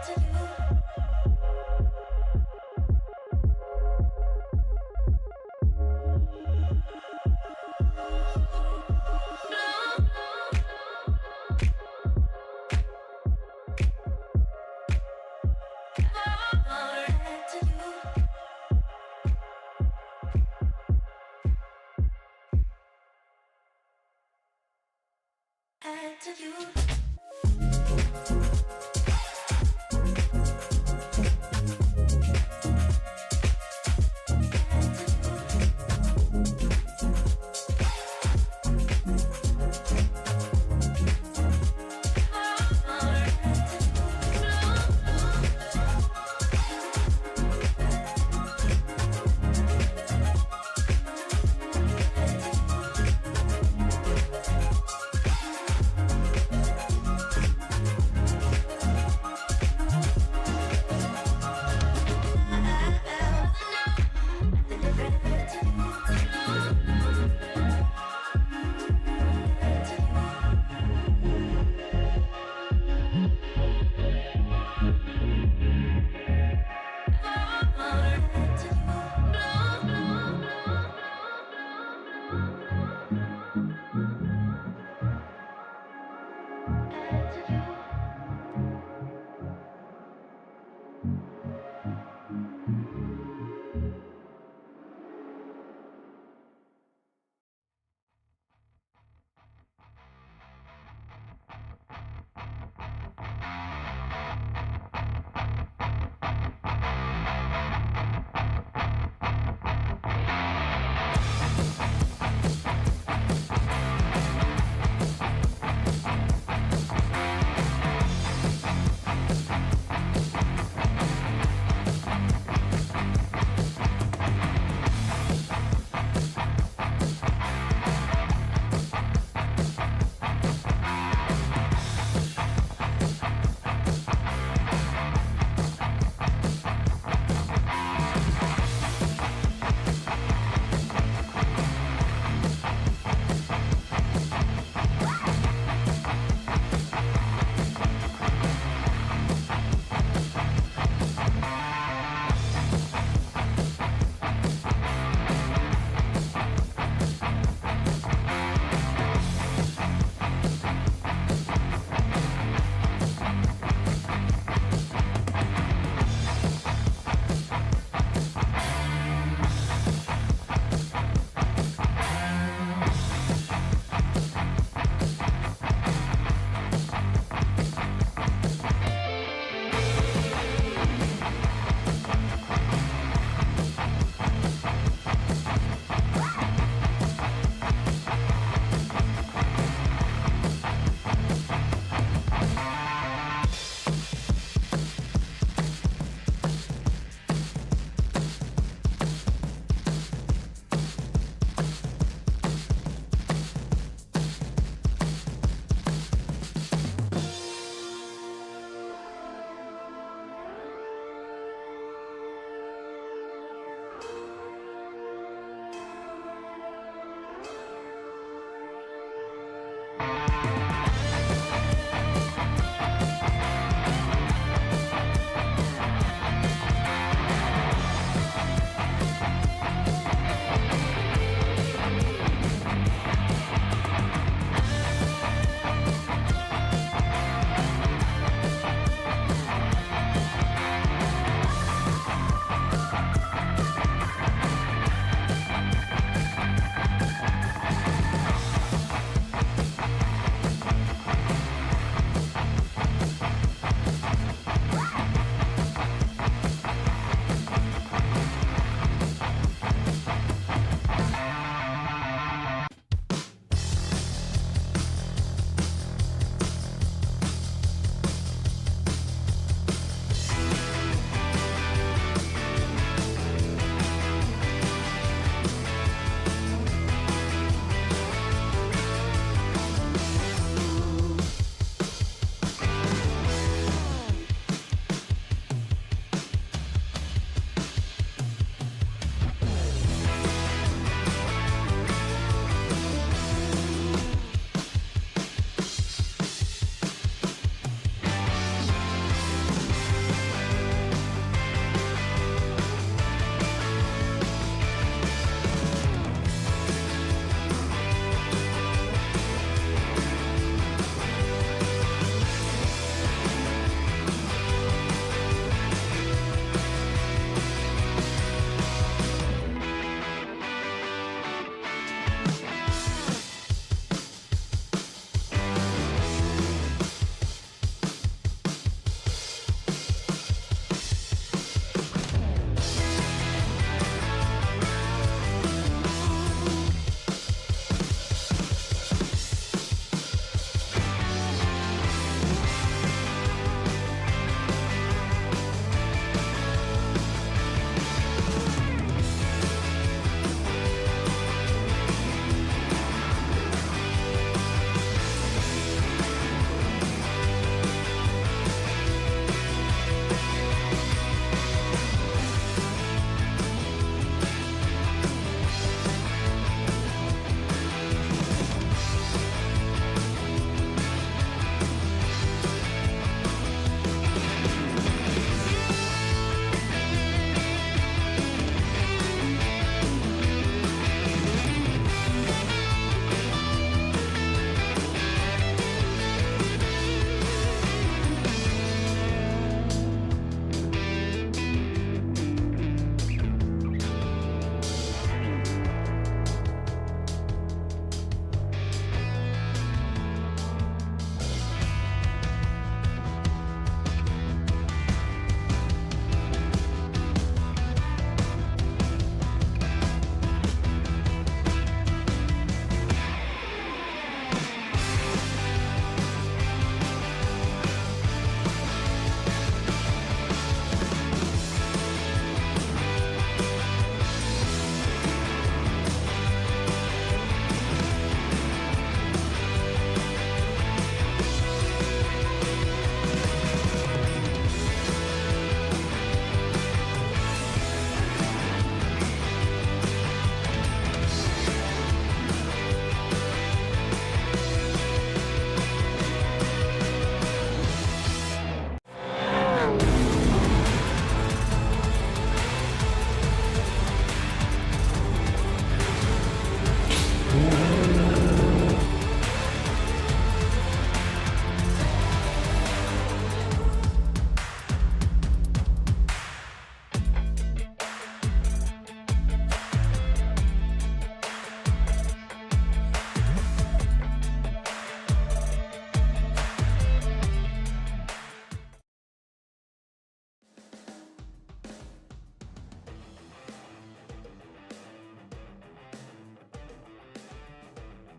To you.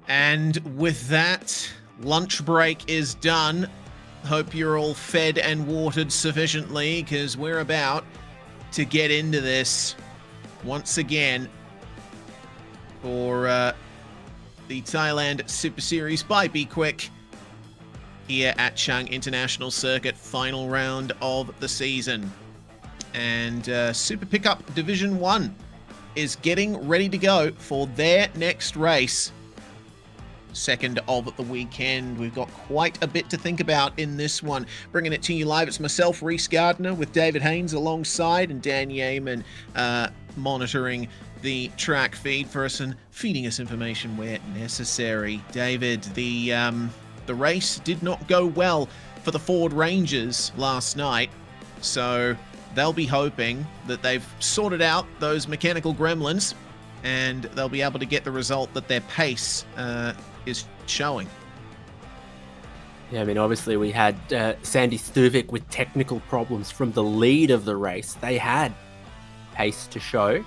And with that, lunch break is done. Hope you're all fed and watered sufficiently, because we're about to get into this once again for the Thailand Super Series by B-Quik here at Chang International Circuit, final round of the season. And Super Pickup Division 1 is getting ready to go for their next race. Second of the weekend. We've got quite a bit to think about in this one. Bringing it to you live, it's myself, Reese Gardner, with David Haynes alongside, and Dan Yeaman monitoring the track feed for us and feeding us information where necessary. David, the race did not go well for the Ford Rangers last night, so they'll be hoping that they've sorted out those mechanical gremlins and they'll be able to get the result that their pace is showing. Yeah, I mean, obviously we had Sandy Stuvik with technical problems from the lead of the race. They had pace to show.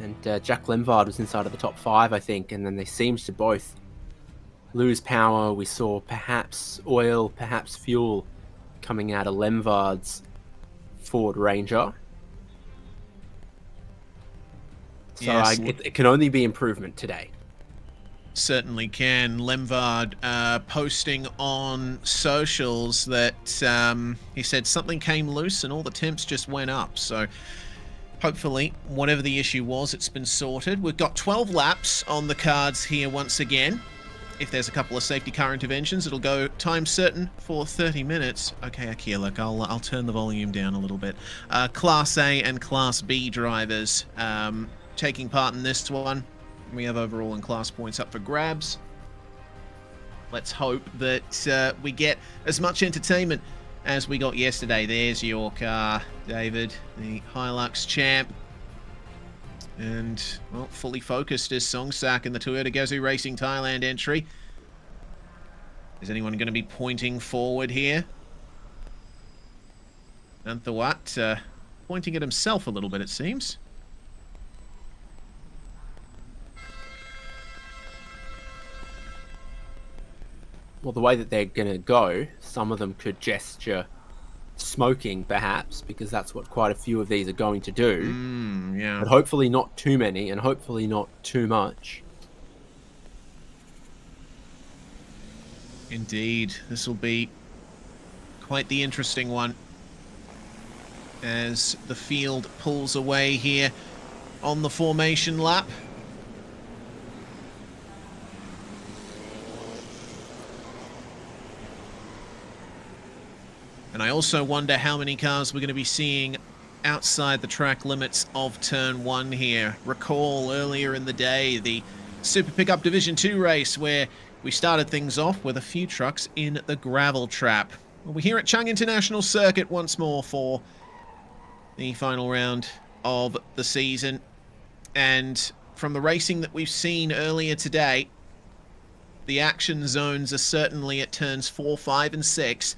And Jack Lemvard was inside of the top 5, I think, and then they seemed to both lose power. We saw perhaps oil, perhaps fuel coming out of Lemvard's Ford Ranger. So yes, it can only be improvement today. Certainly can. Lemvard posting on socials that he said something came loose and all the temps just went up. So hopefully, whatever the issue was, it's been sorted. We've got 12 laps on the cards here once again. If there's a couple of safety car interventions, it'll go time certain for 30 minutes. Okay, Akia, look, I'll turn the volume down a little bit. Class A and Class B drivers taking part in this one. We have overall and class points up for grabs. Let's hope that we get as much entertainment as we got yesterday. There's your car, David, the Hilux champ. And, well, fully focused is Songsak in the Toyota Gazoo Racing Thailand entry. Is anyone going to be pointing forward here? Nanthawat pointing at himself a little bit, it seems. Well, the way that they're going to go, some of them could gesture smoking, perhaps, because that's what quite a few of these are going to do. Yeah. But hopefully not too many, and hopefully not too much. Indeed. This will be quite the interesting one as the field pulls away here on the formation lap. And I also wonder how many cars we're going to be seeing outside the track limits of Turn 1 here. Recall earlier in the day the Super Pickup Division 2 race where we started things off with a few trucks in the gravel trap. Well, we're here at Chang International Circuit once more for the final round of the season. And from the racing that we've seen earlier today, the action zones are certainly at turns 4, 5, and 6.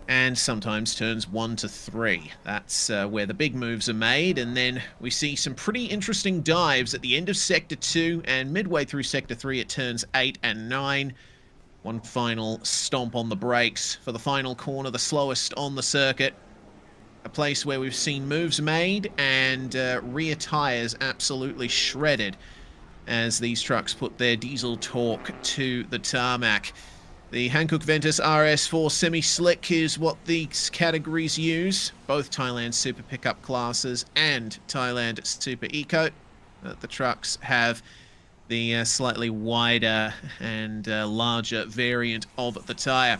And sometimes turns 1 to 3. That's where the big moves are made. And then we see some pretty interesting dives at the end of Sector 2 and midway through Sector 3 at turns 8 and 9. One final stomp on the brakes for the final corner, the slowest on the circuit. A place where we've seen moves made and rear tyres absolutely shredded as these trucks put their diesel torque to the tarmac. The Hankook Ventus RS4 Semi-Slick is what these categories use, both Thailand Super Pickup classes and Thailand Super Eco. The trucks have the slightly wider and larger variant of the tyre.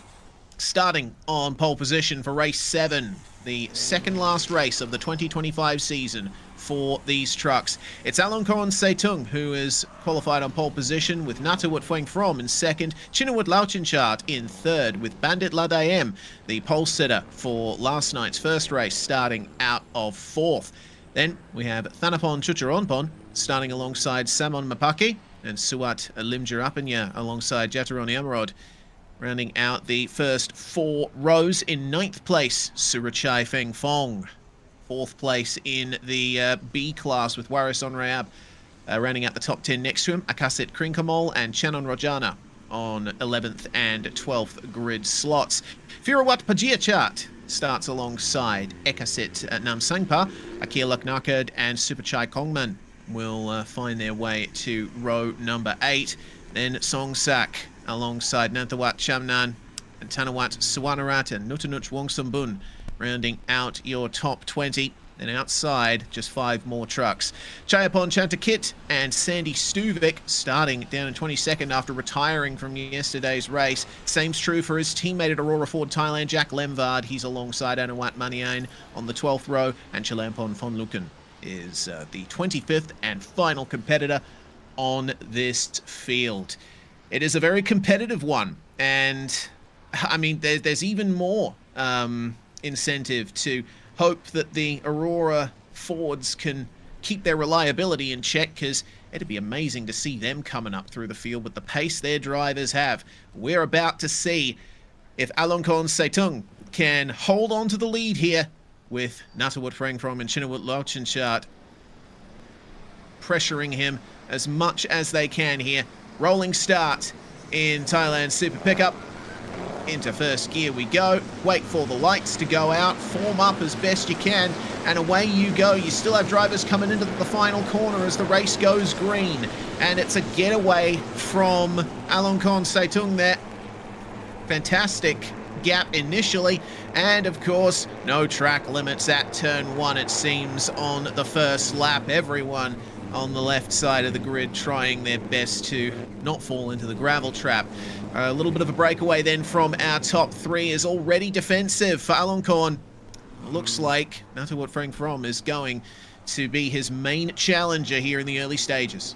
Starting on pole position for race 7, the second last race of the 2025 season for these trucks. It's Alongkorn Seitung who is qualified on pole position, with Natawut Fueng From in second, Chinawut Lauchenchart in third, with Bandit Ladayem, the pole sitter for last night's first race, starting out of fourth. Then we have Thanapon Chucharonpon starting alongside Samon Mapaki, and Suat Limjurapanya alongside Jataron Yamarod. Rounding out the first 4 rows in 9th place, Surachai Feng Fong. 4th place in the B class with Waris Onrayab Rounding out the top 10 next to him, Akasit Krinkamol and Chanon Rojana on 11th and 12th grid slots. Firawat Pajiachat starts alongside Ekasit Namsangpa. Akil Laknakad and Superchai Kongman will find their way to row number 8. Then Songsak alongside Nanthawat Chamnan and Tanawat Suwanarat and Nutanuch Wongsumbun rounding out your top 20. Then outside, just 5 more trucks. Chayapon Chantakit and Sandy Stuvik starting down in 22nd after retiring from yesterday's race. Same's true for his teammate at Aurora Ford Thailand, Jack Lemvard. He's alongside Anawat Maniain on the 12th row, and Chalampon Fonluken is the 25th and final competitor on this field. It is a very competitive one, and I mean, there's even more incentive to hope that the Aurora Fords can keep their reliability in check, because it'd be amazing to see them coming up through the field with the pace their drivers have. We're about to see if Alongkorn Seitung can hold on to the lead here with Natawut Frangfrom and Chinawut Lauchinchat pressuring him as much as they can here. Rolling start in Thailand Super Pickup. Into first gear we go. Wait for the lights to go out. Form up as best you can. And away you go. You still have drivers coming into the final corner as the race goes green. And it's a getaway from Alongkorn Seitung there. Fantastic gap initially. And of course, no track limits at turn 1, it seems, on the first lap. Everyone on the left side of the grid trying their best to not fall into the gravel trap. A little bit of a breakaway then from our top 3 is already defensive for Alongkorn. Looks like Natawut Frangfrom is going to be his main challenger here in the early stages.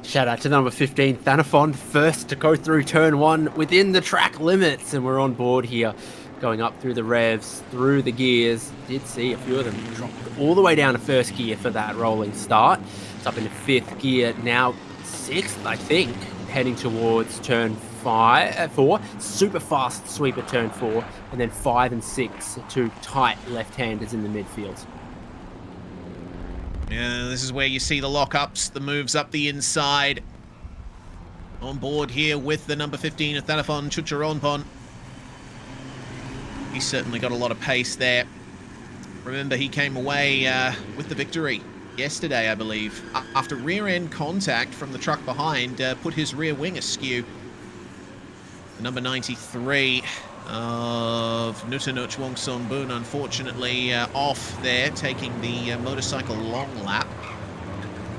Shout out to number 15, Thanafon, first to go through turn 1 within the track limits, and we're on board here, going up through the revs, through the gears. Did see a few of them drop all the way down to first gear for that rolling start. It's up into 5th gear, now 6th, I think, heading towards turn 4. Super fast sweep at turn 4, and then 5 and 6, 2 tight left-handers in the midfield. Yeah, this is where you see the lockups, the moves up the inside. On board here with the number 15, Thanafon Chucharonpon. He's certainly got a lot of pace there. Remember, he came away with the victory yesterday, I believe, after rear-end contact from the truck behind put his rear wing askew. The number 93 of Nutanuch Wongson Boon, unfortunately off there, taking the motorcycle long lap.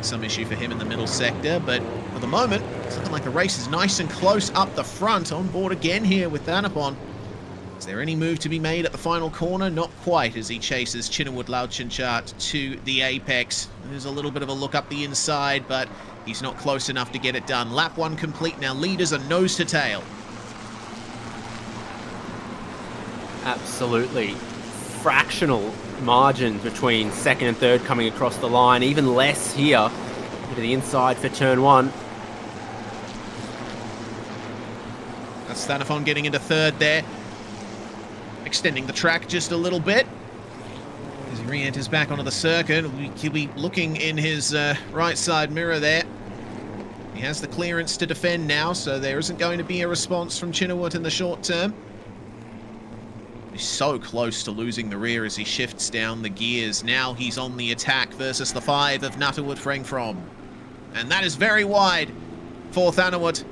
Some issue for him in the middle sector, but for the moment, it's looking like the race is nice and close up the front. On board again here with Thanapon. Is there any move to be made at the final corner? Not quite, as he chases Chinawut Lauchinchat to the apex. There's a little bit of a look up the inside, but he's not close enough to get it done. Lap 1 complete now. Leaders are nose to tail. Absolutely. Fractional margin between 2nd and 3rd coming across the line. Even less here into the inside for turn 1. That's Thanafon getting into 3rd there. Extending the track just a little bit as he re-enters back onto the circuit. He'll be looking in his right side mirror there. He has the clearance to defend now, so there isn't going to be a response from Chinawut in the short term. He's so close to losing the rear as he shifts down the gears. Now he's on the attack versus the 5 of Natawut Frangfrom. And that is very wide for Thanawut.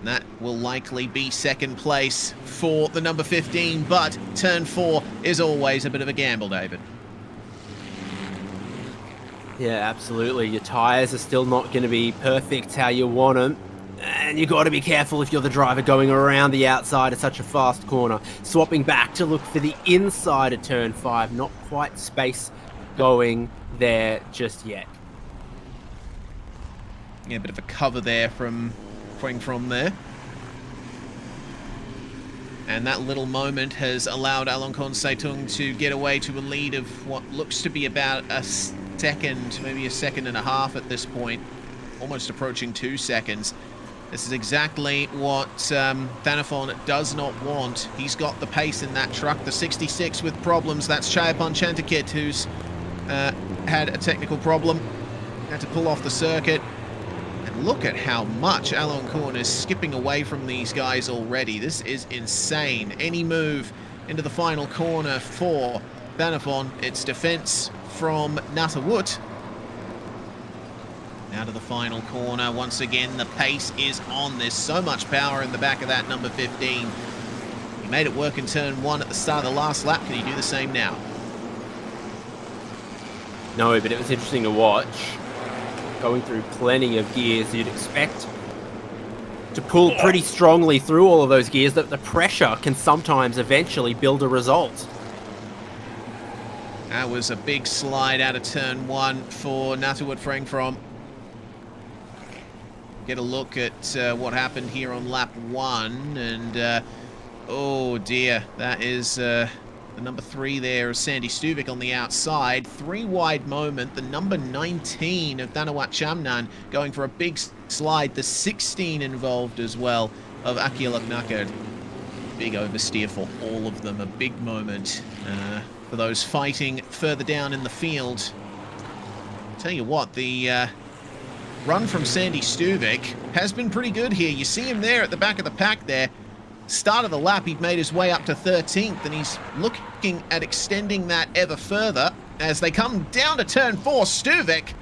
That will likely be 2nd place for the number 15, but turn 4 is always a bit of a gamble, David. Yeah, absolutely. Your tyres are still not going to be perfect how you want them. And you've got to be careful if you're the driver going around the outside of such a fast corner. Swapping back to look for the inside of turn 5. Not quite space going there just yet. Yeah, a bit of a cover there from there. And that little moment has allowed Alongkorn Seitung to get away to a lead of what looks to be about a second, maybe a second and a half at this point. Almost approaching 2 seconds. This is exactly what Thanafon does not want. He's got the pace in that truck. The 66 with problems. That's Chayapon Chantakit, who's had a technical problem. had to pull off the circuit. And look at how much Alon Korn is skipping away from these guys already. This is insane. Any move into the final corner for Banafon. It's defense from Natawut. Now to the final corner. Once again, the pace is on. There's so much power in the back of that number 15. He made it work in turn 1 at the start of the last lap. Can he do the same now? No, but it was interesting to watch. Going through plenty of gears, you'd expect to pull pretty strongly through all of those gears, that the pressure can sometimes eventually build a result. That was a big slide out of turn 1 for Natawut Frengfrom. Get a look at what happened here on lap 1, and oh dear, that is the number 3 there, Sandy Stuvik on the outside. 3 wide moment, the number 19 of Danawat Chamnan going for a big slide, the 16 involved as well of Akieluk Nakad. Big oversteer for all of them, a big moment for those fighting further down in the field. Tell you what, the run from Sandy Stuvik has been pretty good here. You see him there at the back of the pack there. Start of the lap, he'd made his way up to 13th, and he's looking at extending that ever further as they come down to turn 4. Stuvik,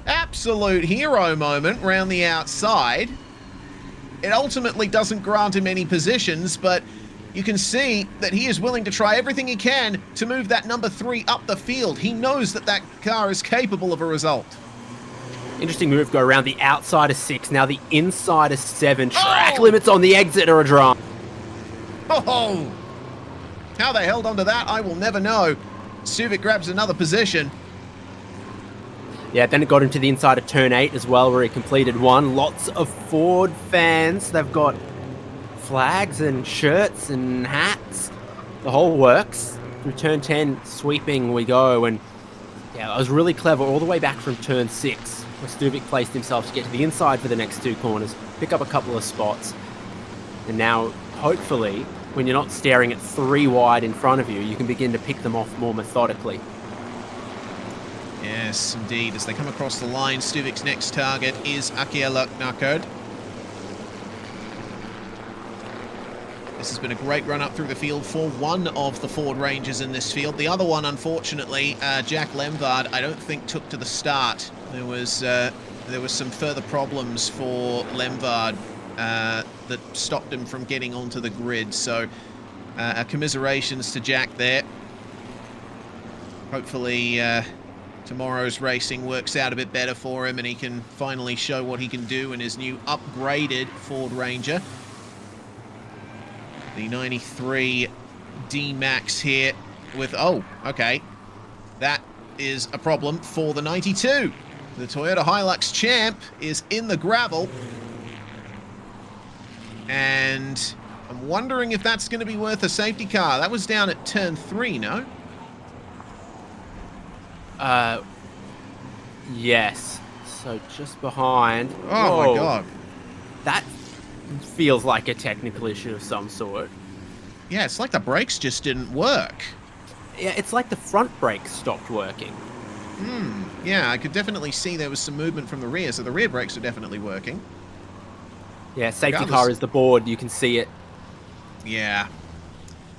absolute hero moment round the outside. It ultimately doesn't grant him any positions, but you can see that he is willing to try everything he can to move that number 3 up the field. He knows that that car is capable of a result. Interesting move, go around the outside of 6, now the inside of 7. Track limits on the exit are a drama. Oh! How they held onto that, I will never know. Stuvik grabs another position. Yeah, then it got him to the inside of turn 8 as well, where he completed 1. Lots of Ford fans. They've got flags and shirts and hats. The whole works. Through turn 10, sweeping we go. And yeah, it was really clever all the way back from turn 6, where Stuvik placed himself to get to the inside for the next 2 corners, pick up a couple of spots. And now, hopefully, when you're not staring at 3 wide in front of you, you can begin to pick them off more methodically. Yes, indeed. As they come across the line, Stuvik's next target is Akieluk Nakad. This has been a great run up through the field for one of the Ford Rangers in this field. The other one, unfortunately, Jack Lemvard, I don't think took to the start. There was some further problems for Lemvard that stopped him from getting onto the grid. So commiserations to Jack there. Hopefully tomorrow's racing works out a bit better for him and he can finally show what he can do in his new upgraded Ford Ranger. The 93 D-Max here with, oh, okay. That is a problem for the 92. The Toyota Hilux Champ is in the gravel. And I'm wondering if that's going to be worth a safety car. That was down at turn 3, no? Yes. So just behind. Oh, Whoa. my God. That feels like a technical issue of some sort. Yeah, it's like the brakes just didn't work. Yeah, it's like the front brakes stopped working. Yeah, I could definitely see there was some movement from the rear, so the rear brakes are definitely working. Yeah, safety car is the board. You can see it. Yeah.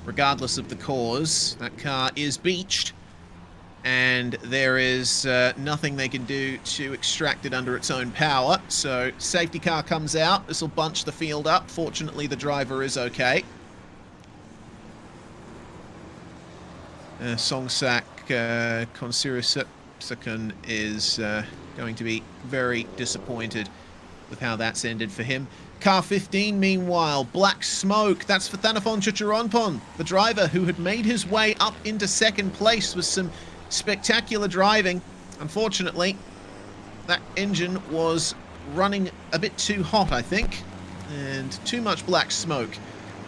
Regardless of the cause, that car is beached. And there is nothing they can do to extract it under its own power. So, safety car comes out. This will bunch the field up. Fortunately, the driver is okay. Songsak Konsirusukun is going to be very disappointed with how that's ended for him. Car 15, meanwhile, black smoke. That's for Thanafon Chuchuronpon, the driver who had made his way up into second place with some spectacular driving. Unfortunately, that engine was running a bit too hot, I think, and too much black smoke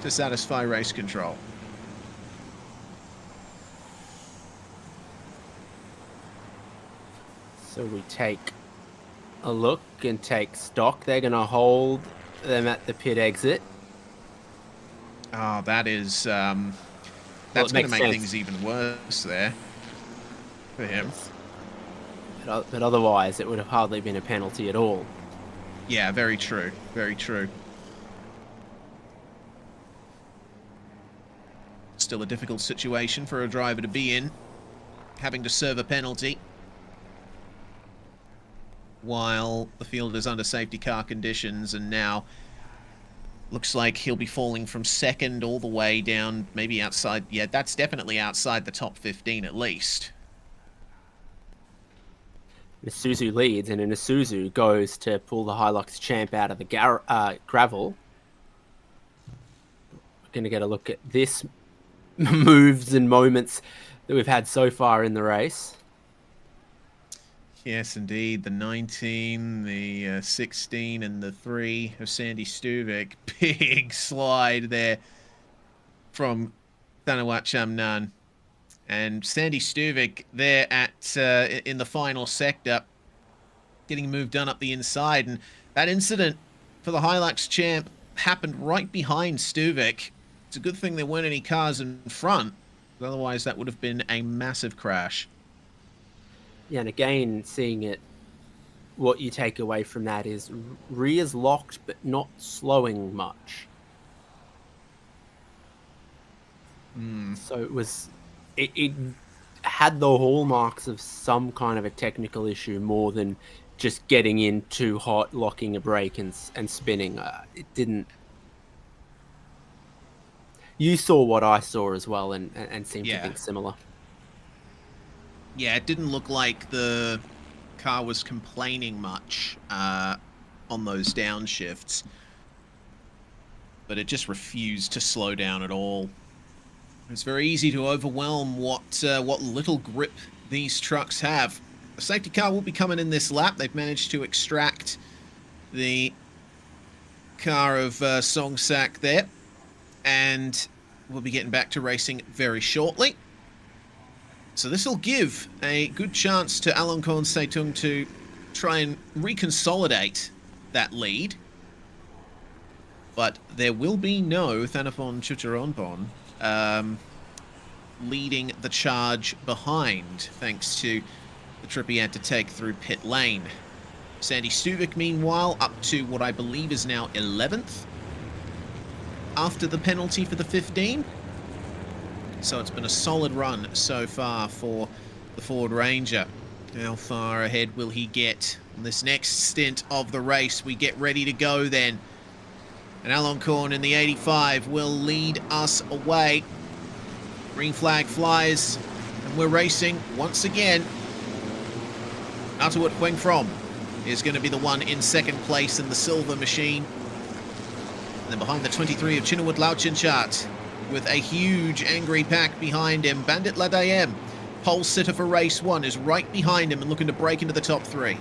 to satisfy race control. So we take a look and take stock. They're going to hold them at the pit exit. Oh, that is... that's going to make things even worse there for him. But otherwise, it would have hardly been a penalty at all. Yeah, very true. Very true. Still a difficult situation for a driver to be in, having to serve a penalty while the field is under safety car conditions, and now looks like he'll be falling from second all the way down, maybe outside. Yeah, that's definitely outside the top 15 at least. Isuzu leads, and an Isuzu goes to pull the Hilux champ out of the gravel. We're going to get a look at this moves and moments that we've had so far in the race. Yes, indeed. The 19, the 16, and the 3 of Sandy Stuvik. Big slide there from Thanawat Chamnan. And Sandy Stuvik there at in the final sector, getting moved on up the inside. And that incident for the Hilux champ happened right behind Stuvik. It's a good thing there weren't any cars in front. Otherwise, that would have been a massive crash. Yeah, and again, seeing it, what you take away from that is rear's locked, but not slowing much. So it had the hallmarks of some kind of a technical issue more than just getting in too hot, locking a brake and spinning. It didn't. You saw what I saw as well, and seemed to think similar. Yeah, it didn't look like the car was complaining much on those downshifts, but it just refused to slow down at all. It's very easy to overwhelm what little grip these trucks have. The safety car will be coming in this lap. They've managed to extract the car of Songsak there, and we'll be getting back to racing very shortly. So this will give a good chance to Alonkorn Seitung to try and reconsolidate that lead. But there will be no Thanapon Chucharonpon leading the charge behind, thanks to the trip he had to take through pit lane. Sandy Stuvik, meanwhile, up to what I believe is now 11th after the penalty for the 15. So it's been a solid run so far for the Ford Ranger. How far ahead will he get on this next stint of the race? We get ready to go then. And Alonkorn in the 85 will lead us away. Green flag flies, and we're racing once again. Atawut Hueng From is going to be the one in second place in the silver machine. And then behind the 23 of Chinawut Lauchinchat, with a huge angry pack behind him. Bandit Ladayem, pole sitter for race 1, is right behind him and looking to break into the top 3.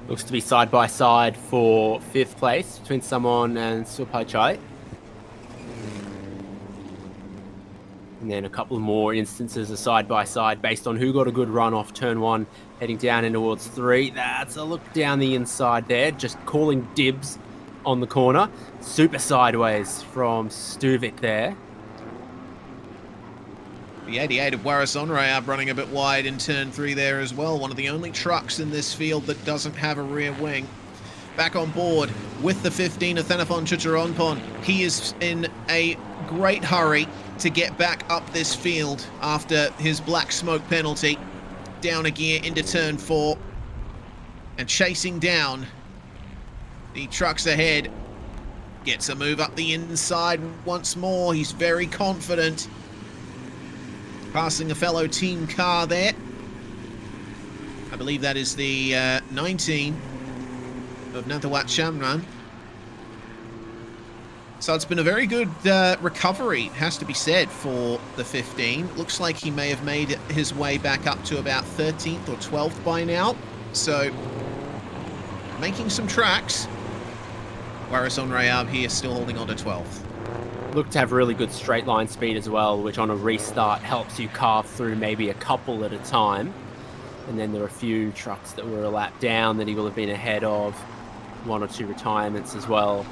Looks to be side by side for 5th place between Samon and Supaichai. And then a couple more instances of side by side based on who got a good run off turn 1, heading down in towards 3. That's a look down the inside there, just calling dibs on the corner. Super sideways from Stuvik there. The 88 of Warasonrayab running a bit wide in turn 3 there as well. One of the only trucks in this field that doesn't have a rear wing. Back on board with the 15 of Thanapon Chucharonpon. He is in a great hurry to get back up this field after his black smoke penalty. Down a gear into turn 4 and chasing down the trucks ahead. Gets a move up the inside once more. He's very confident. Passing a fellow team car there. I believe that is the 19 of Nantawat Shamran. So it's been a very good recovery, has to be said, for the 15. Looks like he may have made his way back up to about 13th or 12th by now. So making some tracks. Warasonrayab here still holding on to 12th. Look to have really good straight line speed as well, which on a restart helps you carve through maybe a couple at a time. And then there are a few trucks that were a lap down that he will have been ahead of. 1 or 2 retirements as well.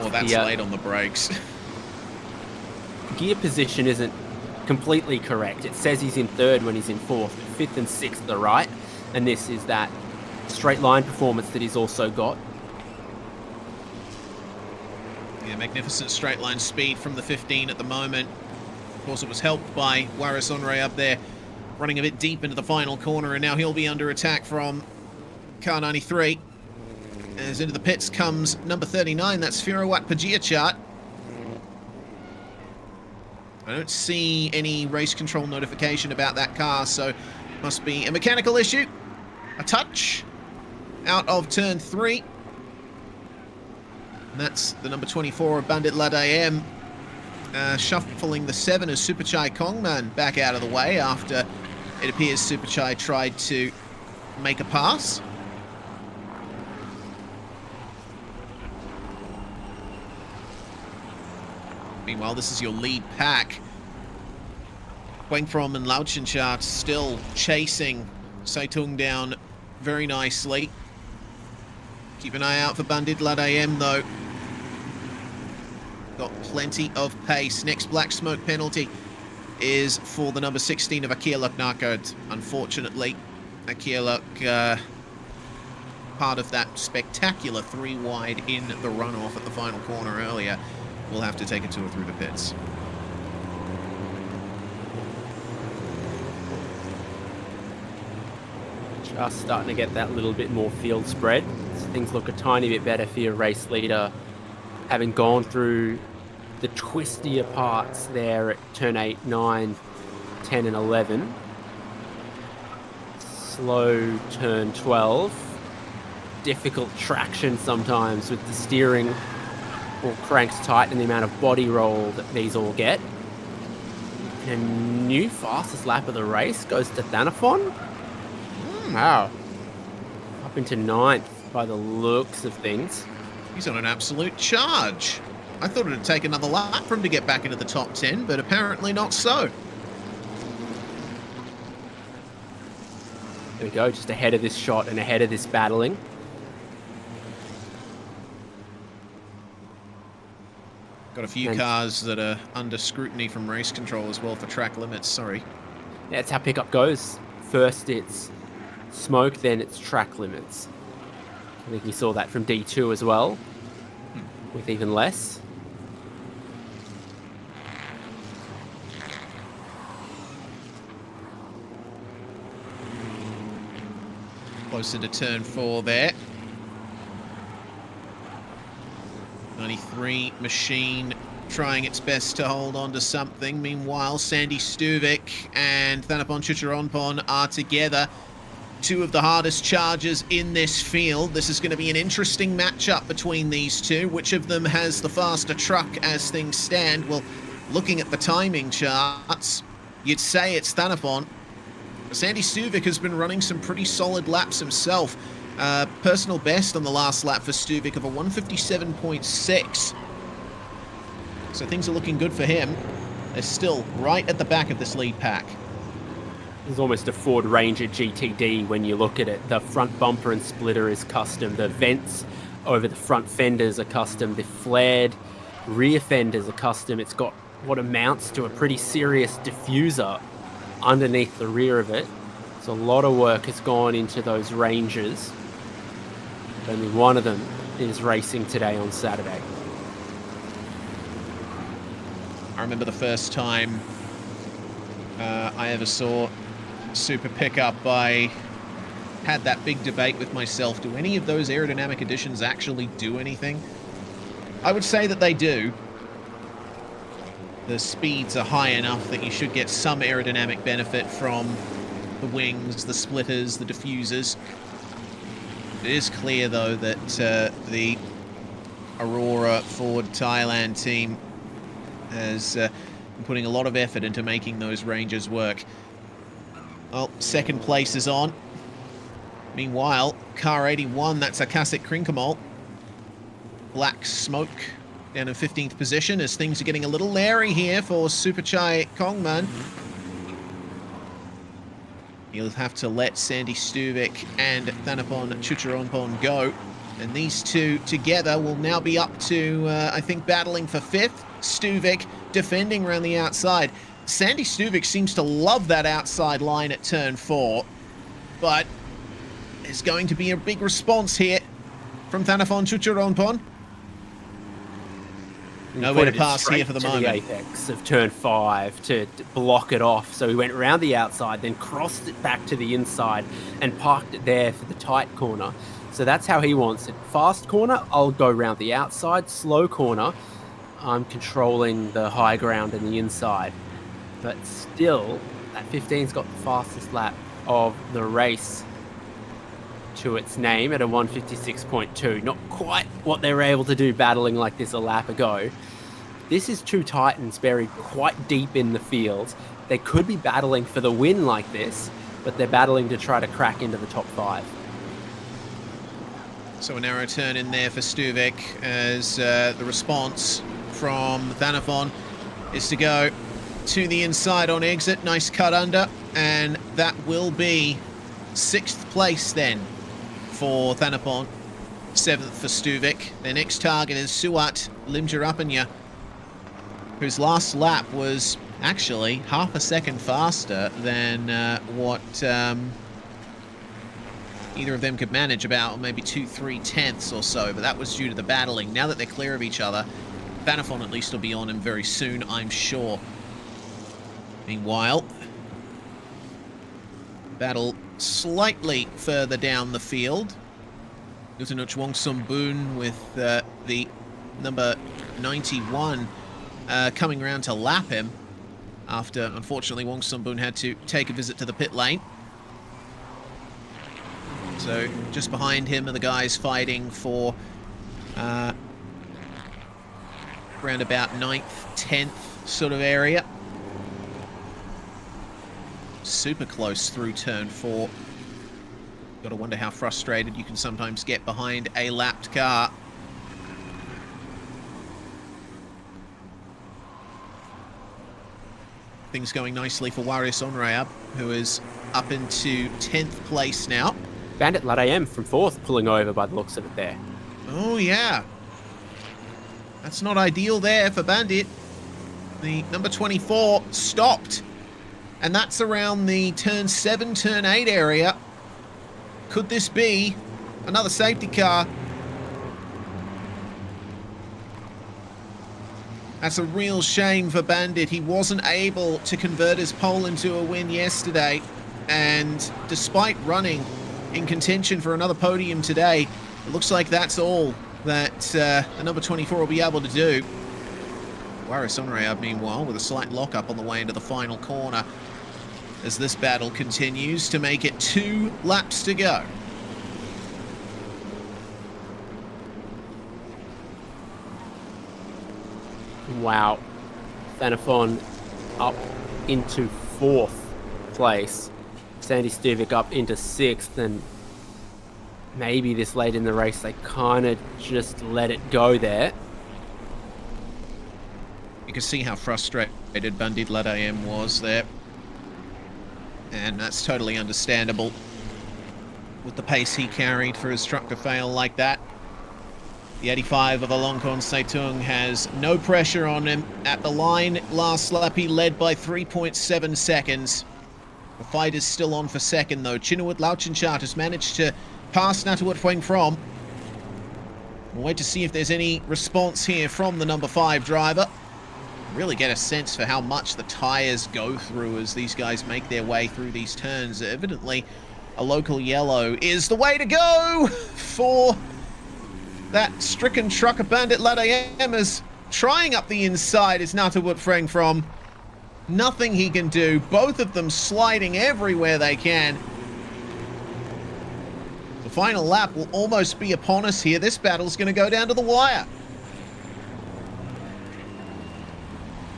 Oh, that's late on the brakes. Gear position isn't completely correct. It says he's in third when he's in fourth, but fifth and sixth are the right. And this is that straight line performance that he's also got. Yeah, magnificent straight line speed from the 15 at the moment. Of course, it was helped by Waris Onre up there, running a bit deep into the final corner, and now he'll be under attack from car 93. As into the pits comes number 39, that's Firawat Pagiachart. I don't see any race control notification about that car, so must be a mechanical issue. A touch out of turn 3. And that's the number 24 of Bandit Ladayem, shuffling the 7 as Superchai Kongman back out of the way after it appears Superchai tried to make a pass. Meanwhile, this is your lead pack. Wengfrom and Lauchenchat still chasing Saitung down very nicely. Keep an eye out for Bandit Ladayem, though. Got plenty of pace. Next black smoke penalty is for the number 16 of Akilak Narkert. Unfortunately, Akilak, part of that spectacular 3 wide in the runoff at the final corner earlier, will have to take a tour through the pits. Just starting to get that little bit more field spread. So things look a tiny bit better for your race leader, having gone through the twistier parts there at turn 8, 9, 10 and 11. Slow turn 12. Difficult traction sometimes with the steering all cranks tight and the amount of body roll that these all get. And new fastest lap of the race goes to Thanaphon. Wow. Up into 9th by the looks of things. He's on an absolute charge. I thought it'd take another lap for him to get back into the top 10, but apparently not so. There we go, just ahead of this shot and ahead of this battling. Got a few cars that are under scrutiny from race control as well for track limits, sorry. Yeah, that's how pickup goes. First it's smoke, then it's track limits. I think we saw that from D2 as well, with even less. Closer to turn 4 there. 93 machine trying its best to hold on to something. Meanwhile, Sandy Stuvik and Thanapon Chucharonpon are together. 2 of the hardest chargers in this field. This is going to be an interesting matchup between these two. Which of them has the faster truck as things stand? Well, looking at the timing charts, you'd say it's Thanapon. Sandy Stuvik has been running some pretty solid laps himself. Personal best on the last lap for Stuvik of a 157.6. So things are looking good for him. They're still right at the back of this lead pack. It's almost a Ford Ranger GTD when you look at it. The front bumper and splitter is custom. The vents over the front fenders are custom. The flared rear fenders are custom. It's got what amounts to a pretty serious diffuser underneath the rear of it. So a lot of work has gone into those Rangers. Only one of them is racing today on Saturday. I remember the first time I ever saw Super Pickup. I had that big debate with myself. Do any of those aerodynamic additions actually do anything? I would say that they do. The speeds are high enough that you should get some aerodynamic benefit from the wings, the splitters, the diffusers. It is clear, though, that the Aurora Ford Thailand team has been putting a lot of effort into making those Rangers work. Well, second place is on. Meanwhile, car 81, that's Akasik Krinkamol. Black smoke down in 15th position as things are getting a little leery here for Superchai Kongman. He'll have to let Sandy Stuvik and Thanapon Chucharonpon go. And these two together will now be up to, I think, battling for 5th. Stuvik defending around the outside. Sandy Stuvik seems to love that outside line at turn 4, but there's going to be a big response here from Thanafon Chucharonpon. Nowhere to pass here for the moment. The apex of turn 5 to block it off. So he went around the outside, then crossed it back to the inside and parked it there for the tight corner. So that's how he wants it. Fast corner, I'll go around the outside. Slow corner, I'm controlling the high ground and the inside. But still, that 15's got the fastest lap of the race to its name at a 156.2. Not quite what they were able to do battling like this a lap ago. This is two Titans buried quite deep in the field. They could be battling for the win like this, but they're battling to try to crack into the top 5. So a narrow turn in there for Stuvik as the response from Thanafon is to go to the inside on exit. Nice cut under, and that will be 6th place then for Thanafon, 7th for Stuvik. Their next target is Suat Limjarapanya, whose last lap was actually half a second faster than what either of them could manage, about maybe 2-3 tenths or so, but that was due to the battling. Now that they're clear of each other, Thanafon at least will be on him very soon, I'm sure. Meanwhile, battle slightly further down the field. Gutanuch Wongsumbun with the number 91 coming around to lap him after, unfortunately, Wongsumbun had to take a visit to the pit lane. So just behind him are the guys fighting for around about 9th, 10th sort of area. Super close through turn 4. Gotta wonder how frustrated you can sometimes get behind a lapped car. Things going nicely for Waris Onrayab, who is up into 10th place now. Bandit Ladayem from 4th, pulling over by the looks of it there. Oh, yeah. That's not ideal there for Bandit. The number 24 stopped. And that's around the turn 7, turn 8 area. Could this be another safety car? That's a real shame for Bandit. He wasn't able to convert his pole into a win yesterday. And despite running in contention for another podium today, it looks like that's all that the number 24 will be able to do. Waris Onrayab, meanwhile, with a slight lockup on the way into the final corner as this battle continues to make it 2 laps to go. Wow. Thanafon up into 4th place. Sandy Stuvik up into 6th, and maybe this late in the race they kind of just let it go there. You can see how frustrated Bandit Ladayem was there. And that's totally understandable with the pace he carried for his truck to fail like that. The 85 of Alongkorn Seitung has no pressure on him at the line. Last lap he led by 3.7 seconds. The fight is still on for second though. Chinawat Lauchinchat has managed to pass Natawut Huang From. We'll wait to see if there's any response here from the number 5 driver. Really get a sense for how much the tyres go through as these guys make their way through these turns. Evidently, a local yellow is the way to go for that stricken trucker. Bandit Ladayem is trying up the inside is Natawut Freng From. Nothing he can do. Both of them sliding everywhere they can. The final lap will almost be upon us here. This battle's going to go down to the wire.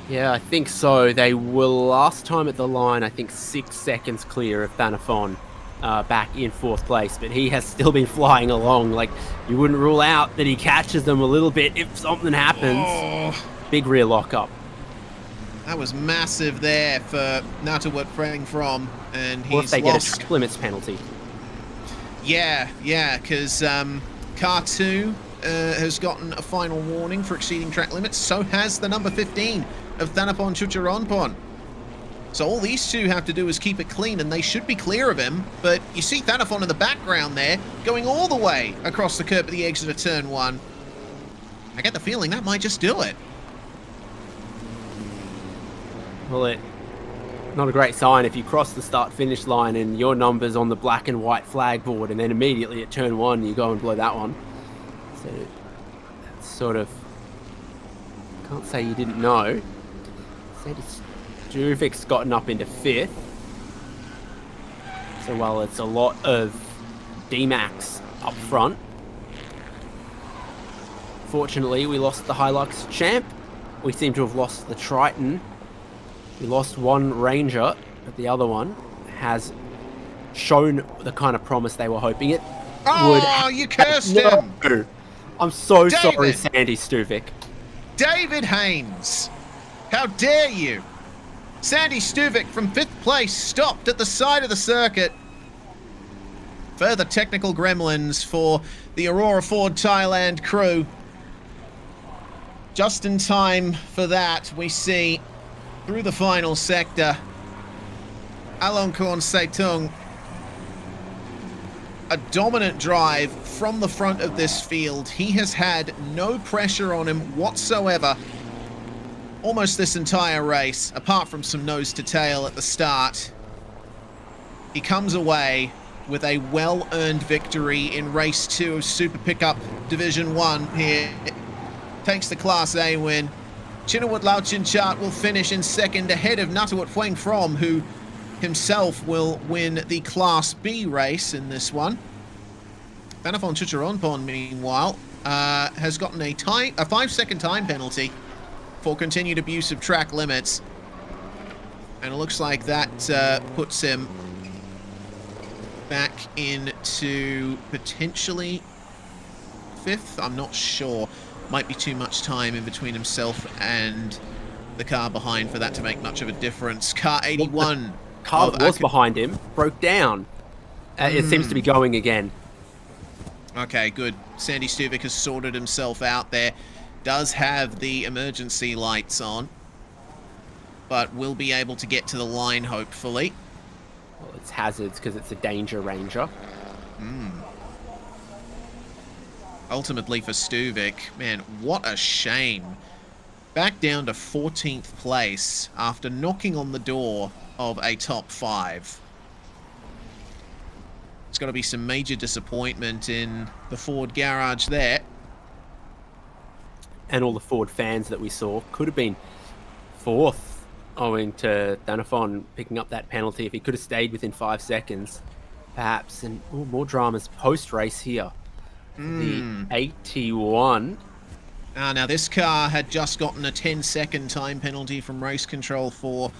Yeah, I think so. They were last time at the line, I think 6 seconds clear of Thanafon back in 4th place, but he has still been flying along. Like, you wouldn't rule out that he catches them a little bit if something happens. Oh, big rear lockup. That was massive there for Natawut Freng From, and he's or if they lost. Get a track limits penalty. Yeah, because car 2 has gotten a final warning for exceeding track limits. So has the number 15 of Thanapon Chucharonpon. So all these two have to do is keep it clean, and they should be clear of him. But you see Thanafon in the background there, going all the way across the curb at the exit of turn 1. I get the feeling that might just do it. Well, not a great sign if you cross the start-finish line and your number's on the black and white flag board, and then immediately at turn 1 you go and blow that one. So that's sort of... Can't say you didn't know. Sandy Stuvik's gotten up into 5th. So while it's a lot of D-Max up front, fortunately we lost the Hilux champ. We seem to have lost the Triton. We lost one Ranger, but the other one has shown the kind of promise they were hoping it would. Oh, you cursed him! No. I'm so David. sorry, Sandy Stuvik. David Haynes! How dare you! Sandy Stuvik from 5th place stopped at the side of the circuit. Further technical gremlins for the Aurora Ford Thailand crew. Just in time for that, we see through the final sector, Alonkorn Seitung, a dominant drive from the front of this field. He has had no pressure on him whatsoever almost this entire race, apart from some nose to tail at the start. He comes away with a well-earned victory in race 2 of Super Pickup Division 1 here. Takes the Class A win. Chinawat Lauchinchat will finish in 2nd ahead of Natawat Phueng From, who himself will win the Class B race in this one. Thanafon Chucharonpon, meanwhile, has gotten a 5-second time penalty for continued abuse of track limits. And it looks like that puts him back into potentially 5th. I'm not sure. Might be too much time in between himself and the car behind for that to make much of a difference. Car 81. Car that was behind him broke down. It seems to be going again. Okay, good. Sandy Stuvik has sorted himself out there. Does have the emergency lights on, but will be able to get to the line, hopefully. Well, it's hazards because it's a danger ranger. Ultimately for Stuvik, man, what a shame. Back down to 14th place after knocking on the door of a top 5. It's got to be some major disappointment in the Ford garage there. And all the Ford fans that we saw could have been 4th, owing to Thanafon picking up that penalty. If he could have stayed within 5 seconds, perhaps. And more dramas post-race here. The 81. Now this car had just gotten a 10-second time penalty from race control for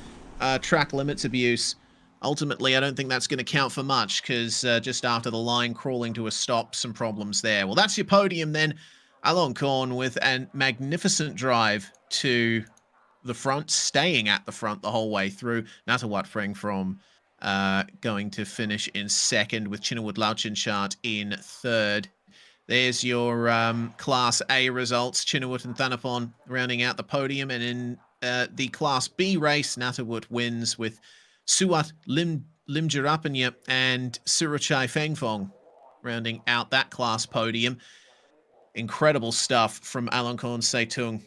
track limits abuse. Ultimately, I don't think that's going to count for much, because just after the line crawling to a stop, some problems there. Well, that's your podium then. Alonkorn with a magnificent drive to the front, staying at the front the whole way through. Natawat Phueng From going to finish in 2nd, with Chinawat Lauchinchat in 3rd. There's your Class A results. Chinawat and Thanafon rounding out the podium. And in the Class B race, Natawat wins with Suat Limjarapanya and Surachai Fengfong rounding out that class podium. Incredible stuff from Alonkorn Seitung.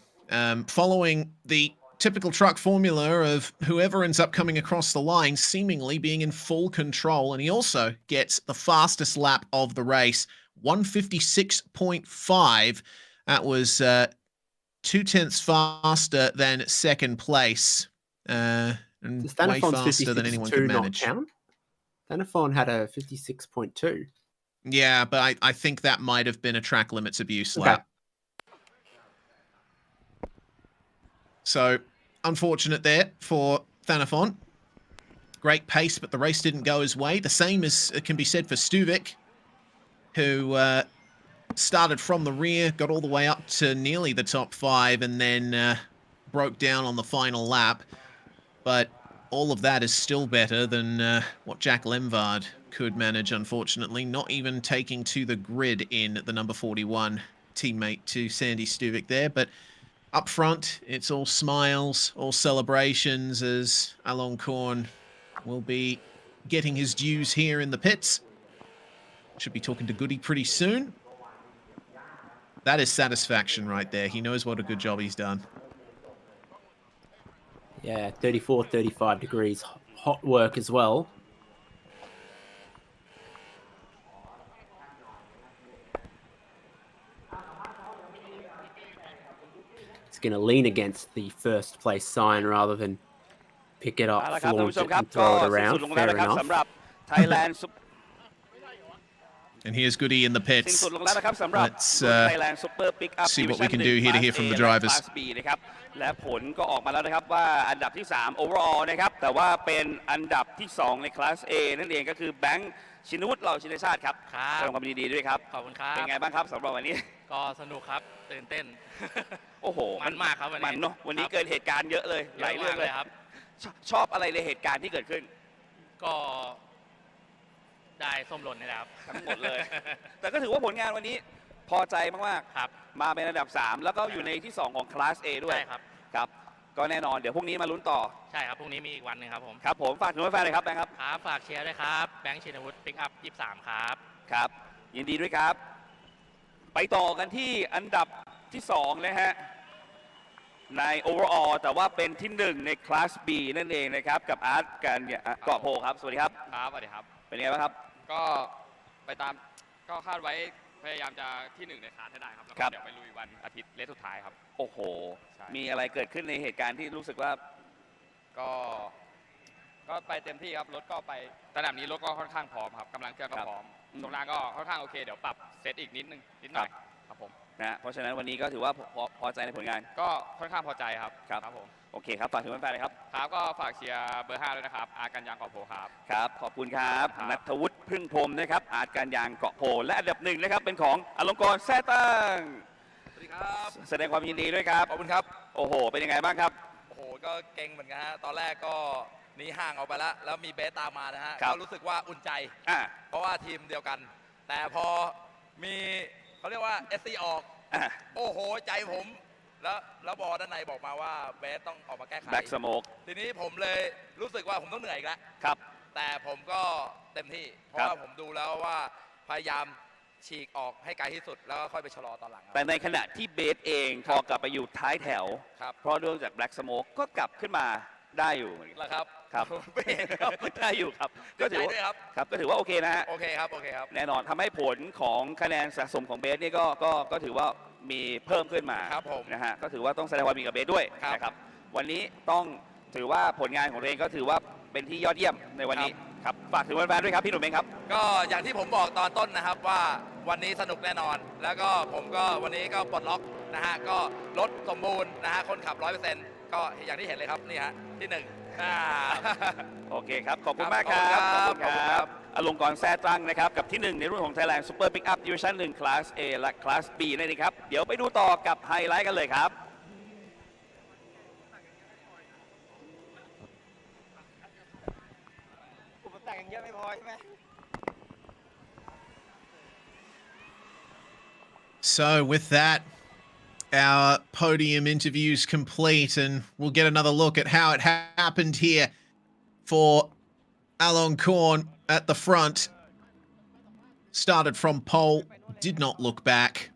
Following the typical truck formula of whoever ends up coming across the line seemingly being in full control. And he also gets the fastest lap of the race, 156.5. That was 0.2 faster than 2nd place. And way faster than anyone could manage. Thanafon had a 56.2. Yeah, but I think that might have been a track limits abuse lap. So, unfortunate there for Thanafon. Great pace, but the race didn't go his way. The same as can be said for Stuvik, who started from the rear, got all the way up to nearly the top 5, and then broke down on the final lap. But all of that is still better than what Jack Lemvard could manage, unfortunately. Not even taking to the grid in the number 41 teammate to Sandy Stuvik there. But Up front, it's all smiles, all celebrations as Alon Korn will be getting his dues here in the pits. Should be talking to Goody pretty soon. That is satisfaction right there. He knows what a good job he's done. Yeah, 34, 35 degrees. Hot work as well. It's going to lean against the first place sign rather than pick it up, เอาละครับท่าน flaunt ผู้ชม it ครับ and ก็ throw it สิ้น around. สุดลงแล้ว Fair นะครับ enough. สำหรับ Thailand And here's Goody in the สิ้น pits. สุดลงแล้วนะครับสำหรับ Let's Thailand Super Pickup see what we Division can do here to hear from the drivers. Class B นะครับและผลก็ออกมาแล้วนะครับว่าอันดับที่ 3 overall นะครับแต่ว่าเป็นอันดับที่ 2 ใน Class A นั่นเองก็คือแบงค์ชินวุฒิเหล่าชินชาติครับ ครับ แสดงความยินดีด้วยครับ ขอบคุณครับ เป็นไงบ้างครับสำหรับวันนี้ ก็สนุกครับตื่นเต้น โอ้โห มันมากครับวันนี้ มันเนาะวันนี้ ครับ เกิดเหตุการณ์เยอะเลยหลายเรื่องเลย ครับ ชอบอะไรในเหตุการณ์ที่เกิดขึ้น ก็ได้ส้มหล่นนี่แหละครับ ทั้งหมดเลย แต่ก็ถือว่าผลงานวันนี้พอใจมาก ครับ ๆมาเป็นอันดับ 3 แล้วก็อยู่ในที่ 2 ของ Class A ด้วย ใช่ครับ ครับ ก็แน่นอนเดี๋ยวพรุ่งนี้มาลุ้นต่อ ใช่ครับพรุ่งนี้มีอีกวันหนึ่งครับผม ครับผมฝากถึงแฟนๆเลยครับแบงค์ครับ ครับฝากเชียร์ด้วยครับแบงค์ชินวุฒิปิกอัพ23ครับ ครับ ยินดีด้วยครับ ไปต่อกันที่อันดับที่ 2 นะฮะ ใน overall แต่ว่าเป็นที่ 1 ใน Class B นั่นเองนะครับกับอาร์ตกันเนี่ยเกาะโพครับ สวัสดีครับ ครับสวัสดีครับ เป็นไงบ้างครับ ก็ไปตามก็คาดไว้พยายามจะที่หนึ่งในคลาสให้ได้ครับ แล้ว ครั ก็ บ เดี๋ยวไปลุยวันอาทิตย์เลสสุดท้ายครับ โอ้โห ใช่ มีอะไรเกิดขึ้นในเหตุการณ์ที่รู้สึกว่า ก็ไปเต็มที่ครับ รถก็ไประดับนี้รถก็ค่อนข้างพร้อมครับกำลังเครื่องก็ ครับ พร้อมตรงล่างก็ค่อนข้างโอเค เดี๋ยวปรับเซตอีกนิดหน่อยครับผม นะเพราะฉะนั้นวันนี้ก็ถือว่าพอใจในผลงาน ก็ค่อนข้างพอใจครับ ครับ ผม โอเคครับ ฝากถึงแฟนๆเลยครับ ครับก็ฝากเชียร์เบอร์ 5 ด้วยนะครับ อากันยางกอบโพครับ ครับ ขอบคุณครับ ครับ นัทวุฒิพึ่งพรหมนะครับ อาจการยางเกาะโพและอันดับ 1 นะครับ เป็นของอลงกรณ์แซ่ตั้ง สวัสดีครับ แสดงความยินดีด้วยครับ ขอบคุณครับ โอ้โห เป็นยังไงบ้างครับ โอ้โห ก็เก่งเหมือนกันฮะ ตอนแรกก็หนีห่างออกไปแล้ว แล้วมีเบสตามมานะฮะ ครับ ก็รู้สึกว่าอุ่นใจ อ่า เพราะว่าทีมเดียวกัน แต่พอมีเขาเรียกว่า SC ออก อ่า โอ้โห ใจผม แล้วบอด้านในบอกมาว่าเบสต้องออกมาแก้ไข แบ็กสโมก ทีนี้ผมเลยรู้สึกว่าผมต้องเหนื่อยอีกแล้ว ครับ แต่ผมก็เต็มที่ เพราะ ครับ ว่าผมดูแล้วว่าพยายามฉีกออกให้ไกลที่สุด แล้วก็ค่อยไปชะลอตอนหลังครับ แต่ในขณะที่เบสเองพอกลับไปอยู่ท้ายแถว ครับ เพราะเรื่องจากแบล็กสโมกก็กลับขึ้นมาได้อยู่ แล้วครับ ครับ ไม่เห็นครับ ได้อยู่ครับ ก็ ดี ถื ใจ อว่า ด้วยครับ ครับก็ถือว่าโอเคนะฮะ โอเคครับ โอเคครับ แน่นอนทำให้ผลของคะแนนสะสมของเบสนี่ก็ถือว่ามีเพิ่มขึ้นมา ครับผม นะฮะก็ถือว่าต้องแสดงความยินดีกับเบสด้วย ครับ นะครับวันนี้ต้องถือว่าผลงานของตัวเองก็ถือว่าเป็นที่ยอดเยี่ยมในวันนี้ครับฝากถึงแฟนๆด้วยครับพี่หนุ่มเองครับ ก็อย่างที่ผมบอกตอนต้นนะครับว่าวันนี้สนุกแน่นอน แล้วก็ผมก็วันนี้ก็ปลดล็อกนะฮะก็รถสมบูรณ์นะฮะคนขับ 100%ก็อย่างที่เห็นเลยครับนี่ฮะที่หนึ่ง โอเคครับ ขอบคุณ ครับ มากครับ ขอบคุณครับ อลงกรณ์แซ่ตั้งนะครับ กับที่ 1 ในรุ่นของ Thailand Super Pickup Division 1 Class A และ Class B นั่นเองครับ เดี๋ยวไปดูต่อกับไฮไลท์กันเลยครับ อุปสรรคยังเยอะไม่พอใช่ไหม So with that, our podium interview's complete, and we'll get another look at how it happened here for Alon Korn at the front. Started from pole, did not look back.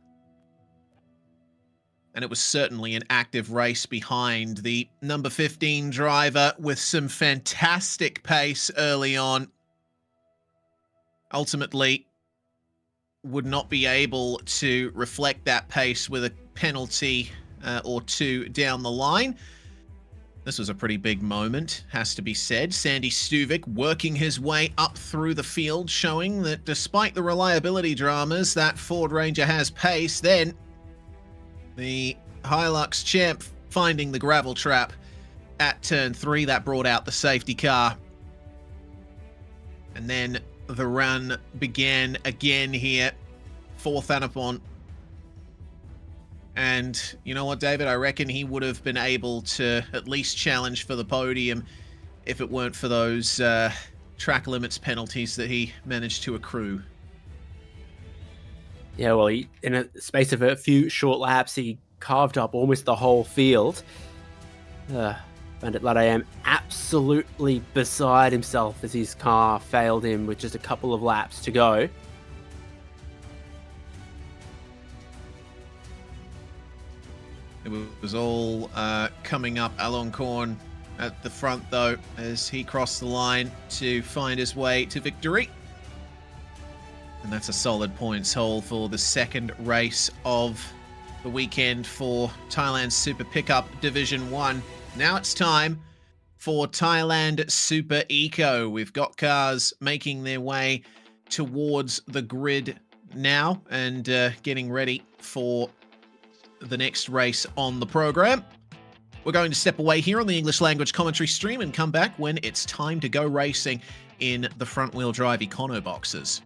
And it was certainly an active race behind the number 15 driver with some fantastic pace early on. Ultimately, would not be able to reflect that pace with a penalty or two down the line. This was a pretty big moment, has to be said. Sandy Stuvik working his way up through the field, showing that despite the reliability dramas, that Ford Ranger has pace. Then the Hilux champ finding the gravel trap at turn 3. That brought out the safety car. And then the run began again here for Thanapon. And you know what, David? I reckon he would have been able to at least challenge for the podium if it weren't for those track limits penalties that he managed to accrue. Yeah, well, in a space of a few short laps, he carved up almost the whole field. Bandit Latte absolutely beside himself as his car failed him with just a couple of laps to go. It was all coming up Aloncorn at the front, though, as he crossed the line to find his way to victory. And that's a solid points haul for the second race of the weekend for Thailand Super Pickup Division 1. Now it's time for Thailand Super Eco. We've got cars making their way towards the grid now and getting ready for the next race on the program. We're going to step away here on the English language commentary stream and come back when it's time to go racing in the front-wheel drive Econo boxes.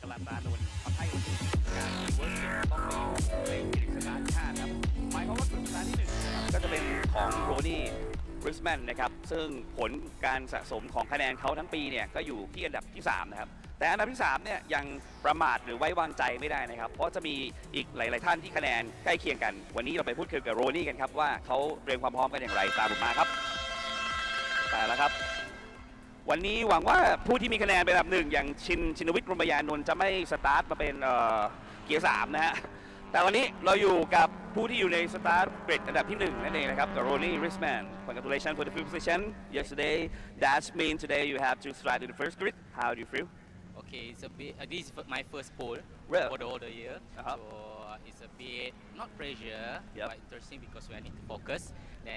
กลาตานนท์ทำให้วันนี้การรีเวิร์สต้องไปอยู่ในกฤษฎาที่5ครับหมายความว่ากฤษฎาที่1นะครับก็จะเป็นของโรนี่บริสแมนนะครับซึ่งผลการสะสมของคะแนนเขาทั้งปีเนี่ยก็อยู่ที่อันดับที่3นะครับแต่อันดับที่3เนี่ยยังประมาทหรือไว้วางใจไม่ได้นะครับเพราะจะมีอีกหลายๆท่านที่คะแนนใกล้เคียงกันวันนี้เราไปพูดคุยกับโรนี่กันครับว่าเขาเตรียมความพร้อมกันอย่างไรตามผมมาครับไปแล้วครับวันนี้หวังว่าผู้ที่มีคะแนนเป็นอันดับ1อย่างชินวิทย์รมยานนท์จะไม่สตาร์ทมาเป็นเกียร์3นะฮะแต่วันนี้เราอยู่กับผู้ที่อยู่ในสตาร์ทเกรดอันดับที่1นั่นเองนะครับกับโรนี่ริสแมน Congratulations for the fifth position yesterday that means today you have to start in the first grid how do you feel Okay, it's a bit. This is my first pole Well, for the whole year, uh-huh. so it's a bit not pressure, Yep. but interesting because we need to focus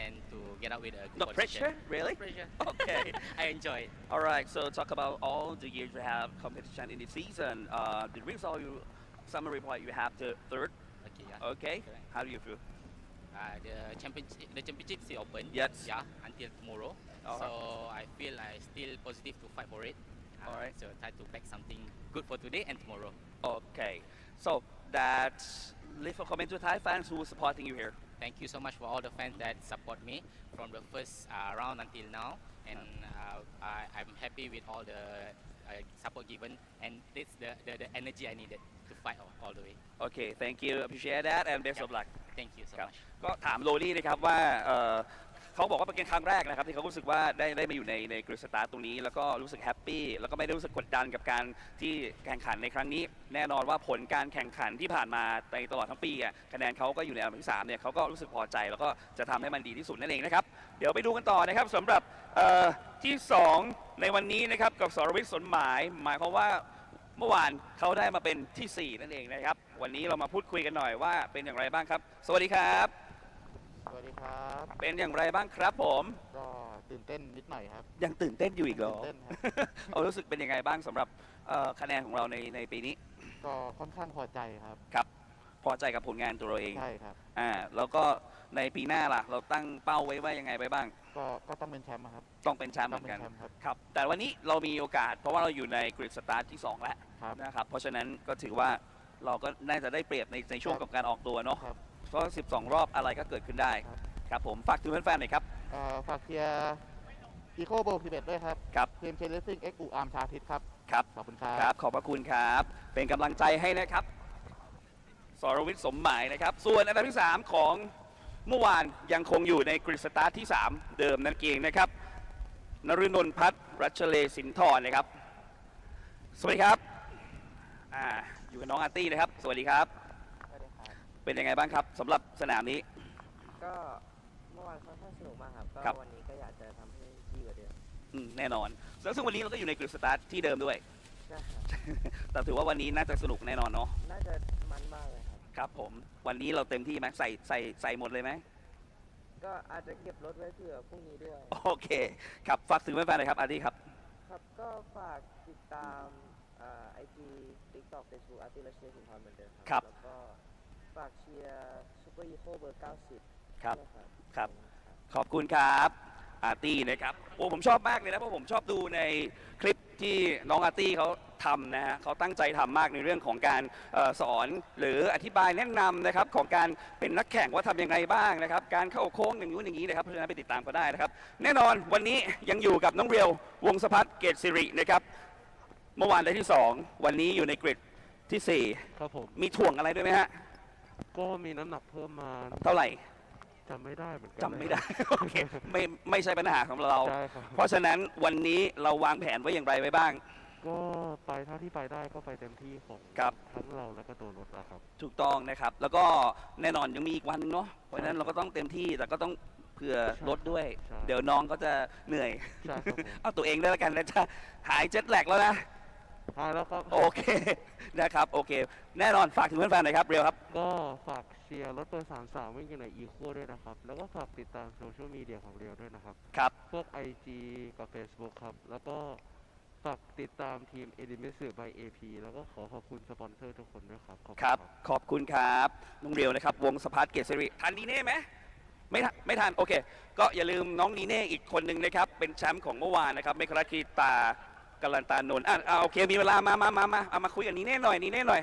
and to get out with a good no pressure position. really No pressure. okay I enjoy it. all right so talk about all the years you have competition in the season the result you summary point you have the third Okay, yeah. okay Correct. how do you feel The championship is open. Yes. Yeah, until tomorrow. Alright. So I feel I still positive to fight for it. Alright. So try to pack something good for today and tomorrow. okay so that leave a comment to Thai fans who are supporting you here Thank you so much for all the fans that support me from the first round until now, and I'm happy with all the support given, and it's the energy I needed to fight all the way. okay thank you appreciate that and best of luck Thank you so ครับ much. ก็ถามโรนี่นะครับว่าเขาบอกว่าเป็นครั้งแรกนะครับที่เขารู้สึกว่าได้มาอยู่ในกริดสตาร์ตรงนี้แล้วก็รู้สึกแฮปปี้แล้วก็ไม่ได้รู้สึกกดดันกับการที่แข่งขันในครั้งนี้แน่นอนว่าผลการแข่งขันที่ผ่านมาในตลอดทั้งปีคะแนนเขาก็อยู่ในอันดับที่3เนี่ยเขาก็รู้สึกพอใจแล้วก็จะทำให้มันดีที่สุดนั่นเองนะครับเดี๋ยวไปดูกันต่อนะครับสำหรับที่2ในวันนี้นะครับกับสรวิทย์สนหมายความว่าเมื่อวานเขาได้มาเป็นที่4นั่นเองนะครับวันนี้เรามาพูดคุยกันหน่อยว่าเป็นอย่างไรบ้างครับสวัสดีครับ สวัสดีครับ เป็นอย่างไรบ้างครับผม ก็ตื่นเต้นนิดหน่อยครับ ยังตื่นเต้นอยู่อีกเหรอ ตื่นเต้นครับ เอารู้สึกเป็นยังไงบ้างสำหรับคะแนนของเราในปีนี้ ก็ค่อนข้างพอใจครับ ครับพอใจกับผลงานตัวเราเอง ใช่ครับ แล้วก็ในปีหน้าล่ะเราตั้งเป้าไว้ว่ายังไงไปบ้าง ก็ต้องเป็นแชมป์อะครับ ต้องเป็นแชมป์เหมือนกัน ต้องเป็นแชมป์ครับ ครับแต่วันนี้เรามีโอกาส เพราะว่าเราอยู่ในกริดสตาร์ทที่2แล้ว ครับ นะครับเพราะฉะนั้นก็ถือว่าเราก็น่าจะได้เปรียบในช่วงกับการออกตัวเนาะ ครับ เพราะ12 รอบอะไรก็เกิดขึ้นได้ ครับ ครับผมฝากถึงแฟนๆหน่อยครับ ฝากเชียร์อีโคโบว์11ด้วยครับ ครับ ทีมเชลเลสซิ่งเอ็กซ์อูอาร์มชาทิตครับ ครับ ขอบคุณครับ ครับขอบพระคุณครับเป็นกำลังใจให้นะครับสรวิทย์สมหมายนะครับส่วนอันดับที่3ของเมื่อวานยังคงอยู่ในกริดสตาร์ทที่3เดิมนั่นเองนะครับนฤนนท์พัฒน์รัชเลสินทรนะครับสวัสดีครับอยู่กับน้องอาร์ตี้นะครับสวัสดีครับ สวัสดีครับ เป็นยังไงบ้างครับสำหรับสนามนี้ ก็เมื่อวานค่อนข้างสนุกมากครับ ครั ก็ บ วันนี้ก็อยากจะทำให้ดีกว่าเดิม แน่นอนแล้วซึ่งวันนี้เราก็อยู่ในกริดสตาร์ทที่เดิมด้วย ใช่ครับ แต่ถือว่าวันนี้น่าจะสนุกแน่นอนเนาะ น่าจะมันมากเลยครับ ครับผมวันนี้เราเต็มที่ไหมใส่หมดเลยไหม ก็อาจจะเก็บรถไว้เผื่อพรุ่งนี้ด้วย โอเคครับฝากถึงแฟนๆหน่อยครับอาร์ตี้ครับ ครับ ก็ฝากติดตามIG TikTok Facebook อาร์ติและเชียร์สินทรเหมือนเดิม ครับ แล้วก็ฝากเชียร์ซูเปอร์อีโคเบอร์90 ครับ ด้วยครับ ครับ ขอบคุณครับอาร์ตี้นะครับโอ้ผมชอบมากเลยนะเพราะผมชอบดูในคลิปที่น้องอาร์ตี้เขาทำนะฮะเขาตั้งใจทำมากในเรื่องของการสอนหรืออธิบายแนะนำนะครับของการเป็นนักแข่งว่าทำยังไงบ้างนะครับการเข้าโค้งอย่างนู้นอย่างนี้นะครับเพราะฉะนั้นไปติดตามก็ได้นะครับแน่นอนวันนี้ยังอยู่กับน้องเรียววงศ์สภัทรเกตสิรินะครับเมื่อวานได้ที่2วันนี้อยู่ในกริดที่ครับผม 4มีถ่วงอะไรด้วยไหมฮะ ก็มีน้ำหนักเพิ่มมา เท่าไหร่ จำไม่ได้เหมือนกั จำไม่ได้ โอเคไม่ใช่ปัญหาของเรา ใช่ครับ เพราะฉะนั้นวันนี้เราวางแผนไว้อย่างไรไว้บ้าง ก็ไปเท่าที่ไปได้ก็ไปเต็มที่ของ ครับ ทั้งเราและก็ตัวรถนะครับ ถูกต้องนะครับ แล้วก็แน่นอนยังมีอีกวันนึงเนาะเพราะฉะนั้นเราก็ต้องเต็มที่แต่ก็ต้องเผื่อรถด้วย ใช่ เดี๋ยวน้องก็จะเหนื่อย ใช่ครับผม เอาตัวเองด้วยแล้วกันนะจ๊ะหายเจ็ตแลกแล้วนะ แล้วครับ โอเค นะครับโอเค แน่นอนฝากถึงแฟนๆหน่อยครับเรียวครับ ก็ฝากเชียร์รถเบอร์33วิ่งอยู่ในอีโคด้วยนะครับ แล้วก็ฝากติดตามโซเชียลมีเดียของเรียวด้วยนะครับ ครับ พวก IG กับ Facebook ครับ แล้วก็ฝากติดตามทีม e d i m e s by AP แล้วก็ขอบคุณสปอนเซอร์ทุกคนด้วยครับ ขอบคุณ ครับ ขอบคุณครับน้องเรียวนะครับ วงสภัทรเกษริทันนีเน่ไหมไม่ทัน โอเค ก็อย่าลืมน้องนีเน่อีกคนหนึ่งนะครับ เป็นแชมป์ของเมื่อวานนะครับเมคราคีตา กัลลันตานนท์โอเคมีเวลามาคุยกันนี้แน่หน่อย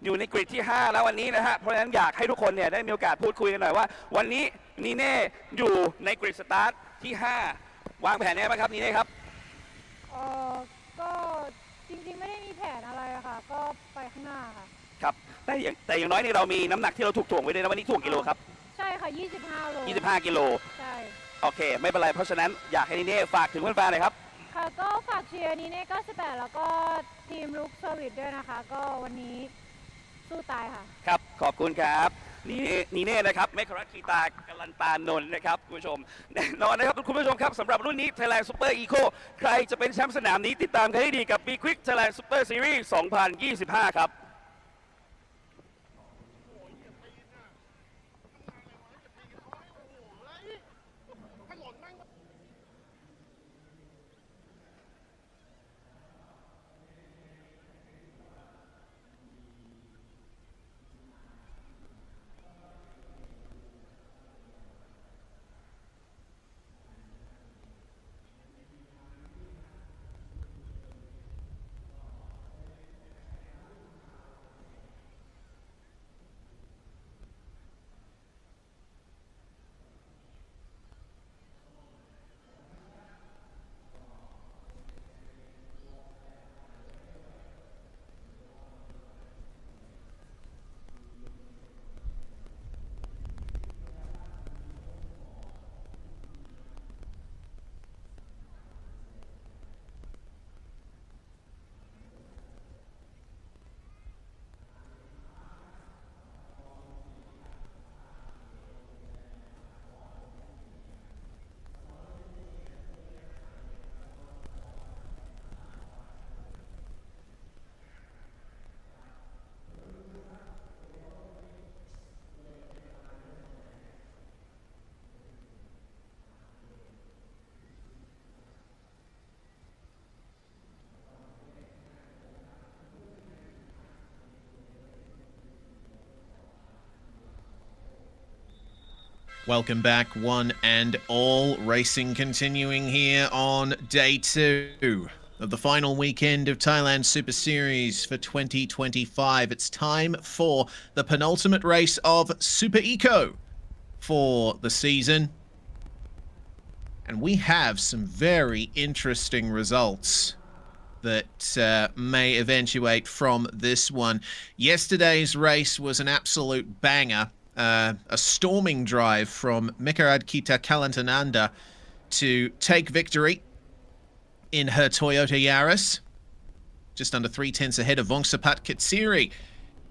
อยู่ในกริดที่ 5 แล้ววันนี้นะฮะเพราะฉะนั้นอยากให้ทุกคนเนี่ยได้มีโอกาสพูดคุยกันหน่อยว่าวันนี้นีเน่อยู่ในกริดสตาร์ทที่ 5 วางแผนยังไงบ้างครับนีเน่ครับก็จริงๆไม่ได้มีแผนอะไรอะค่ะ ก็ไปข้างหน้าค่ะครับแต่อย่างน้อยนี่เรามีน้ำหนักที่เราถูกถ่วงไว้ด้วยนะวันนี้ถ่วงกิโลครับ ใช่ค่ะ25 โล 25 กิโลใช่โอเคไม่เป็นไรเพราะฉะนั้นอยากให้นีเน่ฝากถึงเพื่อนๆเลยครับค่ะก็ฝากเชียร์นีเน่98แล้วก็ทีมลุกเซอร์วิสด้วยนะคะก็วันนี้สู้ตายค่ะครับขอบคุณครับนีเน่นะครับเมฆรัตคีตากัลลันตานนท์นะครับคุณผู้ชมแน่นอนนะครับคุณผู้ชมครับสำหรับรุ่นนี้ Thailand Super Eco ใครจะเป็นแชมป์สนามนี้ติดตามกันให้ดีกับ B-Quik Thailand Super Series 2025 ครับ Welcome back, one and all. Racing continuing here on day 2 of the final weekend of Thailand Super Series for 2025. It's time for the penultimate race of Super Eco for the season. And we have some very interesting results that may eventuate from this one. Yesterday's race was an absolute banger. A storming drive from Mikaradkita Kalantananda to take victory in her Toyota Yaris. Just under 3/10 ahead of Vongsapat Kitsiri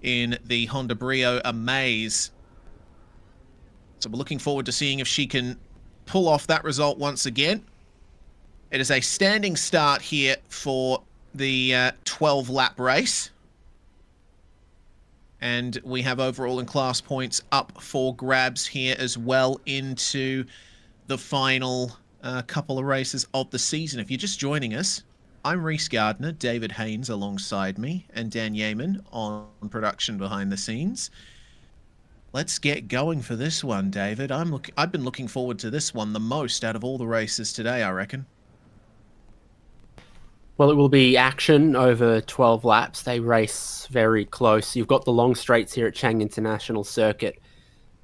in the Honda Brio Amaze. So we're looking forward to seeing if she can pull off that result once again. It is a standing start here for the 12-lap race. And we have overall and class points up for grabs here as well into the final couple of races of the season. If you're just joining us, I'm Reese Gardner, David Haynes alongside me, and Dan Yeaman on production behind the scenes. Let's get going for this one, David. I've been looking forward to this one the most out of all the races today, I reckon. Well, it will be action over 12 laps. They race very close. You've got the long straights here at Chang International Circuit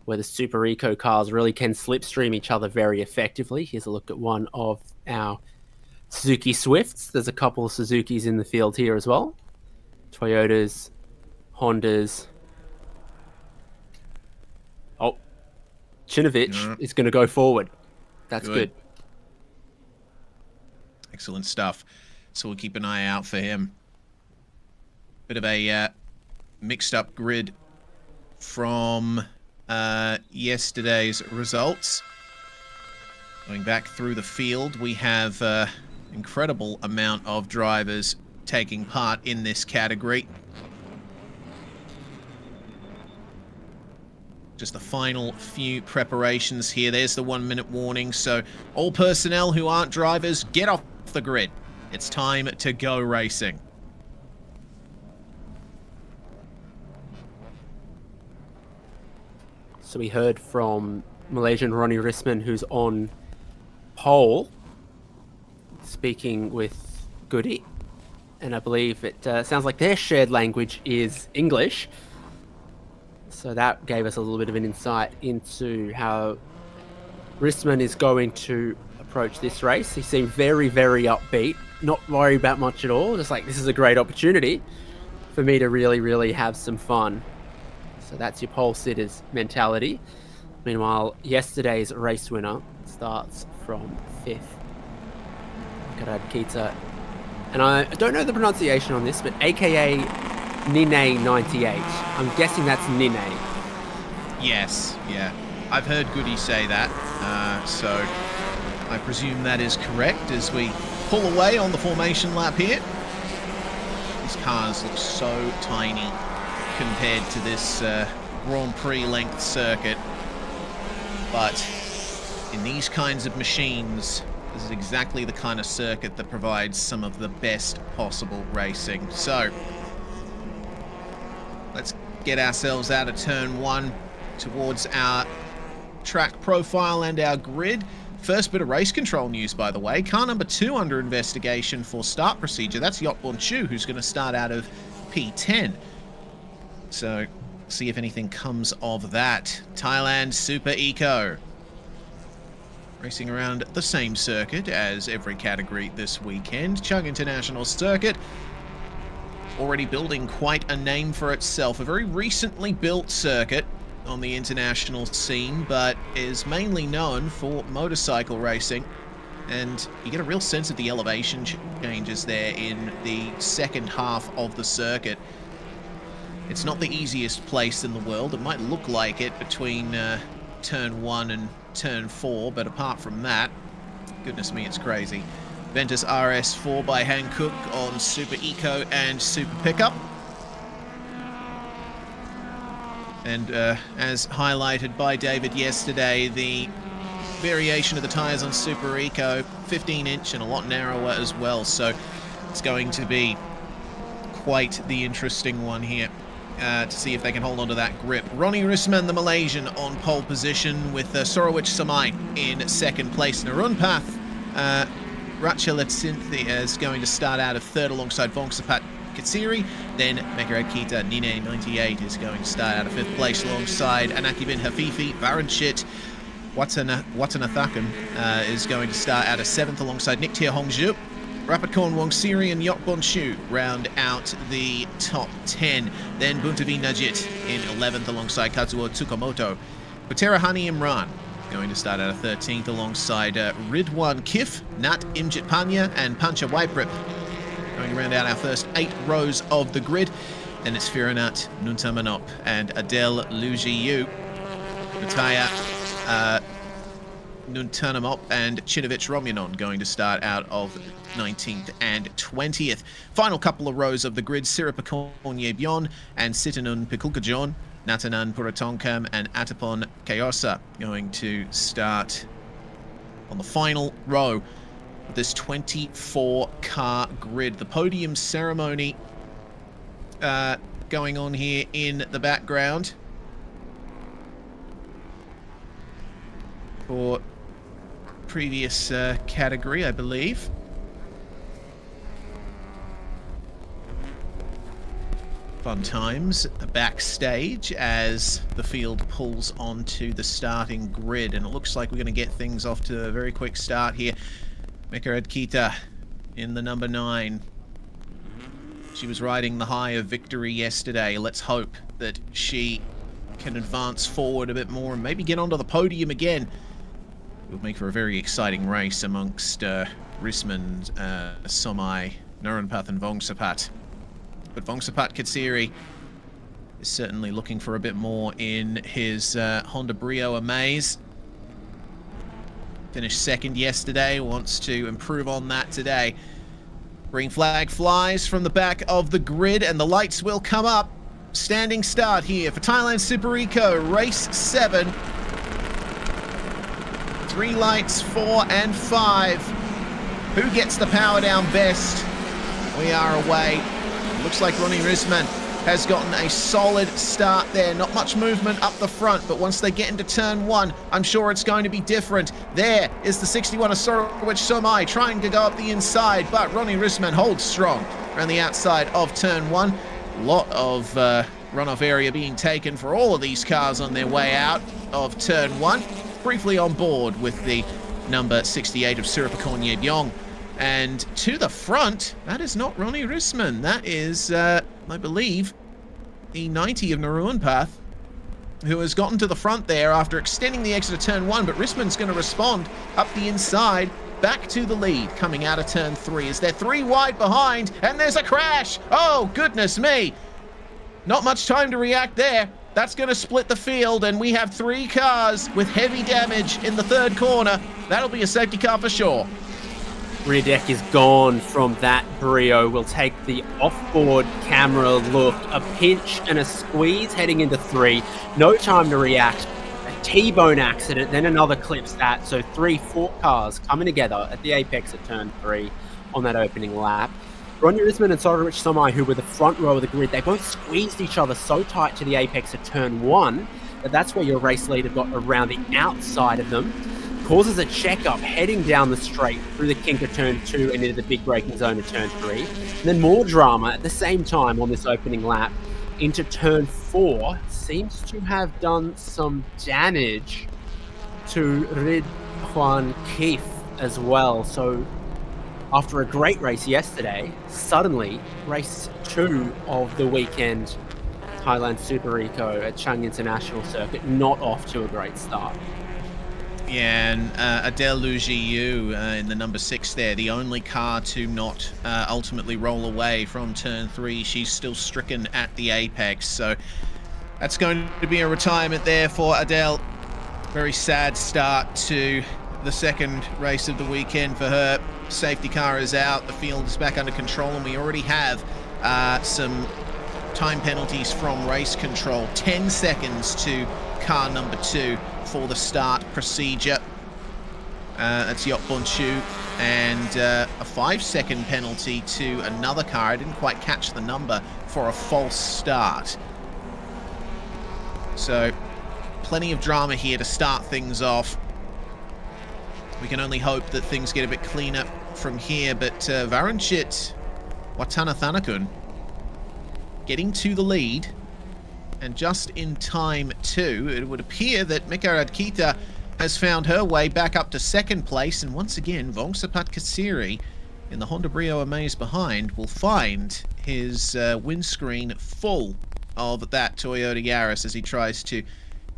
where the Super Eco cars really can slipstream each other very effectively. Here's a look at one of our Suzuki Swifts. There's a couple of Suzukis in the field here as well. Toyotas, Hondas. Oh, Chinovich is going to go forward. That's good. Excellent stuff. So we'll keep an eye out for him. Bit of a mixed up grid from yesterday's results. Going back through the field, we have incredible amount of drivers taking part in this category. Just the final few preparations here. There's the 1-minute warning. So all personnel who aren't drivers, get off the grid. It's time to go racing. So we heard from Malaysian Ronnie Risman, who's on pole, speaking with Goody. and I believe it sounds like their shared language is English. So that gave us a little bit of an insight into how Rissman is going to approach this race. He seemed very, very upbeat, not worried about much at all. Just like, this is a great opportunity for me to really, really have some fun. So that's your pole sitters mentality. Meanwhile, yesterday's race winner starts from 5th. Karad Kita. And I don't know the pronunciation on this, but AKA Nine98. I'm guessing that's Nine. Yes, yeah. I've heard Goody say that, so I presume that is correct as we pull away on the formation lap here. These cars look so tiny compared to this Grand Prix length circuit, but in these kinds of machines, this is exactly the kind of circuit that provides some of the best possible racing. So let's get ourselves out of turn 1 towards our track profile and our grid. First bit of race control news, by the way. Car number 2 under investigation for start procedure. That's Yotbon Chu, who's going to start out of P10. So, see if anything comes of that. Thailand Super Eco. Racing around the same circuit as every category this weekend. Chung International Circuit. Already building quite a name for itself. A very recently built circuit on the international scene, but is mainly known for motorcycle racing. And you get a real sense of the elevation changes there in the second half of the circuit. It's not the easiest place in the world. It might look like it between turn 1 and turn 4, but apart from that, goodness me, it's crazy. Ventus RS4 by Hankook on Super Eco and Super Pickup. And as highlighted by David yesterday, the variation of the tyres on Super Eco, 15-inch and a lot narrower as well. So it's going to be quite the interesting one here to see if they can hold on to that grip. Ronnie Rissman, the Malaysian, on pole position with Sorowich Samai in second place. Narunpath Ratchalet Cynthia is going to start out of third alongside Vongsapat Katsiri. Then Mekarad Kita Nine98 is going to start out of 5th place alongside Anaki bin Hafifi. Varanchit Watanathakam is going to start out of 7th alongside Nick Tia Hongzhu. Rapidcorn Wong Siri and Yokbon Chu round out the top 10. Then Buntavi Najit in 11th alongside Kazuo Tsukamoto. Patera Hani Imran going to start out of 13th alongside Ridwan Kif, Nat Imjit Panya and Pancha Waiprip. Going to round out our first 8 rows of the grid. Then it's Firanat Nuntamanop and Adele Lujiyu. Mataya Nuntanamop and Chinovich Romyanon going to start out of 19th and 20th. Final couple of rows of the grid, Siripakon Yebyon and Sitanun Pikulkajon, Natanan Puratonkam and Atapon Kayosa going to start on the final row of this 24-car grid. The podium ceremony going on here in the background for previous category, I believe. Fun times backstage as the field pulls onto the starting grid, and it looks like we're going to get things off to a very quick start here. Mekarad Kita in the number 9. She was riding the high of victory yesterday. Let's hope that she can advance forward a bit more and maybe get onto the podium again. It would make for a very exciting race amongst Rissman, Somai, Nurunpath and Vongsapat. But Vongsapat Katsiri is certainly looking for a bit more in his Honda Brio Amaze. Finished second yesterday, wants to improve on that today. Green flag flies from the back of the grid and the lights will come up. Standing start here for Thailand Super Eco, race 7. 3 lights, 4 and 5. Who gets the power down best? We are away. Looks like Ronnie Rissman has gotten a solid start there. Not much movement up the front, but once they get into turn 1, I'm sure it's going to be different. There is the 61 of Sorowich Somai trying to go up the inside, but Ronnie Rissman holds strong. around the outside of turn 1. A lot of runoff area being taken for all of these cars on their way out of turn 1. Briefly on board with the number 68 of Suripakorn Yebyong. And to the front, that is not Ronnie Risman. That is, I believe, the 90 of Naruan Path, who has gotten to the front there after extending the exit of turn 1, but Risman's going to respond up the inside, back to the lead, coming out of turn 3 as they're 3 wide behind, and there's a crash! Oh, goodness me! Not much time to react there. That's going to split the field, and we have 3 cars with heavy damage in the third corner. That'll be a safety car for sure. Rear deck is gone from that Brio. We'll take the off-board camera look. A pinch and a squeeze heading into 3. No time to react. A T-bone accident, then another clips that. So 4 cars coming together at the apex at turn 3 on that opening lap. Ronnie Risman and Soderich Somai, who were the front row of the grid, they both squeezed each other so tight to the apex at turn 1 that that's where your race leader got around the outside of them. Causes a checkup heading down the straight through the kink of turn 2 and into the big braking zone of turn 3. And then more drama at the same time on this opening lap into turn 4. Seems to have done some damage to Ridwan Keith as well. So after a great race yesterday, suddenly race 2 of the weekend, Thailand Super Eco at Chang International Circuit, not off to a great start. Yeah, and Adele Lujiu in the number 6 there, the only car to not ultimately roll away from turn 3. She's still stricken at the apex, so that's going to be a retirement there for Adele. Very sad start to the second race of the weekend for her. Safety car is out, the field is back under control, and we already have some time penalties from race control. 10 seconds to car number 2 for the start procedure. That's Yop Bonchu, and a 5-second penalty to another car. I didn't quite catch the number for a false start. So plenty of drama here to start things off. We can only hope that things get a bit cleaner from here, but Varunchit Watanathanakun getting to the lead, and just in time too. It would appear that Mika Radkita has found her way back up to second place, and once again Vongsapat Kasiri in the Honda Brio Amaze behind will find his windscreen full of that Toyota Yaris as he tries to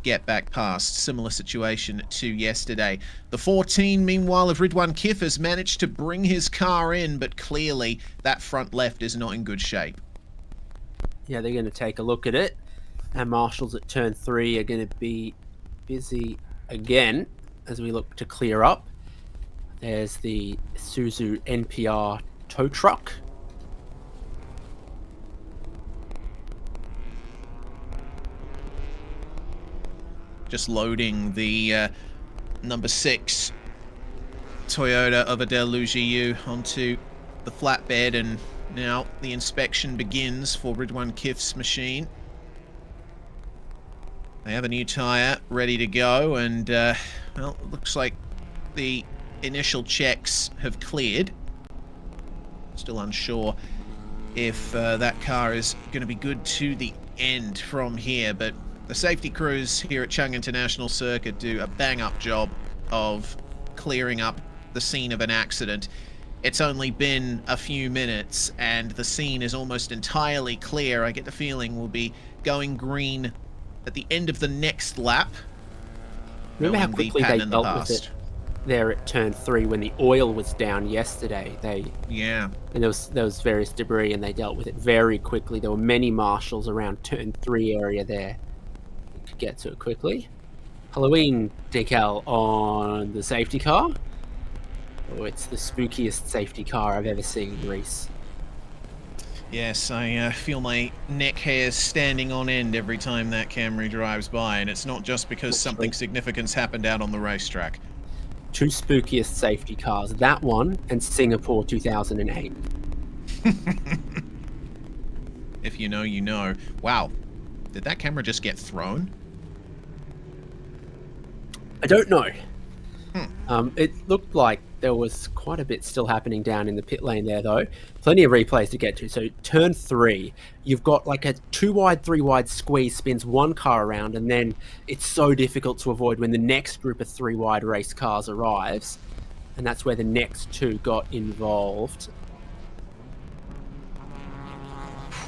get back past. Similar situation to yesterday. The 14, meanwhile, of Ridwan Kif has managed to bring his car in, but clearly that front left is not in good shape. Yeah, they're going to take a look at it. And marshals at turn 3 are going to be busy again as we look to clear up. There's the Isuzu NPR tow truck. Just loading the number 6 Toyota of Adele Lujiu onto the flatbed, and now the inspection begins for Ridwan Kif's machine. They have a new tyre ready to go, and well, it looks like the initial checks have cleared. Still unsure if that car is going to be good to the end from here, but the safety crews here at Chang International Circuit do a bang-up job of clearing up the scene of an accident. It's only been a few minutes, and the scene is almost entirely clear. I get the feeling we'll be going green at the end of the next lap. Remember how quickly they dealt with it there at turn 3 when the oil was down yesterday? Yeah. And there was various debris, and they dealt with it very quickly. There were many marshals around turn 3 area there. You could get to it quickly. Halloween decal on the safety car. Oh, it's the spookiest safety car I've ever seen, Reese. Yes, I feel my neck hairs standing on end every time that Camry drives by, and it's not just because something significant's happened out on the racetrack. 2 spookiest safety cars, that one and Singapore 2008. If you know, you know. Wow, did that camera just get thrown? I don't know. It looked like there was quite a bit still happening down in the pit lane there, though. Plenty of replays to get to. So turn 3, you've got like a 2 wide, 3 wide squeeze, spins one car around, and then it's so difficult to avoid when the next group of 3 wide race cars arrives. And that's where the next 2 got involved.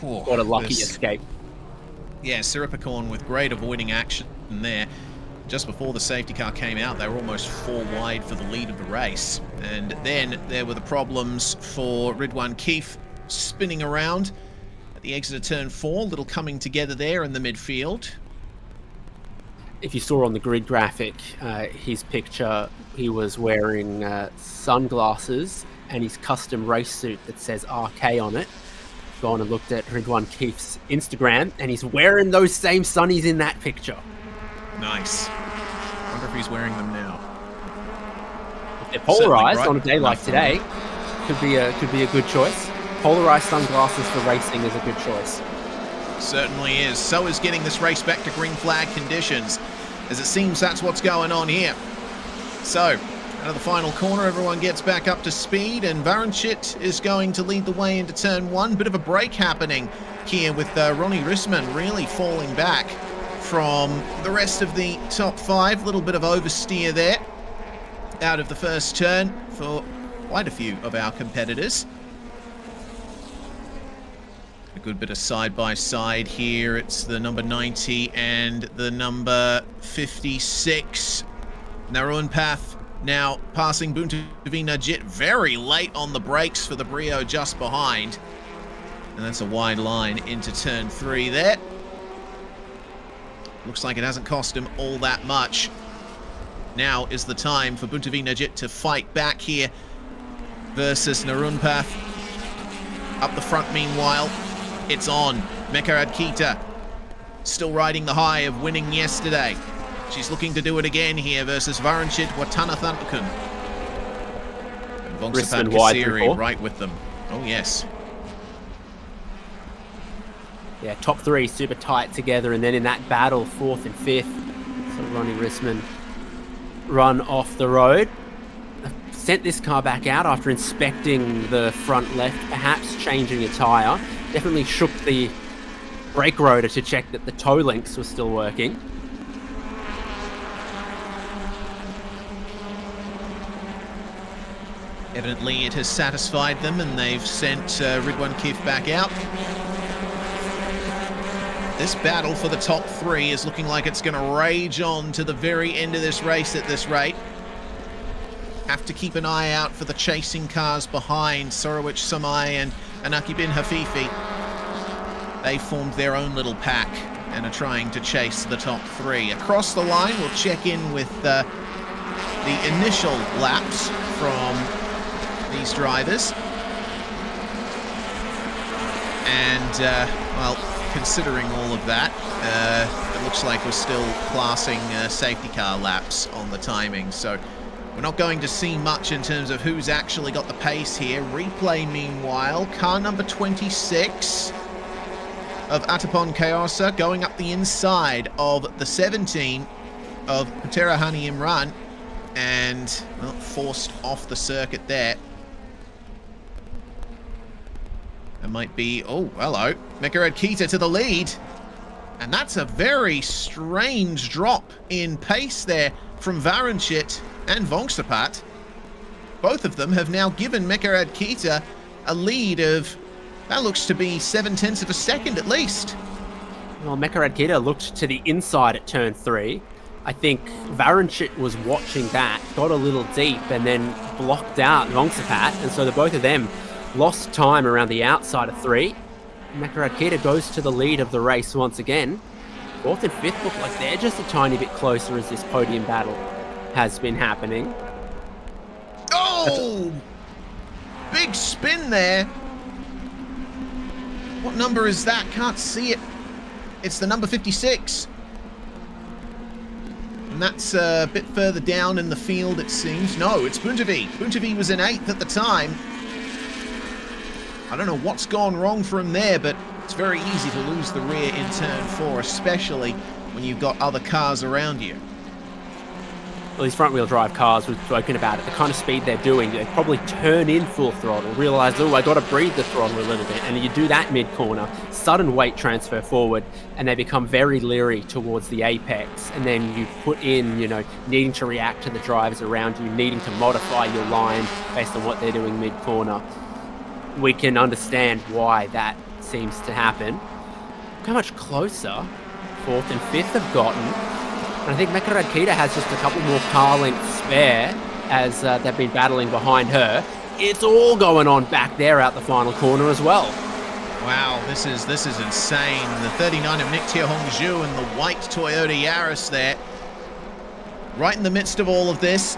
What a lucky escape. Yeah, Siripicorn with great avoiding action there. Just before the safety car came out, they were almost 4 wide for the lead of the race. And then there were the problems for Ridwan Keefe spinning around at the exit of turn 4, little coming together there in the midfield. If you saw on the grid graphic, his picture, he was wearing sunglasses and his custom race suit that says RK on it. Gone and looked at Ridwan Keefe's Instagram, and he's wearing those same sunnies in that picture. Nice. I wonder if he's wearing them now. If they're polarized on a day like today, could be a good choice. Polarized sunglasses for racing is a good choice. Certainly is. So is getting this race back to green flag conditions, as it seems that's what's going on here. So, out of the final corner, everyone gets back up to speed, and Varanchit is going to lead the way into turn 1. Bit of a break happening here with Ronnie Risman really falling back from the rest of the top 5. Little bit of oversteer there out of the first turn for quite a few of our competitors. A good bit of side-by-side here. It's the number 90 and the number 56. Narun Path now passing Buntavi Najit very late on the brakes for the Brio just behind. And that's a wide line into turn 3 there. Looks like it hasn't cost him all that much. Now is the time for Buntavi Najit to fight back here versus Narunpath. Up the front, meanwhile, it's on. Mekarad Kita still riding the high of winning yesterday. She's looking to do it again here versus Varanchit Watanathanukun. And Vongsapat Kasiri right with them. Oh, yes. Yeah, top 3 super tight together, and then in that battle, 4th and 5th. So Ronnie Risman run off the road. Sent this car back out after inspecting the front left, perhaps changing a tyre. Definitely shook the brake rotor to check that the toe links were still working. Evidently it has satisfied them, and they've sent Ridwan Keefe back out. This battle for the top 3 is looking like it's going to rage on to the very end of this race at this rate. Have to keep an eye out for the chasing cars behind, Sorowich Samai and Anaki bin Hafifi. They formed their own little pack and are trying to chase the top 3. Across the line, we'll check in with the initial laps from these drivers. And, well, considering all of that, it looks like we're still classing safety car laps on the timing, so we're not going to see much in terms of who's actually got the pace here. Replay, meanwhile, car number 26 of Atapon Kayosa going up the inside of the 17 of Patera Hani Imran, and, well, forced off the circuit there. It might be... Oh, hello. Mekarad Kita to the lead. And that's a very strange drop in pace there from Varanchit and Vongsapat. Both of them have now given Mekarad Kita a lead of... That looks to be 7/10 of a second at least. Well, Mekarad Kita looked to the inside at turn 3. I think Varanchit was watching that, got a little deep, and then blocked out Vongsapat. And so the both of them lost time around the outside of 3. Mekarad Kita goes to the lead of the race once again. 4th and 5th look like they're just a tiny bit closer as this podium battle has been happening. Oh! Big spin there. What number is that? Can't see it. It's the number 56. And that's a bit further down in the field, it seems. No, it's Buntavi. Buntavi was in 8th at the time. I don't know what's gone wrong for him there, but it's very easy to lose the rear in turn 4, especially when you've got other cars around you. well, these front-wheel drive cars, we've spoken about it, the kind of speed they're doing, they probably turn in full throttle, realize, oh, I got to breathe the throttle a little bit, and you do that mid-corner, sudden weight transfer forward, and they become very leery towards the apex, and then you put in, needing to react to the drivers around you, needing to modify your line based on what they're doing mid-corner. We can understand why that seems to happen. Look how much closer 4th and 5th have gotten. And I think Meka Radkita has just a couple more car lengths spare as they've been battling behind her. It's all going on back there out the final corner as well. Wow, this is insane. The 39 of Nick Hongzhu and the white Toyota Yaris there. Right in the midst of all of this.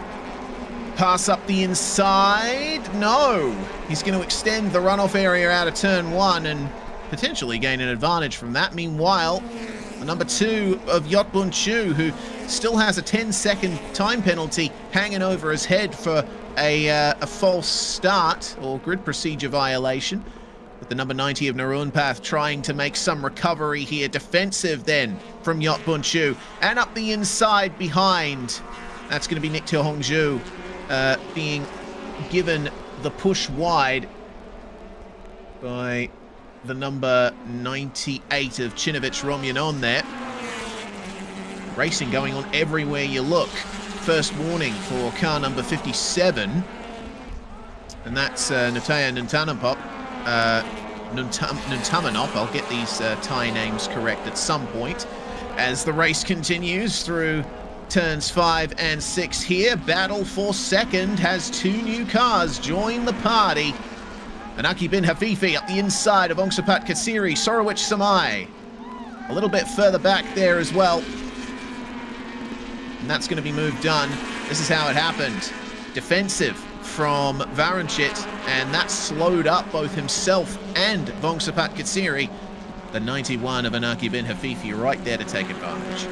Pass up the inside. No. He's going to extend the runoff area out of turn 1 and potentially gain an advantage from that. Meanwhile, the number 2 of Yotbun Chu, who still has a 10-second time penalty hanging over his head for a false start or grid procedure violation. With the number 90 of Narunpath trying to make some recovery here. Defensive then from Yotbun Chu. And up the inside behind. That's going to be Nick Hongzhu being given the push wide by the number 98 of Chinovich Romyanon there. Racing going on everywhere you look. First warning for car number 57. And that's Nutaya Nuntamanop. I'll get these Thai names correct at some point. As the race continues through turns 5 and 6 here. Battle for second has 2 new cars join the party. Anaki bin Hafifi up the inside of Ongsapat Katsiri, Sorowich Samai. A little bit further back there as well. And that's going to be moved done. This is how it happened. Defensive from Varanchit, and that slowed up both himself and Vongsapat Katsiri. The 91 of Anaki bin Hafifi right there to take advantage.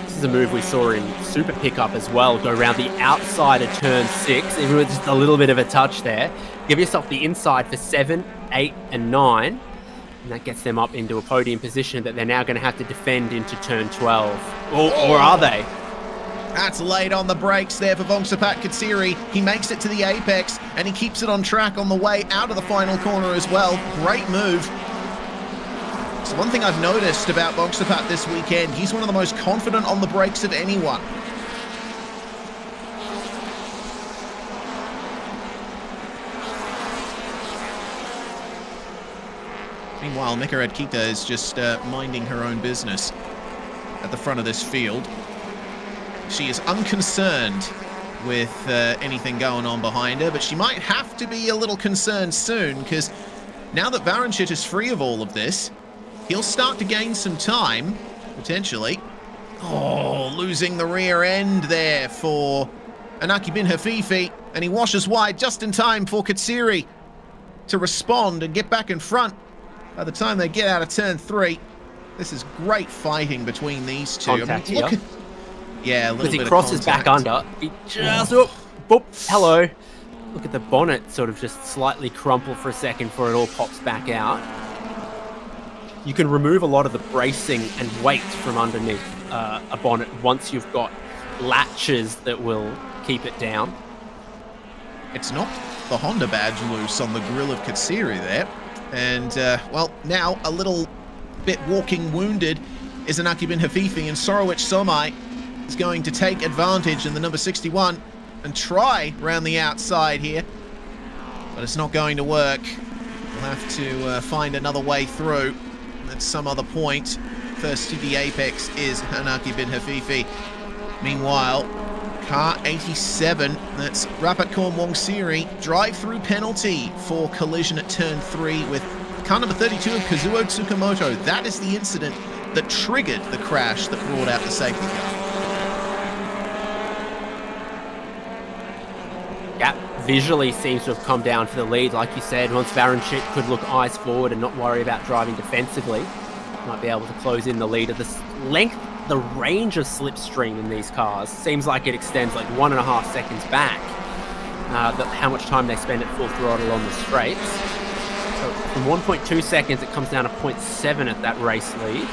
This is a move we saw in Super Pickup as well. Go around the outside of turn 6, even with just a little bit of a touch there. Give yourself the inside for 7, 8, and 9. And that gets them up into a podium position that they're now going to have to defend into turn 12. Or are they? That's late on the brakes there for Vongsapat Katsiri. He makes it to the apex, and he keeps it on track on the way out of the final corner as well. Great move. So one thing I've noticed about Vongsapat this weekend, he's one of the most confident on the brakes of anyone. Meanwhile, Meka Radkita is just minding her own business at the front of this field. She is unconcerned with anything going on behind her, but she might have to be a little concerned soon, because now that Varanchit is free of all of this, he'll start to gain some time, potentially. Oh, losing the rear end there for Anaki bin Hafifi, and he washes wide just in time for Katsiri to respond and get back in front. By the time they get out of turn 3, this is great fighting between these two. Contact look here. Yeah, a little bit he of crosses contact. back under. He just... Oh, boop, hello. Look at the bonnet sort of just slightly crumple for a second before it all pops back out. You can remove a lot of the bracing and weight from underneath a bonnet once you've got latches that will keep it down. It's knocked the Honda badge loose on the grill of Katsiri there. And, well, now a little bit walking wounded is Anaki bin Hafifi, and Sorowich Somai is going to take advantage in the number 61 and try round the outside here. But it's not going to work. We'll have to find another way through at some other point. First to the apex is Anaki bin Hafifi. Meanwhile, car 87, that's Rapat Korn Wongsiri, drive-through penalty for collision at turn 3 with car number 32 of Kazuo Tsukamoto. That is the incident that triggered the crash that brought out the safety car. Gap visually seems to have come down for the lead, like you said. Once Varanchit could look eyes forward and not worry about driving defensively, might be able to close in the lead of this length. The range of slipstream in these cars seems like it extends like 1.5 seconds back. How much time they spend at full throttle on the straights. So from 1.2 seconds, it comes down to 0.7 at that race lead.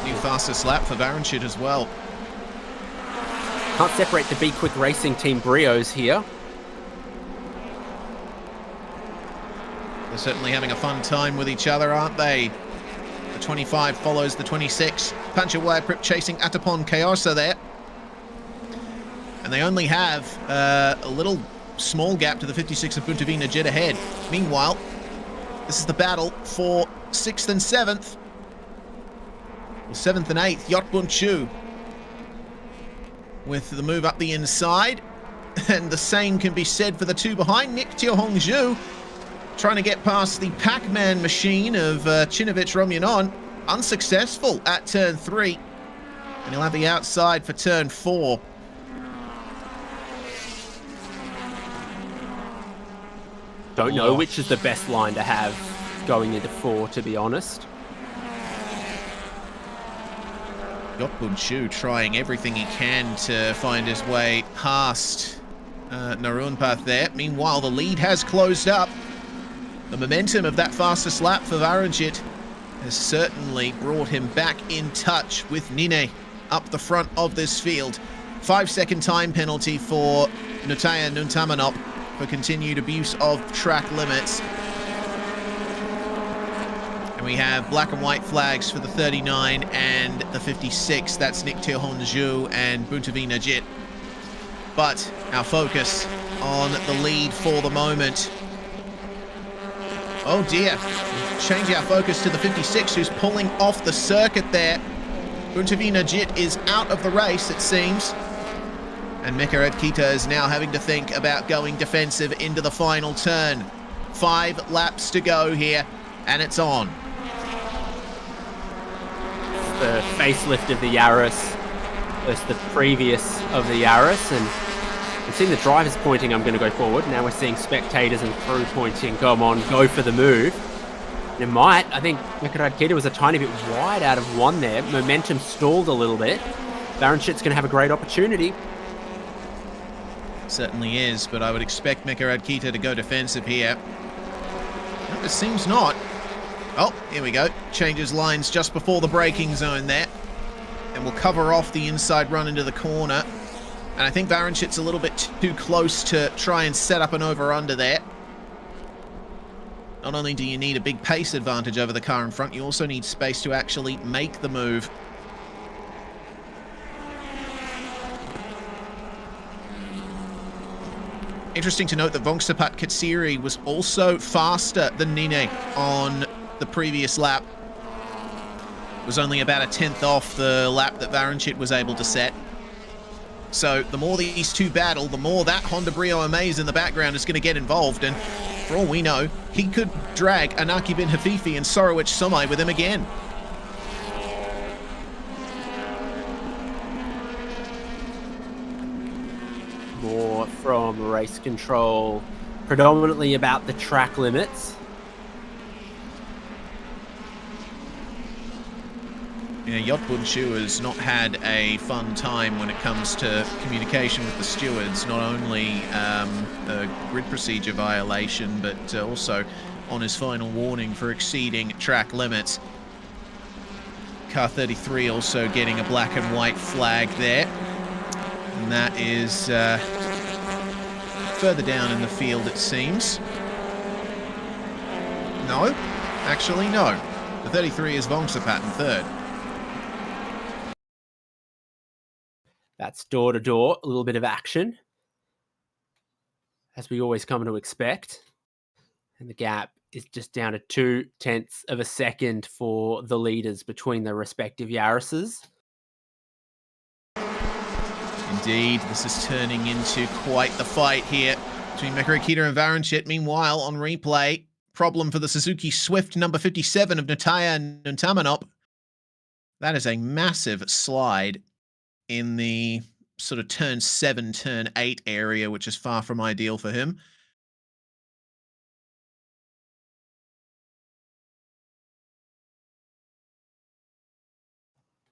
New fastest lap for Varanchit as well. Can't separate the B-Quik Racing Team Brios here. They're certainly having a fun time with each other, aren't they? The 25 follows the 26. Pancha Wayaprip chasing Atapon Kayosa there. And they only have a little small gap to the 56 of Buntavina Jet ahead. Meanwhile, this is the battle for 6th and 7th. Well, 7th and 8th, Yotbun Chu with the move up the inside. And the same can be said for the two behind. Nick Teo-Hong-Ju trying to get past the Pac-Man machine of Chinovich Romyanon. Unsuccessful at turn 3. And he'll have the outside for turn 4. Don't know which is the best line to have going into 4, to be honest. Yotbun Chu trying everything he can to find his way past Narunpath there. Meanwhile, the lead has closed up. The momentum of that fastest lap for Varanjit has certainly brought him back in touch with Nine up the front of this field. 5-second time penalty for Nutaya Nuntamanop for continued abuse of track limits. And we have black and white flags for the 39 and the 56. That's Nick Teo-Hong-Ju and Buntavina Jit. But our focus on the lead for the moment. Oh dear, change our focus to the 56 who's pulling off the circuit there. Buntavina Jit is out of the race, it seems. And Mekared Kita is now having to think about going defensive into the final turn. 5 laps to go here, and it's on. The facelift of the Yaris versus the previous of the Yaris, and we've seen the drivers pointing, I'm going to go forward. Now we're seeing spectators and crew pointing, come on, go for the move. And it might. I think Mekared Kita was a tiny bit wide out of 1 there. Momentum stalled a little bit. Varanjit's going to have a great opportunity. Certainly is, but I would expect Mekared Kita to go defensive here. No, it seems not. Oh, here we go. Changes lines just before the braking zone there. And will cover off the inside run into the corner. And I think Varanjit's a little bit too close to try and set up an over-under there. Not only do you need a big pace advantage over the car in front, you also need space to actually make the move. Interesting to note that Vongsapat Katsiri was also faster than Nine on the previous lap. It was only about a 10th off the lap that Varanjit was able to set. So the more these two battle, the more that Honda Brio Amaze in the background is going to get involved. And for all we know, he could drag Anaki bin Hafifi and Sorowich Somai with him again. More from race control, predominantly about the track limits. Yeah, Yotbun Chu has not had a fun time when it comes to communication with the stewards, not only a grid procedure violation, but also on his final warning for exceeding track limits. Car 33 also getting a black and white flag there. And that is further down in the field, it seems. No, actually no. The 33 is Vongsapat in 3rd. That's door to door, a little bit of action, as we always come to expect. And the gap is just down to 0.2 of a second for the leaders between the respective Yarises. Indeed, this is turning into quite the fight here between Mekared Kita and Varanjit. Meanwhile, on replay, problem for the Suzuki Swift number 57 of Nutaya Nuntamanop. That is a massive slide in the sort of turn 7, turn 8 area, which is far from ideal for him.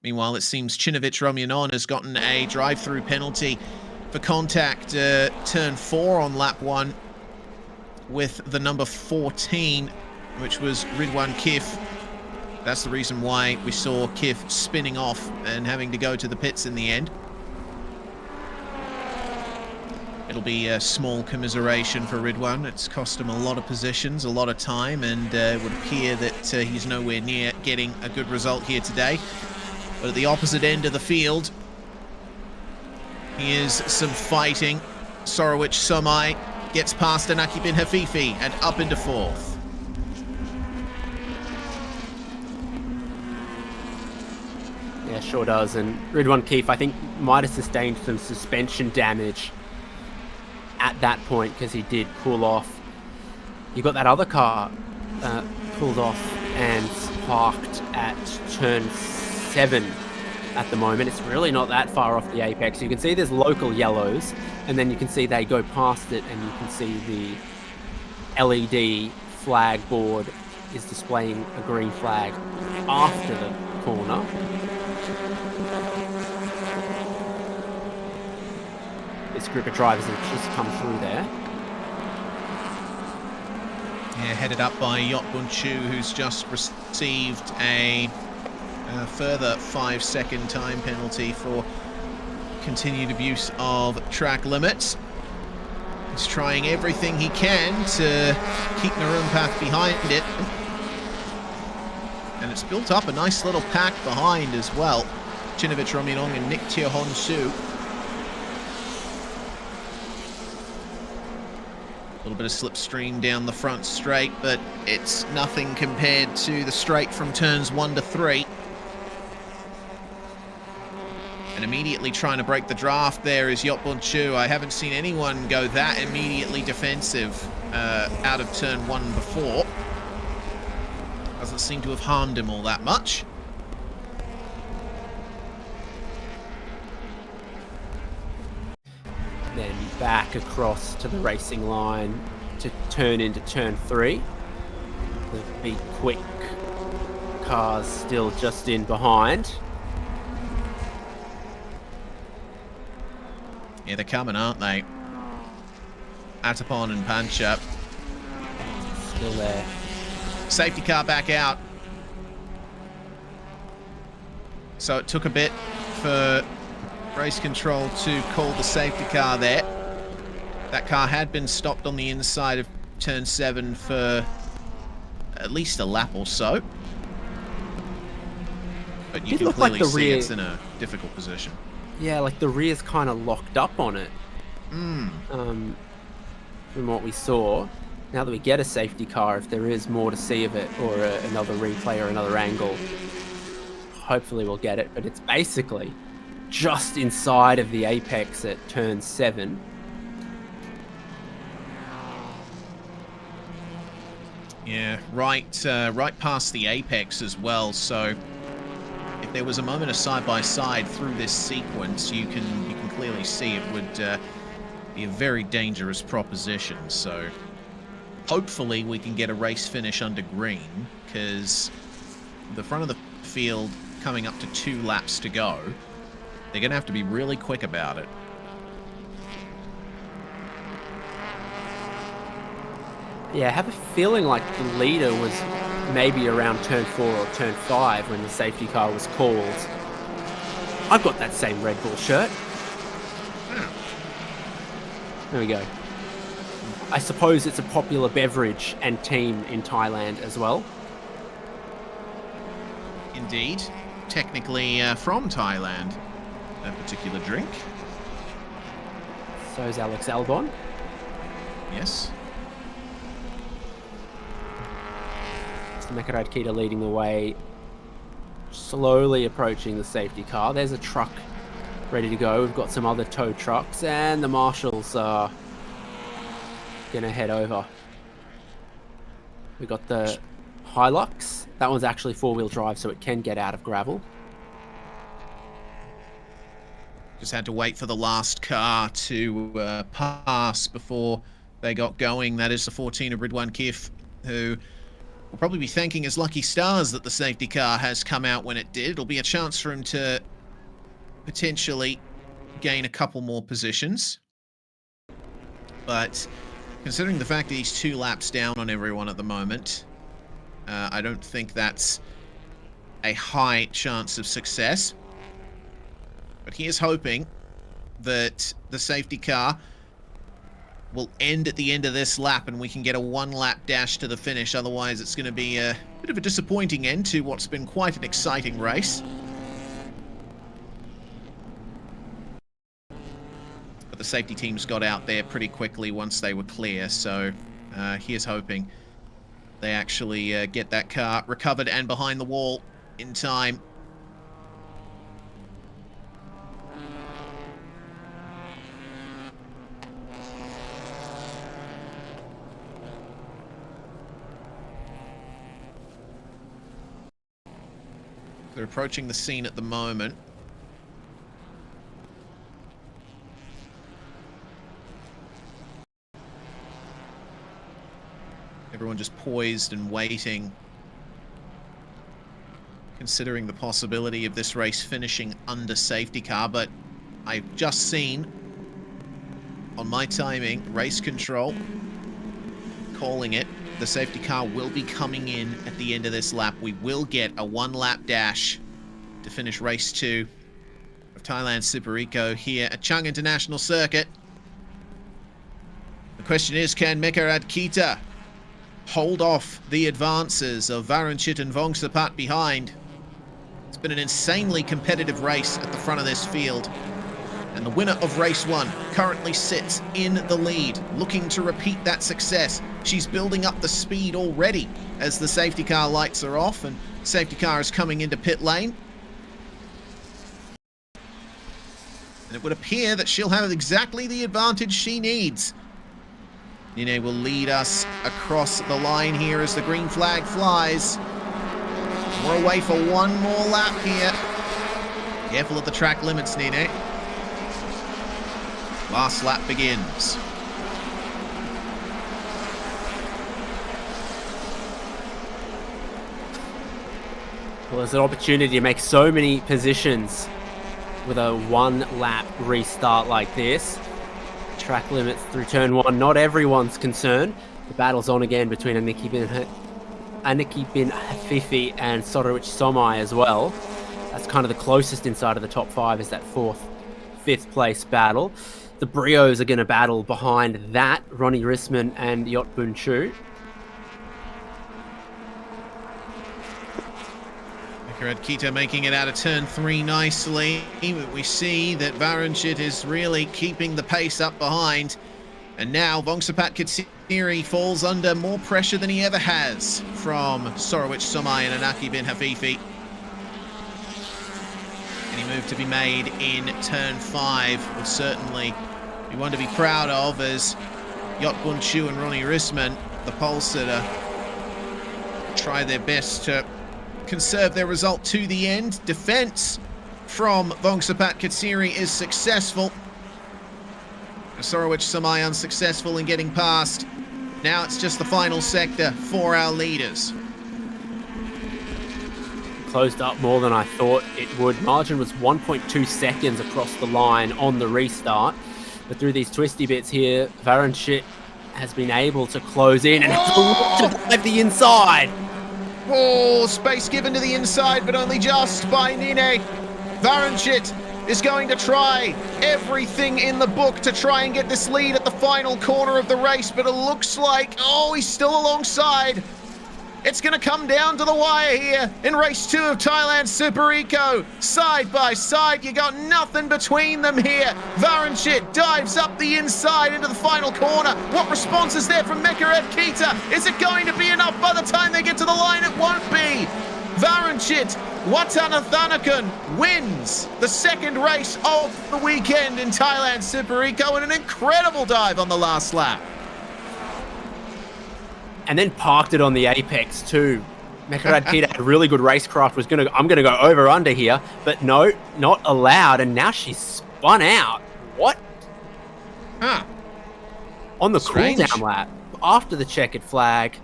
Meanwhile, it seems Chinovich Romyanon has gotten a drive-through penalty for contact turn 4 on lap 1 with the number 14, which was Ridwan Kif. That's the reason why we saw Kif spinning off and having to go to the pits in the end. it'll be a small commiseration for Ridwan. It's cost him a lot of positions, a lot of time, and it would appear that he's nowhere near getting a good result here today. But at the opposite end of the field, here's some fighting. Sorowich Somai gets past Anaki bin Hafifi and up into fourth. Yeah, sure does. And Ridwan Keefe, I think, might have sustained some suspension damage at that point because he did pull off. You got that other car pulled off and parked at turn 7 at the moment. It's really not that far off the apex. You can see there's local yellows, and then you can see they go past it, and you can see the LED flag board is displaying a green flag after the corner. This group of drivers have just come through there. Yeah, headed up by Yot Bunchu, who's just received a further 5-second time penalty for continued abuse of track limits. He's trying everything he can to keep Narumpath behind it. And it's built up a nice little pack behind as well. Chinovich Rominong and Nick Tiohon Su. A little bit of slipstream down the front straight, but it's nothing compared to the straight from turns 1 to 3. And immediately trying to break the draft there is Yotbun Chu. I haven't seen anyone go that immediately defensive out of turn 1 before. Doesn't seem to have harmed him all that much. Then back across to the racing line to turn into turn 3. The B-Quik cars still just in behind. Yeah, they're coming, aren't they? Atapon and Pancha. Still there. Safety car back out. So it took a bit for race control to call the safety car there. That car had been stopped on the inside of turn 7 for at least a lap or so. But you can clearly see it's in a difficult position. Yeah, like the rear's kind of locked up on it. From what we saw. Now that we get a safety car, if there is more to see of it, or another replay or another angle, hopefully we'll get it. But it's basically just inside of the apex at turn 7. Yeah, right past the apex as well. So if there was a moment of side-by-side through this sequence, you can clearly see it would be a very dangerous proposition. So hopefully we can get a race finish under green, because the front of the field coming up to 2 laps to go, they're going to have to be really quick about it. Yeah, I have a feeling like the leader was maybe around turn 4 or turn 5 when the safety car was called. I've got that same Red Bull shirt. There we go. I suppose it's a popular beverage and team in Thailand as well. Indeed. Technically from Thailand, a particular drink. So is Alex Albon. Yes. Mekarad Kita leading the way, slowly approaching the safety car. There's a truck ready to go. We've got some other tow trucks, and the marshals are gonna head over. We got the Hilux. That one's actually 4-wheel drive, so it can get out of gravel. Just had to wait for the last car to pass before they got going. That is the 14 of Ridwan Kif, who will probably be thanking his lucky stars that the safety car has come out when it did. It'll be a chance for him to potentially gain a couple more positions. But considering the fact that he's 2 laps down on everyone at the moment, I don't think that's a high chance of success. But he is hoping that the safety car will end at the end of this lap and we can get a one-lap dash to the finish. Otherwise, it's going to be a bit of a disappointing end to what's been quite an exciting race. But the safety teams got out there pretty quickly once they were clear, so here's hoping they actually get that car recovered and behind the wall in time. They're approaching the scene at the moment. Everyone just poised and waiting, considering the possibility of this race finishing under safety car, but I've just seen on my timing, race control, calling it, the safety car will be coming in at the end of this lap. We will get a one-lap dash to finish race 2 of Thailand Super Eco here at Chang International Circuit. The question is, can Mekarat Kita hold off the advances of Varanchit and Vongsapat behind? It's been an insanely competitive race at the front of this field. And the winner of race 1 currently sits in the lead, looking to repeat that success. She's building up the speed already as the safety car lights are off and safety car is coming into pit lane. And it would appear that she'll have exactly the advantage she needs. Nine will lead us across the line here as the green flag flies. We're away for one more lap here. Careful of the track limits, Nine. Last lap begins. Well, there's an opportunity to make so many positions with a one-lap restart like this. Track limits through turn 1, not everyone's concern. The battle's on again between Aniki bin Hafifi and Sorowich Somai as well. That's kind of the closest inside of the top 5 is that 4th, 5th place battle. The Brios are going to battle behind that, Ronnie Risman and Yotbun Chu. Mekarat Kita making it out of turn 3 nicely. We see that Varanchit is really keeping the pace up behind. And now Vongsapat Katsiri falls under more pressure than he ever has from Sorowich Somai and Anaki bin Hafifi. Any move to be made in turn 5 would certainly be one to be proud of, as Yotbun Chu and Ronnie Risman, the pole sitter, try their best to conserve their result to the end. Defense from Vongsapat Katsiri is successful. Sorowich Somai unsuccessful in getting past. Now it's just the final sector for our leaders. Closed up more than I thought it would. Margin was 1.2 seconds across the line on the restart. But through these twisty bits here, Varanchit has been able to close in and to drive the inside. Oh, space given to the inside, but only just by Nine. Varanchit is going to try everything in the book to try and get this lead at the final corner of the race, but it looks like, oh, he's still alongside. It's going to come down to the wire here in race 2 of Thailand Super Eco. Side by side, you got nothing between them here. Varanchit dives up the inside into the final corner. What response is there from Mekarat Kita? Is it going to be enough by the time they get to the line? It won't be. Varanchit Watanathanakan wins the second race of the weekend in Thailand Super Eco, and an incredible dive on the last lap. And then parked it on the apex too. Mekarat Kita had really good racecraft. I'm gonna go over under here, but no, not allowed. And now she's spun out. What? Huh. On the Strange. cooldown lap, after the checkered flag,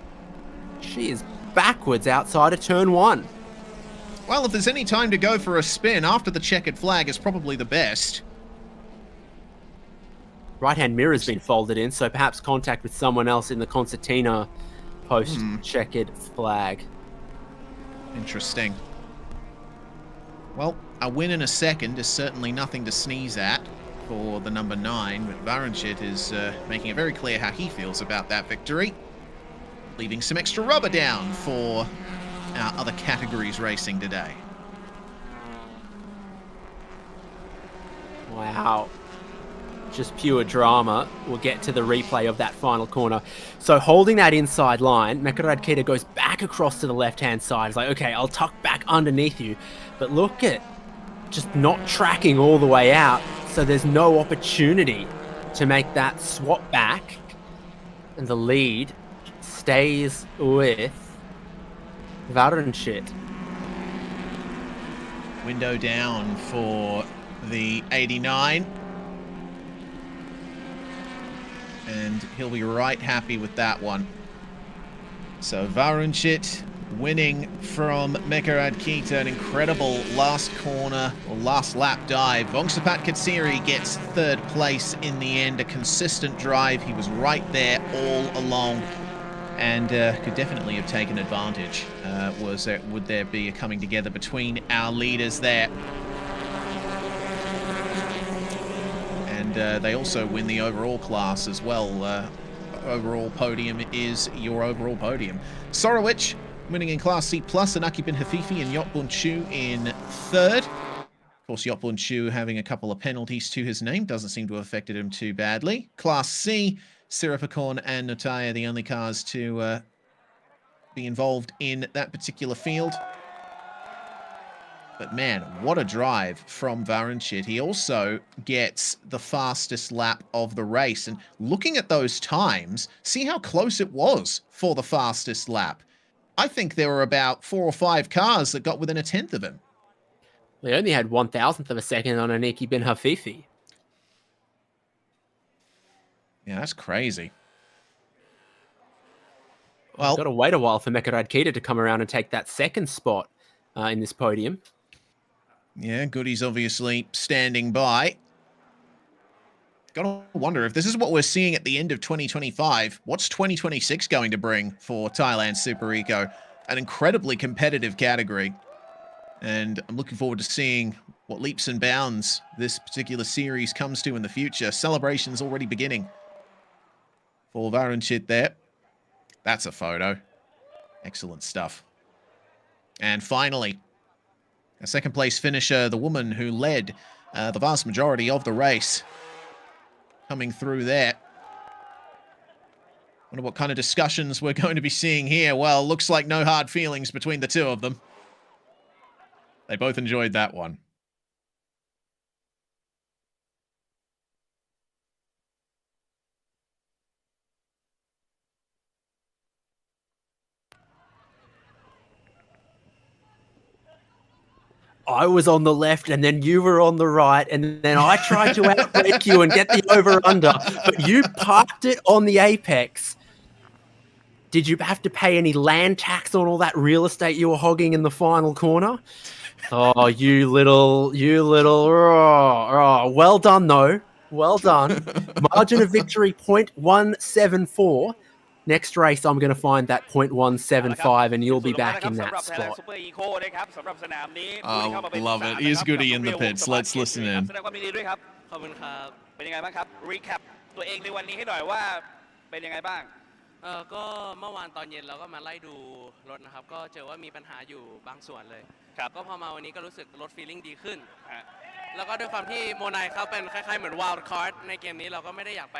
she is backwards outside of turn 1. Well, if there's any time to go for a spin, after the checkered flag is probably the best. Right-hand mirror's been folded in, so perhaps contact with someone else in the concertina post-checkered flag. Interesting. Well, a win in a second is certainly nothing to sneeze at for the number 9, but Varanchit is making it very clear how he feels about that victory, leaving some extra rubber down for our other categories racing today. Wow. Just pure drama. We'll get to the replay of that final corner. So holding that inside line, Mekaradkita goes back across to the left-hand side. It's like, okay, I'll tuck back underneath you. But look at just not tracking all the way out. So there's no opportunity to make that swap back. And the lead stays with Varanchit. Window down for the 89. And he'll be right happy with that one. So Varanchit winning from Mekaradkita, an incredible last corner or last lap dive. Vongsapat Katsiri gets 3rd place in the end, a consistent drive. He was right there all along and could definitely have taken advantage. Would there be a coming together between our leaders there? And they also win the overall class as well. Overall podium is your overall podium. Sorowich winning in Class C+, Anaki bin Hafifi and Yotbun Chu in 3rd. Of course, Yotbun Chu having a couple of penalties to his name doesn't seem to have affected him too badly. Class C, Sirapakorn and Notaya, the only cars to be involved in that particular field. But man, what a drive from Varanchit. He also gets the fastest lap of the race. And looking at those times, see how close it was for the fastest lap. I think there were about 4 or 5 cars that got within a 10th of him. They only had 1,000th of a second on Aniki bin Hafifi. Yeah, that's crazy. Well, got to wait a while for Mekaradkita to come around and take that 2nd spot in this podium. Yeah, Goody's obviously standing by. Gotta wonder if this is what we're seeing at the end of 2025. What's 2026 going to bring for Thailand Super Eco? An incredibly competitive category. And I'm looking forward to seeing what leaps and bounds this particular series comes to in the future. Celebrations already beginning for Varanchit there. That's a photo. Excellent stuff. And finally, a 2nd place finisher, the woman who led the vast majority of the race, coming through there. Wonder what kind of discussions we're going to be seeing here. Well, looks like no hard feelings between the two of them. They both enjoyed that one. I was on the left and then you were on the right and then I tried to outbrake you and get the over-under, but you parked it on the apex. Did you have to pay any land tax on all that real estate you were hogging in the final corner? Oh, you little, well done though. Well done. Margin of victory 0.174. Next race, I'm going to find that 0.175 and you'll be back in that spot. Oh, love it. Here's Goody in the pits. Let's listen in. เป็นยังไงบ้างครับ recap ตัวเองในวันนี้ให้หน่อยว่าเป็นยังไงบ้าง ก็เมื่อวานตอนเย็นเราก็มาไล่ดูรถนะครับก็เจอว่ามีปัญหาอยู่บางส่วนเลยครับก็พอมาวันนี้ก็รู้สึกรถฟีลลิ่งดีขึ้นแล้วก็ด้วยความที่โมไนเขาเป็นคล้ายๆเหมือน wild card ในเกมนี้เราก็ไม่ได้อยากไป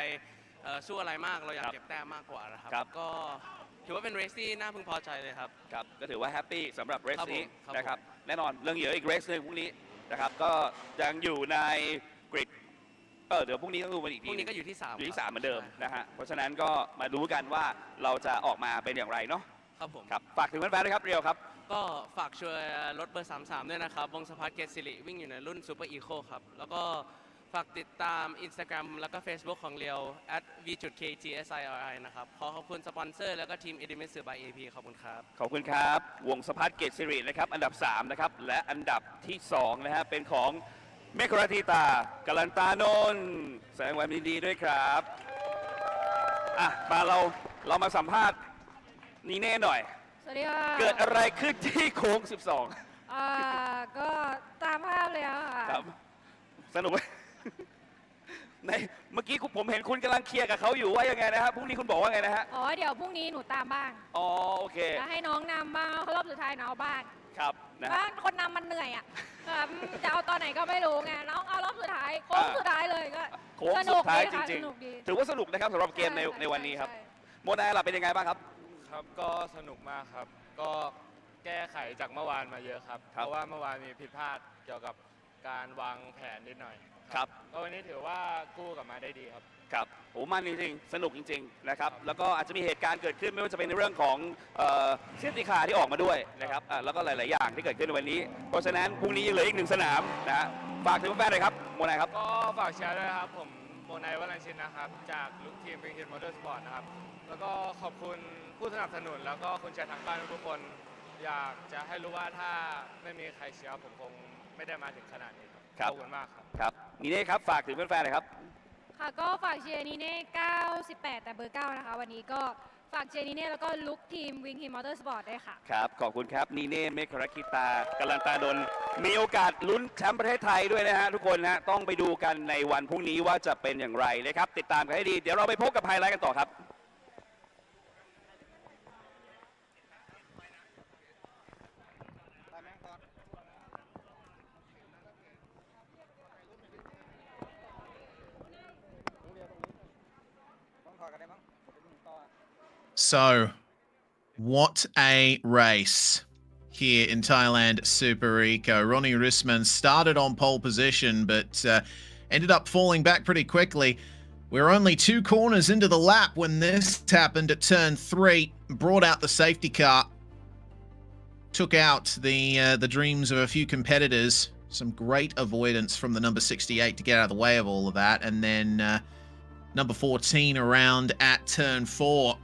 สู้อะไรมากเราอยากเก็บแต้มมากกว่านะครับก็ถือว่าเป็นเรสที่น่าพึงพอใจเลยครับครับก็ถือว่าแฮปปี้สำหรับเรสนี้นะครับแน่นอนเรื่องเหลืออีกเรสนึงพรุ่งนี้นะครับก็ยังอยู่ในกริดเดี๋ยวพรุ่งนี้ต้องดูกันอีกทีพรุ่งนี้ก็อยู่ที่3เหมือนเดิมนะฮะเพราะฉะนั้นก็มาดูกันว่าเราจะออกมาเป็นอย่างไรเนาะครับผมครับฝากถึงแฟนๆด้วยครับเรียวครับก็ฝากช่วยรถเบอร์33ด้วยนะครับวงสภัทรเกตสิริวิ่งอยู่ในรุ่นซูเปอร์อีโคครับแล้วก็ฝากติดตาม Instagram แล้วก็ Facebook ของเรียว @v.kgsiri นะครับขอบคุณสปอนเซอร์แล้วก็ทีม Edimis by AP ขอบคุณครับขอบคุณครับวงสภัทรเกตสิรินะครับอันดับ3นะครับและอันดับที่2นะฮะเป็นของเมฆราธิตากาลันตานนท์แสดงความยินดีด้วยครับมาเรามาสัมภาษณ์นี่แน่หน่อยสวัสดีค่ะเกิดอะไรขึ้นที่โค้ง12ก็ตามภาพเลยค่ะครับสนุกไหม ในเมื่อกี้ผมเห็นคุณกำลังเคลียร์กับเขาอยู่ว่ายังไงนะฮะพรุ่งนี้คุณบอกว่าไงนะฮะ อ๋อ เดี๋ยวพรุ่งนี้หนูตามบ้าง อ๋อโอเค แล้วให้น้องนำบ้างรอบสุดท้ายหนูเอาบ้าง ครับนะ บ้างคนนำมันเหนื่อยอ่ะจะเอาตอนไหนก็ไม่รู้ไงน้องเอารอบสุดท้ายโค้งสุดท้ายเลยก็ โค้งสุดท้ายจ ค่ะ ริง สนุกดี ๆถือว่าสนุกนะครับสำหรับเกมในวันนี้ครับโมนาล่ะเป็นยังไงบ้างครับ ครับก็สนุกมากครับ ก็แก้ไขจากเมื่อวานมาเยอะครับ เพราะว่าเมื่อวานมีผิดพลาดเกี่ยวกับการวางแผนนิดหน่อย ครับ ก็วันนี้ถือว่ากู้กลับมาได้ดีครับ ครับโอ้มันจริงๆสนุกจริงๆนะครับแล้วก็อาจจะมีเหตุการณ์เกิดขึ้นไม่ว่าจะเป็นในเรื่องของเซฟตี้คาร์ที่ออกมาด้วยนะครับแล้วก็หลายๆอย่างที่เกิดขึ้นในวันนี้ เพราะฉะนั้นพรุ่งนี้ยังเหลืออีก1 สนามนะฮะฝากถึงแฟนๆหน่อยครับโมนาครับ ก็ฝากเชียร์ด้วยนะครับ ผมโมนายวรัญชินนะครับ จากลูกทีม B-Quik Motorsport นะครับ แล้วก็ขอบคุณผู้สนับสนุนแล้วก็คุณเชียร์ทางบ้านทุกคน อยากจะให้รู้ว่าถ้าไม่มีใครเชียร์ผมคงไม่ได้มาถึงขนาดนี้ครับขอบคุณมากครับ ครับนีเน่ครับฝากถึงแฟนๆหน่อยครับ ค่ะก็ฝากเชียร์นีเน่98 แต่เบอร์ 9 นะคะ วันนี้ก็ฝากเชียร์นีเน่แล้วก็ลุกทีมวิงฮิมมอเตอร์สปอร์ตด้วยค่ะ ครับขอบคุณครับนีเน่เมฆรคิตากัลลันตาดลมีโอกาสลุ้นแชมป์ประเทศไทยด้วยนะฮะทุกคนนะต้องไปดูกันในวันพรุ่งนี้ว่าจะเป็นอย่างไรนะครับติดตามกันให้ดีเดี๋ยวเราไปพบกับไฮไลท์กันต่อครับSo, what a race here in Thailand Super Eco. Ronnie Risman started on pole position, but ended up falling back pretty quickly. We're only 2 corners into the lap when this happened at turn 3. Brought out the safety car. Took out the dreams of a few competitors. Some great avoidance from the number 68 to get out of the way of all of that. And then number 14 around at turn 4.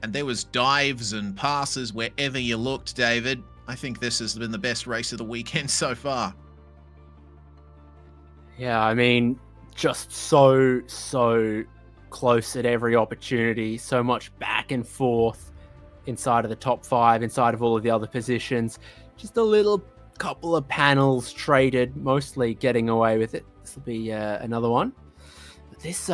And there was dives and passes wherever you looked, David. I think this has been the best race of the weekend so far. Yeah, I mean, just so close at every opportunity. So much back and forth inside of the top 5, inside of all of the other positions. Just a little couple of panels traded, mostly getting away with it. This will be another one. But this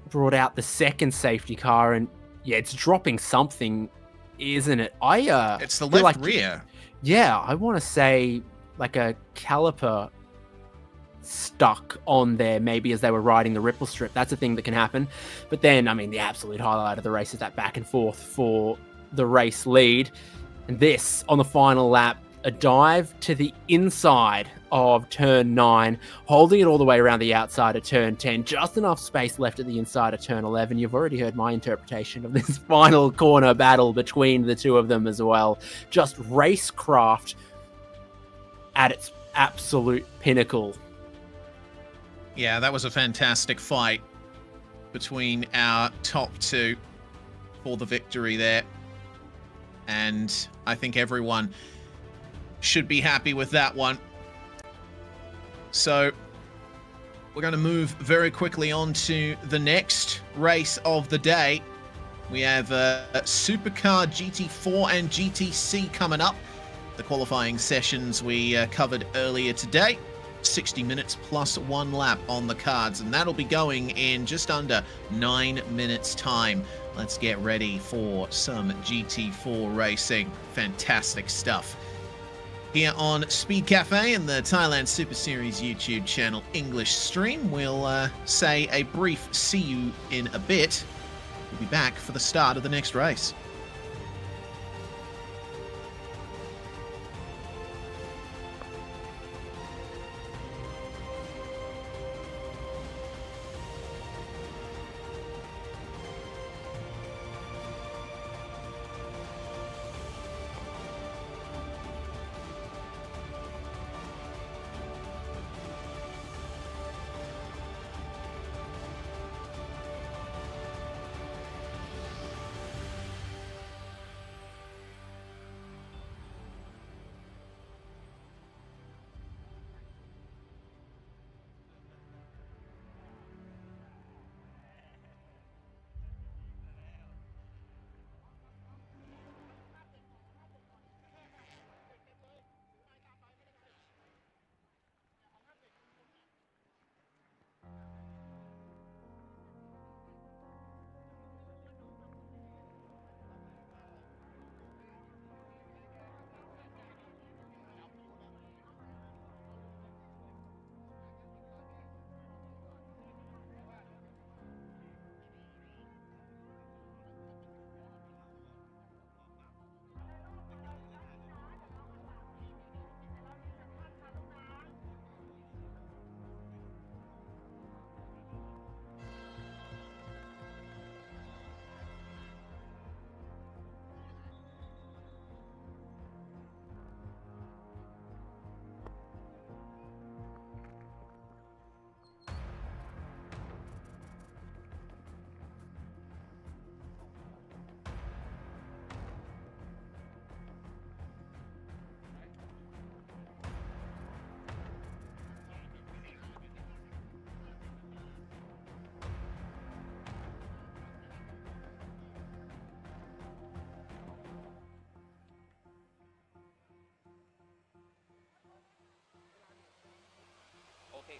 brought out the second safety car, and yeah, it's dropping something, isn't it? It's the left rear. Yeah, I want to say like a caliper stuck on there, maybe as they were riding the ripple strip. That's a thing that can happen. But then, I mean, the absolute highlight of the race is that back and forth for the race lead. And this, on the final lap, a dive to the inside of turn 9, holding it all the way around the outside of turn 10. Just enough space left at the inside of turn 11. You've already heard my interpretation of this final corner battle between the two of them as well. Just racecraft at its absolute pinnacle. Yeah, that was a fantastic fight between our top 2 for the victory there. And I think everyone should be happy with that one. So we're going to move very quickly on to the next race of the day. We have Supercar GT4 and GTC coming up. The qualifying sessions we covered earlier today. 60 minutes plus 1 lap on the cards, and that'll be going in just under 9 minutes time. Let's get ready for some GT4 racing. Fantastic stuff. Here on Speed Cafe and the Thailand Super Series YouTube channel English stream, we'll say a brief see you in a bit. We'll be back for the start of the next race.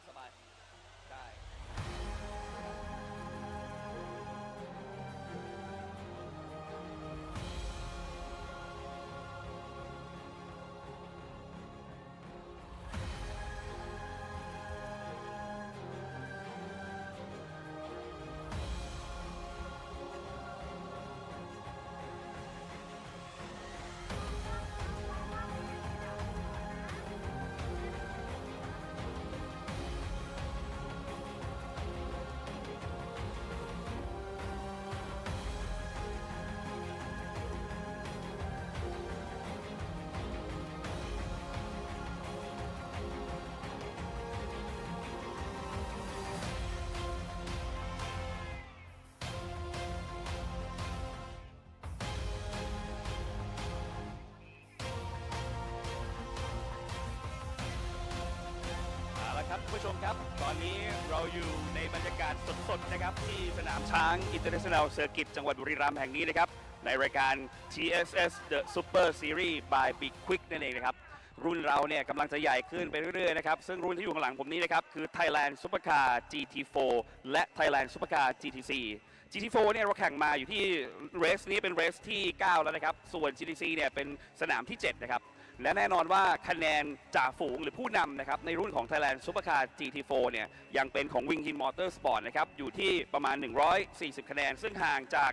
สบายได้ เอาละครับผู้ชมครับตอนนี้เราอยู่ในบรรยากาศสดๆนะครับที่สนามช้าง International Circuit จังหวัดบุรีรัมย์แห่งนี้นะครับในรายการ TSS The Super Series by B-Quik นั่นเองนะครับรุ่นเราเนี่ยกำลังจะใหญ่ขึ้นไปเรื่อยๆนะครับซึ่งรุ่นที่อยู่ข้างหลังผมนี้นะครับคือ Thailand Supercar GT4 และ Thailand Supercar GT4 GT4 เนี่ยเราแข่งมาอยู่ที่เรสนี้เป็นเรสที่ 9 แล้วนะครับส่วน GT4 เนี่ยเป็นสนามที่ 7 นะครับและแน่นอนว่าคะแนนจ่าฝูงหรือผู้นำนะครับในรุ่นของ Thailand Supercar GT4 เนี่ยยังเป็นของ Wing Motorsport นะครับอยู่ที่ประมาณ 140 คะแนนซึ่งห่างจาก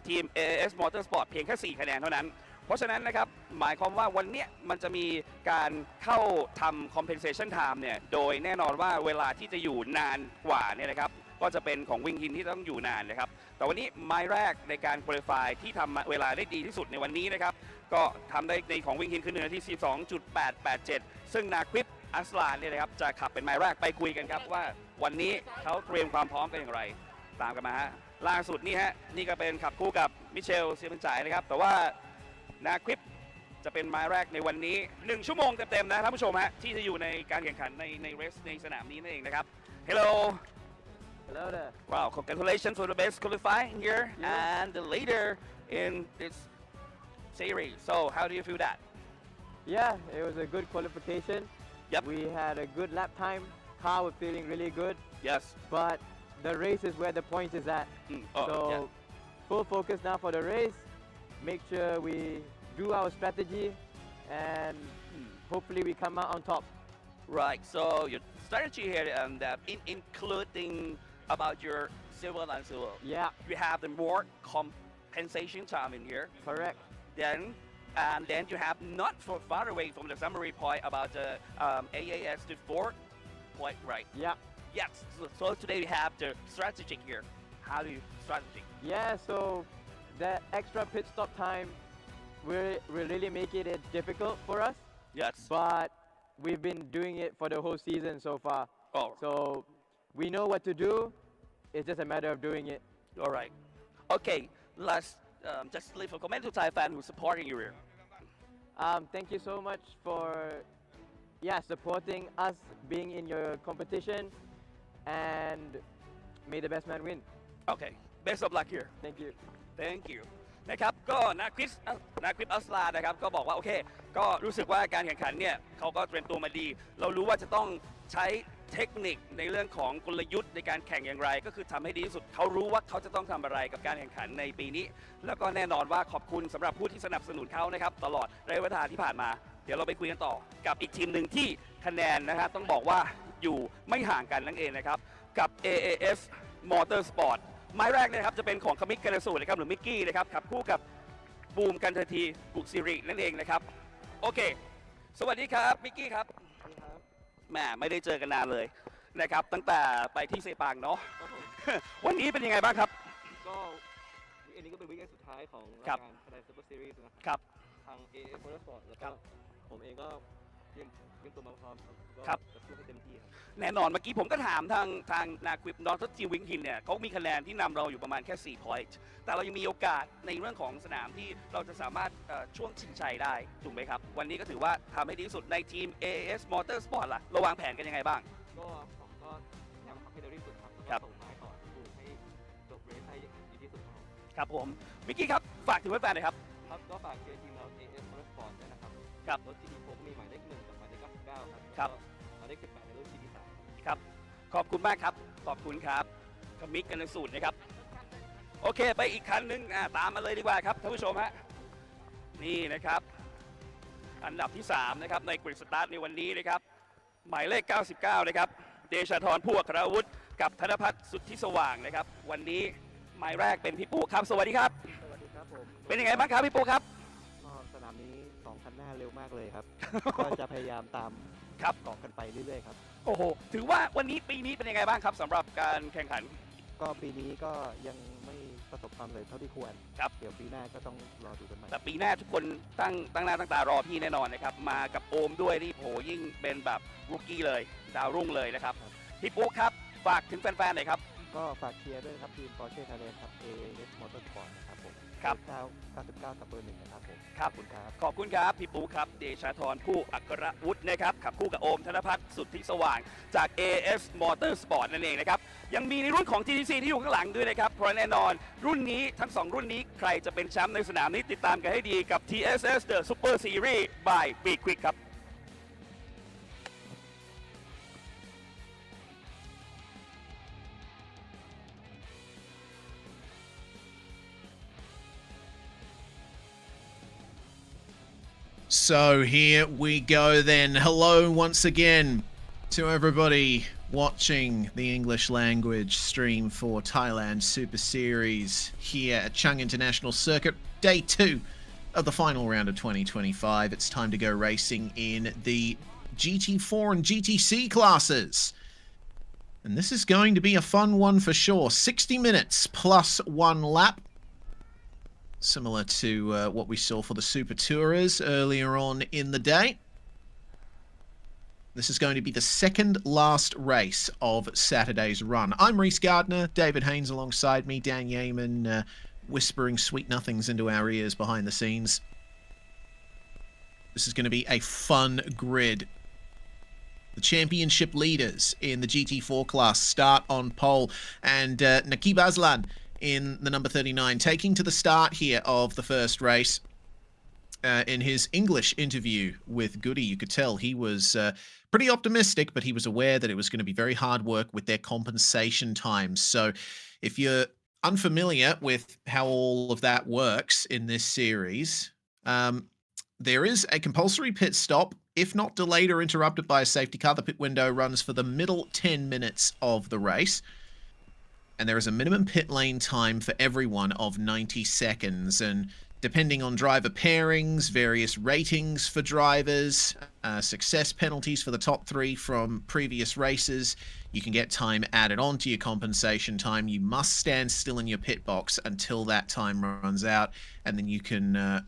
ทีม AS Motorsport เพียงแค่ 4 คะแนนเท่านั้นเพราะฉะนั้นนะครับหมายความว่าวันนี้มันจะมีการเข้าทำ compensation time เนี่ยโดยแน่นอนว่าเวลาที่จะอยู่นานกว่าเนี่ยนะครับก็จะเป็นของวิงฮินที่ต้องอยู่นานนะครับแต่วันนี้ไม้แรกในการ qualify ที่ทำเวลาได้ดีที่สุดในวันนี้นะครับก็ทำได้ในของวิงฮินคือ1 นาที 42.887 ซึ่งนาควิปอัสลานเนี่ยนะครับจะขับเป็นไม้แรกไปคุยกันครับว่าวันนี้เขาเตรียมความพร้อมกันอย่างไรตามกันมาฮะล่าสุดนี่ฮะนี่ก็เป็นขับคู่กับมิเชลเซียมันจ่ายนะครับแต่ว่านาควิปจะเป็นไม้แรกในวันนี้1 ชั่วโมงเต็มๆนะท่านผู้ชมฮะที่จะอยู่ในการแข่งขันในเรสในสนามนี้นั่นเองนะครับ Hello Hello there. Wow, congratulations for the best qualifying here and the leader in this series. So, how do you feel that? Yeah, it was a good qualification. Yep. We had a good lap time. Car was feeling really good. Yes. But the race is where the point is at. Oh, so yeah. full focus now for the race. Make sure we do our strategy and hopefully we come out on top. Right. So your strategy here and including about your silver and silver. Yeah. You have the more compensation time in here. Correct. Then you have not so far away from the summary point about the AAS to 4 point, right? Yeah. Yes. So today we have the strategy here. How do you strategy? Yeah. So that extra pit stop time will really make it difficult for us. Yes. But we've been doing it for the whole season so far. Oh. So we know what to do. It's just a matter of doing it. All right. Okay. Let's just leave a comment to Thai fan who's supporting you here. Thank you so much for supporting us being in your competition, and may the best man win. Okay. Best of luck here. Thank you. Thank you. นะครับก็นาควิปอัสลานะครับก็บอกว่าโอเคก็รู้สึกว่าการแข่งขันเนี่ยเขาก็เตรียมตัวมาดีเรารู้ว่าจะต้องใช้เทคนิคในเรื่องของกลยุทธ์ในการแข่งอย่างไรก็คือทำให้ดีที่สุดเขารู้ว่าเขาจะต้องทำอะไรกับการแข่งขันในปีนี้แล้วก็แน่นอนว่าขอบคุณสำหรับผู้ที่สนับสนุนเขานะครับตลอดระยะเวลาที่ผ่านมาเดี๋ยวเราไปคุยกันต่อกับอีกทีมหนึ่งที่คะแนนนะครับต้องบอกว่าอยู่ไม่ห่างกันนั่นเองนะครับกับ AAS Motorsport ไม้แรกนะครับจะเป็นของคามิกกันสูนะครับหรือมิกกี้นะครับขับคู่กับบูมกันเททีกุกซิรินั่นเองนะครับโอเคสวัสดีครับมิกกี้ครับแหมไม่ได้เจอกันนานเลยนะครับตั้งแต่ไปที่เซปังเนาะ วันนี้เป็นยังไงบ้างครับก็อันนี้ก็เป็นวิกเอนสุดท้ายของรายการ Thailand Super Series นะครับทาง AS Motorsport แล้วก็ผมเองก็เตรียมตัวมาพร้อมก็จะสู้ให้เต็มที่ครับแน่นอนเมื่อกี้ผมก็ถามทางนาควิปนอร์ทจีวิงฮินเนี่ยเขามีคะแนนที่นำเราอยู่ประมาณแค่4 point แต่เรายังมีโอกาสในเรื่องของสนามที่เราจะสามารถช่วงชิงชัยได้ถูกไหมครับวันนี้ก็ถือว่าทำให้ดีที่สุดในทีม AS Motorsport ล่ะเราวางแผนกันยังไงบ้างก็ผมก็พยายามทำให้เร็วที่สุดครับแล้วก็ส่งไม้ต่อดูให้จบเรสให้ดีที่สุดครับผมมิกกี้ครับฝากถึงแฟนๆหน่อยครับครับก็ฝากเชียร์ทีมเรา AS Motorsport ด้วยนะครับครับรถ GT4 มีหมายเลข1กับหมายเลข99ครับครับหมายเลข18ในรุ่น GT3 ครับขอบคุณมากครับขอบคุณครับกมิกกันในสูตรนะครับโอเคไปอีกคันนึงตามมาเลยดีกว่าครับท่านผู้ชมฮะนี่นะครับอันดับที่3นะครับในกริดสตาร์ทในวันนี้นะครับหมายเลข99นะครับเดชาธรผู้อัครวุฒิกับธนพัฒน์สุทธิสว่างนะครับวันนี้หมายแรกเป็นพี่ปุ๊ครับสวัสดีครับสวัสดีครับผม เป็นยังไงบ้างครับพี่ปุ๊ครับสนามนี้2คันหน้าเร็วมากเลยครับ ก็จะพยายามตามเกาะกันไปเรื่อยๆครับโอ้โหถือว่าวันนี้ปีนี้เป็นยังไงบ้างครับสำหรับการแข่งขันก็ปีนี้ก็ยังไม่ประสบความสำเร็จเท่าที่ควรครับเดี๋ยวปีหน้าก็ต้องรอดูกันใหม่แต่ปีหน้าทุกคนตั้งหน้าตั้งตารอพี่แน่นอนนะครับมากับโอมด้วยนี่โหยิ่งเป็นแบบรูกี้เลยดาวรุ่งเลยนะครับพี่ปุ๊ครับฝากถึงแฟนๆหน่อยครับก็ฝากเชียร์ด้วยครับทีม Porsche Thailand ครับ AS Motorsport นะครับผมครับ99 ทับเบอร์ 1นะครับผมขอบคุณครับขอบคุณครับพี่ปุ๊ครับเดชาธรผู้อัครวุฒินะครับขับคู่กับโอมธนพัฒน์สุทธิสว่างจาก AS Motorsport นั่นเองนะครับยังมีในรุ่นของ GTC ที่อยู่ข้างหลังด้วยนะครับเพราะแน่นอนรุ่นนี้ทั้ง2รุ่นนี้ใครจะเป็นแชมป์ในสนามนี้ติดตามกันให้ดีกับ TSS The Super Series by B-Quik ครับ So here we go then. Hello once again to everybody watching the English language stream for Thailand Super Series here at Chang International Circuit. Day 2 of the final round of 2025. It's time to go racing in the GT4 and GTC classes. And this is going to be a fun one for sure. 60 minutes plus 1 lap. Similar to what we saw for the Super Tourers earlier on in the day. This is going to be the second last race of Saturday's run. I'm Reese Gardner, David Haynes alongside me, Dan Yeaman whispering sweet nothings into our ears behind the scenes. This is going to be a fun grid. The championship leaders in the GT4 class start on pole, and Nakib Aslan in the number 39 taking to the start here of the first race. In his English interview with Goody, you could tell he was pretty optimistic, but he was aware that it was going to be very hard work with their compensation times. So if you're unfamiliar with how all of that works in this series, there is a compulsory pit stop. If not delayed or interrupted by a safety car, the pit window runs for the middle 10 minutes of the race. And there is a minimum pit lane time for everyone of 90 seconds. And depending on driver pairings, various ratings for drivers, success penalties for the top 3 from previous races, you can get time added on to your compensation time. You must stand still in your pit box until that time runs out, and then you can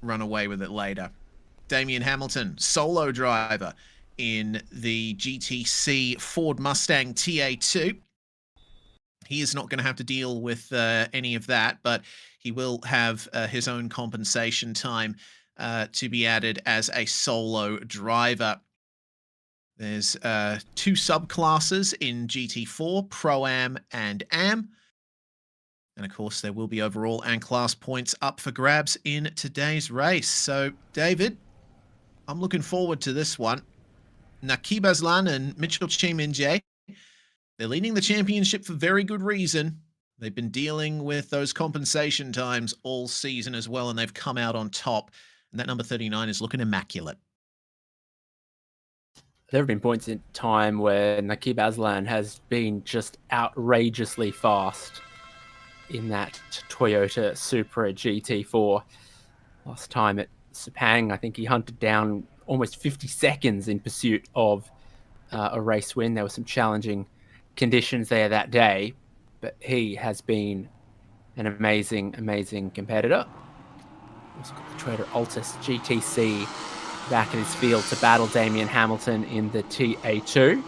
run away with it later. Damien Hamilton, solo driver in the GTC Ford Mustang TA2. He is not going to have to deal with any of that, but he will have his own compensation time to be added as a solo driver. There's 2 subclasses in GT4, Pro-Am and Am. And of course, there will be overall and class points up for grabs in today's race. So, David, I'm looking forward to this one. Nakib Aslan and Mitchell Chiminje, they're leading the championship for very good reason. They've been dealing with those compensation times all season as well, and they've come out on top. And that number 39 is looking immaculate. There have been points in time where Nakib Aslan has been just outrageously fast in that Toyota Supra GT4. Last time at Sepang, I think he hunted down almost 50 seconds in pursuit of a race win. There were some challenging conditions there that day, but he has been an amazing competitor. Also got the Toyota Altis GTC back in his field to battle Damien Hamilton in the TA2.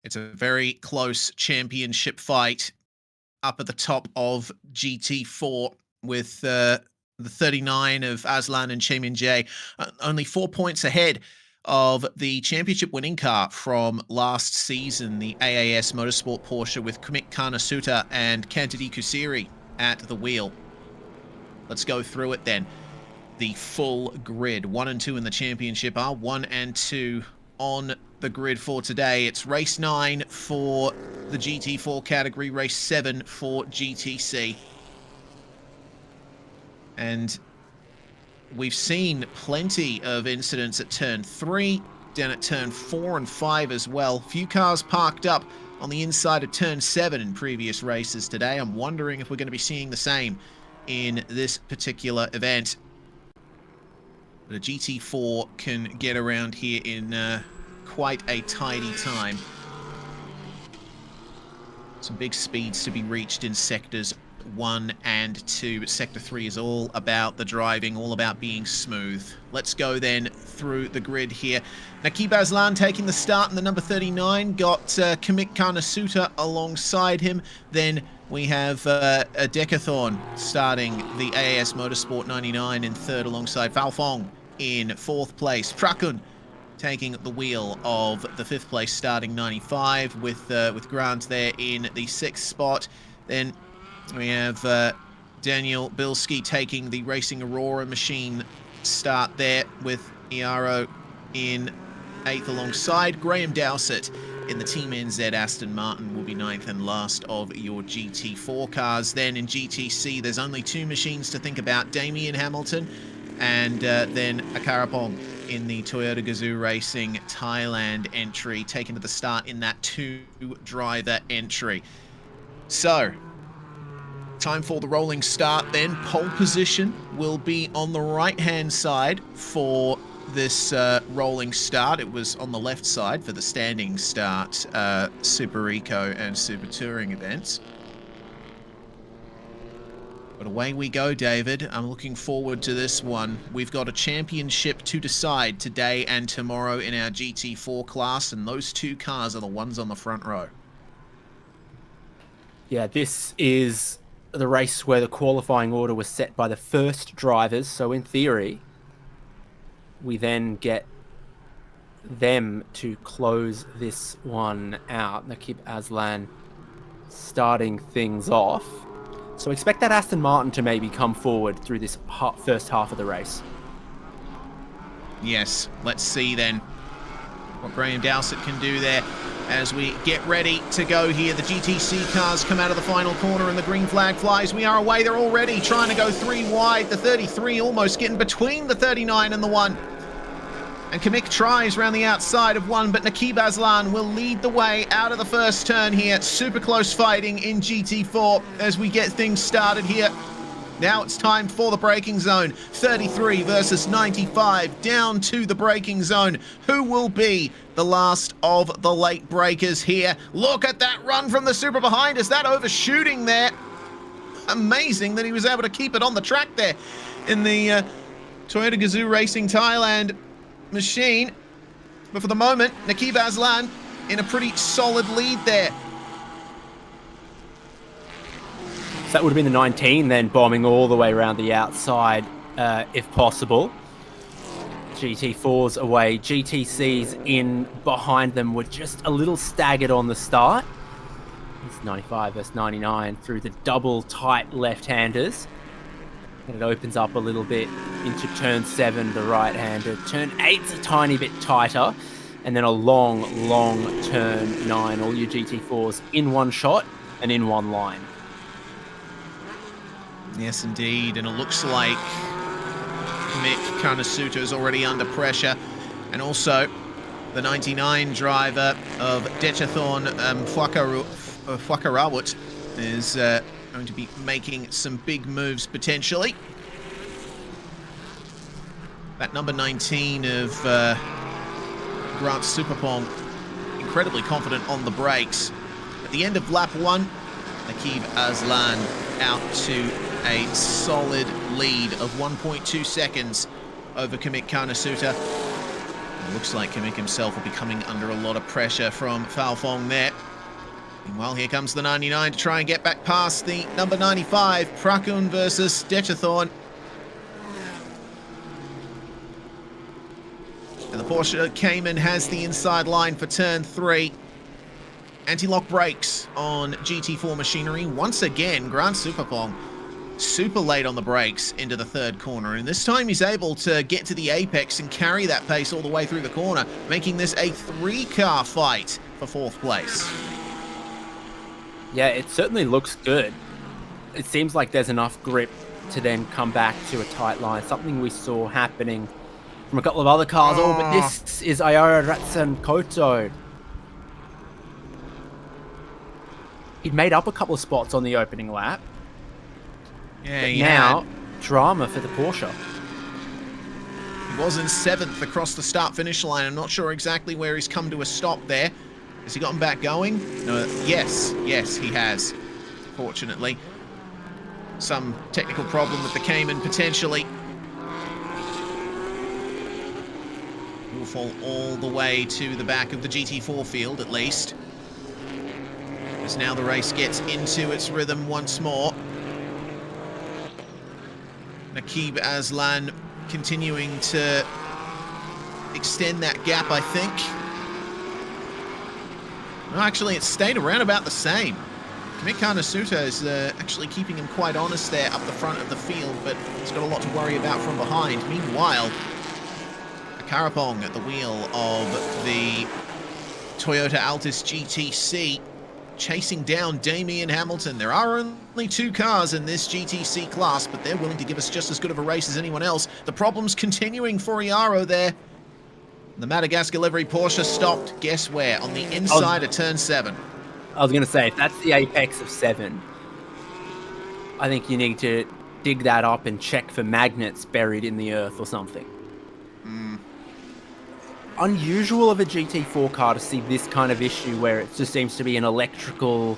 It's a very close championship fight up at the top of GT4 with the 39 of Aslan and Chiminje, only 4 points ahead of the championship winning car from last season, the AAS Motorsport Porsche with Kumik Kanasuta and Kantadi Kusiri at the wheel. Let's go through it then. the full grid. 1 and 2 in the championship are 1 and 2 on the grid for today. It's race 9 for the GT4 category, race 7 for GTC. And we've seen plenty of incidents at turn 3, down at turn 4 and 5 as well. Few cars parked up on the inside of turn 7 in previous races today. I'm wondering if we're going to be seeing the same in this particular event. But a GT4 can get around here in quite a tidy time. Some big speeds to be reached in sectors 1 and 2, but sector 3 is all about the driving, all about being smooth. Let's go then through the grid here. Nakib Aslan taking the start in the number 39, got Kamik Karnasuta alongside him. Then we have a Decathlon starting the AAS Motorsport 99 in third alongside Falfong in fourth place. Prakun taking the wheel of the fifth place starting 95 with Grant there in the sixth spot. Then we have Daniel Bilski taking the Racing Aurora machine start there with Iaro in 8th alongside. Graham Dowsett in the Team NZ Aston Martin will be 9th and last of your GT4 cars. Then in GTC, there's only 2 machines to think about. Damien Hamilton and then Akarapong in the Toyota Gazoo Racing Thailand entry, taken to the start in that 2-driver entry. So, time for the rolling start then. Pole position will be on the right-hand side for this rolling start. It was on the left side for the standing start Super Eco and Super Touring events. But away we go, David. I'm looking forward to this one. We've got a championship to decide today and tomorrow in our GT4 class, and those 2 cars are the ones on the front row. Yeah, this is the race where the qualifying order was set by the first drivers. So in theory, we then get them to close this one out. Nakib Aslan starting things off. So expect that Aston Martin to maybe come forward through this first half of the race. Yes, let's see then what Graham Dowsett can do there as we get ready to go here. The GTC cars come out of the final corner and the green flag flies. We are away. They're already trying to go 3 wide. The 33 almost getting between the 39 and the 1. And Kamik tries around the outside of 1, but Nakib Aslan will lead the way out of the first turn here. Super close fighting in GT4 as we get things started here. Now it's time for the braking zone. 33 versus 95, down to the braking zone. Who will be the last of the late breakers here? Look at that run from the Super behind us. That overshooting there. Amazing that he was able to keep it on the track there in the Toyota Gazoo Racing Thailand machine. But for the moment, Nakib Aslan in a pretty solid lead there. So that would have been the 19 then, bombing all the way around the outside if possible. GT4's away. GTC's in behind them were just a little staggered on the start. It's 95 versus 99 through the double tight left-handers. And it opens up a little bit into turn 7, the right-hander. Turn 8's a tiny bit tighter. And then a long turn 9. All your GT4s in one shot and in one line. Yes, indeed. And it looks like Mick Karnasuta is already under pressure. And also, the 99 driver of Dechathorn Fuakarawut is going to be making some big moves potentially. That number 19 of Grant Superpong, incredibly confident on the brakes. At the end of lap 1, Nakib Aslan out to a solid lead of 1.2 seconds over Kamik Karnasuta. It looks like Kamik himself will be coming under a lot of pressure from Falfong there. Meanwhile, here comes the 99 to try and get back past the number 95, Prakun versus Dechathorn. And the Porsche Cayman has the inside line for turn 3. Anti-lock brakes on GT4 machinery. Once again, Grant Superpong super late on the brakes into the third corner, and this time he's able to get to the apex and carry that pace all the way through the corner, making this a 3-car fight for 4th place. Yeah, it certainly looks good. It seems like there's enough grip to then come back to a tight line, something we saw happening from a couple of other cars. Oh, but this is Ayara Ratsenkoto. He'd made up a couple of spots on the opening lap. Yeah, but now, drama for the Porsche. He was in 7th across the start-finish line. I'm not sure exactly where he's come to a stop there. Has he gotten back going? No. Yes, he has. Fortunately. Some technical problem with the Cayman, potentially. Will fall all the way to the back of the GT4 field, at least. As now the race gets into its rhythm once more. Nakib Aslan continuing to extend that gap, I think. No, actually, it's stayed around about the same. Kamik Kanasuta is actually keeping him quite honest there up the front of the field, but he's got a lot to worry about from behind. Meanwhile, Karapong at the wheel of the Toyota Altis GTC chasing down Damian Hamilton. There are only 2 cars in this GTC class, but they're willing to give us just as good of a race as anyone else. The problem's continuing for Iaro there. The Madagascar livery Porsche stopped, guess where? On the inside of turn 7. I was going to say, if that's the apex of 7, I think you need to dig that up and check for magnets buried in the earth or something. Unusual of a GT4 car to see this kind of issue where it just seems to be an electrical,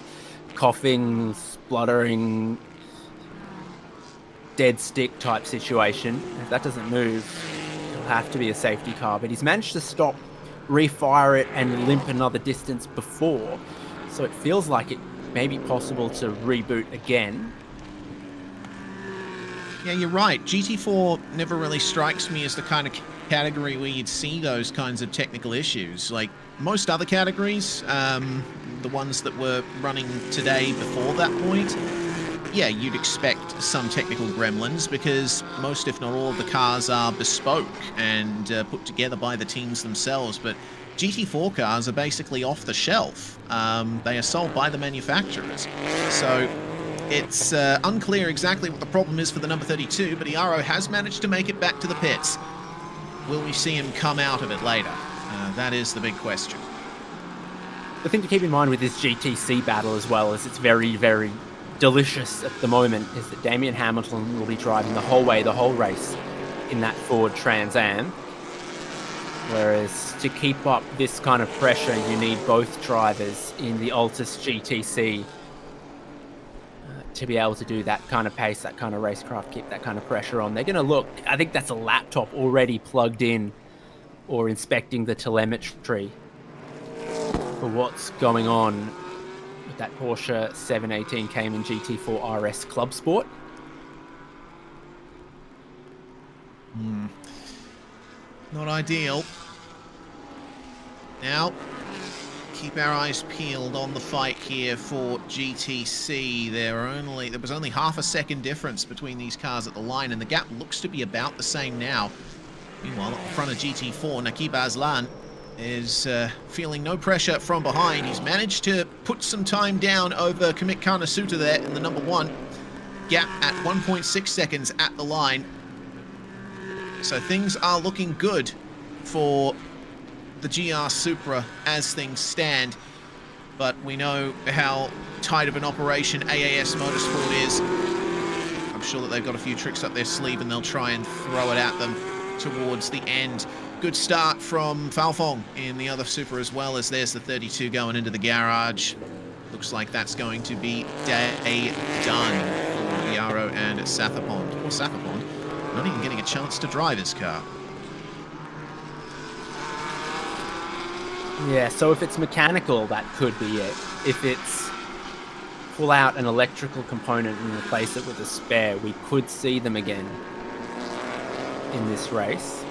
coughing, spluttering, dead stick type situation. If that doesn't move, it'll have to be a safety car. But he's managed to stop, refire it, and limp another distance before. So it feels like it may be possible to reboot again. Yeah, you're right. GT4 never really strikes me as the kind of category where you'd see those kinds of technical issues. Like most other categories, the ones that were running today before that point, yeah, you'd expect some technical gremlins because most, if not all, of the cars are bespoke and put together by the teams themselves. But GT4 cars are basically off the shelf. They are sold by the manufacturers. So it's unclear exactly what the problem is for the number 32, but Iaro has managed to make it back to the pits. Will we see him come out of it later? That is the big question. The thing to keep in mind with this GTC battle as well is it's very, very delicious at the moment is that Damian Hamilton will be driving the whole race in that Ford Trans Am. Whereas to keep up this kind of pressure, you need both drivers in the Altis GTC to be able to do that kind of pace, that kind of racecraft, keep that kind of pressure on. They're going to look, I think that's a laptop already plugged in or inspecting the telemetry for what's going on with that Porsche 718 Cayman GT4 RS Club Sport. Not ideal. Now, keep our eyes peeled on the fight here for GTC. There was only half a second difference between these cars at the line, and the gap looks to be about the same now. Meanwhile, at the front of GT4, Nakib Aslan is feeling no pressure from behind. He's managed to put some time down over Kamik Kanasuta there in the number 1. Gap at 1.6 seconds at the line. So things are looking good for the GR Supra as things stand, but we know how tight of an operation AAS Motorsport is. I'm sure that they've got a few tricks up their sleeve and they'll try and throw it at them towards the end. Good start from Falfong in the other Supra as well, as there's the 32 going into the garage. Looks like that's going to be day done for Iaro and Sathapond. Poor Sathapond, not even getting a chance to drive his car. Yeah, so if it's mechanical, that could be it. If it's pull out an electrical component and replace it with a spare, we could see them again in this race.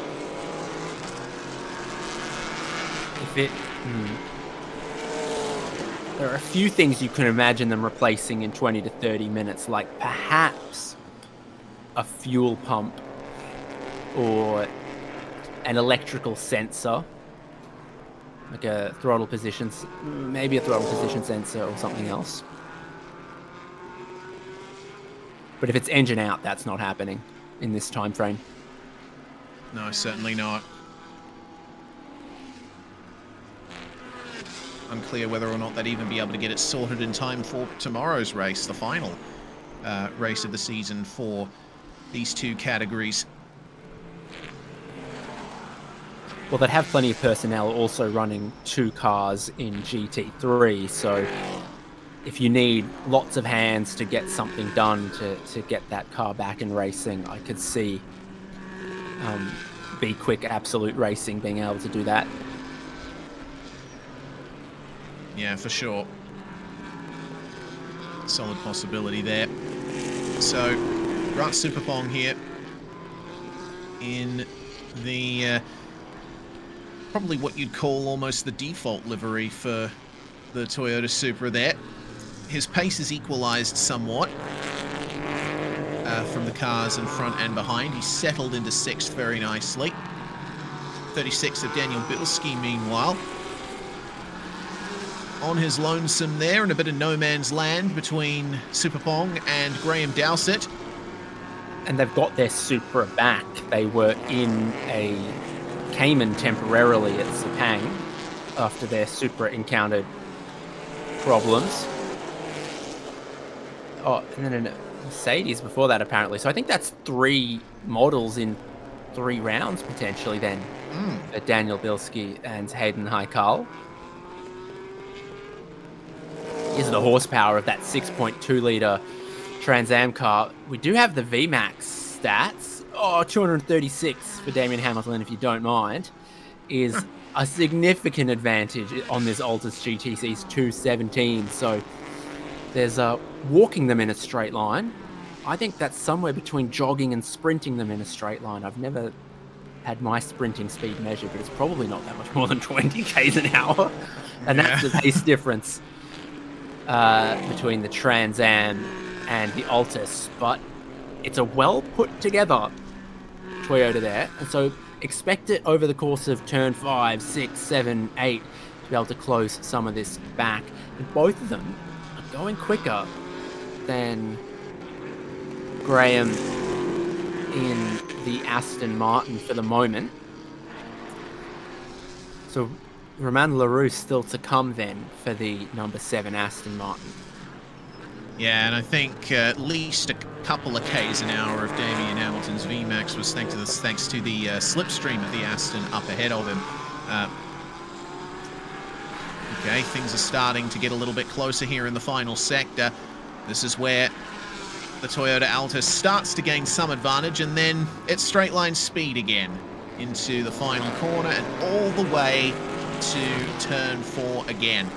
If it... There are a few things you can imagine them replacing in 20 to 30 minutes, like perhaps a fuel pump or an electrical sensor, like a throttle position, maybe a throttle position sensor or something else. But if it's engine out, that's not happening in this time frame. No, certainly not. Unclear whether or not they'd even be able to get it sorted in time for tomorrow's race, the final race of the season for these two categories. Well, they'd have plenty of personnel also running 2 cars in GT3, so if you need lots of hands to get something done to get that car back in racing, I could see B-Quik Absolute Racing being able to do that. Yeah, for sure. Solid possibility there. So, Grant Superpong here in the probably what you'd call almost the default livery for the Toyota Supra there. His pace is equalized somewhat from the cars in front and behind. He's settled into 6th very nicely. 36 of Daniel Bilski, meanwhile, on his lonesome there in a bit of no man's land between Superpong and Graham Dowsett. And they've got their Supra back. They were in a Cayman temporarily at Sepang after their Supra encountered problems. Oh, and then a Mercedes before that, apparently. So I think that's 3 models in 3 rounds, potentially, then, for Daniel Bilski and Hayden Haikal. Is the horsepower of that 6.2-litre Trans Am car. We do have the VMAX stats. Oh, 236 for Damien Hamilton, if you don't mind, is a significant advantage on this Altus GTC's 217. So there's walking them in a straight line. I think that's somewhere between jogging and sprinting them in a straight line. I've never had my sprinting speed measured, but it's probably not that much more than 20 k's an hour. And that's the pace difference between the Trans Am and the Altus. But it's a well put together Toyota there. And so expect it over the course of turn 5, 6, 7, 8 to be able to close some of this back. And both of them are going quicker than Graham in the Aston Martin for the moment. So Romain Leroux still to come then for the number 7 Aston Martin. Yeah, and I think at least a couple of k's an hour of Damien Hamilton's VMAX was thanks to the slipstream of the Aston up ahead of him. Okay, things are starting to get a little bit closer here in the final sector. This is where the Toyota Altus starts to gain some advantage, and then it's straight line speed again into the final corner and all the way to turn 4 again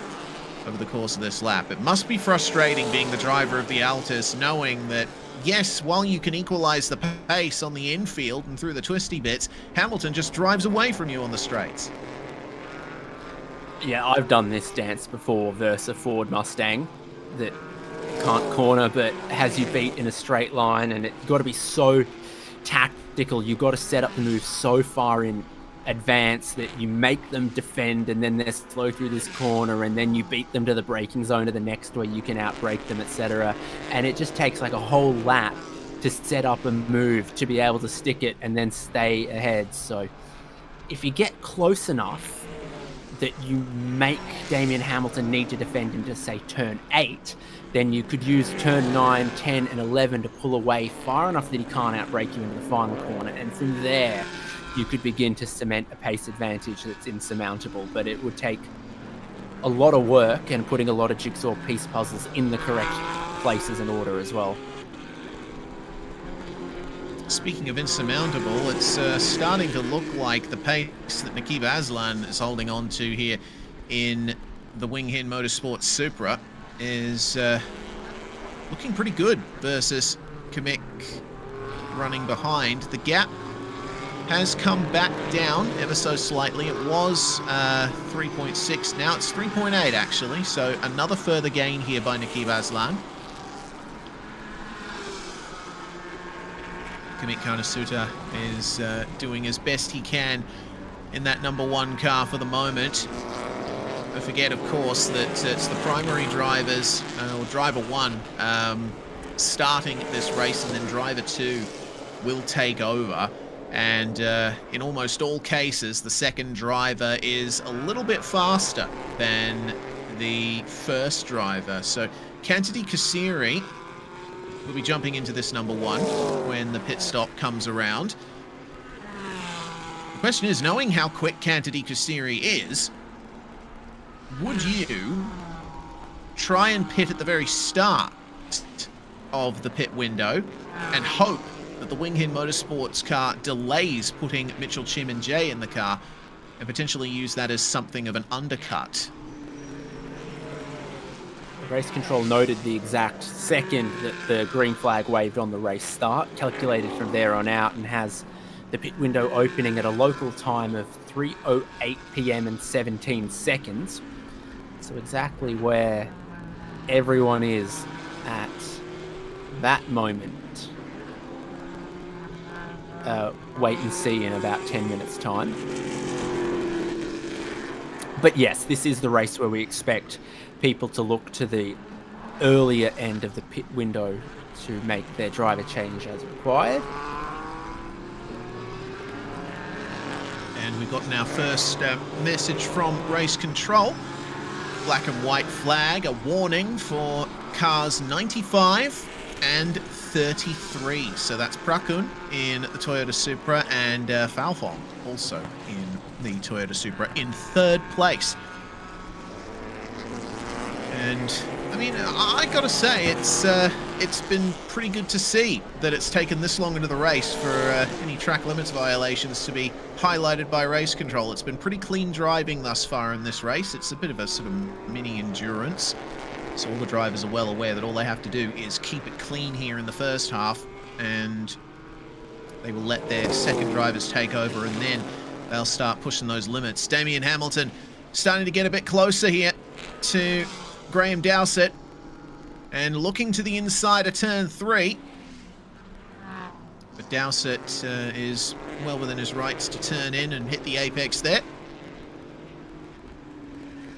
over the course of this lap. It must be frustrating being the driver of the Altus, knowing that, yes, while you can equalize the pace on the infield and through the twisty bits, Hamilton just drives away from you on the straights. Yeah, I've done this dance before versus a Ford Mustang that can't corner but has you beat in a straight line, and you've got to be so tactical. You've got to set up the move so far in advance that you make them defend, and then they're slow through this corner, and then you beat them to the braking zone of the next where you can outbrake them, etc. And it just takes like a whole lap to set up a move to be able to stick it and then stay ahead. So if you get close enough that you make Damien Hamilton need to defend into, say, turn 8, then you could use turn 9, 10, and 11 to pull away far enough that he can't outbrake you into the final corner. And from there, you could begin to cement a pace advantage that's insurmountable. But it would take a lot of work and putting a lot of jigsaw piece puzzles in the correct places and order as well. Speaking of insurmountable, it's starting to look like the pace that Nikita Aslan is holding on to here in the Wing Hin Motorsports Supra is looking pretty good versus Kamek running behind. The gap has come back down ever so slightly. It was 3.6, now it's 3.8 actually, so another further gain here by Nikita Aslan. Kamit Karnasuta is doing as best he can in that number 1 car for the moment. Don't forget, of course, that it's the primary drivers, or driver 1, starting this race, and then driver 2 will take over. And in almost all cases, the second driver is a little bit faster than the first driver. So Kantidi Kasiri will be jumping into this number 1 when the pit stop comes around. The question is, knowing how quick Kantidi Kasiri is, would you try and pit at the very start of the pit window and hope that the Wing Him Motorsports car delays putting Mitchell Chim and Jay in the car and potentially use that as something of an undercut? Race control noted the exact second that the green flag waved on the race start, calculated from there on out, and has the pit window opening at a local time of 3:08 p.m. and 17 seconds. So exactly where everyone is at that moment. Wait and see in about 10 minutes' time. But yes, this is the race where we expect people to look to the earlier end of the pit window to make their driver change as required. And we've gotten our first message from race control. Black and white flag, a warning for cars 95 and 33. So that's Prakun in the Toyota Supra and Falfong also in the Toyota Supra in 3rd place. And I mean, I gotta say, it's been pretty good to see that it's taken this long into the race for any track limits violations to be highlighted by race control. It's been pretty clean driving thus far in this race. It's a bit of a sort of mini endurance, so all the drivers are well aware that all they have to do is keep it clean here in the first half, and they will let their second drivers take over, and then they'll start pushing those limits. Damien Hamilton starting to get a bit closer here to Graham Dowsett, and looking to the inside of turn 3. But Dowsett is well within his rights to turn in and hit the apex there.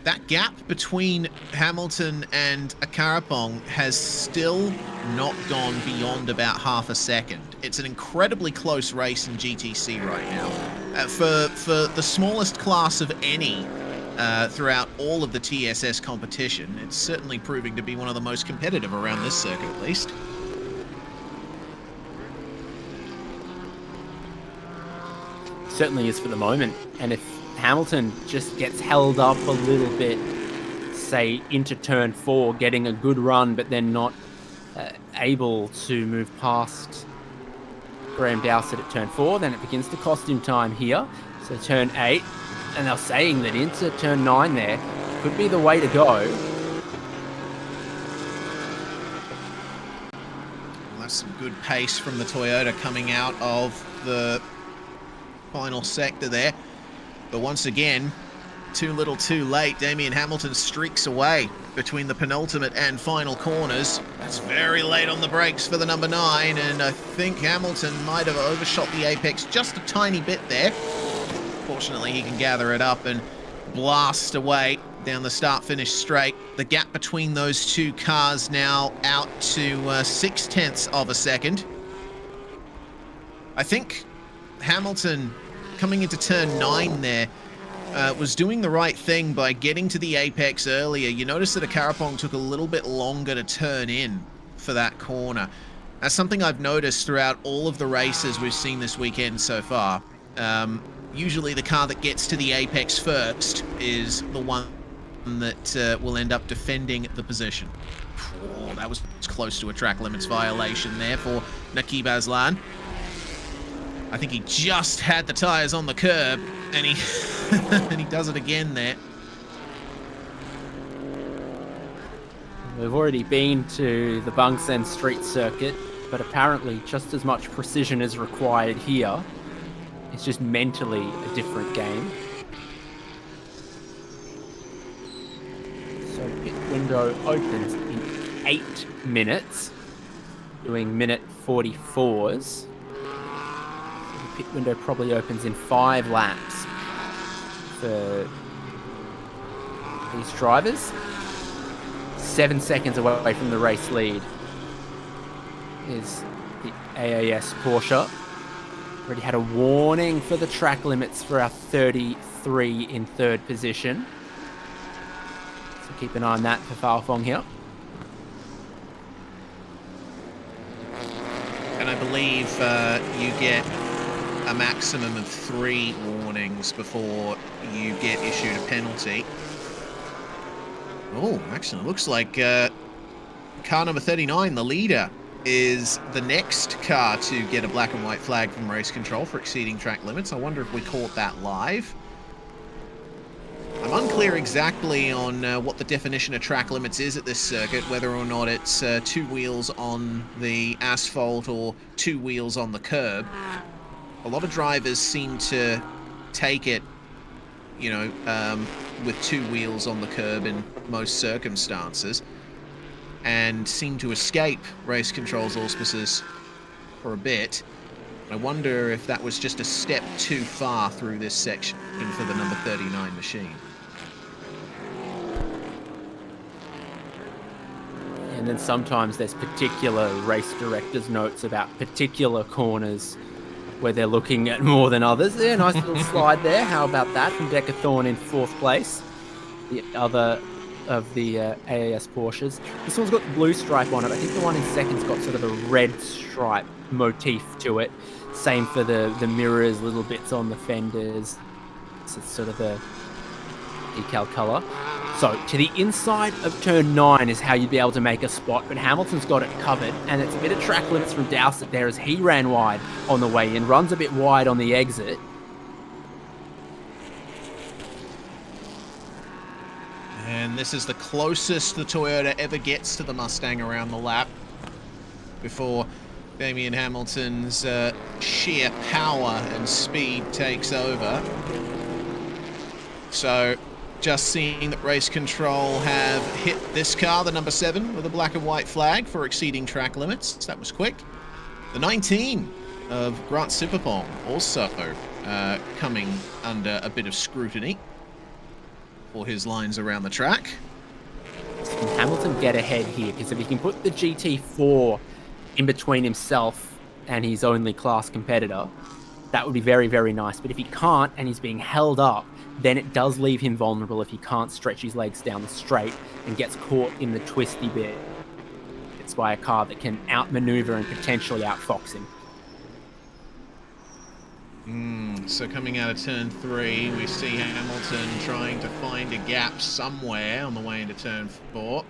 That gap between Hamilton and Akarapong has still not gone beyond about half a second. It's an incredibly close race in GTC right now. For the smallest class of any throughout all of the TSS competition, it's certainly proving to be one of the most competitive around this circuit, at least. Certainly is for the moment, and if Hamilton just gets held up a little bit, say into turn 4, getting a good run, but then not able to move past Graham Dowsett at turn 4, then it begins to cost him time here. So turn 8, and they're saying that into turn 9 there could be the way to go. Well, that's some good pace from the Toyota coming out of the final sector there. But once again, too little too late. Damien Hamilton streaks away between the penultimate and final corners. That's very late on the brakes for the number 9, and I think Hamilton might have overshot the apex just a tiny bit there. Fortunately, he can gather it up and blast away down the start-finish straight. The gap between those two cars now out to 0.6 of a second. I think Hamilton, coming into turn 9 there, was doing the right thing by getting to the apex earlier. You notice that Akarapong took a little bit longer to turn in for that corner. That's something I've noticed throughout all of the races we've seen this weekend so far. Usually the car that gets to the apex first is the one that will end up defending the position. Oh, that was close to a track limits violation there for Nakib Aslan. I think he just had the tyres on the curb, and he and he does it again there. We've already been to the Bungsend Street Circuit, but apparently just as much precision is required here. It's just mentally a different game. So pit window opens in 8 minutes, doing minute 44s. pit window probably opens in 5 laps for these drivers. 7 seconds away from the race lead is the AAS Porsche. Already had a warning for the track limits for our 33 in 3rd position. So keep an eye on that for Falfong here. And I believe you get a maximum of 3 warnings before you get issued a penalty. Oh, actually, it looks like car number 39, the leader, is the next car to get a black and white flag from race control for exceeding track limits. I wonder if we caught that live. I'm unclear exactly on what the definition of track limits is at this circuit, whether or not it's 2 wheels on the asphalt or 2 wheels on the curb. A lot of drivers seem to take it, you know, with 2 wheels on the curb in most circumstances, and seem to escape race control's auspices for a bit. I wonder if that was just a step too far through this section for the number 39 machine. And then sometimes there's particular race directors' notes about particular corners where they're looking at more than others. Yeah, nice little slide there. How about that from Decathorn in 4th place? The other of the AAS Porsches. This one's got the blue stripe on it. I think the one in 2nd's got sort of a red stripe motif to it. Same for the mirrors, little bits on the fenders. So it's sort of the decal colour. So to the inside of turn 9 is how you'd be able to make a spot, but Hamilton's got it covered, and it's a bit of track limits from Dowsett there as he ran wide on the way in, runs a bit wide on the exit. And this is the closest the Toyota ever gets to the Mustang around the lap before Damien Hamilton's sheer power and speed takes over. So just seeing that race control have hit this car, the number 7, with a black and white flag for exceeding track limits. That was quick. The 19 of Grant Sipapong also coming under a bit of scrutiny for his lines around the track. Can Hamilton get ahead here? Because if he can put the GT4 in between himself and his only class competitor, that would be very, very nice. But if he can't and he's being held up, then it does leave him vulnerable if he can't stretch his legs down the straight and gets caught in the twisty bit. It's by a car that can outmaneuver and potentially outfox him. So coming out of turn 3, we see Hamilton trying to find a gap somewhere on the way into turn 4.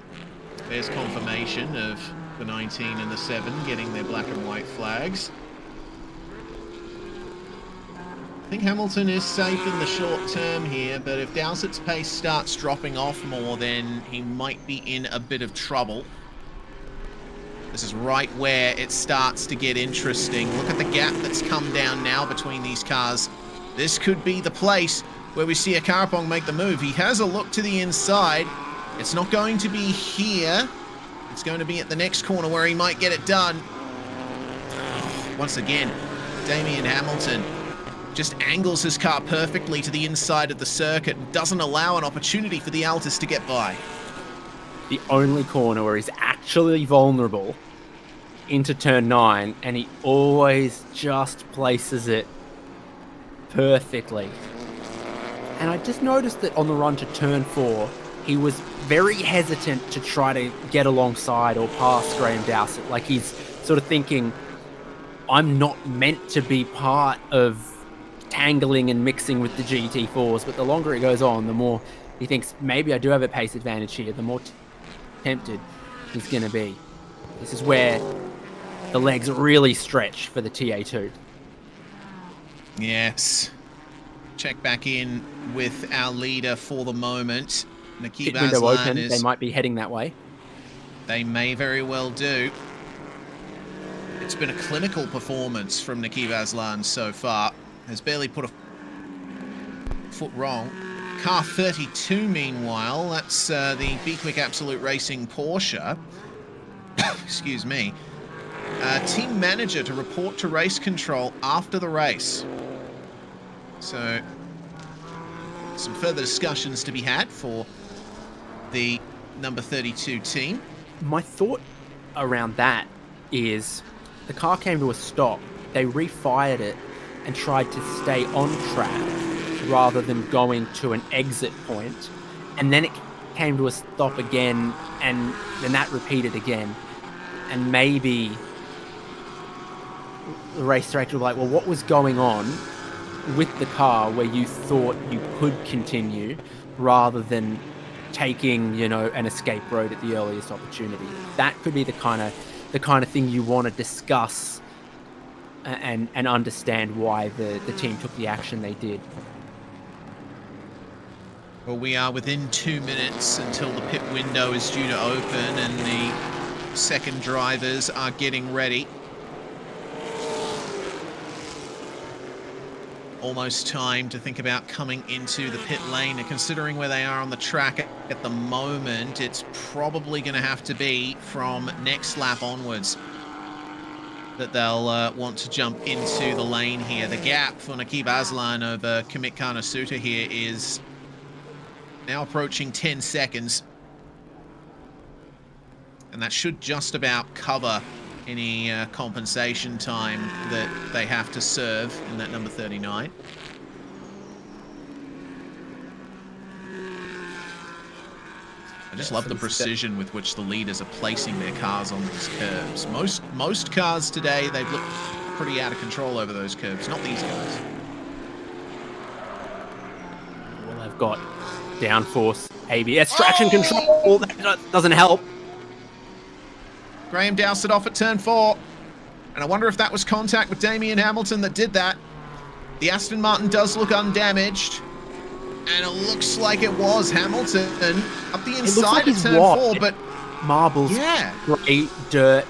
There's confirmation of the 19 and the 7 getting their black and white flags. I think Hamilton is safe in the short term here, but if Dowsett's pace starts dropping off more, then he might be in a bit of trouble. This is right where it starts to get interesting. Look at the gap that's come down now between these cars. This could be the place where we see Akarapong make the move. He has a look to the inside. It's not going to be here. It's going to be at the next corner where he might get it done. Once again, Damien Hamilton just angles his car perfectly to the inside of the circuit and doesn't allow an opportunity for the Altis to get by. The only corner where he's actually vulnerable into turn 9, and he always just places it perfectly. And I just noticed that on the run to turn 4, he was very hesitant to try to get alongside or past Graham Dowsett. Like he's sort of thinking, I'm not meant to be part of tangling and mixing with the GT4s, but the longer it goes on, the more he thinks, maybe I do have a pace advantage here, the more tempted he's going to be. This is where the legs really stretch for the TA2. Yes. Check back in with our leader for the moment. Nikki Pit window open, is... they might be heading that way. They may very well do. It's been a clinical performance from Niki Vazlan so far. Has barely put a foot wrong. Car 32, meanwhile, that's the B-Quik Absolute Racing Porsche. Excuse me. team manager to report to race control after the race. So, some further discussions to be had for the number 32 team. My thought around that is the car came to a stop, they refired it and tried to stay on track rather than going to an exit point, and then it came to a stop again, and then that repeated again, and maybe the race director was like, well, what was going on with the car where you thought you could continue rather than taking, you know, an escape road at the earliest opportunity? That could be the kind of thing you want to discuss and understand why the team took the action they did. Well, we are within 2 minutes until the pit window is due to open, and the second drivers are getting ready. Almost time to think about coming into the pit lane, and considering where they are on the track at the moment, it's probably going to have to be from next lap onwards that they'll want to jump into the lane here. The gap for Nakib Aslan over Kamik Karnasuta here is now approaching 10 seconds. And that should just about cover any compensation time that they have to serve in that number 39. I just love the precision with which the leaders are placing their cars on these curves. Most cars today, they've looked pretty out of control over those curves, not these guys. Well, they've got downforce, ABS, traction control. That doesn't help. Graham Dowsett off at turn 4. And I wonder if that was contact with Damien Hamilton that did that. The Aston Martin does look undamaged. And it looks like it was Hamilton up the inside of turn 4, but marbles, yeah, grey dirt.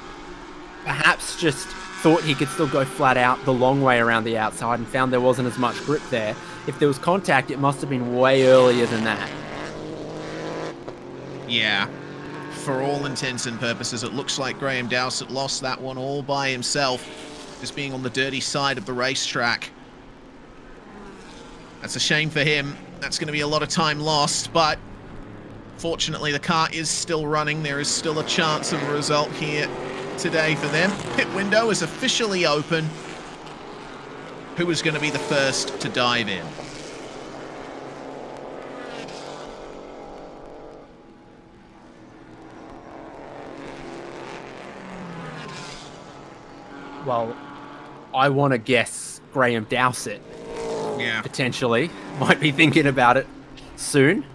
Perhaps just thought he could still go flat out the long way around the outside and found there wasn't as much grip there. If there was contact, it must have been way earlier than that. Yeah. For all intents and purposes, it looks like Graham Dowsett lost that one all by himself, just being on the dirty side of the racetrack. That's a shame for him. That's going to be a lot of time lost, but fortunately the car is still running. There is still a chance of a result here today for them. Pit window is officially open. Who is going to be the first to dive in? Well, I want to guess Graham Dowsett. Yeah. Potentially. Might be thinking about it soon.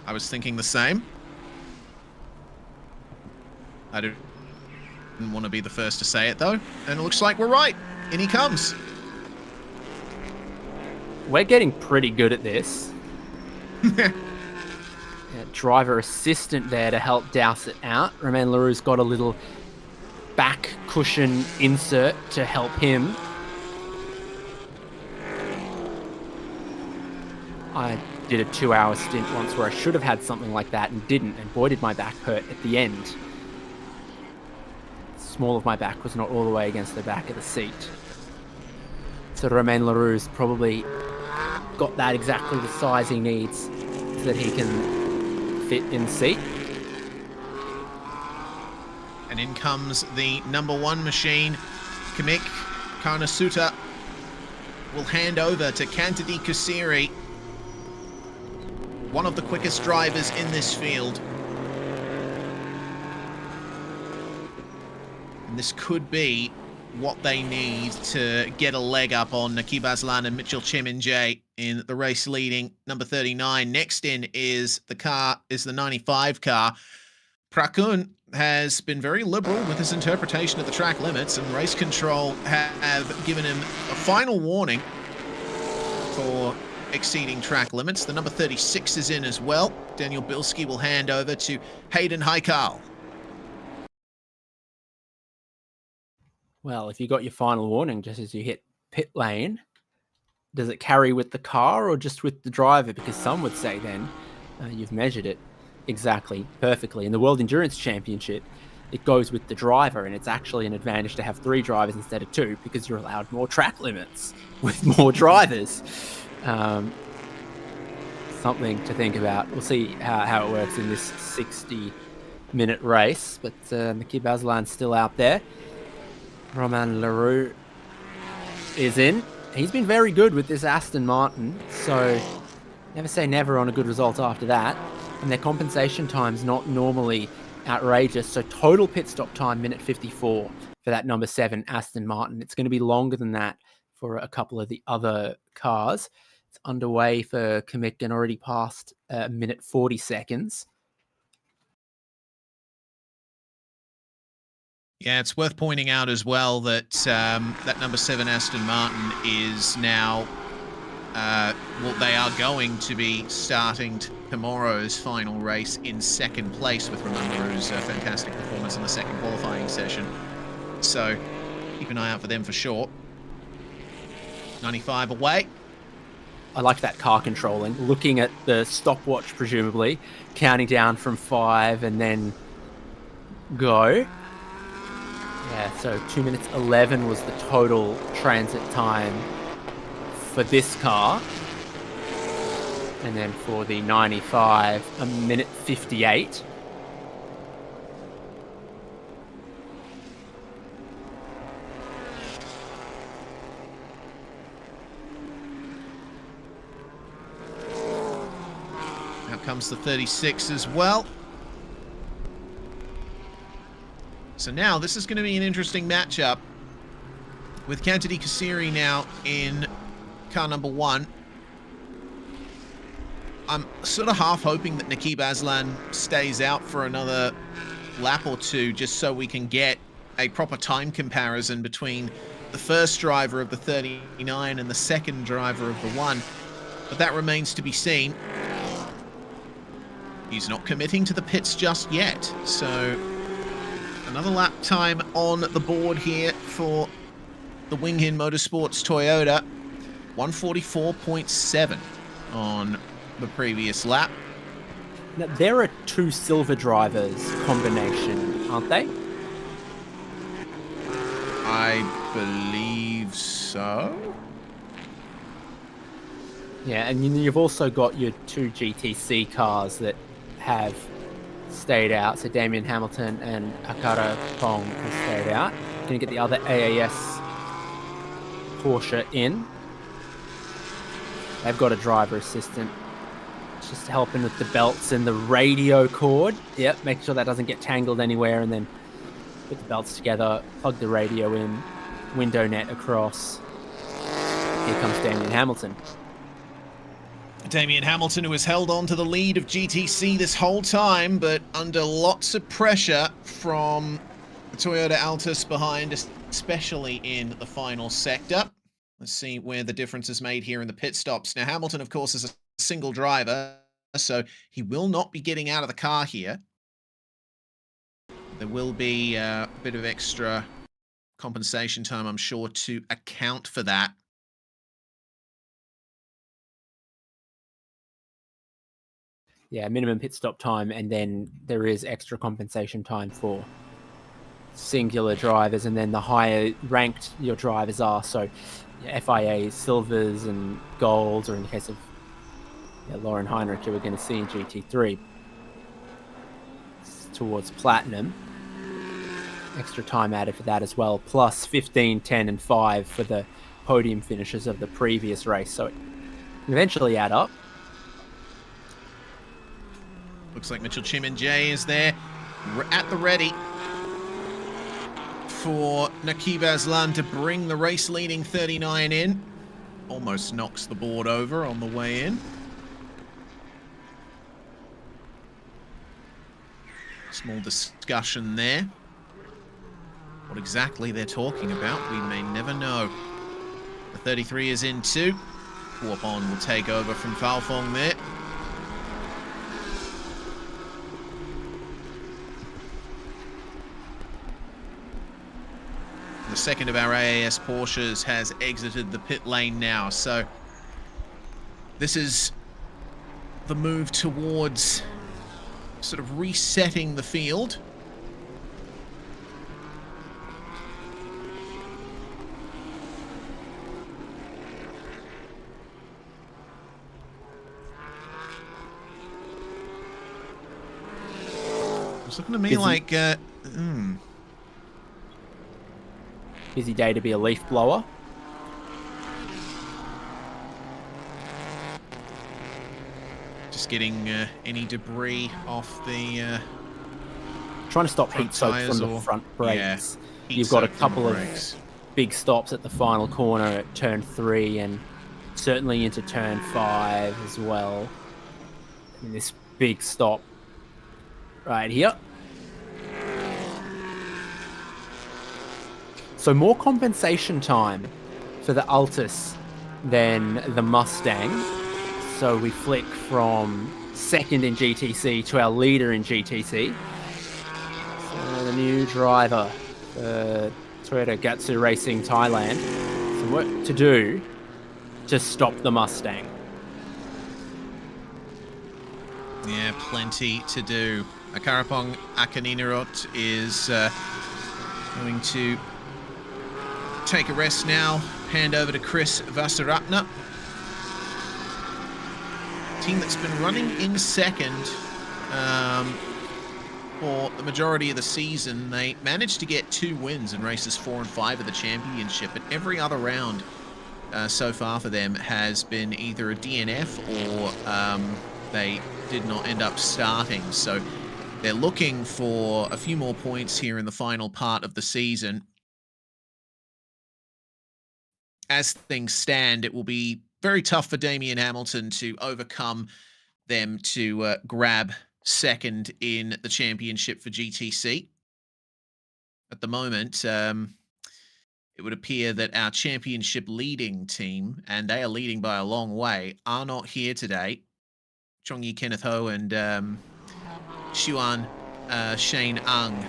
I was thinking the same. I didn't want to be the first to say it, though. And it looks like we're right. In he comes. We're getting pretty good at this. Yeah, driver assistant there to help Dowsett out. Romain Leroux's got a little back cushion insert to help him. I did a 2-hour stint once where I should have had something like that and didn't, and boy did my back hurt at the end. The small of my back was not all the way against the back of the seat. So Romain Leroux's probably got that exactly the size he needs so that he can fit in the seat. And in comes the number 1 machine. Kamik Karnasuta will hand over to Kantadi Kusiri, one of the quickest drivers in this field. And this could be what they need to get a leg up on Nakib Aslan and Mitchell Cheminjay in the race leading number 39. Next in is the 95 car. Prakun has been very liberal with his interpretation of the track limits, and race control have given him a final warning for exceeding track limits. The number 36 is in as well. Daniel Bilski will hand over to Hayden Haikal. Well, if you got your final warning just as you hit pit lane, does it carry with the car or just with the driver? Because some would say then you've measured it exactly, perfectly. In the World Endurance Championship, it goes with the driver, and it's actually an advantage to have 3 drivers instead of 2 because you're allowed more track limits with more drivers. Something to think about. We'll see how it works in this 60-minute race, but Nakib Aslan's still out there. Romain Leroux is in. He's been very good with this Aston Martin, so never say never on a good result after that. And their compensation time's not normally outrageous, so total pit stop time, minute 54 for that number 7 Aston Martin. It's going to be longer than that for a couple of the other cars. It's underway for Kamick and already past minute 40 seconds. Yeah, it's worth pointing out as well that that number 7 Aston Martin is now, well, they are going to be starting tomorrow's final race in second place with Romain Leroux's fantastic performance in the second qualifying session. So keep an eye out for them for sure. 95 away. I like that car controlling, looking at the stopwatch, presumably, counting down from 5 and then go. Yeah, so 2 minutes 11 was the total transit time for this car. And then for the 95, a minute 58. Out comes the 36 as well. So now this is going to be an interesting matchup with Kantadi Kasiri now in car number 1. I'm sort of half hoping that Nakib Aslan stays out for another lap or 2 just so we can get a proper time comparison between the first driver of the 39 and the second driver of the 1. But that remains to be seen. He's not committing to the pits just yet, so another lap time on the board here for the Wing Hin Motorsports Toyota. 144.7 on the previous lap. Now, there are 2 silver drivers combination, aren't they? I believe so. Yeah, and you've also got your 2 GTC cars that have stayed out. So Damien Hamilton and Akara Pong have stayed out. Going to get the other AAS Porsche in. They've got a driver assistant just helping with the belts and the radio cord. Yep, make sure that doesn't get tangled anywhere, and then put the belts together, plug the radio in, window net across. Here comes Damien Hamilton. Damien Hamilton, who has held on to the lead of GTC this whole time, but under lots of pressure from the Toyota Altis behind, especially in the final sector. Let's see where the difference is made here in the pit stops. Now, Hamilton, of course, is a single driver, so he will not be getting out of the car here. There will be a bit of extra compensation time, I'm sure, to account for that. Yeah, minimum pit stop time, and then there is extra compensation time for singular drivers, and then the higher ranked your drivers are, so FIA silvers and golds, or in the case of Lauren Heinrich, who we're going to see in GT3, towards platinum. Extra time added for that as well, plus 15, 10, and 5 for the podium finishes of the previous race, so it can eventually add up. Looks like Mitchell Chiminjay is there at the ready for Nakib Aslan to bring the race-leading 39 in. Almost knocks the board over on the way in. Small discussion there. What exactly they're talking about, we may never know. The 33 is in too. Warpon will take over from Falfong there. The second of our AAS Porsches has exited the pit lane now, so this is the move towards sort of resetting the field. looking to me Busy. like... Busy day to be a leaf blower. Just getting any debris off the... Trying to stop front heat soak from tyres the or- front brakes. heat You've got a soak from couple of brakes. big stops at the final corner at turn 3 and certainly into turn 5 as well. And this big stop right here. So more compensation time for the Altus than the Mustang. So we flick from second in GTC to our leader in GTC. So the new driver for Toyota Gazoo Racing Thailand. Some work to do to stop the Mustang. Yeah, plenty to do. Akarapong Akaninarot is going to take a rest now. Hand over to Chris Vasaratna. Team that's been running in second for the majority of the season. They managed to get 2 wins in races 4 and 5 of the championship, but every other round so far for them has been either a DNF or they did not end up starting. So they're looking for a few more points here in the final part of the season. As things stand, it will be very tough for Damian Hamilton to overcome them to grab second in the championship for GTC. At the moment, it would appear that our championship leading team, and they are leading by a long way, are not here today. Chongyi Kenneth Ho and Xuan Shane Ang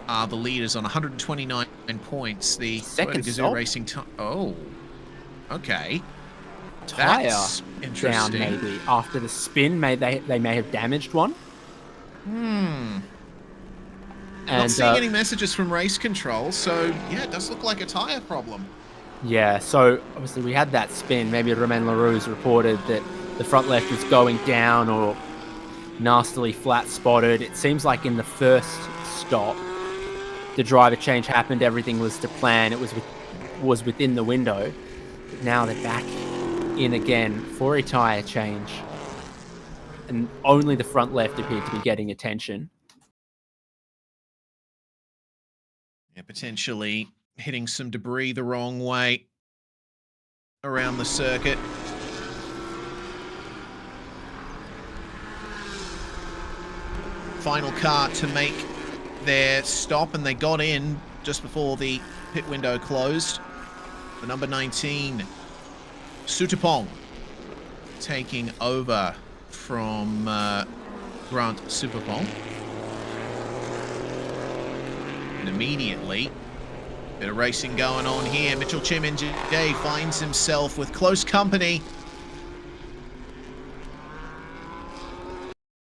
are the leaders on 129 points. The Second Toyota Gazoo stop? Racing... Oh, okay. Tyre That's down interesting. maybe. After the spin, they may have damaged one. Not And seeing any messages from race control, so yeah, it does look like a tyre problem. yeah, so obviously we had that spin. Maybe Romain Leroux's reported that the front left was going down or nastily flat spotted. It seems like in the first stop, the driver change happened. Everything was to plan. It was within the window. But now they're back in again for a tyre change. And only the front left appeared to be getting attention. Yeah, potentially hitting some debris the wrong way around the circuit. Final car to make their stop, and they got in just before the pit window closed. The number 19, Sutapong, taking over from Grant Supapong. And immediately, bit of racing going on here. Mitchell Chiminjay finds himself with close company.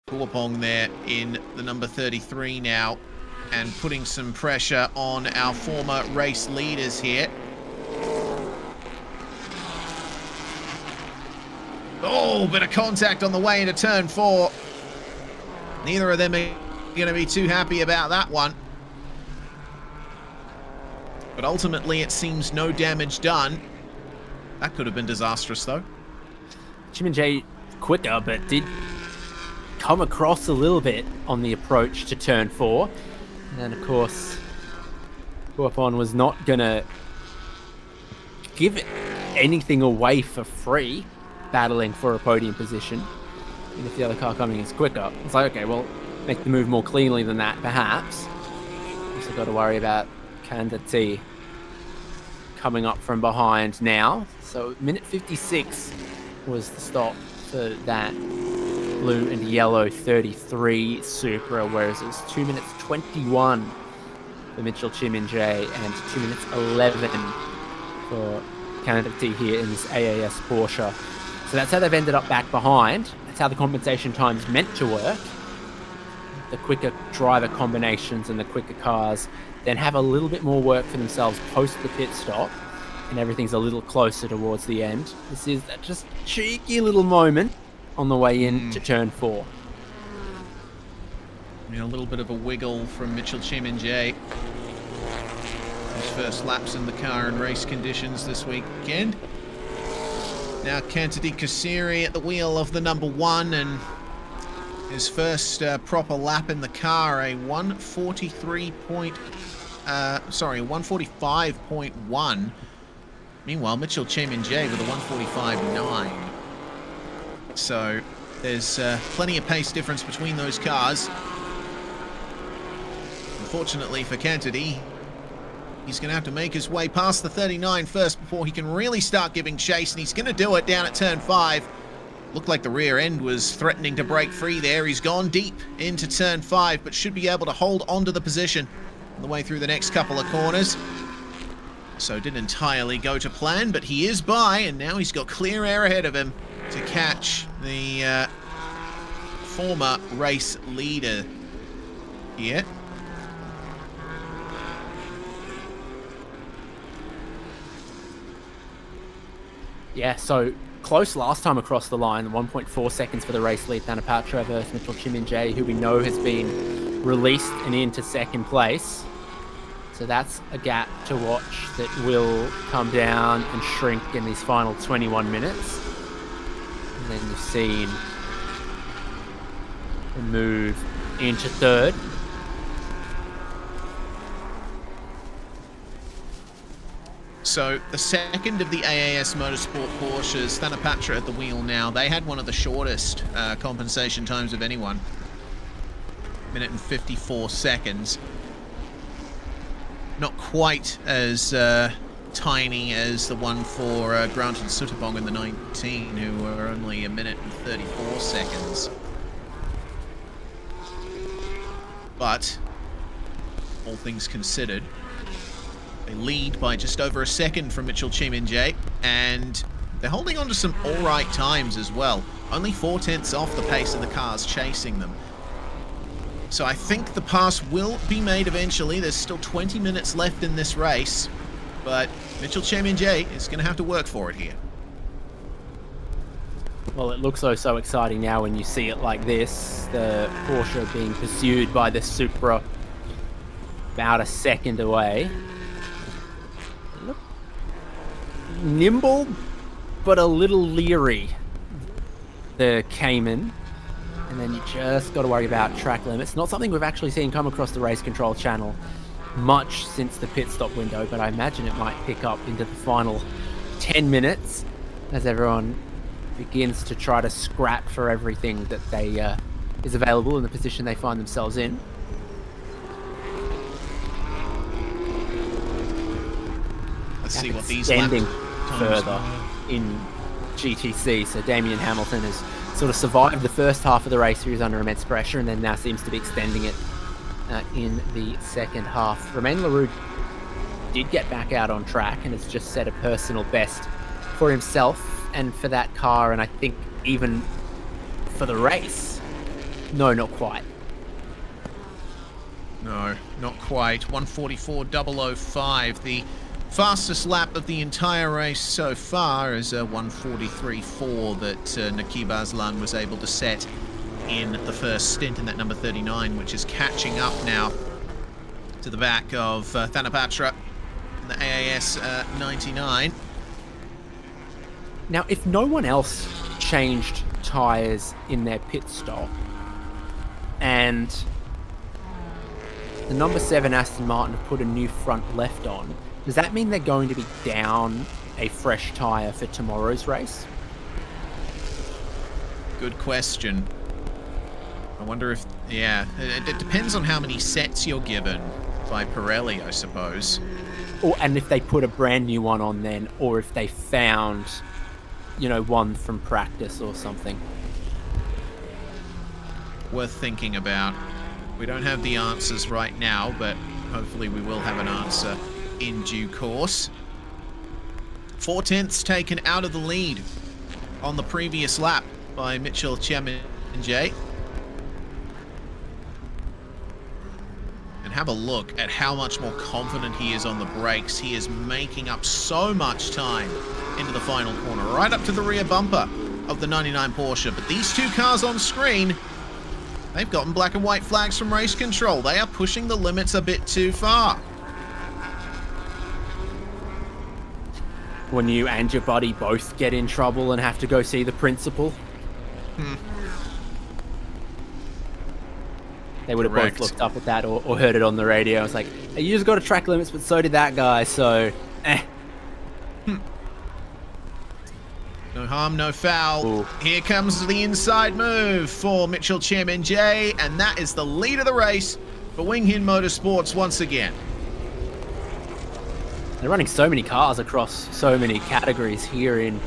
Pulapong there in the number 33 now, and putting some pressure on our former race leaders here. Oh, bit of contact on the way into turn 4. Neither of them are going to be too happy about that one. But ultimately, it seems no damage done. That could have been disastrous, though. Chiminjay quicker, but did come across a little bit on the approach to turn 4. And of course, Puapon was not going to give anything away for free, battling for a podium position. And if the other car coming is quicker, it's like, okay, well, make the move more cleanly than that, perhaps. Also got to worry about Kandati coming up from behind now. So minute 56 was the stop for that blue and yellow 33 Supra, whereas it was 2 minutes 21 for Mitchell Chiminjay and 2 minutes 11 for Kandati here in this AAS Porsche. So that's how they've ended up back behind. That's how the compensation time's meant to work. The quicker driver combinations and the quicker cars then have a little bit more work for themselves post the pit stop, and everything's a little closer towards the end. This is that just cheeky little moment on the way in to turn 4. A little bit of a wiggle from Mitchell Chiminjay. His first laps in the car in race conditions this weekend. Now Kantadi Kasiri at the wheel of the number 1, and his first proper lap in the car, a 145.1. Meanwhile, Mitchell Chiminjay with a 145.9. So there's plenty of pace difference between those cars. Unfortunately for Kantadi, he's going to have to make his way past the 39 first before he can really start giving chase, and he's going to do it down at turn 5. Looked like the rear end was threatening to break free there. He's gone deep into turn 5, but should be able to hold onto the position on the way through the next couple of corners. So didn't entirely go to plan, but he is by, and now he's got clear air ahead of him to catch the former race leader here. Yeah, so close last time across the line, 1.4 seconds for the race lead, Thanapatra versus Mitchell Chiminjay, who we know has been released and into second place. So that's a gap to watch that will come down and shrink in these final 21 minutes. And then you've seen the move into third. So the second of the AAS Motorsport Porsches, Thanapatra at the wheel now. They had one of the shortest compensation times of anyone. 1 minute and 54 seconds. Not quite as tiny as the one for Grant and Sutterbong in the 19, who were only 1 minute and 34 seconds. But, all things considered, they lead by just over a second from Mitchell Chiminjay, and they're holding on to some alright times as well. Only 4/10 off the pace of the cars chasing them. So I think the pass will be made eventually. There's still 20 minutes left in this race, but Mitchell Chiminjay is going to have to work for it here. Well, it looks so exciting now when you see it like this. The Porsche being pursued by the Supra about a second away. Look nimble, but a little leery, the Cayman. And then you just got to worry about track limits. Not something we've actually seen come across the race control channel much since the pit stop window, but I imagine it might pick up into the final 10 minutes as everyone begins to try to scrap for everything that they is available in the position they find themselves in. Let's see what these extending lap further times in GTC. So Damien Hamilton has sort of survived the first half of the race. He was under immense pressure, and then now seems to be extending it in the second half. Romain Leroux did get back out on track and has just set a personal best for himself and for that car, and I think even for the race. No, not quite. No, not quite. 144.005. The fastest lap of the entire race so far is a 143.4 that Nakib Aslan was able to set in the first stint in that number 39, which is catching up now to the back of Thanapatra in the AAS 99. Now, if no one else changed tyres in their pit stop, and the number 7 Aston Martin have put a new front left on, does that mean they're going to be down a fresh tyre for tomorrow's race? Good question. I wonder if... yeah, it depends on how many sets you're given by Pirelli, I suppose. And if they put a brand new one on then, or if they found, you know, one from practice or something. Worth thinking about. We don't have the answers right now, but hopefully we will have an answer in due course. 4/10 taken out of the lead on the previous lap by Mitchell Chiminjay. And have a look at how much more confident he is on the brakes. He is making up so much time into the final corner, right up to the rear bumper of the 99 Porsche. But these two cars on screen They've gotten black and white flags from race control. They are pushing the limits a bit too far. When you and your buddy both get in trouble and have to go see the principal. They would have Correct. both looked up at that or heard it on the radio. It's like, hey, you just got to track limits, but so did that guy, so No harm, no foul. Ooh. Here comes the inside move for Mitchell Chairman J, and that is the lead of the race for Wing Hin Motorsports once again. They're running so many cars across so many categories here in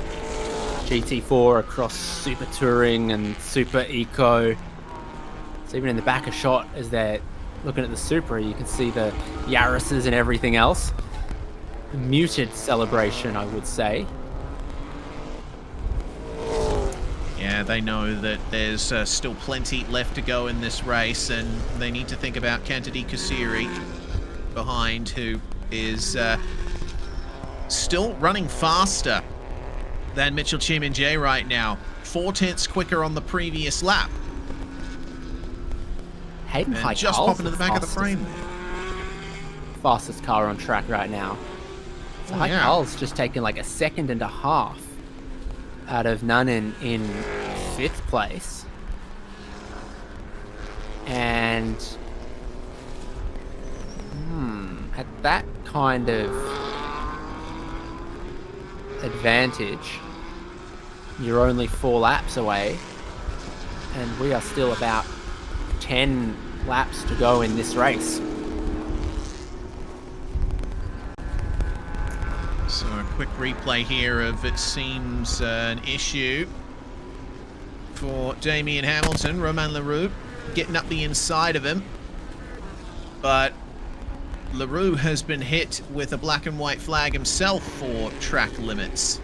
GT4, across Super Touring and Super Eco. So even in the back of shot, as they're looking at the Supra, you can see the Yaris's and everything else. A muted celebration, I would say. Yeah, they know that there's still plenty left to go in this race, and they need to think about Cantadi Kasiri behind, who is still running faster than Mitchell Chairman J right now. 4/10 quicker on the previous lap. Hayden And High just pop into the back of the frame. Fastest car on track right now. So Oh, yeah. Heikal's just taken like a second and a half out of Nunnan in 5th place. And at that kind of advantage, you're only 4 laps away, and we are still about 10 laps to go in this race. So a quick replay here of, it seems, an issue for Damien Hamilton. Romain Leroux getting up the inside of him, but Leroux has been hit with a black and white flag himself for track limits.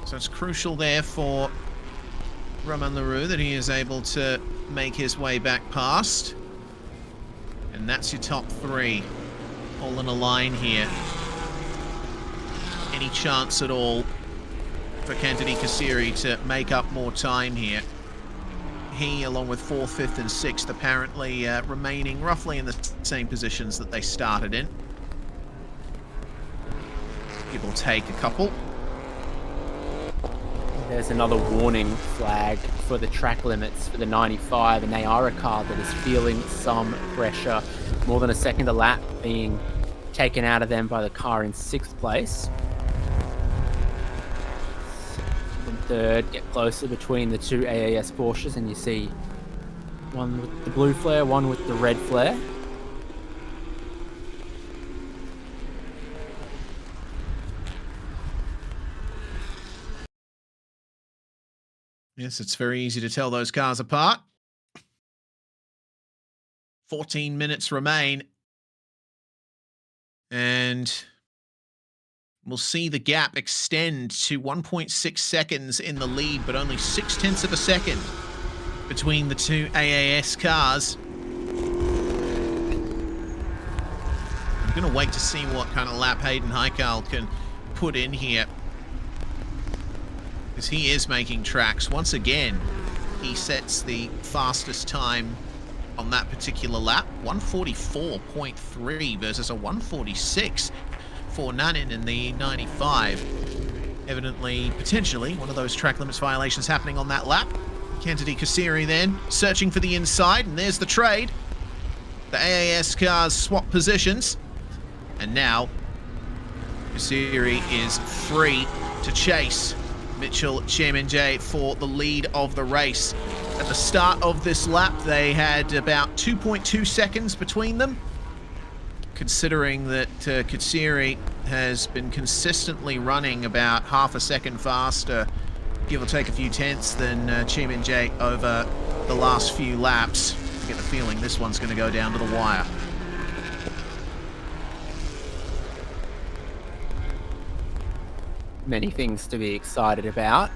So it's crucial there for Romain Leroux that he is able to make his way back past. And that's your top 3, all in a line here. Any chance at all for Cantadi Kasiri to make up more time here? He, along with 4th, 5th, and 6th, apparently remaining roughly in the same positions that they started in. Give or take a couple. There's another warning flag for the track limits for the 95, and they are a car that is feeling some pressure. More than a second a lap being taken out of them by the car in 6th place. And 3rd, get closer between the 2 AAS Porsches, and you see one with the blue flare, one with the red flare. Yes, it's very easy to tell those cars apart. 14 minutes remain. And we'll see the gap extend to 1.6 seconds in the lead, but only 0.6 of a second between the 2 AAS cars. I'm going to wait to see what kind of lap Hayden Heikal can put in here, because he is making tracks. Once again, he sets the fastest time on that particular lap, 144.3 versus a 146 for Nunnan in the 95. Evidently, potentially, one of those track limits violations happening on that lap. Cantadi Kasiri then searching for the inside, and there's the trade. The AAS cars swap positions, and now Kasiri is free to chase Mitchell Chairman J for the lead of the race. At the start of this lap, they had about 2.2 seconds between them. Considering that Kasiri has been consistently running about half a second faster, give or take a few tenths, than Chairman J over the last few laps, I get the feeling this one's going to go down to the wire. Many things to be excited about.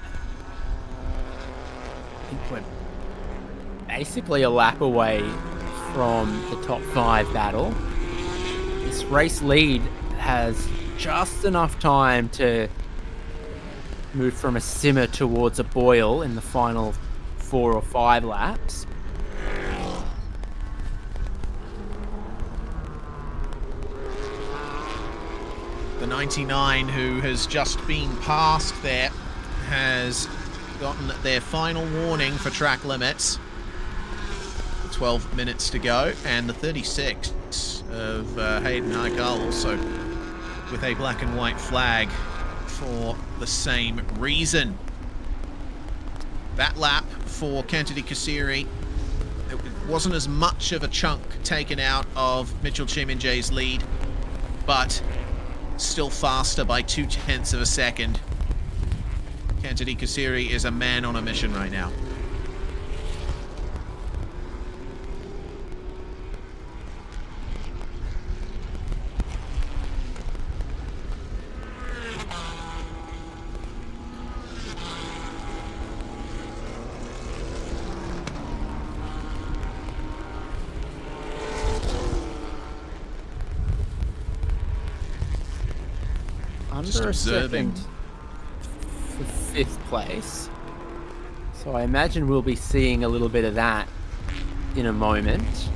I think we're basically a lap away from the top 5 battle. This race lead has just enough time to moved from a simmer towards a boil in the final 4 or 5 laps. The 99, who has just been passed there, has gotten their final warning for track limits. 12 minutes to go, and the 36 of Hayden Haikal also with a black and white flag for the same reason. That lap for Kentidi Kasiri, it wasn't as much of a chunk taken out of Mitchell Chiminje's lead, but still faster by 0.2 of a second. Kentidi Kasiri is a man on a mission right now. Under a second for 5th place. So I imagine we'll be seeing a little bit of that in a moment.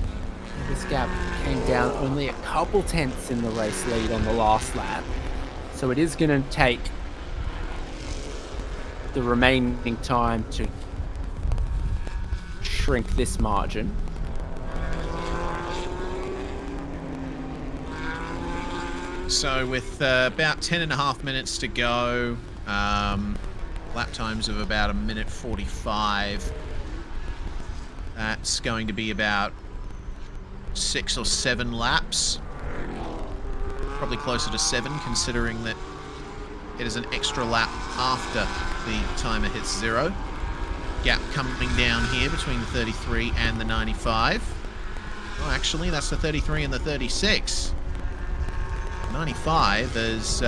This gap came down only a couple tenths in the race lead on the last lap. So it is going to take the remaining time to shrink this margin. So with about 10.5 minutes to go, lap times of about 1:45, that's going to be about 6 or 7 laps. Probably closer to 7, considering that it is an extra lap after the timer hits 0. Gap coming down here between the 33 and the 95. Oh, actually, that's the 33 and the 36. 95 as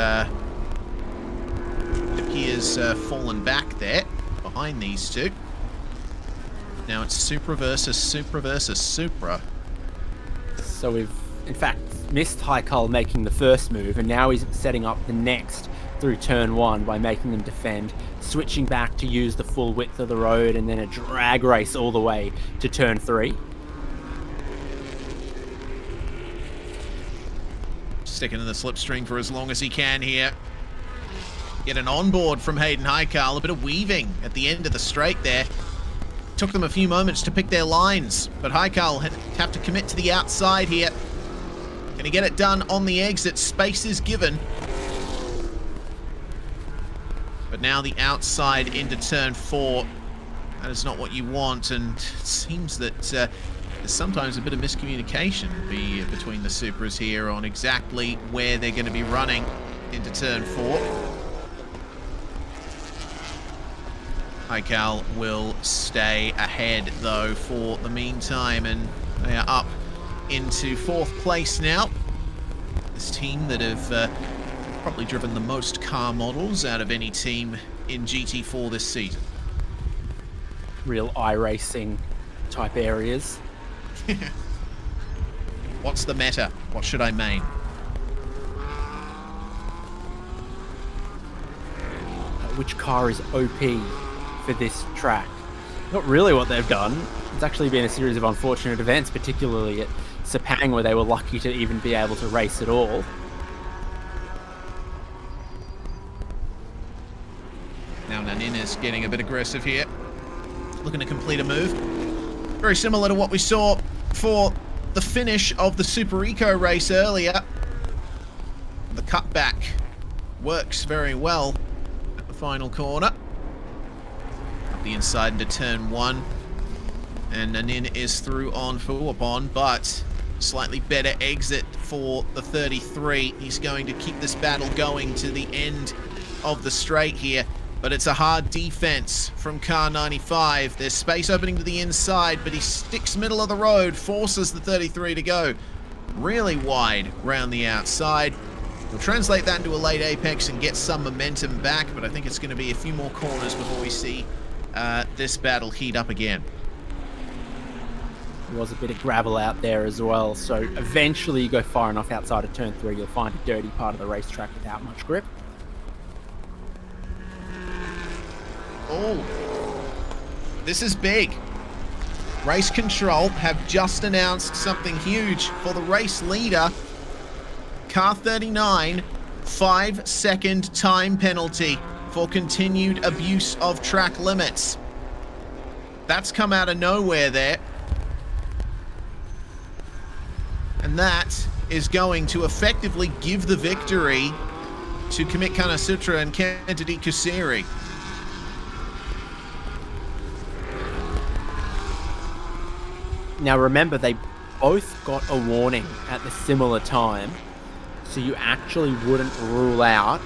appears fallen back there behind these two. Now it's Supra versus Supra versus Supra. So we've in fact missed Haikal making the first move, and now he's setting up the next through turn 1 by making them defend, switching back to use the full width of the road, and then a drag race all the way to turn 3. Sticking in the slipstream for as long as he can here. Get an onboard from Hayden Haikal, a bit of weaving at the end of the straight there. Took them a few moments to pick their lines, but Haikal have to commit to the outside here. Can he get it done on the exit? Space is given. But now the outside into turn 4. That is not what you want, and it seems that there's sometimes a bit of miscommunication between the Supras here on exactly where they're going to be running into turn 4. Haikal will stay ahead, though, for the meantime, and they are up into 4th place now. This team that have probably driven the most car models out of any team in GT4 this season. Real iRacing type areas. What's the meta? What should I main? Which car is OP for this track? Not really what they've done. It's actually been a series of unfortunate events, particularly at Sepang, where they were lucky to even be able to race at all. Now Nanin is getting a bit aggressive here. Looking to complete a move. Very similar to what we saw for the finish of the Super Eco race earlier. The cutback works very well at the final corner. Up the inside into turn 1. And Nanin is through on Fuwabon, but slightly better exit for the 33. He's going to keep this battle going to the end of the straight here. But it's a hard defense from car 95. There's space opening to the inside, but he sticks middle of the road, forces the 33 to go really wide round the outside. We'll translate that into a late apex and get some momentum back, but I think it's going to be a few more corners before we see this battle heat up again. There was a bit of gravel out there as well, so eventually you go far enough outside of turn 3, you'll find a dirty part of the racetrack without much grip. Oh, this is big. Race Control have just announced something huge for the race leader. Car 39, 5-second time penalty for continued abuse of track limits. That's come out of nowhere there. And that is going to effectively give the victory to Commit Kanasutra and Kennedy Kusiri. Now remember, they both got a warning at the similar time, so you actually wouldn't rule out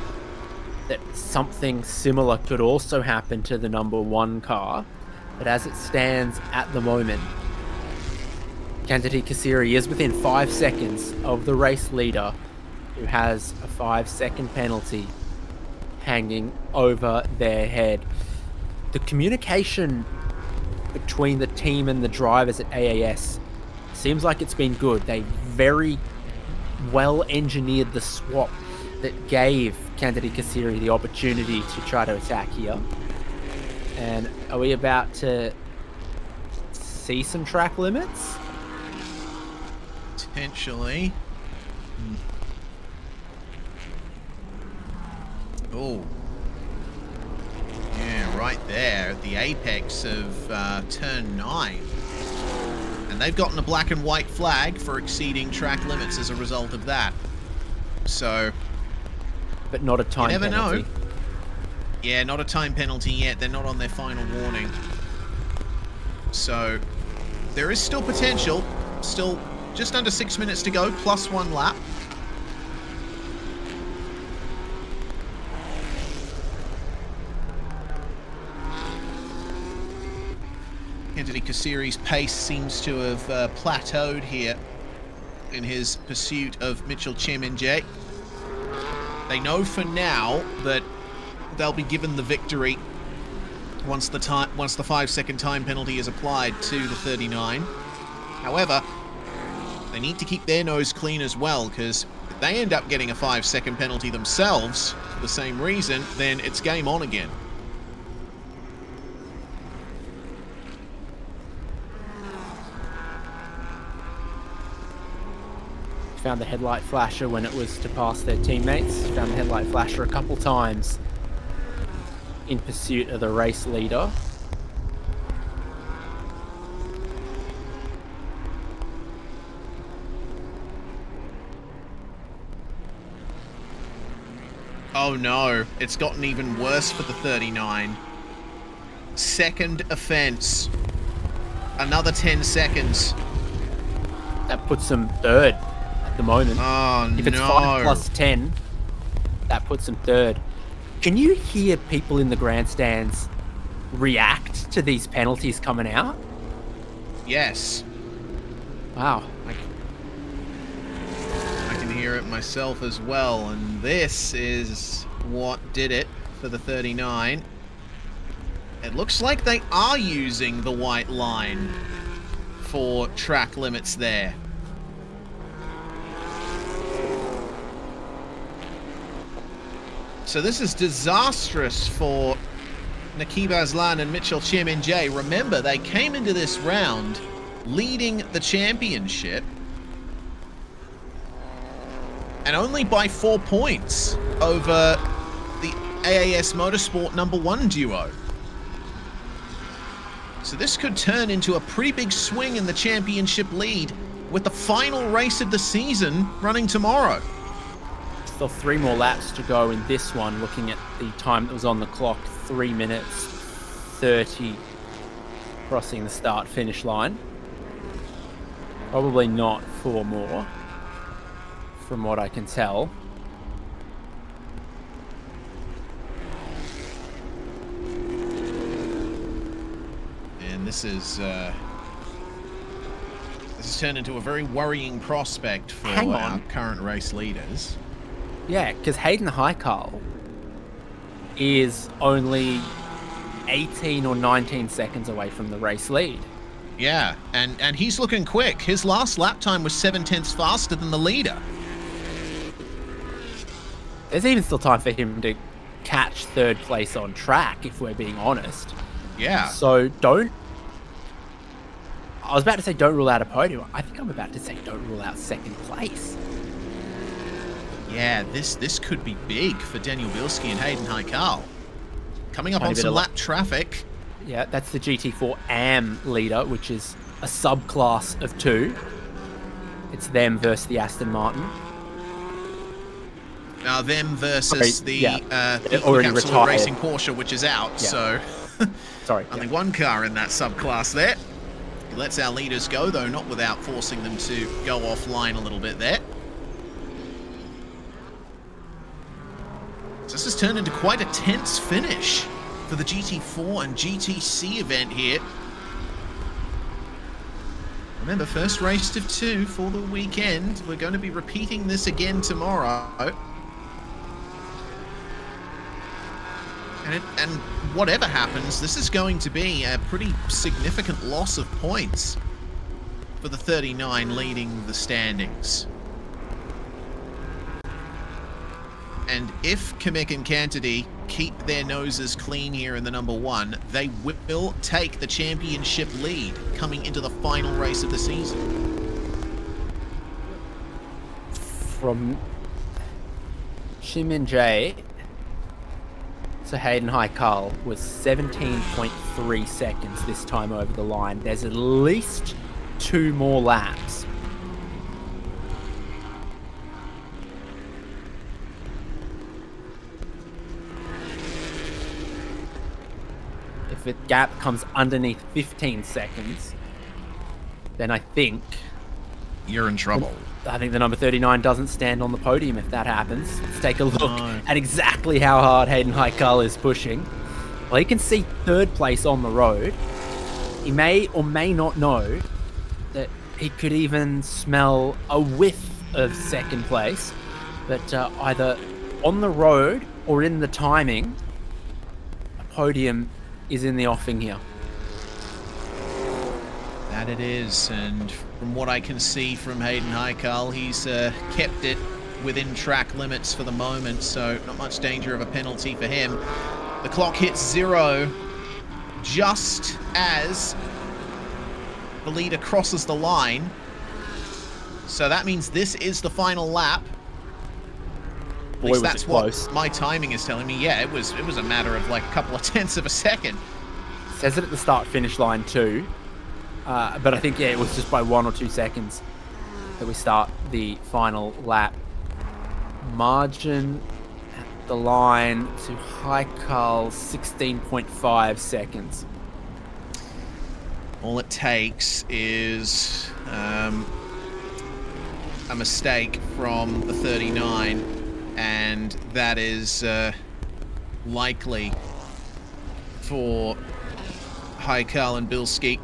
that something similar could also happen to the number 1 car. But as it stands at the moment, Kennedy Kusiri is within 5 seconds of the race leader, who has a 5-second penalty hanging over their head. The communication between the team and the drivers at AAS seems like it's been good. They very well engineered the swap that gave Kennedy Kusiri the opportunity to try to attack here. And are we about to see some track limits? Potentially. Oh. Yeah, right there at the apex of turn 9. And they've gotten a black and white flag for exceeding track limits as a result of that. So... But not a time penalty. You never know. Yeah, not a time penalty yet. They're not on their final warning. So, there is still potential. Still just under 6 minutes to go, plus 1 lap. Kennedy Kusiri's pace seems to have plateaued here in his pursuit of Mitchell Cheminjay. They know for now that they'll be given the victory once the 5-second time penalty is applied to the 39. However, they need to keep their nose clean as well, because if they end up getting a 5-second penalty themselves for the same reason, then it's game on again. Found the headlight flasher when it was to pass their teammates. Found the headlight flasher a couple times in pursuit of the race leader. Oh no, it's gotten even worse for the 39. Second offense. Another 10 seconds. That puts them third at the moment. Oh, if it's 5 plus 10, that puts them third. Can you hear people in the grandstands react to these penalties coming out? Yes. Wow. I can hear it myself as well, and this is what did it for the 39. It looks like they are using the white line for track limits there. So this is disastrous for Nakib Aslan and Mitchell Cheminjay. Remember, they came into this round leading the championship, and only by 4 points over the AAS Motorsport #1 duo. So this could turn into a pretty big swing in the championship lead with the final race of the season running tomorrow. Still 3 more laps to go in this one, looking at the time that was on the clock, 3 minutes 30 crossing the start-finish line. Probably not 4 more, from what I can tell. And this is turned into a very worrying prospect for our current race leaders. Yeah, because Hayden Heikal is only 18 or 19 seconds away from the race lead. Yeah, and he's looking quick. His last lap time was 7 tenths faster than the leader. There's even still time for him to catch third place on track, if we're being honest. Yeah. So I was about to say don't rule out a podium. I think I'm about to say don't rule out second place. Yeah, this could be big for Daniel Bilski and Hayden Haikal. Coming up on some lap traffic. Yeah, that's the GT4 AM leader, which is a subclass of 2. It's them versus the Aston Martin. Now them versus the already Capsule retired Racing Porsche, which is out. Yeah. So sorry, only one car in that subclass there. He lets our leaders go, though, not without forcing them to go offline a little bit there. So this has turned into quite a tense finish for the GT4 and GTC event here. Remember, first race of 2 for the weekend. We're going to be repeating this again tomorrow. And whatever happens, this is going to be a pretty significant loss of points for the 39 leading the standings. And if Kamek and Cantady keep their noses clean here in the number 1, they will take the championship lead coming into the final race of the season. From Shimin J to Hayden Haikal was 17.3 seconds this time over the line. There's at least 2 more laps. If the gap comes underneath 15 seconds, then I think you're in trouble. I think the number 39 doesn't stand on the podium if that happens. Let's take a look at exactly how hard Hayden Haikal is pushing. Well, he can see third place on the road. He may or may not know that he could even smell a whiff of second place, but either on the road or in the timing, a podium is in the offing here. That it is, and from what I can see from Hayden Haikal, he's kept it within track limits for the moment, so not much danger of a penalty for him. The clock hits 0 just as the leader crosses the line, so that means this is the final lap. At least that's what my timing is telling me. Yeah, it was a matter of like a couple of tenths of a second. Says it at the start-finish line too. But I think, yeah, it was just by 1 or 2 seconds that we start the final lap. Margin at the line to Haikal, 16.5 seconds. All it takes is a mistake from the 39, and that is likely for Haikal and Bilski.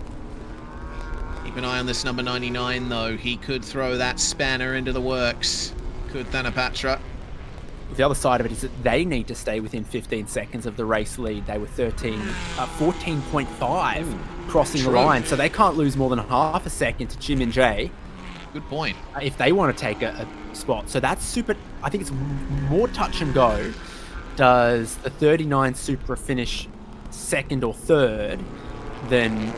Keep an eye on this number 99, though. He could throw that spanner into the works. Could Thanapatra. The other side of it is that they need to stay within 15 seconds of the race lead. They were 14.5 crossing the line, so they can't lose more than half a second to Jim and Jay. Good point. If they want to take a spot. So that's super. I think it's more touch and go. Does the 39 Supra finish second or third than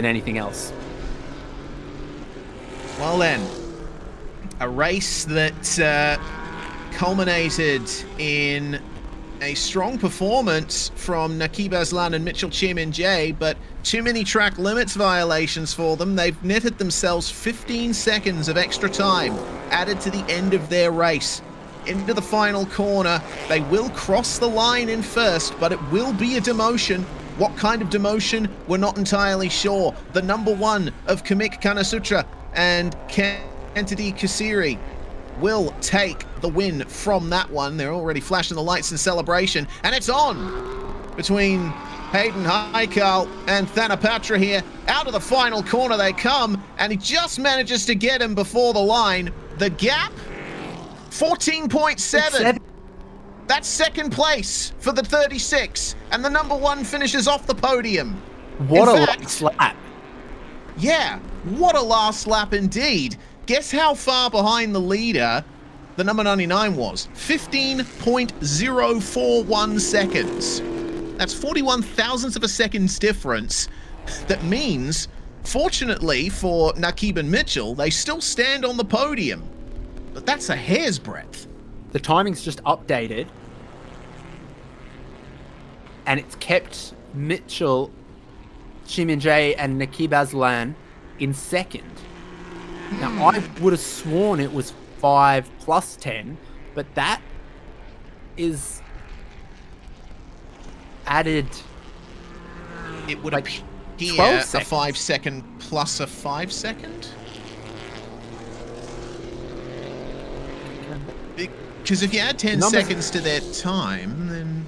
anything else? Well then, a race that culminated in a strong performance from Nakib Aslan and Mitchell Chiminjay, but too many track limits violations for them. They've netted themselves 15 seconds of extra time added to the end of their race. Into the final corner, they will cross the line in first, but it will be a demotion. What kind of demotion? We're not entirely sure. The number 1 of Kamik Kanasutra and Kantadi Kasiri will take the win from that one. They're already flashing the lights in celebration, and it's on between Hayden Haikal and Thanapatra here. Out of the final corner they come, and he just manages to get him before the line. The gap, 14.7. That's second place for the 36, and the number 1 finishes off the podium. What a last lap. Yeah, what a last lap indeed. Guess how far behind the leader the number 99 was. 15.041 seconds. That's 41 thousandths of a second's difference. That means, fortunately for Nakib and Mitchell, they still stand on the podium. But that's a hair's breadth. The timing's just updated. And it's kept Mitchell, Chimin-Jae, and Nakib Aslan in second. Now, I would have sworn it was 5 plus 10, but that is added. It would like appear 12 a seconds. 5 second plus a 5 second? Because if you add 10 numbers- seconds to their time,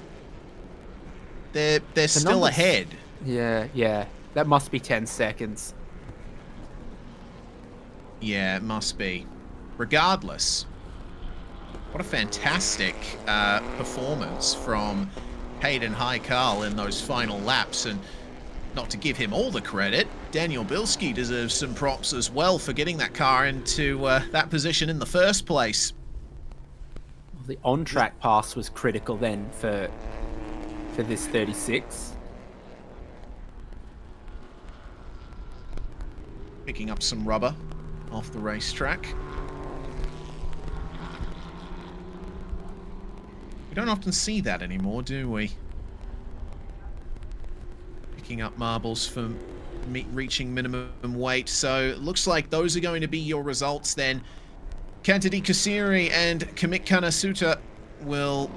then they're still numbers- ahead. Yeah. That must be 10 seconds. Yeah, it must be. Regardless, what a fantastic performance from Hayden Haikal in those final laps. And not to give him all the credit, Daniel Bilski deserves some props as well for getting that car into that position in the first place. The on-track pass was critical then for this 36. Picking up some rubber off the racetrack. We don't often see that anymore, do we? Picking up marbles for reaching minimum weight. So it looks like those are going to be your results then. Kantadi Kasiri and Kamik Kanasuta will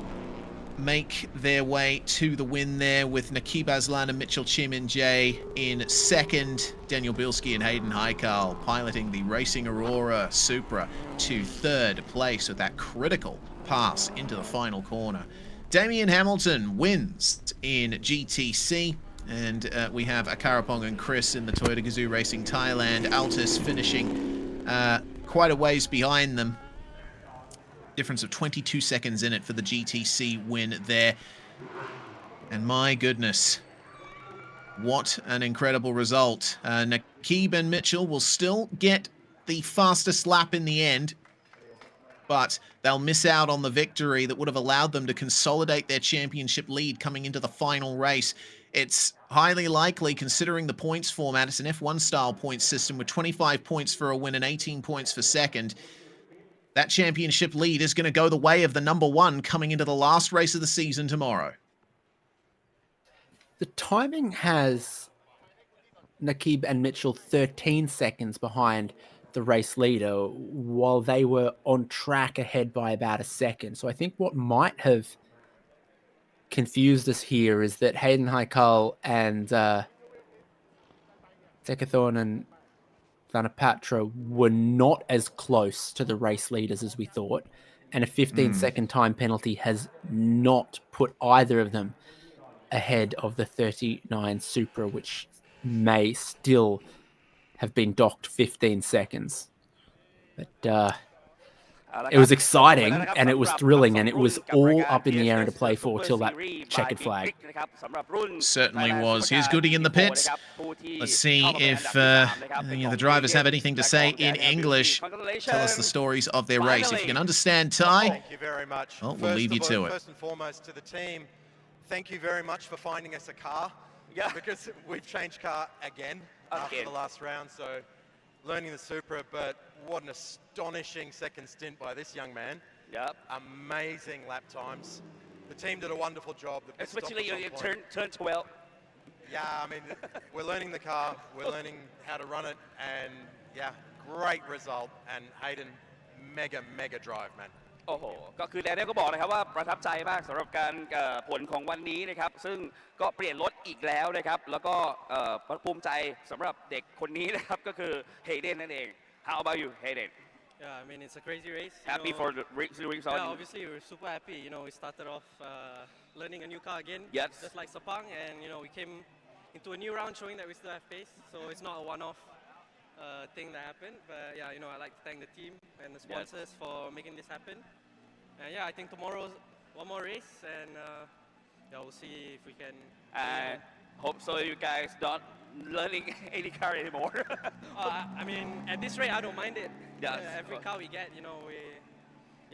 make their way to the win there, with Nakib Aslan and Mitchell Chimin-Jae in second. Daniel Bilski and Hayden Haikal piloting the Racing Aurora Supra to third place with that critical pass into the final corner. Damian Hamilton wins in GTC, and we have Akarapong and Chris in the Toyota Gazoo Racing Thailand. Altus finishing quite a ways behind them. Difference of 22 seconds in it for the GTC win there. And my goodness, what an incredible result. Nakib and Mitchell will still get the fastest lap in the end, but they'll miss out on the victory that would have allowed them to consolidate their championship lead coming into the final race. It's highly likely, considering the points format, it's an F1 style points system with 25 points for a win and 18 points for second. That championship lead is going to go the way of the number one coming into the last race of the season tomorrow. The timing has Nakib and Mitchell 13 seconds behind the race leader, while they were on track ahead by about a second. So I think what might have confused us here is that Hayden Haikal and Dekathorn and Thanapatra were not as close to the race leaders as we thought, and a 15-second time penalty has not put either of them ahead of the 39 Supra, which may still have been docked 15 seconds. But it was exciting, and it was thrilling, and it was all up in the air and to play for till that checkered flag. Certainly was. Here's Goody in the pits. Let's see if the drivers have anything to say in English. Tell us the stories of their race. If you can understand Thai, thank you very much. Well, we'll leave you to it. First and foremost to the team, thank you very much for finding us a car. Yeah. Because we've changed car again after the last round, so learning the Supra, but what an astonishing second stint by this young man. Yep. Amazing lap times. The team did a wonderful job. Especially your turn 12. Yeah, I mean, we're learning the car, we're learning how to run it, and yeah, great result. And Hayden, mega drive, man. โอ้โหก็คือแดเนียลก็บอกนะครับว่าประทับใจมากสำหรับการผลของวันนี้นะครับซึ่งก็เปลี่ยนรถอีกแล้วนะครับแล้วก็ภูมิใจสำหรับเด็กคนนี้นะครับก็คือเฮเดนนั่นเอง How about you, Hayden? Yeah, I mean, it's a crazy race. Happy for the race on. Yeah, obviously we're super happy. You know, we started off learning a new car again. Yes. Just like Sepang, and you know, we came into a new round showing that we still have pace. So it's not a one-off thing that happened. But yeah, you know, I like to thank the team and the sponsors for making this happen. And yeah, I think tomorrow's one more race, and yeah, we'll see if we can. Hope so. You guys not learning any car anymore. I mean, at this rate, I don't mind it. Yeah. Every car we get, you know,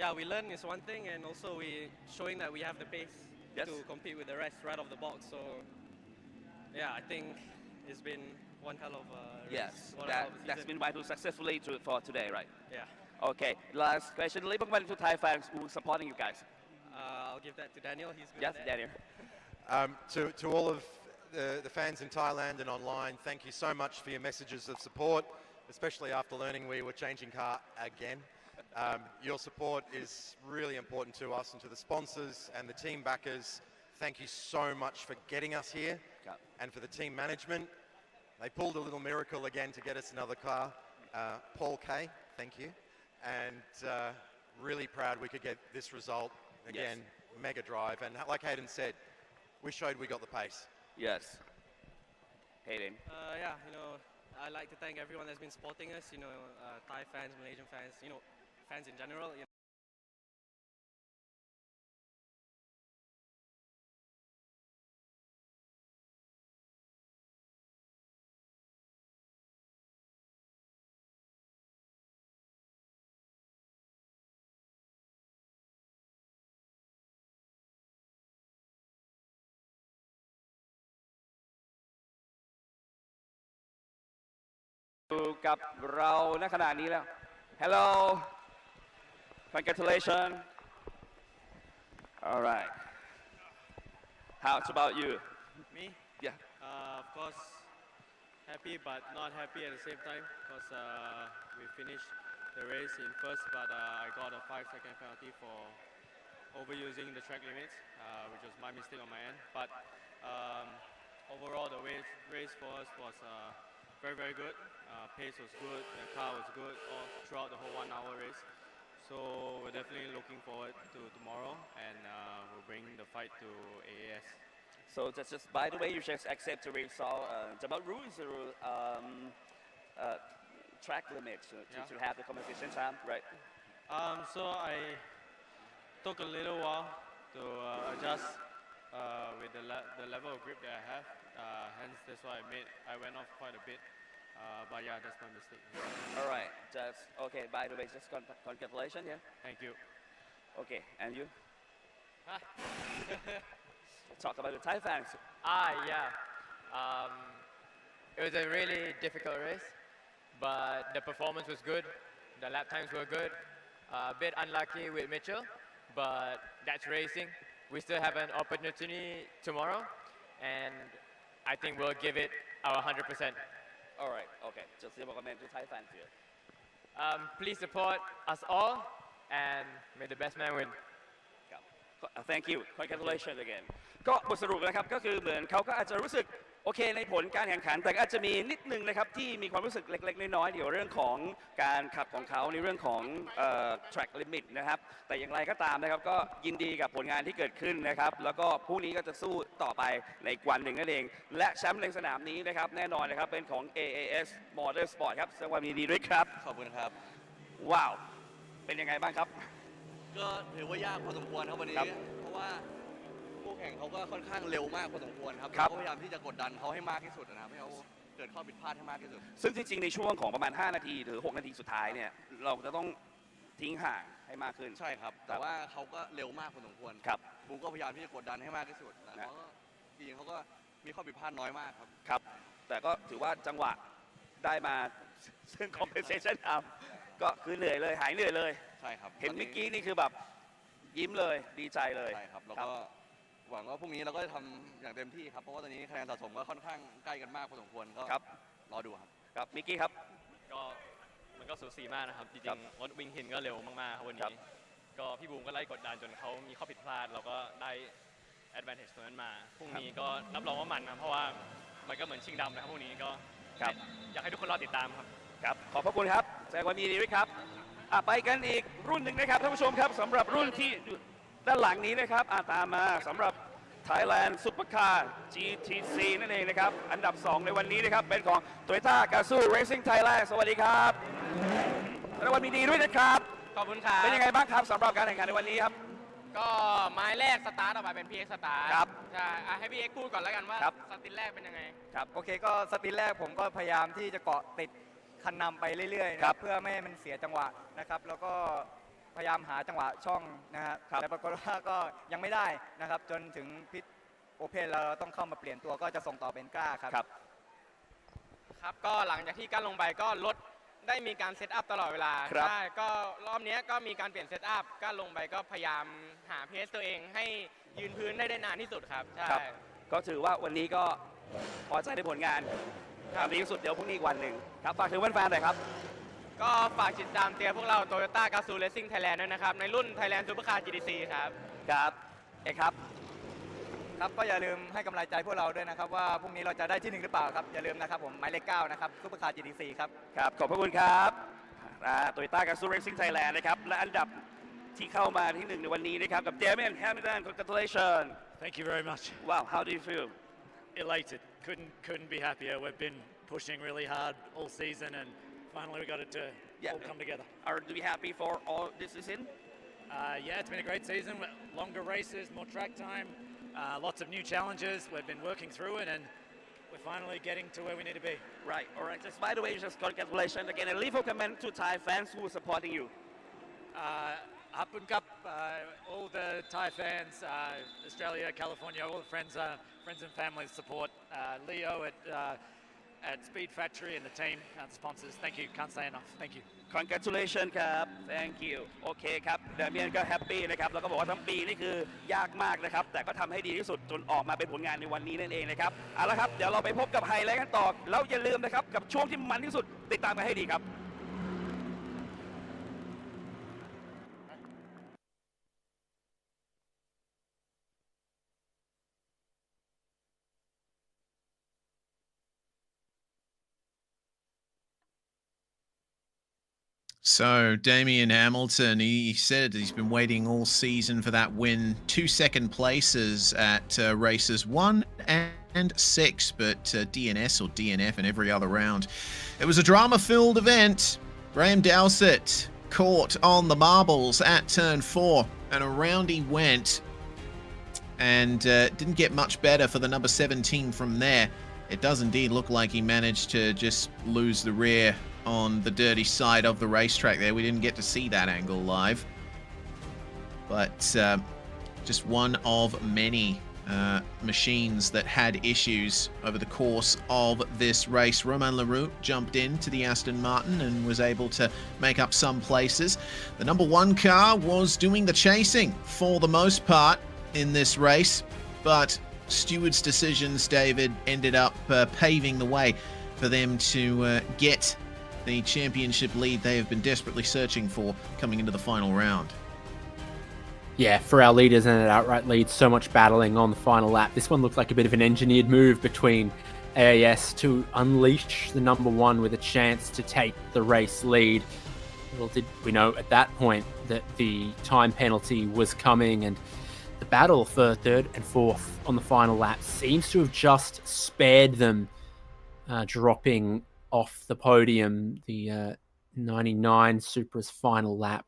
Yeah, we learn is one thing, and also we showing that we have the pace to compete with the rest right off the box. So yeah, I think it's been one hell of a race. Yes, one hell of a that's season. been vital successfully for today, right? Yeah. Okay, last question. Leave one to Thai fans who supporting you guys. I'll give that to Daniel. He's good Yes, at that. Daniel. To all of the fans in Thailand and online, thank you so much for your messages of support, especially after learning we were changing car again. Your support is really important to us and to the sponsors and the team backers. Thank you so much for getting us here, and for the team management. They pulled a little miracle again to get us another car. Paul K, thank you. And really proud we could get this result. Again, mega drive. And like Hayden said, we showed we got the pace. Yes. Hayden. Yeah, I'd like to thank everyone that's been supporting us, Thai fans, Malaysian fans, fans in general.อยู่กับเราณขณะนี้แล้ว Hello congratulations all right how about you Me? Yeah. Of course, happy but not happy at the same time because we finished the race in first, but I got a 5-second penalty for overusing the track limits, which was my mistake on my end. But overall, the race for us was very, very good. Pace was good, the car was good all throughout the whole 1 hour race. So we're definitely looking forward to tomorrow, and we'll bring the fight to AAS. So just by the way, you just accept the result. About rules, track limits to have the competition time, right? So I took a little while to adjust with the level of grip that I have. Hence, that's why I went off quite a bit. But yeah, that's my mistake. All right. Just okay. By the way, just congratulations. Yeah. Thank you. Okay, and you? Talk about the Thai fans. Yeah. It was a really difficult race, but the performance was good. The lap times were good. A bit unlucky with Mitchell, but that's racing. We still have an opportunity tomorrow, and I think we'll give it our 100%. All right. Okay. Just leave a comment to Thai fans here. Please support us all, and may the best man win. Thank you. Congratulations again. ก็บทสรุปนะครับก็คือเหมือนเขาก็อาจจะรู้สึกโอเคในผลการแข่งขันแต่อาจจะมีนิดนึงนะครับที่มีความรู้สึกเล็กๆน้อยๆเดี๋ยวเรื่องของการขับของเขาในเรื่องของtrack limit นะครับแต่อย่างไรก็ตามนะครับก็ยินดีกับผลงานที่เกิดขึ้นนะครับแล้วก็พรุ่งนี้ก็จะสู้ต่อไปในอีกวันหนึ่งนั่นเองและแชมป์ในสนามนี้นะครับแน่นอนนะครับเป็นของ AAS Motorsport ครับแสดงความยินดีด้วยครับขอบคุณครับว้าวเป็นยังไงบ้างครับก็ถือว่ายากพอสมควรครับวันนี้เพราะว่าคู่แข่งเขาก็ค่อนข้างเร็วมากพอสมควรครับเราก็พยายามที่จะกดดันเขาให้มากที่สุดนะครับให้เขาเกิดข้อผิดพลาดให้มากที่สุดซึ่งจริงๆในช่วงของประมาณ5นาทีหรือ6นาทีสุดท้ายเนี่ยเราจะต้องทิ้งห่างให้มากขึ้นใช่ครับแต่ว่าเขาก็เร็วมากพอสมควรครับบูก็พยายามที่จะกดดันให้มากที่สุดแต่เขาก็จริงๆเขาก็มีข้อผิดพลาดน้อยมากครับครับแต่ก็ถือว่าจังหวะได้มาซึ่ง compensation ก็คือเหนื่อยเลยหายเหนื่อยเลยใช่ครับเห็นเมื่อกี้นี่คือแบบยิ้มเลยดีใจเลยใช่ครับแล้วก็หวังว่าพรุ่งนี้เราก็จะทำอย่างเต็มที่ครับเพราะว่าตอนนี้คะแนนสะสมก็ค่อนข้างใกล้กันมากพอสมควรก็รอดูครับครับมิกกี้ครับก็มันก็สูสีมากนะครับจริงๆรถวิ่งหินก็เร็วมากๆครับวันนี้ก็พี่บูมก็ไล่กดดันจนเขามีข้อผิดพลาดเราก็ได้ advantage ตรงนั้นมาพรุ่งนี้ก็รับรองว่ามันนะเพราะว่ามันก็เหมือนชิงดำนะครับพรุ่งนี้ก็อยากให้ทุกคนรอติดตามครับครับขอบพระคุณครับแสดงความยินดีด้วยครับไปกันอีกรุ่นหนึ่งนะครับท่านผู้ชมครับสำหรับรุ่นที่ด้านหลังนี้นะครับตามมาสำหรับ Thailand Supercar GTC นั่นเองนะครับอันดับ2ในวันนี้นะครับเป็นของ Toyota Gazoo Racing Thailand สวัสดีครับแสดงความยินดีด้วยนะครับขอบคุณครับเป็นยังไงบ้างครับสำหรับการแข่งขันในวันนี้ครับก็ไม้แรกสตาร์ทออกมาเป็น PX สตาร์ทครับใช่ให้พี่เอ็กพูดก่อนแล้วกันว่าสตินแรกเป็นยังไงครับโอเคก็สตินแรกผมก็พยายามที่จะเกาะติดคันนำไปเรื่อยๆนะครับเพื่อไม่ให้มันเสียจังหวะนะครับแล้วก็ พยายามหาจังหวะช่องนะฮะแต่ปรากฏว่าก็ยังไม่ได้นะครับจนถึงพิทโอเพนเราต้องเข้ามาเปลี่ยนตัวก็จะส่งต่อเป็นกล้าครับครับก็หลังจากที่กั้นลงไปก็รถได้มีการเซตอัพตลอดเวลาใช่ก็รอบนี้ก็มีการเปลี่ยนเซตอัพกั้นลงไปก็พยายามหาเพสตัวเองให้ยืนพื้นได้นานที่สุดครับใช่ก็ถือว่าวันนี้ก็พอใจในผลงานดีที่สุดเดี๋ยวพรุ่งนี้อีกวันหนึ่งครับฝากถึงแฟนๆหน่อยครับก็ฝากติดตามเชียร์พวกเรา Toyota Gazoo Racing Thailand ด้วยนะครับในรุ่น Thailand Supercar GTC ครับครับก็อย่าลืมให้กำลังใจพวกเราด้วยนะครับว่าพรุ่งนี้เราจะได้ที่ 1หรือเปล่าครับอย่าลืมนะครับผมหมายเลข 9นะครับซุปเปอร์คาร์ GTC ครับขอบพระคุณครับToyota Gazoo Racing Thailand นะครับและอันดับที่เข้ามาที่ 1ในวันนี้นะครับกับ Damien Hamilton congratulations Thank you very much Wow how do you feel Elated couldn't be happier we've been pushing really hard all season and finally we got it to all come together Are you happy for all this season Yeah it's been a great season longer races more track time lots of new challenges. We've been working through it, and we're finally getting to where we need to be. Right. All right. Just by the way, just congratulations again, and leave a comment to Thai fans who are supporting you. Up and up, all the Thai fans, Australia, California, all the friends and family support. Leo at Speed Factory and the team and sponsors. Thank you. Can't say enough. Thank you. Congratulations ครับ Thank you โอเคครับเดเมียนก็แฮปปี้นะครับแล้วก็บอกว่าทั้งปีนี่คือยากมากนะครับแต่ก็ทำให้ดีที่สุดจนออกมาเป็นผลงานในวันนี้นั่นเองนะครับเอาละครับเดี๋ยวเราไปพบกับไฮไลท์กันต่อแล้วอย่าลืมนะครับกับช่วงที่มันที่สุดติดตามกันให้ดีครับ So Damien Hamilton, he said he's been waiting all season for that win. 2 second places at races 1 and 6, but DNS or DNF in every other round. It was a drama-filled event. Graham Dowsett caught on the marbles at turn 4, and around he went, and didn't get much better for the number 17 from there. It does indeed look like he managed to just lose the rear on the dirty side of the racetrack there. We didn't get to see that angle live, but just one of many machines that had issues over the course of this race. Romain Leroux jumped into the Aston Martin and was able to make up some places. The number 1 car was doing the chasing for the most part in this race, but Stewart's decisions, David, ended up paving the way for them to get the championship lead they have been desperately searching for coming into the final round. Yeah, for our leaders and an outright lead, so much battling on the final lap. This one looked like a bit of an engineered move between AAS to unleash the number 1 with a chance to take the race lead. Little did we know at that point that the time penalty was coming, and the battle for 3rd and 4th on the final lap seems to have just spared them dropping off the podium. The 99 Supra's final lap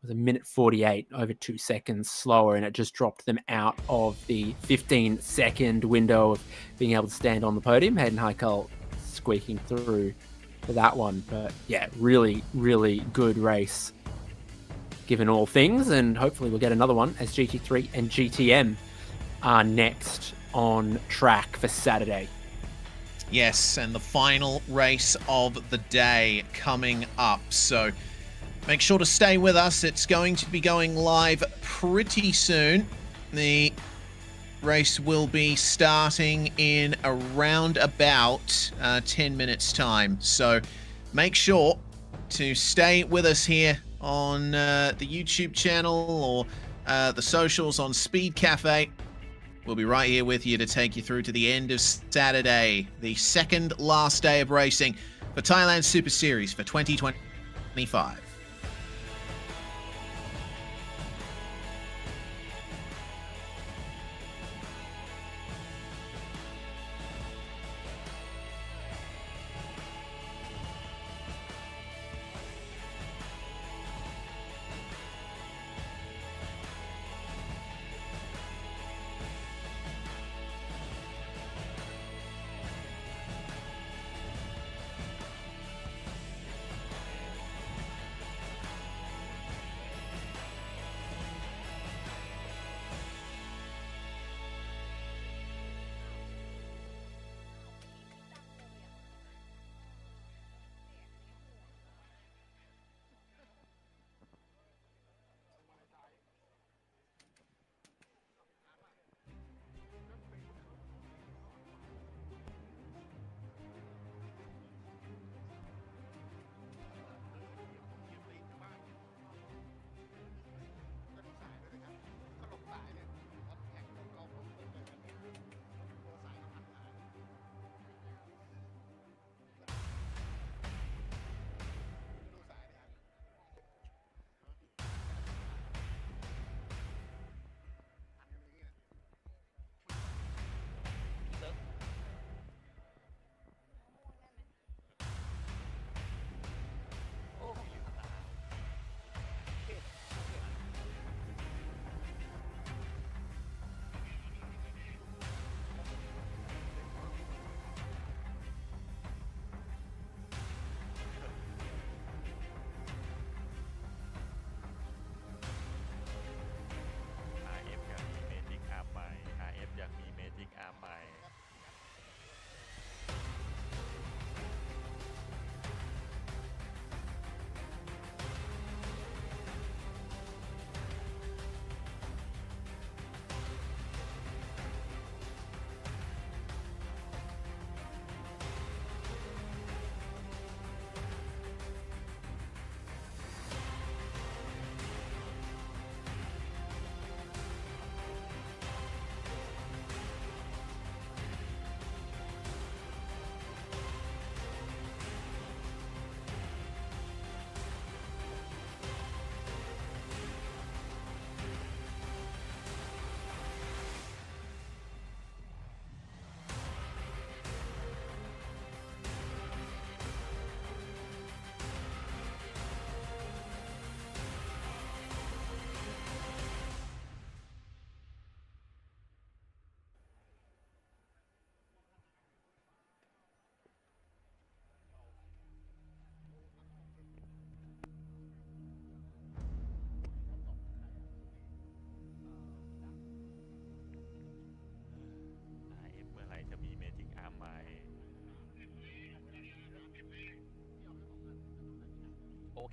was a minute 48, over 2 seconds slower, and it just dropped them out of the 15-second window of being able to stand on the podium. Hayden Heikal squeaking through for that one. But yeah, really, really good race given all things, and hopefully we'll get another one as GT3 and GTM are next on track for Saturday. Yes, and the final race of the day coming up. So make sure to stay with us. It's going to be going live pretty soon. The race will be starting in around about 10 minutes time. So make sure to stay with us here on the YouTube channel or the socials on Speed Cafe. We'll be right here with you to take you through to the end of Saturday, the second last day of racing for Thailand Super Series for 2025.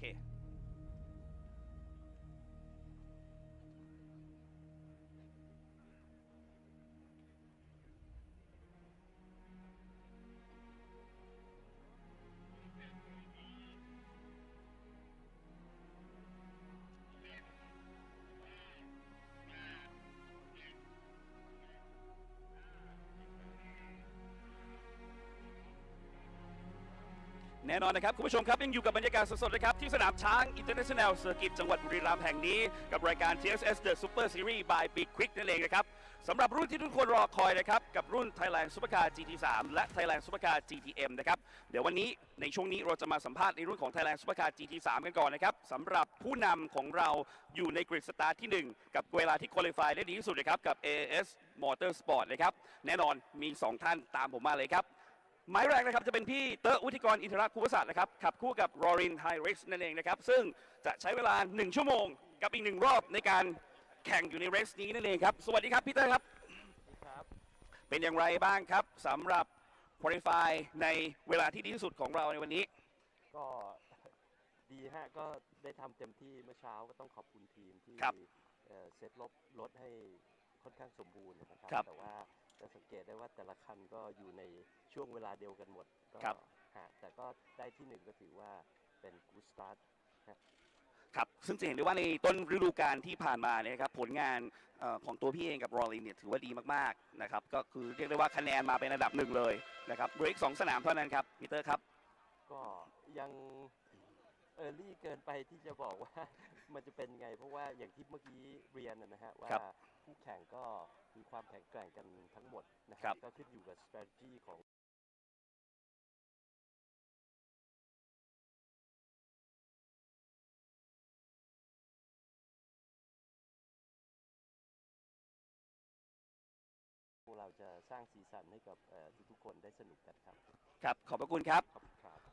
เค แน่นอนนะครับคุณผู้ชมครับยังอยู่กับบรรยากาศสดๆนะครับที่สนามช้าง International Circuit จังหวัดบุรีรัมย์แห่งนี้กับรายการ TSS The Super Series by B-Quik นั่นเองนะครับสำหรับรุ่นที่ทุกคนรอคอยนะครับกับรุ่น Thailand Supercar GT3 และ Thailand Supercar GTM นะครับเดี๋ยววันนี้ในช่วงนี้เราจะมาสัมภาษณ์ในรุ่นของ Thailand Supercar GT3 กันก่อนนะครับสำหรับผู้นำของเราอยู่ในกริดสตาร์ทที่ 1 กับเวลาที่ Qualify ได้ดีที่สุดนะครับกับ AS Motorsport นะครับแน่นอนมี 2 ท่านตามผมมาเลยครับหมายแรกนะครับจะเป็นพี่เต๋อวุฒิกรอินทรคูปศาสตร์นะครับขับคู่กับรอรินไฮริสนั่นเองนะครับซึ่งจะใช้เวลา1ชั่วโมงกับอีก1รอบในการแข่งอยู่ในเรสนี้นั่นเองครับสวัสดีครับพี่เต๋อครับเป็นอย่างไรบ้างครับสำหรับ Qualify ในเวลาที่ดีที่สุดของเราในวันนี้ก็ดีฮะก็ได้ทำเต็มที่เมื่อเช้าก็ต้องขอบคุณทีมที่เซตรถให้ค่อนข้างสมบูรณ์นะครับแต่ว่าจะสังเกตได้ว่าแต่ละคันก็อยู่ในช่วงเวลาเดียวกันหมดก็แต่ก็ได้ที่1ก็ถือว่าเป็นกู๊ดสตาร์ทครับซึ่งจะเห็นได้ว่าในต้นฤดูกาลที่ผ่านมาเนี่ยครับผลงานของตัวพี่เองกับรอลินเนี่ยถือว่าดีมากๆนะครับก็คือเรียกได้ว่าคะแนนมาเป็นอันดับ1เลยนะครับเบรก2 สนามเท่านั้นครับพีเตอร์ครับก็ยังเออร์ลี่เกินไปที่จะบอกว่ามันจะเป็นไงเพราะว่าอย่างที่เมื่อกี้เรียนนะฮะว่าผู้แข่งก็มีความแข็งแกร่งกันทั้งหมดนะครับก็ขึ้นอยู่กับ strategy ของเราจะสร้างสีสันให้กับทุกๆคนได้สนุกกันครับครับขอบพระคุณครับ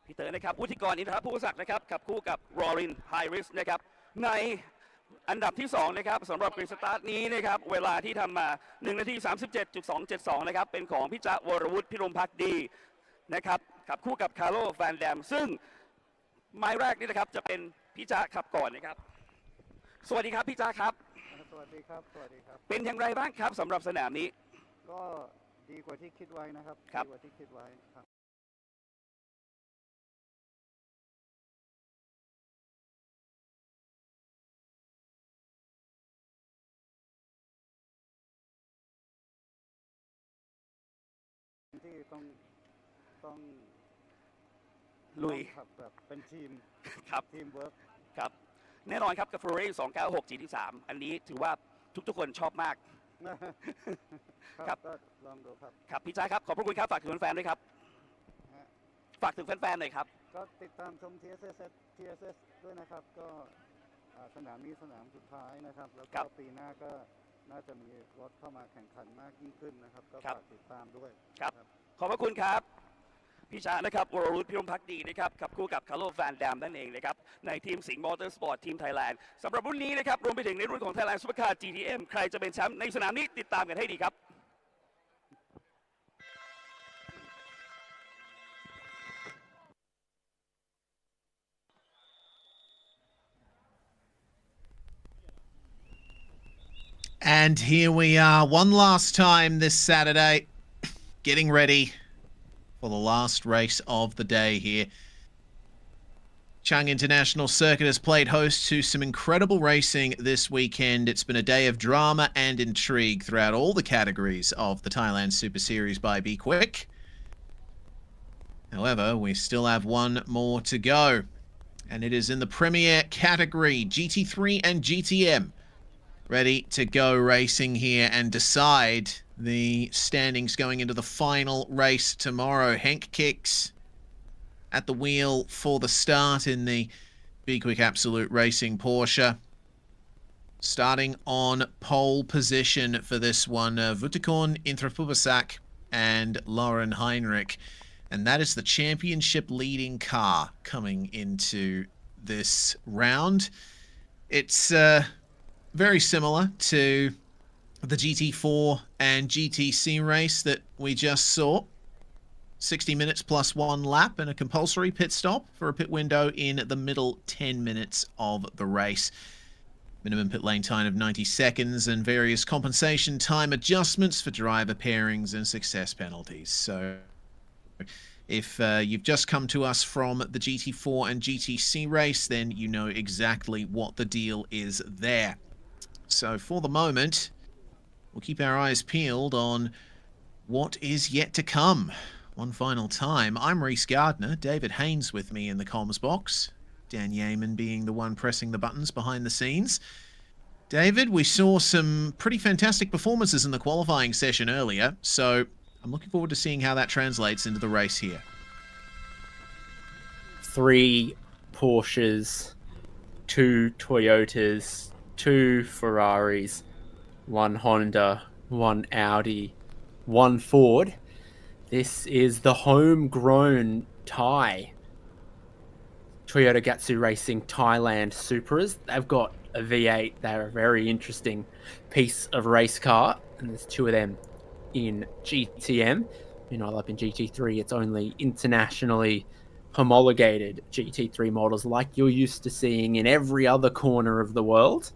พี่เต๋อนะครับวุฒิกรอินทรภูมิศักดิ์นะครับขับคู่กับรอรินไฮริสนะครับในอันดับที่2นะครับสำหรับกริดสตาร์ทนี้นะครับเวลาที่ทำมา1 นาที 37.272นะครับเป็นของพี่จ๊ะวรวุฒิพิรมภักดีนะครับขับคู่กับคาร์โลแฟนแดมซึ่งไม้แรกนี่นะครับจะเป็นพี่จ๊ะขับก่อนนะครับสวัสดีครับพี่จ๊ะครับสวัสดีครับสวัสดีครับเป็นอย่างไรบ้างครับสำหรับสนามนี้ก็ดีกว่าที่คิดไว้นะครับดีกว่าที่คิดไว้ครับที่ต้องลุยครับแบบเป็นทีมครับทีมเวิร์กครับแน่นอนครับกับ Ferrari 296 GT3 อันนี้ถือว่าทุกคนชอบมากครับก็ลองดูครับครับพี่จ้าครับขอบพระคุณครับฝากถึงแฟนๆด้วยครับฝากถึงแฟนๆหน่อยครับก็ติดตามชม TSS ด้วยนะครับก็สนามนี้สนามสุดท้ายนะครับแล้วก็ปีหน้าก็น่าจะมีรถเข้ามาแข่งขันมากยิ่งขึ้นนะครับก็ฝากติดตามด้วยครับขอบพระคุณครับพี่ชานะครับวรวุฒิพิรมภักดีนะครับขับคู่กับคาร์โลแฟนแดมนั่นเองนะครับในทีมสิงห์มอเตอร์สปอร์ตทีมไทยแลนด์สำหรับรุ่นนี้นะครับรวมไปถึงในรุ่นของ Thailand Supercar GTM ใครจะเป็นแชมป์ในสนามนี้ติดตามกันให้ดีครับ And here we are one last time this Saturday, getting ready for the last race of the day here. Chang International Circuit has played host to some incredible racing this weekend. It's been a day of drama and intrigue throughout all the categories of the Thailand Super Series by B-Quik. However, we still have one more to go, and it is in the Premier category, GT3 and GTM. Ready to go racing here and decide the standings going into the final race tomorrow. Henk Kicks at the wheel for the start in the B-Quik Absolute Racing Porsche. Starting on pole position for this one, Vutikon Intrapubasak and Lauren Heinrich. And that is the championship leading car coming into this round. It's very similar to the GT4 and GTC race that we just saw. 60 minutes plus 1 lap and a compulsory pit stop for a pit window in the middle 10 minutes of the race. Minimum pit lane time of 90 seconds and various compensation time adjustments for driver pairings and success penalties. So if you've just come to us from the GT4 and GTC race, then you know exactly what the deal is there. So for the moment, we'll keep our eyes peeled on what is yet to come. One final time, I'm Reese Gardner, David Haynes with me in the comms box, Dan Yeaman being the one pressing the buttons behind the scenes. David, we saw some pretty fantastic performances in the qualifying session earlier, so I'm looking forward to seeing how that translates into the race here. 3 Porsches, 2 Toyotas, 2 Ferraris, 1 Honda, 1 Audi, 1 Ford. This is the homegrown Thai Toyota Gazoo Racing Thailand Supras. They've got a V8. They're a very interesting piece of race car, and there's 2 of them in GTM. You're not up in GT3. It's only internationally homologated GT3 models like you're used to seeing in every other corner of the world.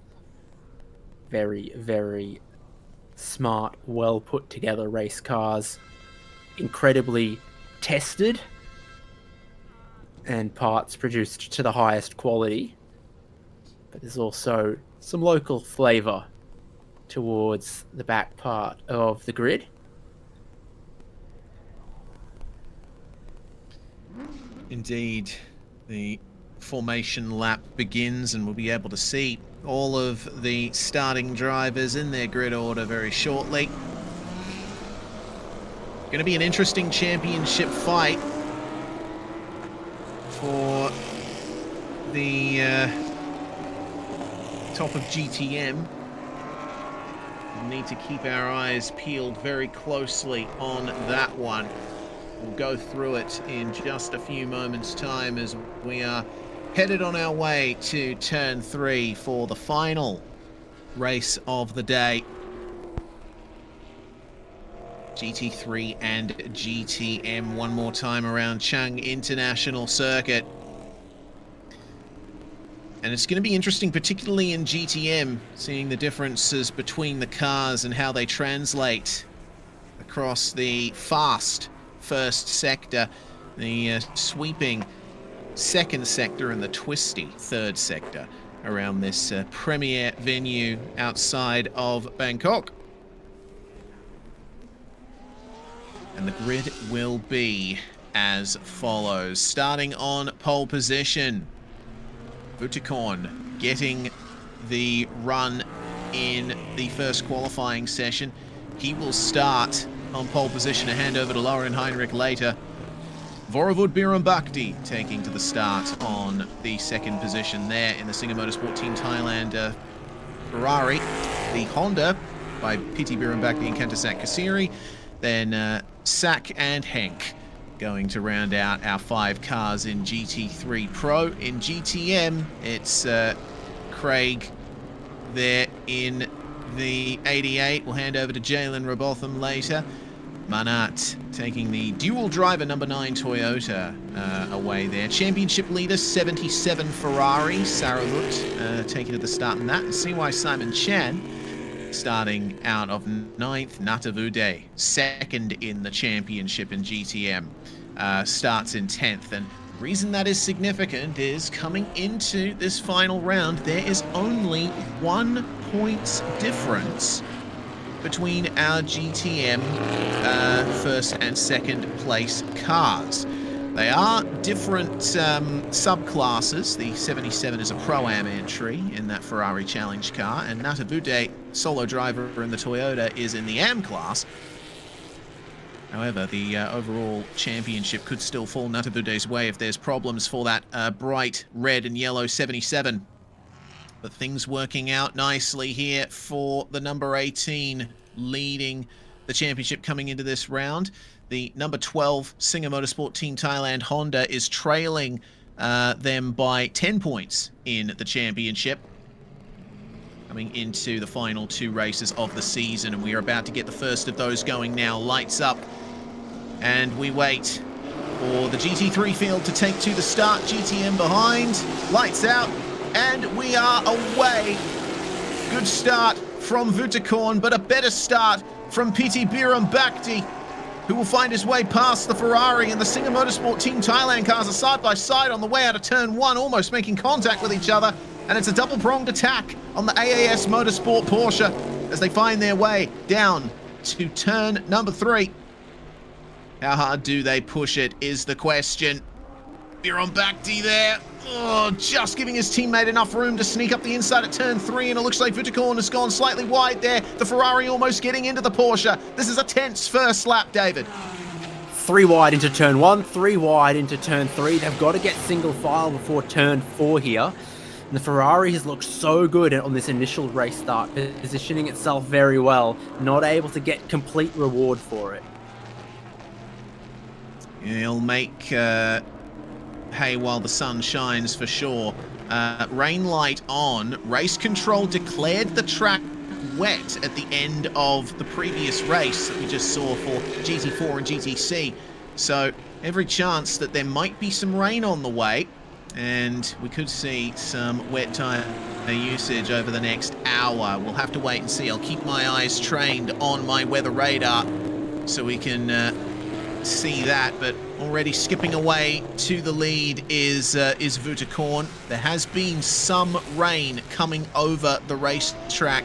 Very, very smart, well put together race cars. Incredibly tested and parts produced to the highest quality. But there's also some local flavour towards the back part of the grid. Indeed, the formation lap begins and we'll be able to see all of the starting drivers in their grid order very shortly. Going to be an interesting championship fight for the top of GTM. We'll need to keep our eyes peeled very closely on that one. We'll go through it in just a few moments' time as we are headed on our way to turn 3 for the final race of the day. GT3 and GTM one more time around Chang International Circuit. And it's going to be interesting, particularly in GTM, seeing the differences between the cars and how they translate across the fast first sector, the sweeping second sector, and the twisty third sector around this premier venue outside of Bangkok. And the grid will be as follows. Starting on pole position, Vutikorn getting the run in the first qualifying session. He will start on pole position, a handover to Lauren Heinrich later. Vorovud Birambakti taking to the start on the second position there in the Singer Motorsport Team Thailand Ferrari. The Honda by Piti Birambakti and Kantasak Kasiri. Then Sak and Henk going to round out our 5 cars in GT3 Pro. In GTM, it's Craig there in the 88. We'll hand over to Jalen Robotham later. Manat taking the dual driver number 9 Toyota away there. Championship leader 77 Ferrari. Saravut taking to the start in that. And CY Simon Chan starting out of 9th. Natavude second in the championship in GTM. Starts in 10th. And the reason that is significant is coming into this final round, there is only 1 point difference between our GTM first and second place cars. They are different subclasses. The 77 is a Pro-Am entry in that Ferrari Challenge car, and Natavude, solo driver in the Toyota, is in the Am class. However, the overall championship could still fall Natavude's way if there's problems for that bright red and yellow 77. But things working out nicely here for the number 18 leading the championship coming into this round. The number 12 Singer Motorsport Team Thailand Honda is trailing them by 10 points in the championship. Coming into the final 2 races of the season, and we are about to get the first of those going now. Lights up And we wait for the GT3 field to take to the start. GTM behind, lights out, and we are away. Good start from Vutakorn, but a better start from Piti Bhirombhakdi, who will find his way past the Ferrari and the Singer Motorsport Team Thailand cars are side by side on the way out of turn 1, almost making contact with each other. And it's a double-pronged attack on the AAS Motorsport Porsche as they find their way down to turn number 3. How hard do they push it is the question. Bhirombhakdi there. Oh, just giving his teammate enough room to sneak up the inside at turn 3, and it looks like Vutakorn has gone slightly wide there. The Ferrari almost getting into the Porsche. This is a tense first lap, David. 3 wide into turn 1, 3 wide into turn 3. They've got to get single file before turn 4 here. And the Ferrari has looked so good on this initial race start, positioning itself very well, not able to get complete reward for it. He'll make hay while the sun shines for sure. Rain light on. Race control declared the track wet at the end of the previous race that we just saw for GT4 and GTC. So every chance that there might be some rain on the way, and we could see some wet tire usage over the next hour. We'll have to wait and see. I'll keep my eyes trained on my weather radar so we can see that, but already skipping away to the lead is Vutakorn. There has been some rain coming over the racetrack,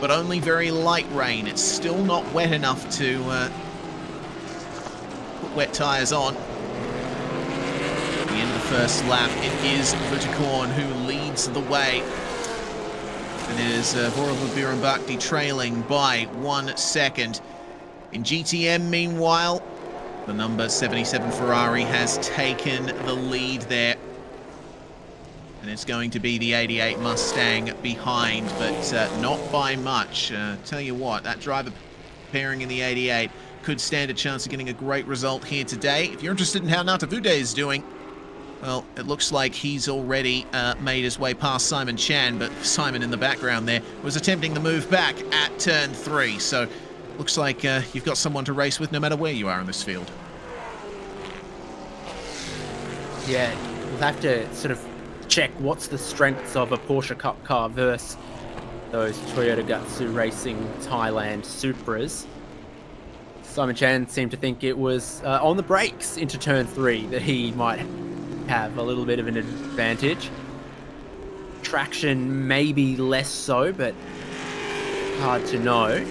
but only very light rain. It's still not wet enough to put wet tyres on. At the end of the first lap, it is Vutakorn who leads the way. And it is Voroba Bhirombhakdi trailing by 1 second. In GTM, meanwhile, the number 77 Ferrari has taken the lead there. And it's going to be the 88 Mustang behind, but not by much. Tell you what, that driver pairing in the 88 could stand a chance of getting a great result here today. If you're interested in how Natavude is doing, well, it looks like he's already made his way past Simon Chan, but Simon in the background there was attempting the move back at turn 3. So looks like you've got someone to race with no matter where you are in this field. Yeah, we'll have to sort of check what's the strengths of a Porsche Cup car versus those Toyota Gazoo Racing Thailand Supras. Simon Chan seemed to think it was on the brakes into turn 3 that he might have a little bit of an advantage. Traction maybe less so, but hard to know.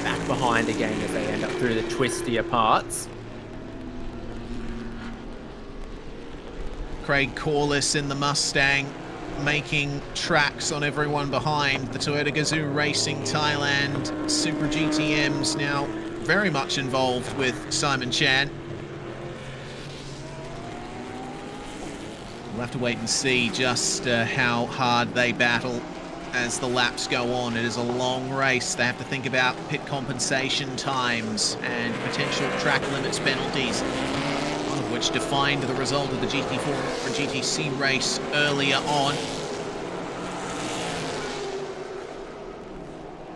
Back behind again as they end up through the twistier parts. Craig Corliss in the Mustang making tracks on everyone behind. The Toyota Gazoo Racing Thailand Super GTMs now very much involved with Simon Chan. We'll have to wait and see just how hard they battle as the laps go on. It is a long race. They have to think about pit compensation times and potential track limits penalties, one of which defined the result of the GT4 and GTC race earlier on.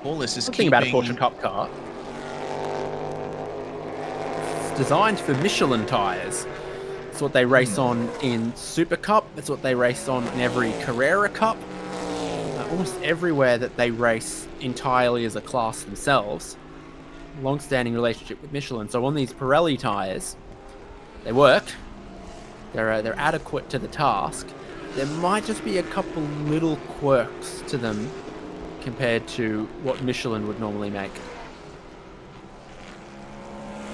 All this is Something about a Porsche Cup car. It's designed for Michelin tyres. It's what they race on in Super Cup. It's what they race on in every Carrera Cup. Almost everywhere that they race entirely as a class themselves. Long-standing relationship with Michelin. So on these Pirelli tyres, they work. They're adequate to the task. There might just be a couple little quirks to them compared to what Michelin would normally make.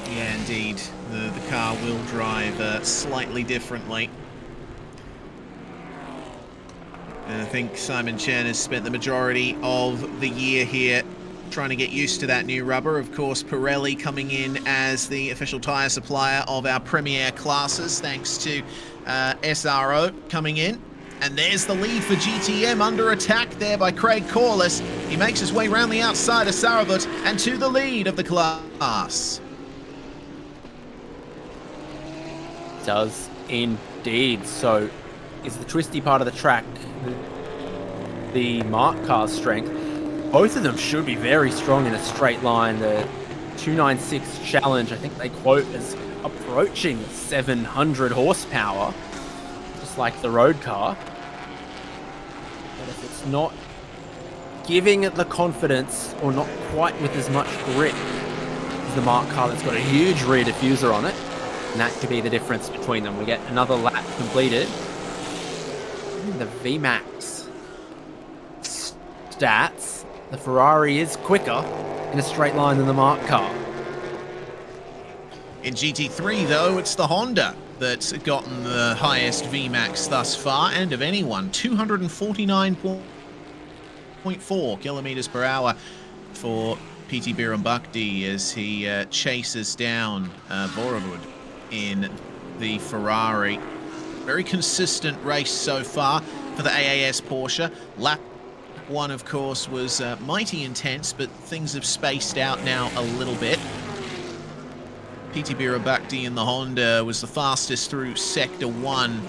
Yeah, indeed. The car will drive slightly differently. And I think Simon Chan has spent the majority of the year here trying to get used to that new rubber. Of course, Pirelli coming in as the official tyre supplier of our Premier classes, thanks to SRO coming in. And there's the lead for GTM, under attack there by Craig Corliss. He makes his way round the outside of Saravut and to the lead of the class. Does indeed. So is the twisty part of the track the Mark car's strength. Both of them should be very strong in a straight line. The 296 challenge, I think they quote as approaching 700 horsepower, just like the road car. But if it's not giving it the confidence, or not quite with as much grip as the Mark car that's got a huge rear diffuser on it, and that could be the difference between them. We get another lap completed. And the VMAX stats, the Ferrari is quicker in a straight line than the Mark car. In GT3, though, it's the Honda that's gotten the highest VMAX thus far, and of anyone, 249.4 kilometers per hour for PT Birambakti as he chases down Borovud in the Ferrari. Very consistent race so far for the AAS Porsche. Lap 1, of course, was mighty intense, but things have spaced out now a little bit. PT Birambakti in the Honda was the fastest through Sector 1,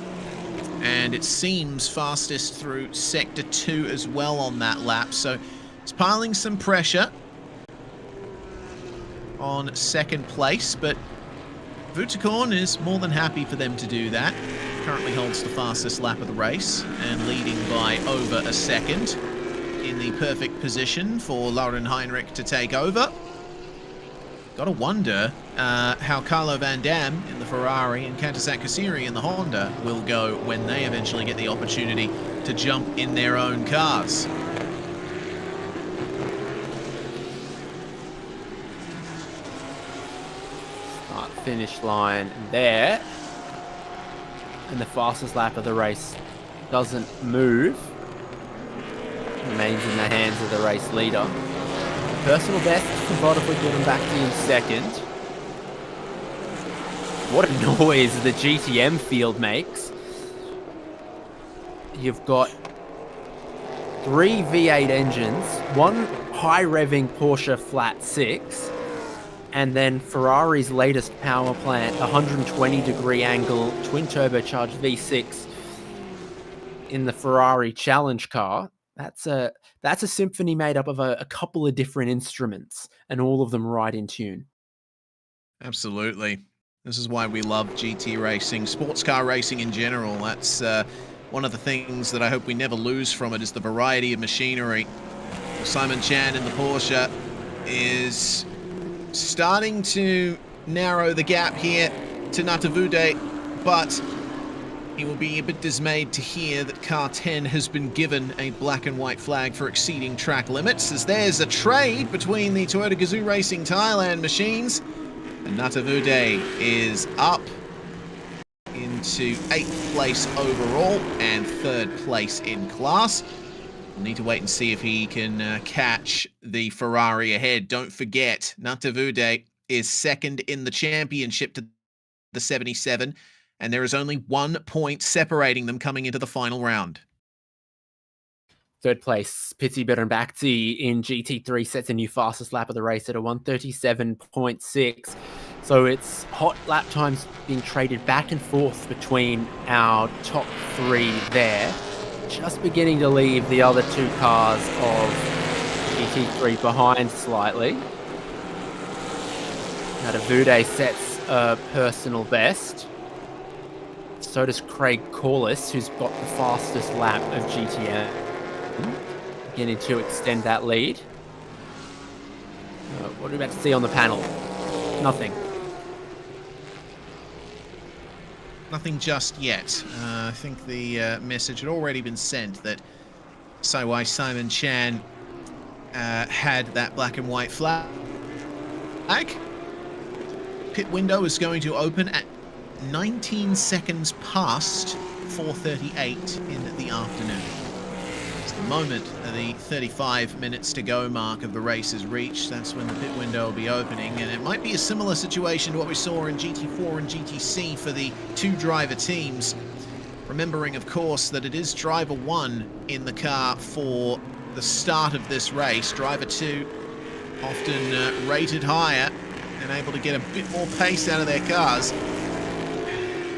and it seems fastest through Sector 2 as well on that lap, so it's piling some pressure on second place, but Vutakorn is more than happy for them to do that. Currently holds the fastest lap of the race and leading by over a second, in the perfect position for Lauren Heinrich to take over. Gotta wonder how Carlo Van Dam in the Ferrari and Kantasak Kasiri in the Honda will go when they eventually get the opportunity to jump in their own cars. Start finish line there. And the fastest lap of the race doesn't move. Remains in the hands of the race leader. Personal best for Borovud Birambakti in second. What a noise the GTM field makes. You've got 3 V8 engines, 1 high-revving Porsche flat 6, and then Ferrari's latest power plant, 120-degree angle twin-turbocharged V6 in the Ferrari Challenge car. That's a symphony made up of a couple of different instruments, and all of them right in tune. Absolutely. This is why we love GT racing, sports car racing in general. That's one of the things that I hope we never lose from it, is the variety of machinery. Simon Chan in the Porsche is starting to narrow the gap here to Natavude, but he will be a bit dismayed to hear that Car 10 has been given a black and white flag for exceeding track limits, as there's a trade between the Toyota Gazoo Racing Thailand machines, and Natavude is up into 8th place overall and 3rd place in class. We'll need to wait and see if he can catch the Ferrari ahead. Don't forget, Natavude is 2nd in the championship to the 77, and there is only 1 point separating them coming into the final round. 3rd place, PT Birambakti in GT3 sets a new fastest lap of the race at a 137.6. So it's hot lap times being traded back and forth between our top 3 there. Just beginning to leave the other 2 cars of GT3 behind slightly. Natavude sets a personal best. So does Craig Corliss, who's got the fastest lap of GTM. Beginning to extend that lead. What are we about to see on the panel? Nothing. Nothing just yet. I think the message had already been sent that Saiwai Simon Chan had that black and white flag. Pit window is going to open at 19 seconds past 4:38 in the afternoon. It's the moment the 35 minutes to go mark of the race is reached. That's when the pit window will be opening, and it might be a similar situation to what we saw in GT4 and GTC for the 2 driver teams. Remembering, of course, that it is driver 1 in the car for the start of this race. Driver 2 often rated higher and able to get a bit more pace out of their cars.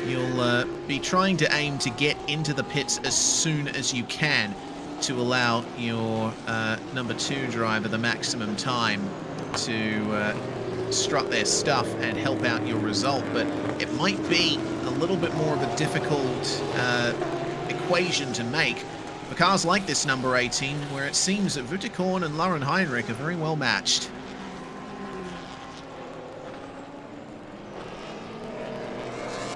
You'll be trying to aim to get into the pits as soon as you can to allow your number 2 driver the maximum time to strut their stuff and help out your result, but it might be a little bit more of a difficult equation to make for cars like this number 18, where it seems that Wuttekorn and Lauren Heinrich are very well matched.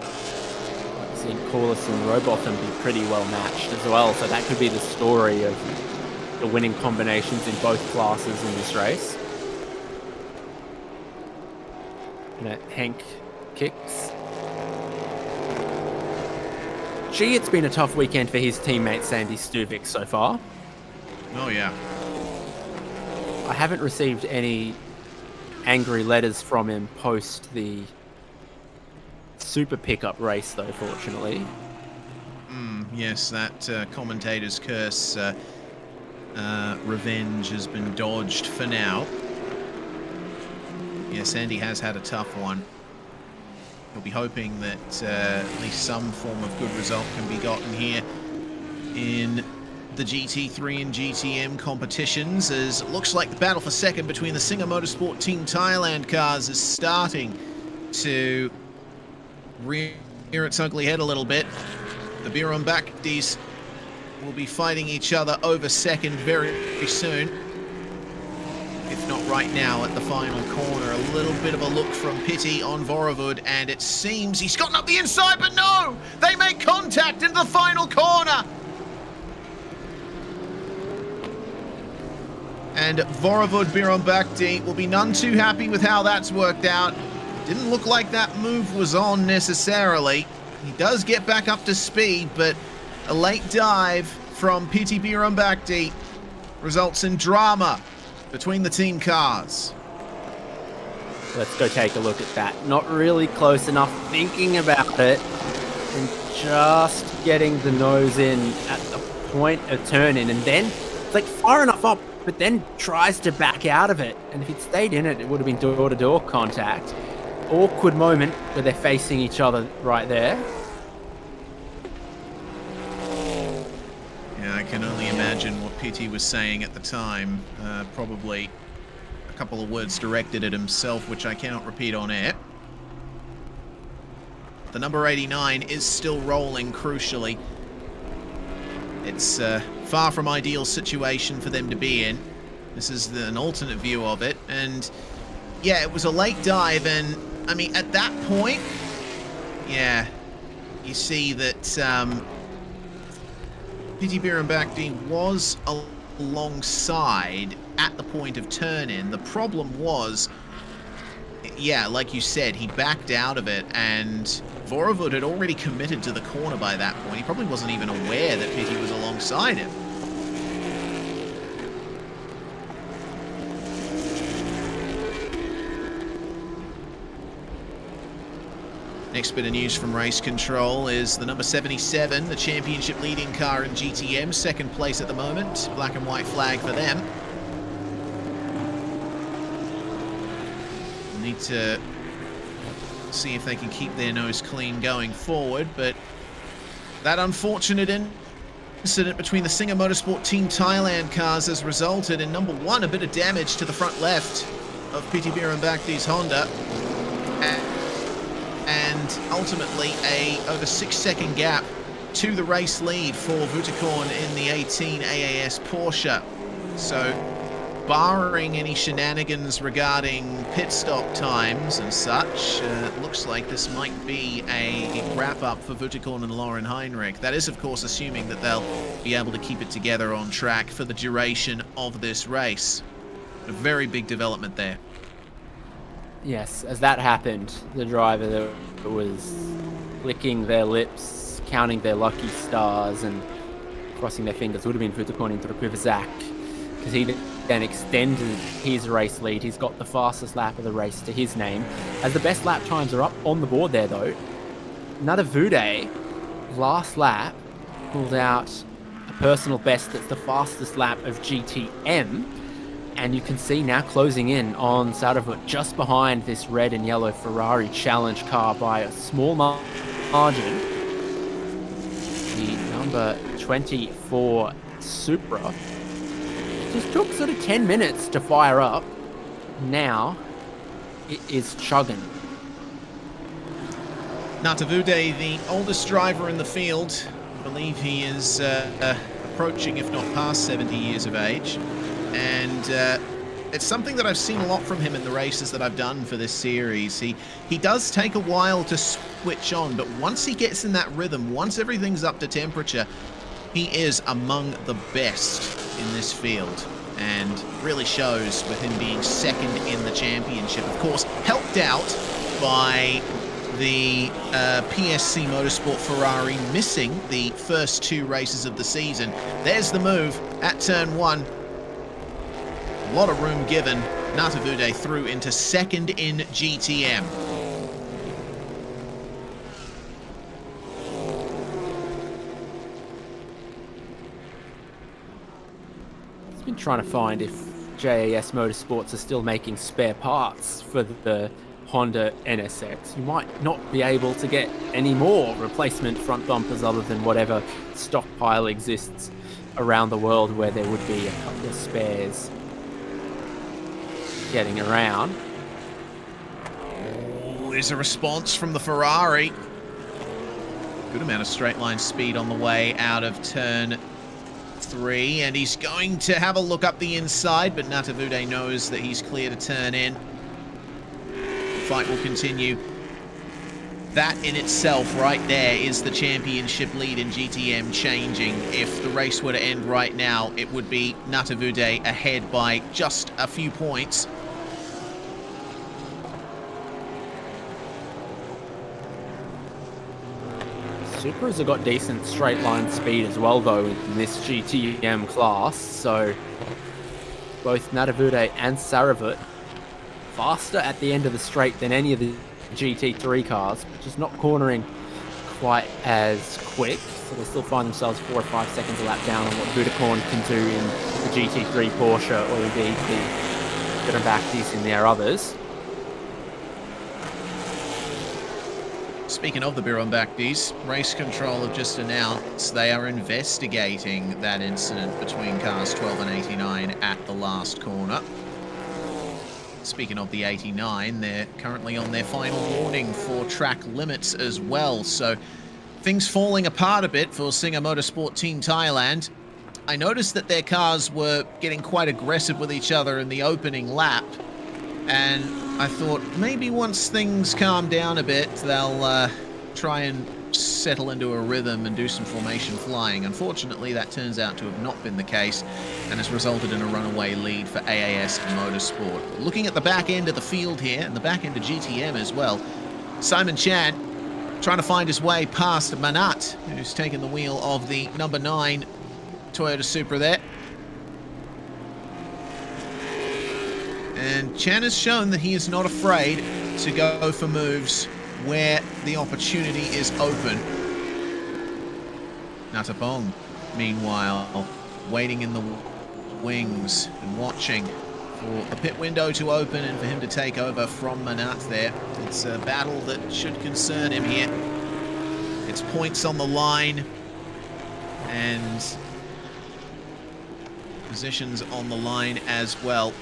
I've seen Corliss and Robotham be pretty well matched as well, so that could be the story of the winning combinations in both classes in this race. And Henk kicks. Gee, it's been a tough weekend for his teammate Sandy Stuvik so far. Oh yeah. I haven't received any angry letters from him post the super pickup race though, fortunately. Yes, that commentator's curse revenge has been dodged for now. Yes, Andy has had a tough one. He'll be hoping that at least some form of good result can be gotten here in the GT3 and GTM competitions, as it looks like the battle for second between the Singer Motorsport Team Thailand cars is starting to rear its ugly head a little bit. The Birumbaktis will be fighting each other over second very soon. If not right now at the final corner. A little bit of a look from Pitti on Vorovud, and it seems he's gotten up the inside, but no! They make contact in the final corner! And Vorovud Birumbakti will be none too happy with how that's worked out. Didn't look like that move was on necessarily. He does get back up to speed, but a late dive from Pitti Birumbakti results in drama between the team cars. Let's go take a look at that. Not really close enough, thinking about it, and just getting the nose in at the point of turn in, and then it's like far enough up, but then tries to back out of it. And if he'd stayed in it, it would have been door-to-door contact. Awkward moment where they're facing each other right there. Yeah, I can only imagine what Pitti was saying at the time. Probably a couple of words directed at himself, which I cannot repeat on air. The number 89 is still rolling, crucially. It's far from ideal situation for them to be in. This is an alternate view of it. And yeah, it was a late dive, and I mean, at that point, yeah, you see that Pitti Birumbakti was alongside at the point of turn-in. The problem was, yeah, like you said, he backed out of it, and Vorovud had already committed to the corner by that point. He probably wasn't even aware that Pitti was alongside him. Next bit of news from race control is the number 77, the championship leading car in GTM, second place at the moment. Black and white flag for them. Need to see if they can keep their nose clean going forward, but that unfortunate incident between the Singer Motorsport Team Thailand cars has resulted in number 1, a bit of damage to the front left of Pitti Birumbakti's Honda, and ultimately a over 6-second gap to the race lead for Wuttekorn in the 18 AAS Porsche. So barring any shenanigans regarding pit stop times and such, looks like this might be a wrap-up for Wuttekorn and Lauren Heinrich. That is, of course, assuming that they'll be able to keep it together on track for the duration of this race. A very big development there. Yes, as that happened, the driver was licking their lips, counting their lucky stars, and crossing their fingers. Would have been Wuttekorn into the Krivazak, because he then extended his race lead. He's got the fastest lap of the race to his name. As the best lap times are up on the board there, though, Nadavude, last lap, pulled out a personal best that's the fastest lap of GTM. And you can see now closing in on Sadavut just behind this red and yellow Ferrari Challenge car by a small margin. The number 24 Supra just took sort of 10 minutes to fire up. Now it is chugging. Natavude, the oldest driver in the field, I believe he is approaching, if not past 70 years of age. And it's something that I've seen a lot from him in the races that I've done for this series. He does take a while to switch on, but once he gets in that rhythm, once everything's up to temperature, he is among the best in this field. And really shows with him being second in the championship. Of course, helped out by the PSC Motorsport Ferrari missing the first 2 races of the season. There's the move at turn 1. A lot of room given. Natavude through into second in GTM. I've been trying to find if JAS Motorsports are still making spare parts for the Honda NSX. You might not be able to get any more replacement front bumpers other than whatever stockpile exists around the world, where there would be a couple of spares getting around. Oh, there's a response from the Ferrari. Good amount of straight line speed on the way out of turn 3, and he's going to have a look up the inside, but Natavude knows that he's clear to turn in. The fight will continue. That in itself right there is the championship lead in GTM changing. If the race were to end right now, it would be Natavude ahead by just a few points. Supras have got decent straight line speed as well, though, in this GTM class. So both Natavude and Saravut faster at the end of the straight than any of the GT3 cars, but just not cornering quite as quick. So they still find themselves 4 or 5 seconds a lap down on what Budokorn can do in the GT3 Porsche, or indeed the Birambaktis in their others. Speaking of the Birambaktis, Race Control have just announced they are investigating that incident between cars 12 and 89 at the last corner. Speaking of the 89, they're currently on their final warning for track limits as well. So things falling apart a bit for Singer Motorsport Team Thailand. I noticed that their cars were getting quite aggressive with each other in the opening lap. And I thought maybe once things calm down a bit, they'll try and settle into a rhythm and do some formation flying. Unfortunately, that turns out to have not been the case and has resulted in a runaway lead for AAS Motorsport. Looking at the back end of the field here, and the back end of GTM as well, Simon Chan trying to find his way past Manat, who's taken the wheel of the number 9 Toyota Supra there. And Chan has shown that he is not afraid to go for moves where the opportunity is open. Natapong, meanwhile, waiting in the wings and watching for the pit window to open and for him to take over from Manat there. It's a battle that should concern him here. It's points on the line and positions on the line as well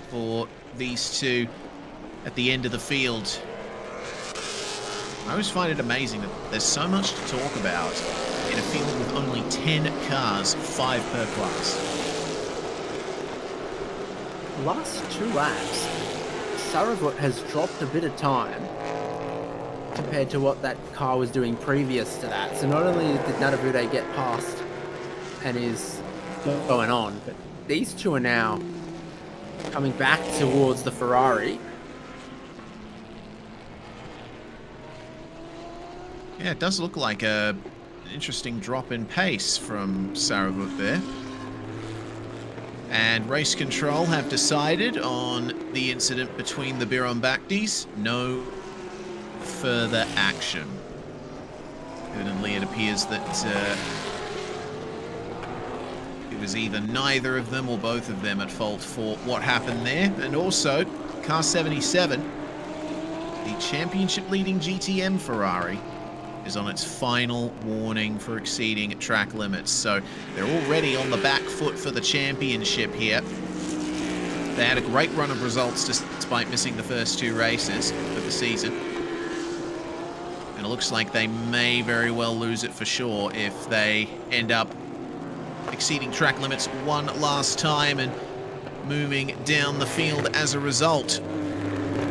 for these two at the end of the field. I always find it amazing that there's so much to talk about in a field with only 10 cars, 5 per class. The last 2 laps, Saravut has dropped a bit of time compared to what that car was doing previous to that. So not only did Natavude get past and is going on, but these two are now coming back towards the Ferrari. Yeah, it does look like an interesting drop in pace from Saravut there. And Race Control have decided on the incident between the Birambaktis. No further action. Evidently, it appears that it was either neither of them or both of them at fault for what happened there. And also, car 77, the championship-leading GTM Ferrari, is on its final warning for exceeding track limits. So they're already on the back foot for the championship here. They had a great run of results despite missing the first 2 races of the season. And it looks like they may very well lose it for sure if they end up exceeding track limits one last time and moving down the field as a result.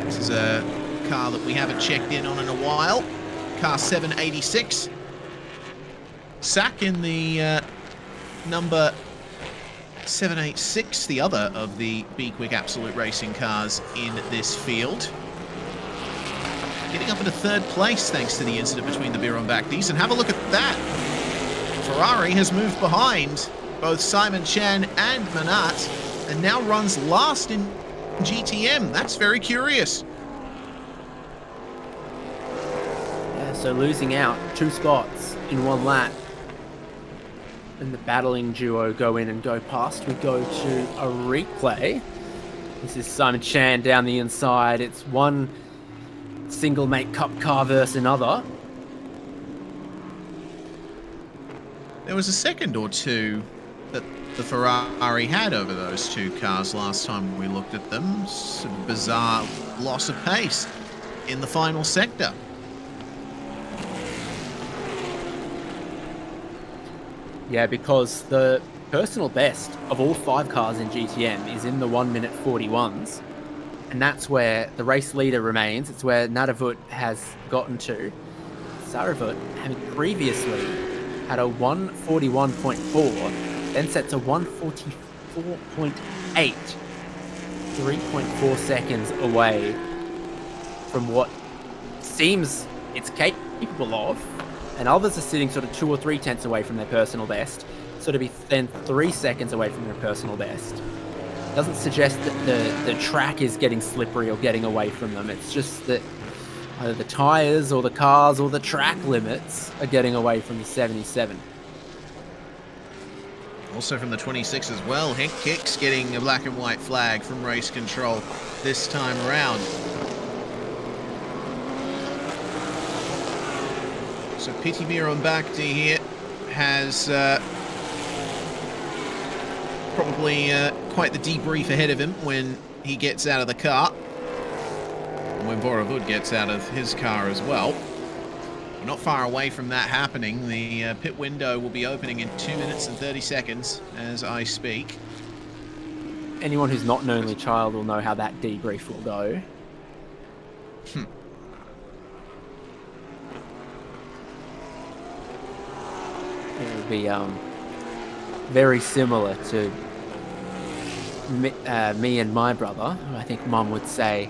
This is a car that we haven't checked in on in a while. Car 786. Sack in the number 786, the other of the B-Quik Absolute Racing cars in this field. Getting up into 3rd place thanks to the incident between the Birunbakdis. And have a look at that. Ferrari has moved behind both Simon Chan and Manat and now runs last in GTM. That's very curious. Yeah, so losing out 2 spots in 1 lap. And the battling duo go in and go past. We go to a replay. This is Simon Chan down the inside. It's one single mate cup car versus another. There was a second or two that the Ferrari had over those 2 cars last time we looked at them. Some bizarre loss of pace in the final sector. Yeah, because the personal best of all 5 cars in GTM is in the 1 minute 41s. And that's where the race leader remains. It's where Nadavut has gotten to. Saravut, having previously had a 141.4, then sets a 144.8, 3.4 seconds away from what seems it's capable of. And others are sitting sort of 2 or 3 tenths away from their personal best. So to be then 3 seconds away from their personal best doesn't suggest that the track is getting slippery or getting away from them. It's just that either the tyres or the cars or the track limits are getting away from the 77. Also from the 26 as well, Henk Kicks getting a black and white flag from race control this time around. So Piti Birunbakdi here has probably quite the debrief ahead of him when he gets out of the car. And when Boravud gets out of his car as well. We're not far away from that happening. The pit window will be opening in 2 minutes and 30 seconds as I speak. Anyone who's not an only child will know how that debrief will go. It will be very similar to me and my brother. I think Mum would say,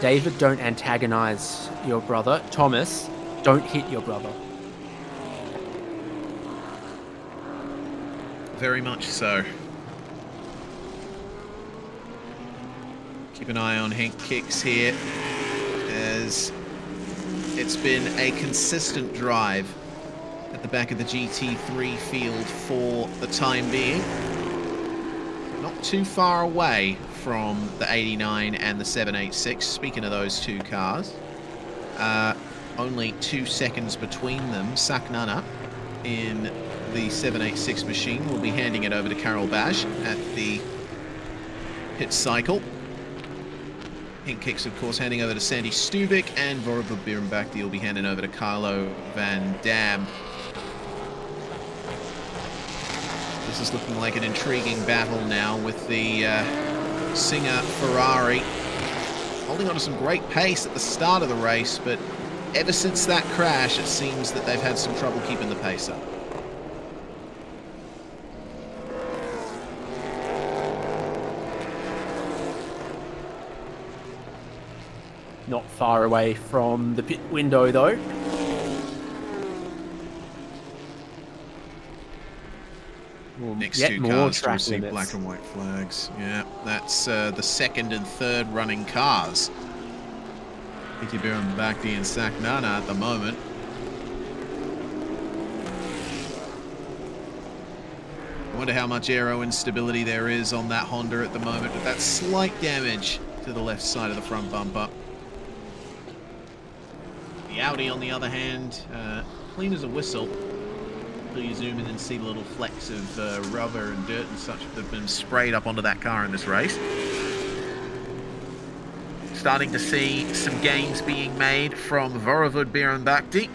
David, don't antagonize your brother. Thomas, don't hit your brother. Very much so. Keep an eye on Henk Kicks here, as it's been a consistent drive at the back of the GT3 field for the time being. Not too far away from the 89 and the 786. Speaking of those 2 cars, only 2 seconds between them. Saknana in the 786 machine will be handing it over to Karel Baj at the pit cycle. Henk Kicks, of course, handing over to Sandy Stuvik, and Vorobud Birunbakdi will be handing over to Carlo Van Dam. This is looking like an intriguing battle now with the Singer Ferrari holding on to some great pace at the start of the race, but ever since that crash, it seems that they've had some trouble keeping the pace up. Not far away from the pit window, though. Next 2 cars to receive black and white flags. Yeah, that's the 2nd and 3rd running cars. Piti Birunbakdi and Saknana at the moment. I wonder how much aero instability there is on that Honda at the moment, but that's slight damage to the left side of the front bumper. The Audi, on the other hand, clean as a whistle. You zoom in and see the little flecks of rubber and dirt and such that have been sprayed up onto that car in this race. Starting to see some gains being made from Vorovod Biranbakti.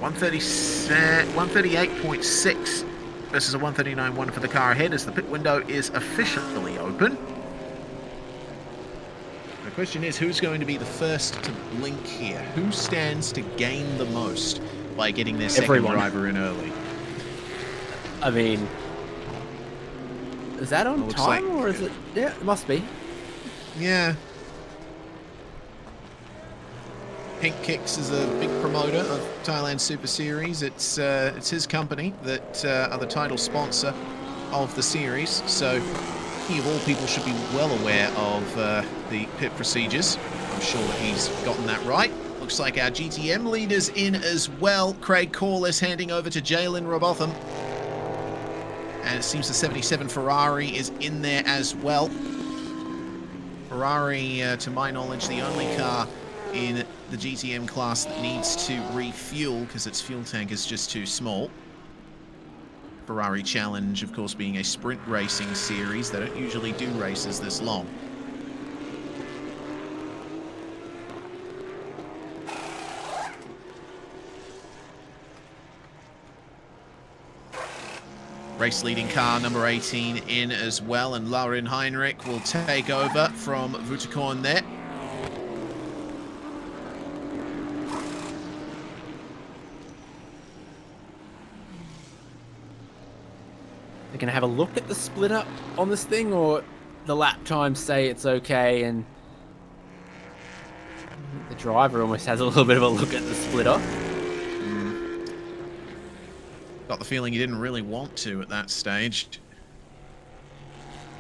138.6 versus a 139.1 for the car ahead as the pit window is officially open. The question is, who's going to be the first to blink here? Who stands to gain the most by getting their second driver in early? I mean, is that on time or is it? Yeah, it must be. Yeah. Pink Kicks is a big promoter of Thailand Super Series. It's his company that are the title sponsor of the series. So he, of all people, should be well aware of the pit procedures. I'm sure that he's gotten that right. Looks like our GTM leader's in as well. Craig Corliss handing over to Jalen Robotham. And it seems the 77 Ferrari is in there as well. Ferrari, to my knowledge, the only car in the GTM class that needs to refuel because its fuel tank is just too small. Ferrari Challenge, of course, being a sprint racing series. They don't usually do races this long. Race leading car number 18 in as well, and Lauren Heinrich will take over from Vutakorn there. They're going to have a look at the splitter on this thing, or the lap times say it's okay, and the driver almost has a little bit of a look at the splitter. Got the feeling he didn't really want to at that stage.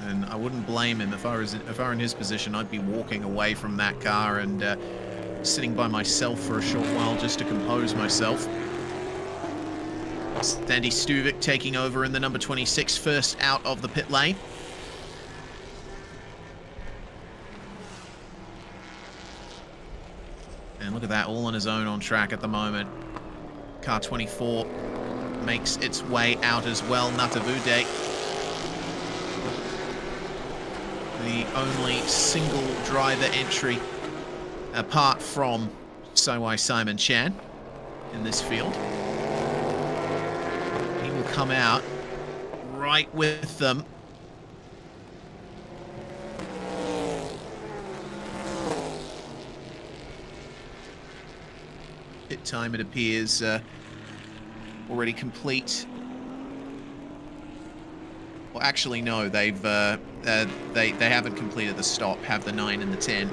And I wouldn't blame him. If I were in his position, I'd be walking away from that car and sitting by myself for a short while just to compose myself. Sandy Stuvik taking over in the number 26, first out of the pit lane. And look at that, all on his own on track at the moment. Car 24 makes its way out as well. Natavude, the only single driver entry apart from Sowai Simon Chan in this field. He will come out right with them. Pit time, it appears, already complete. Well, actually, no. They haven't completed the stop. Have the 9 and the 10.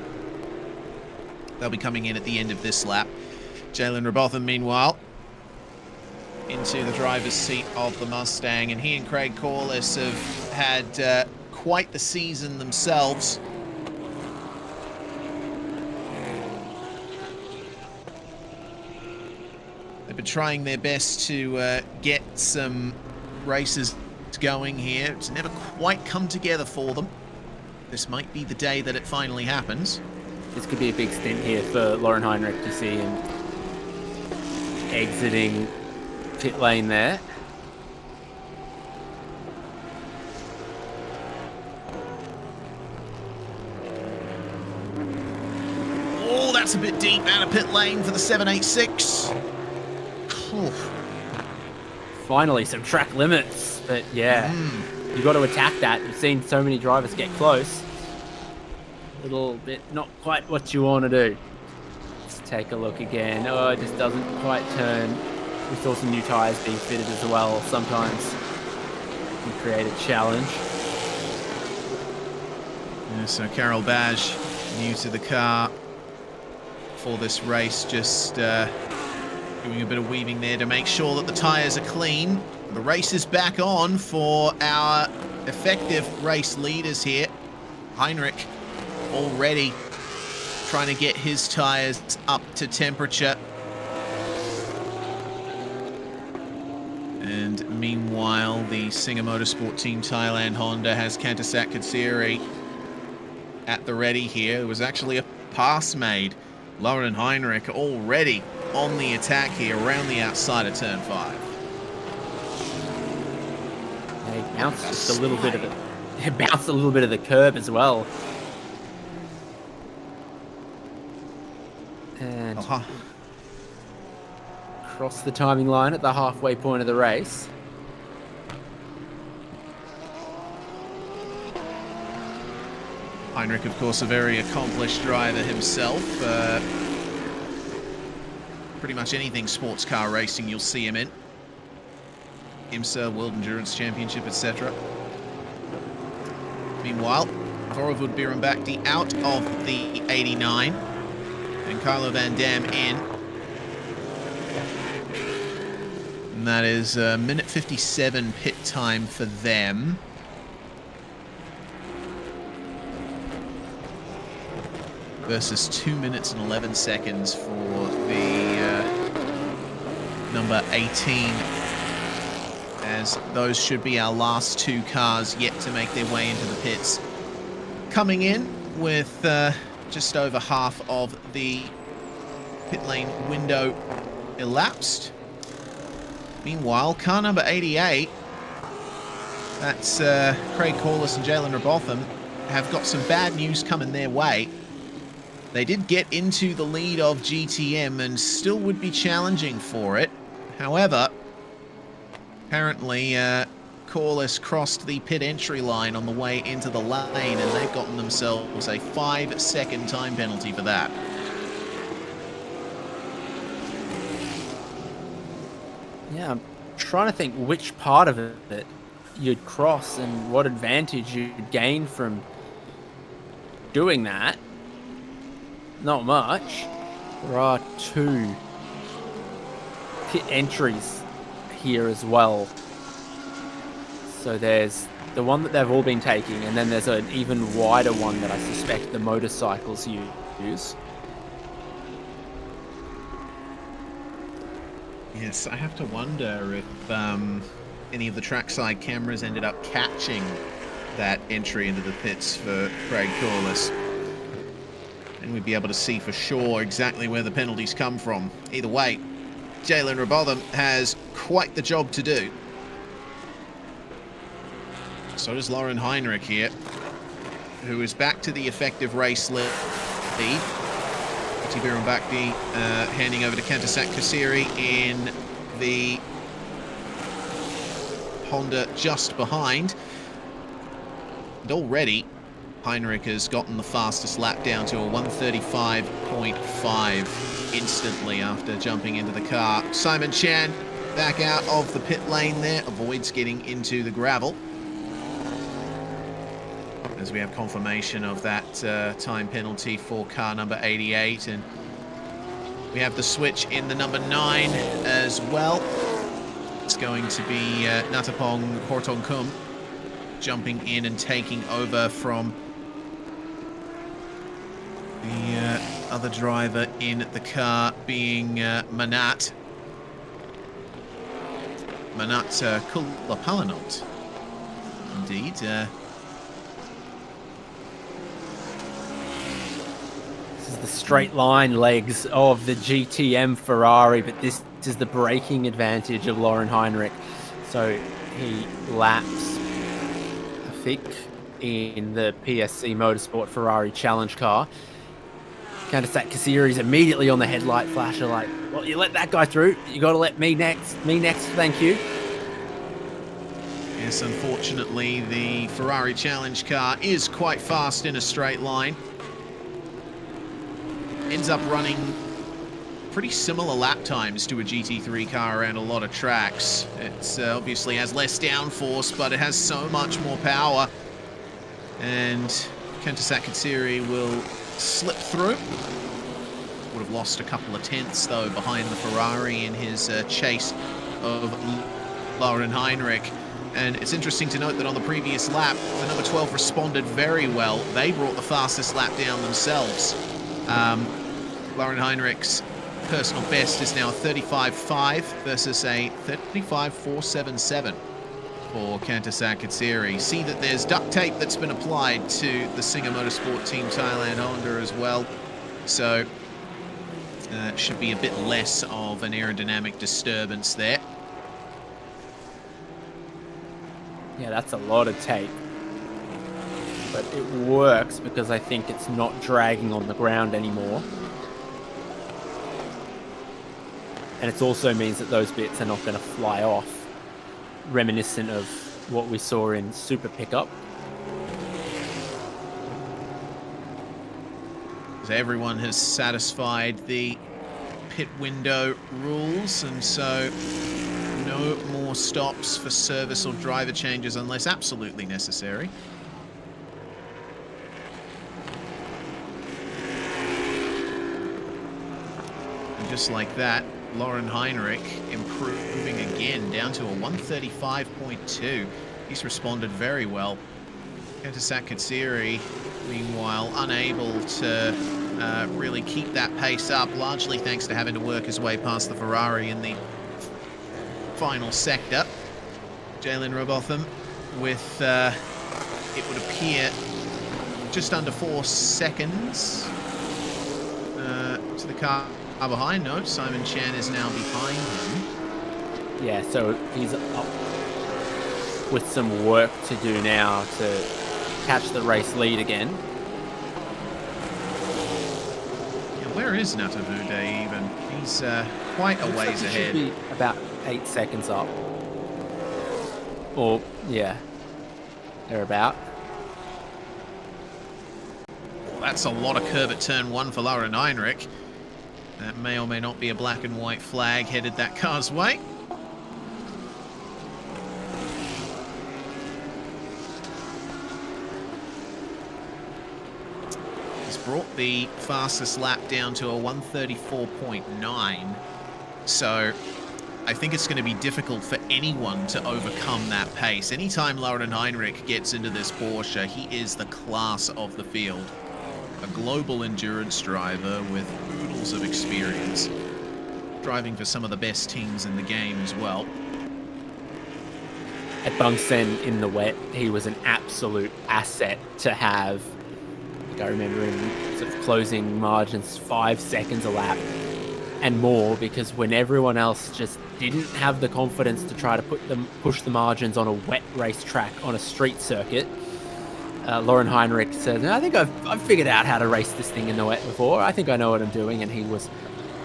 They'll be coming in at the end of this lap. Jalen Robotham, meanwhile, into the driver's seat of the Mustang, and he and Craig Corliss have had quite the season themselves. They've been trying their best to get some races going here. It's never quite come together for them. This might be the day that it finally happens. This could be a big stint here for Lauren Heinrich to see him exiting pit lane there. Oh, that's a bit deep out of pit lane for the 786. Oof. Finally, some track limits, but yeah, you've got to attack that. You've seen so many drivers get close. A little bit not quite what you want to do. Let's take a look again. Oh, it just doesn't quite turn. We saw some new tyres being fitted as well. Sometimes you create a challenge. Yeah, so Carol Badge, new to the car for this race, just doing a bit of weaving there to make sure that the tyres are clean. The race is back on for our effective race leaders here. Heinrich already trying to get his tyres up to temperature. And meanwhile, the Singer Motorsport Team Thailand Honda has Kantasak Katsiri at the ready here. There was actually a pass made. Lauren Heinrich already on the attack here around the outside of turn 5. He bounced just a little bit of it. He bounced a little bit of the curb as well. And cross the timing line at the halfway point of the race. Heinrich, of course, a very accomplished driver himself. Pretty much anything sports car racing you'll see him in. IMSA, World Endurance Championship, etc. Meanwhile, Vorevud Birambakti out of the 89. And Carlo Van Dam in. And that is a minute 57 pit time for them. Versus 2 minutes and 11 seconds for the number 18. As those should be our last 2 cars yet to make their way into the pits. Coming in with just over half of the pit lane window elapsed. Meanwhile, car number 88, that's Craig Corliss and Jalen Robotham, have got some bad news coming their way. They did get into the lead of GTM and still would be challenging for it. However, apparently Corliss crossed the pit entry line on the way into the lane, and they've gotten themselves a 5-second time penalty for that. Yeah, I'm trying to think which part of it you'd cross and what advantage you'd gain from doing that. Not much. There are 2 pit entries here as well. So there's the one that they've all been taking, and then there's an even wider one that I suspect the motorcycles use. Yes, I have to wonder if any of the trackside cameras ended up catching that entry into the pits for Craig Corliss. And we'd be able to see for sure exactly where the penalties come from. Either way, Jalen Robotham has quite the job to do. So does Lauren Heinrich here, who is back to the effective race lead. Tibiran Bakti handing over to Kantasak Kasiri in the Honda just behind. And already, Heinrich has gotten the fastest lap down to a 1:35.5 instantly after jumping into the car. Simon Chan back out of the pit lane there, avoids getting into the gravel. As we have confirmation of that time penalty for car number 88, and we have the switch in the number 9 as well. It's going to be Natapong Hortongkum jumping in and taking over from the other driver in the car, being Manat Kulapalanot. Indeed. The straight line legs of the GTM Ferrari, but this is the braking advantage of Lauren Heinrich. So he laps, I think, in the PSC Motorsport Ferrari Challenge car. Kantasak Kasiri is immediately on the headlight flasher like, well, you let that guy through, you got to let me next, thank you. Yes, unfortunately, the Ferrari Challenge car is quite fast in a straight line. Ends up running pretty similar lap times to a GT3 car around a lot of tracks. It's obviously has less downforce, but it has so much more power. And Kantasak Katsiri will slip through. Would have lost a couple of tenths, though, behind the Ferrari in his chase of Lauren Heinrich. And it's interesting to note that on the previous lap, the number 12 responded very well. They brought the fastest lap down themselves. Lauren Heinrich's personal best is now a 35.5 versus a 35.477 for Kantasak Katsiri. See that there's duct tape that's been applied to the Singer Motorsport Team Thailand Honda as well. So should be a bit less of an aerodynamic disturbance there. Yeah, that's a lot of tape. But it works because I think it's not dragging on the ground anymore. And it also means that those bits are not going to fly off, reminiscent of what we saw in Super Pickup. So everyone has satisfied the pit window rules, and so no more stops for service or driver changes unless absolutely necessary. And just like that, Lauren Heinrich improving again down to a 135.2. He's responded very well. Kentasak Katsiri, meanwhile, unable to really keep that pace up, largely thanks to having to work his way past the Ferrari in the final sector. Jalen Robotham with, it would appear, just under 4 seconds to the car behind. No, Simon Chan is now behind him. Yeah, so he's up with some work to do now to catch the race lead again. Yeah, where is Natavude even? He's quite a ways He ahead. should be about 8 seconds up. Or, yeah, thereabout. Well, that's a lot of curb at turn 1 for Lauren Heinrich. That may or may not be a black and white flag headed that car's way. He's brought the fastest lap down to a 134.9. So I think it's going to be difficult for anyone to overcome that pace. Anytime Lauren Heinrich gets into this Porsche, he is the class of the field. A global endurance driver with oodles of experience, driving for some of the best teams in the game as well. At Bungsen in the wet, he was an absolute asset to have. I think I remember him sort of closing margins 5 seconds a lap and more, because when everyone else just didn't have the confidence to try to push the margins on a wet racetrack on a street circuit, Lauren Heinrich said, I think I've figured out how to race this thing in the wet before. I think I know what I'm doing. And he was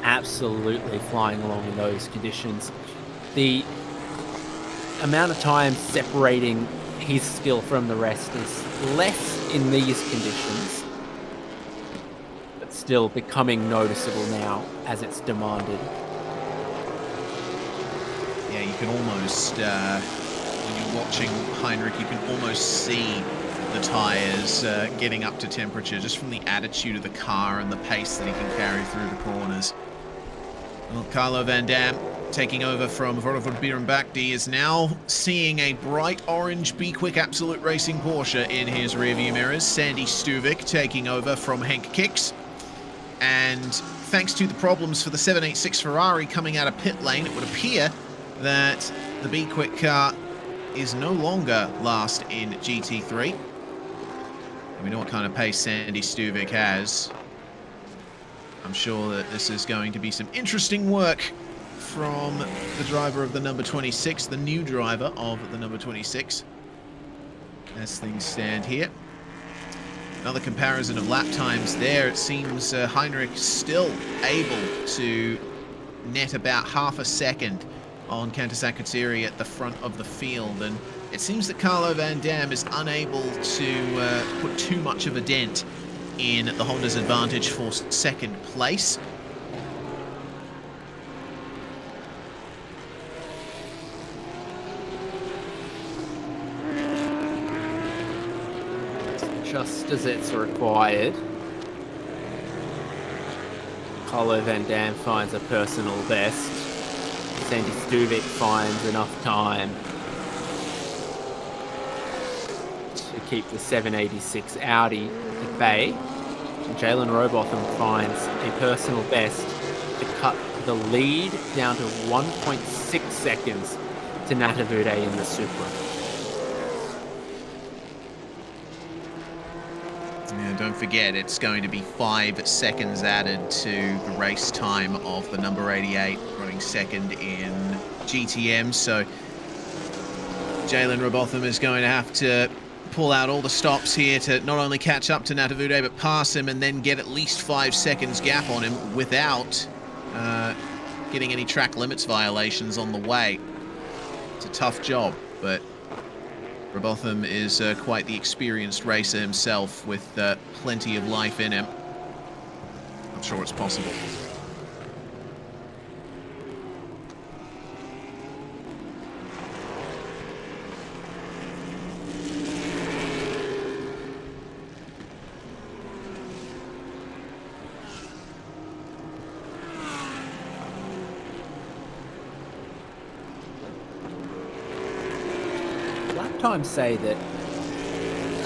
absolutely flying along in those conditions. The amount of time separating his skill from the rest is less in these conditions, but still becoming noticeable now as it's demanded. Yeah, you can almost, when you're watching Heinrich, you can almost see the tyres getting up to temperature just from the attitude of the car and the pace that he can carry through the corners. Well, Carlo Van Dam taking over from Vorovod Birnbachdi is now seeing a bright orange B-Quik Absolute Racing Porsche in his rearview mirrors. Sandy Stuvik taking over from Henk Kicks. And thanks to the problems for the 786 Ferrari coming out of pit lane, it would appear that the B-Quik car is no longer last in GT3. We know what kind of pace Sandy Stuvik has. I'm sure that this is going to be some interesting work from the driver of the number 26, the new driver of the number 26, as things stand here. Another comparison of lap times there. It seems Heinrich still able to net about half a second on Kentasak Katsiri at the front of the field, and it seems that Carlo Van Dam is unable to put too much of a dent in the Honda's advantage for second place. Just as it's required, Carlo Van Dam finds a personal best. Sandy Stuvik finds enough time to keep the 786 Audi at bay. Jalen Robotham finds a personal best to cut the lead down to 1.6 seconds to Natavude in the Supra. Yeah, don't forget, it's going to be 5 seconds added to the race time of the number 88 running second in GTM. So Jalen Robotham is going to have to pull out all the stops here to not only catch up to Natavude, but pass him and then get at least 5 seconds gap on him without getting any track limits violations on the way. It's a tough job, but Robotham is quite the experienced racer himself with plenty of life in him. I'm sure it's possible. Times say that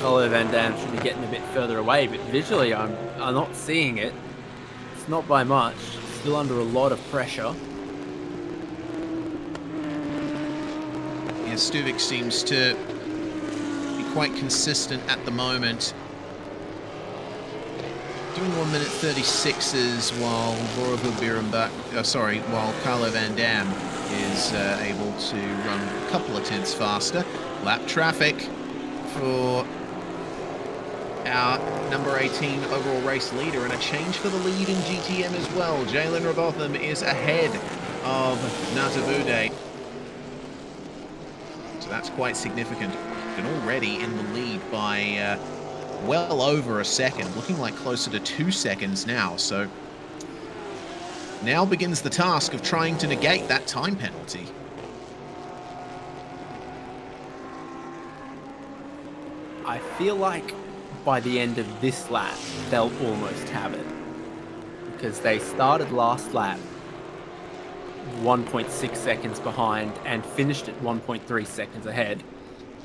Carlo Van Dam should be getting a bit further away, but visually I'm not seeing it. It's not by much. Still under a lot of pressure. Yeah, Stuvik seems to be quite consistent at the moment. Doing 1 minute 36s while while Carlo Van Dam is able to run a couple of tenths faster. Lap traffic for our number 18 overall race leader, and a change for the lead in GTM as well. Jalen Robotham is ahead of Natavude. So that's quite significant. And already in the lead by well over a second, looking like closer to 2 seconds now. So now begins the task of trying to negate that time penalty. I feel like by the end of this lap, they'll almost have it. Because they started last lap 1.6 seconds behind and finished at 1.3 seconds ahead